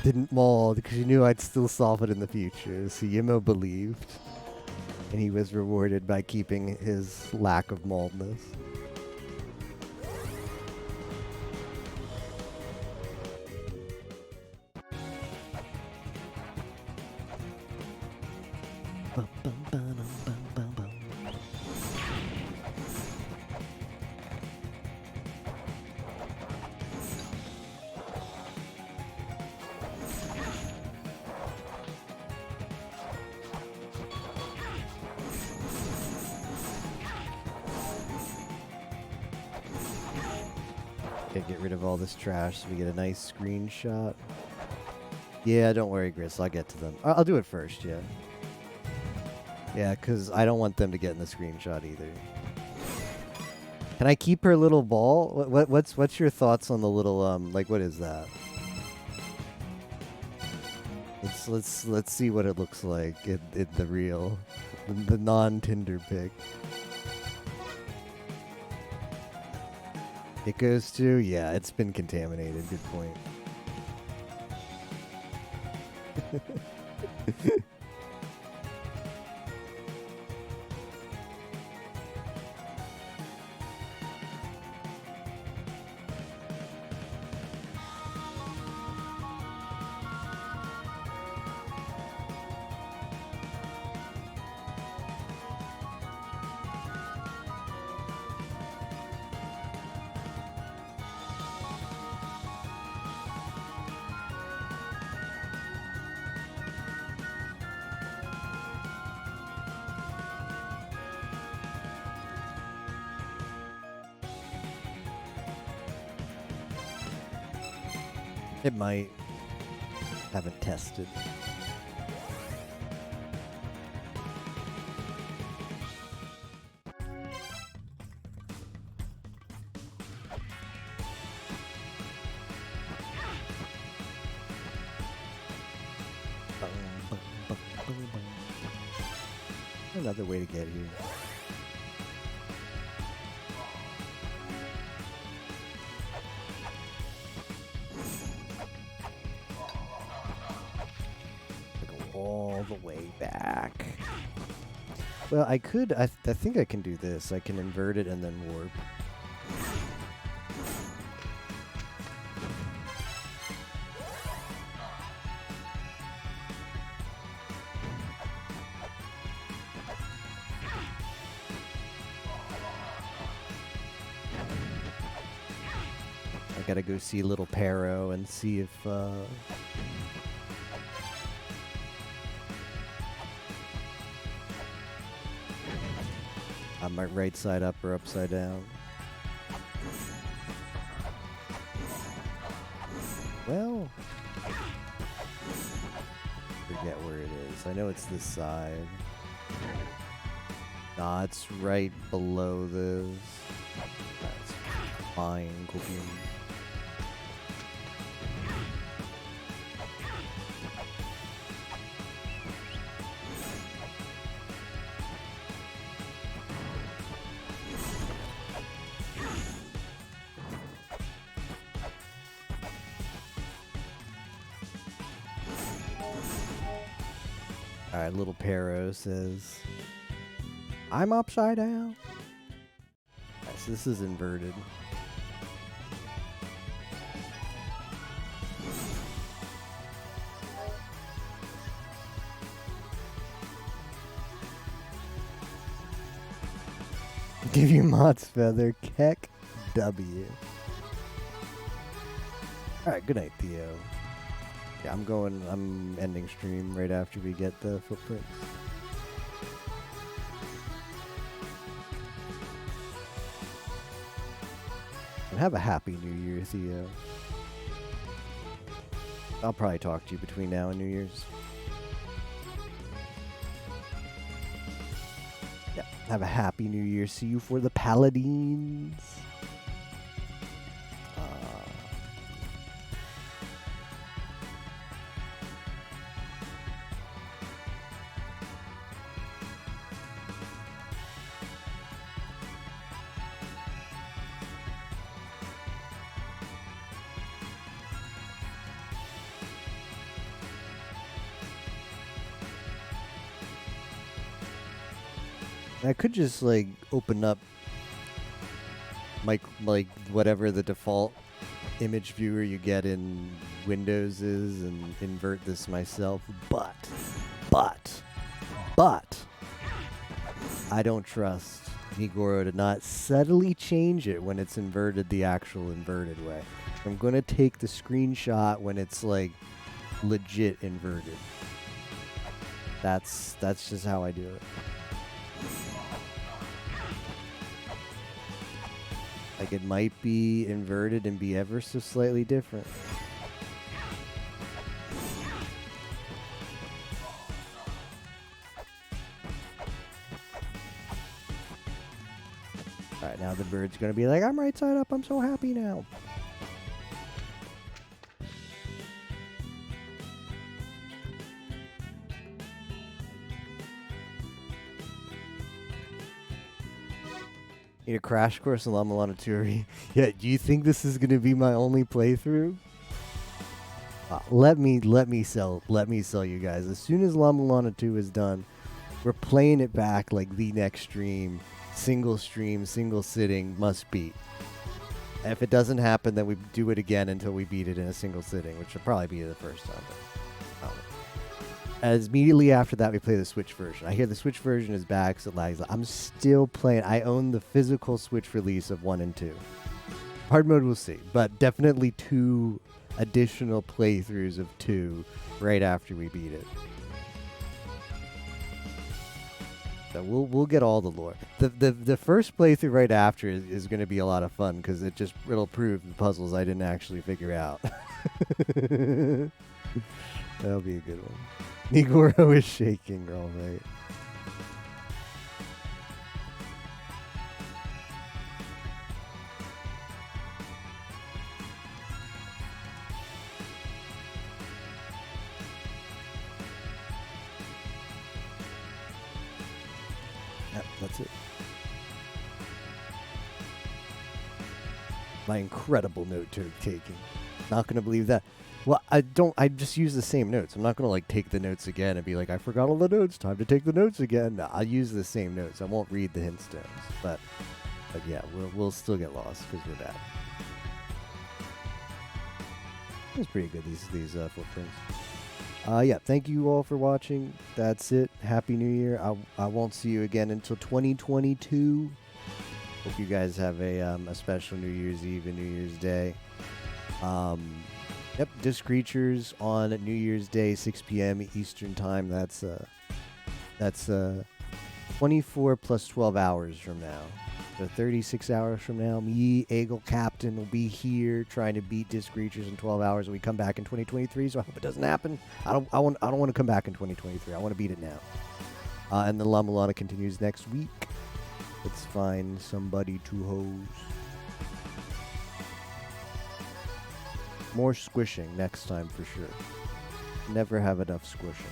Didn't maul because you knew I'd still solve it in the future. So Yimo believed. And he was rewarded by keeping his lack of maldness. Gotta get rid of all this trash so we get a nice screenshot. Yeah, don't worry, Gris. I'll get to them. I'll do it first, yeah. Yeah, because I don't want them to get in the screenshot either. Can I keep her little ball? What's your thoughts on the little like what is that? Let's see what it looks like in the real, the non-Tinder pic. It goes to, yeah, it's been contaminated. Good point. It might. Haven't tested. Another way to get here. All the way back. Well, I could. I think I can do this. I can invert it and then warp. I gotta go see Little Pero and see if. I'm right side up or upside down. Well, forget where it is. I know it's this side. Nah, it's right below this. That's fine, cooking. Alright, Little Pero says, I'm upside down. Right, so this is inverted. Give you Mott's Feather, Keck W. Alright, good night, Theo. Yeah, I'm ending stream right after we get the footprints. And have a happy New Year, Theo. I'll probably talk to you between now and New Year's. Yeah, have a happy New Year. See you for the Paladins. I could just like open up like whatever the default image viewer you get in Windows is and invert this myself, but I don't trust Nigoro to not subtly change it when it's inverted the actual inverted way. I'm going to take the screenshot when it's like legit inverted. That's just how I do it. Like it might be inverted and be ever so slightly different. Alright, now the bird's gonna be like, I'm right side up, I'm so happy now. Need a crash course in La Milano Turi. Yeah, do you think this is gonna be my only playthrough? Let me sell you guys. As soon as La Milano 2 is done, we're playing it back like the next stream, single sitting, must beat. If it doesn't happen, then we do it again until we beat it in a single sitting, which will probably be the first time. As immediately after that, we play the Switch version. I hear the Switch version is back, so it lags. I'm still playing. I own the physical Switch release of 1 and 2. Hard mode, we'll see. But definitely 2 additional playthroughs of 2 right after we beat it. So we'll get all the lore. The first playthrough right after is going to be a lot of fun because it'll prove the puzzles I didn't actually figure out. That'll be a good one. Nigoro is shaking, all right. Yep, that's it. My incredible note taking. Not gonna believe that. Well, I just use the same notes. I'm not going to like take the notes again and be like, I forgot all the notes. Time to take the notes again. No, I'll use the same notes. I won't read the hint stones. But yeah, we'll still get lost because we're bad. It's pretty good, these footprints. Yeah, thank you all for watching. That's it. Happy New Year. I won't see you again until 2022. Hope you guys have a special New Year's Eve and New Year's Day. Yep, Disc Creatures on New Year's Day, 6 p.m. Eastern Time. That's 24 plus 12 hours from now. So 36 hours from now, me, Eagle Captain, will be here trying to beat Disc Creatures in 12 hours, and we come back in 2023. So I hope it doesn't happen. I don't want to come back in 2023. I want to beat it now. And then La Milano continues next week. Let's find somebody to hose. More squishing next time for sure. Never have enough squishing.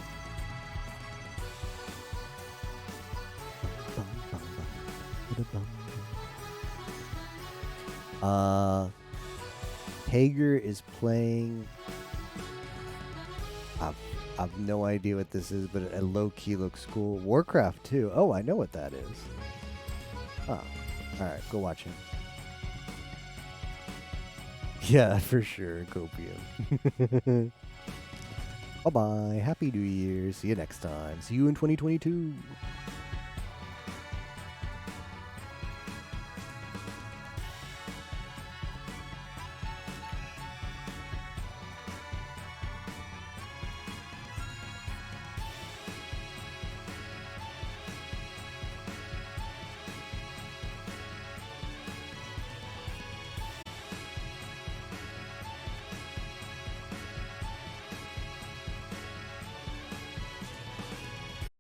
Hager is playing. I've no idea what this is, but it low-key looks cool. Warcraft 2. Oh, I know what that is. Oh, alright, go watch him. Yeah, for sure, Copium. Bye-bye. Happy New Year. See you next time. See you in 2022.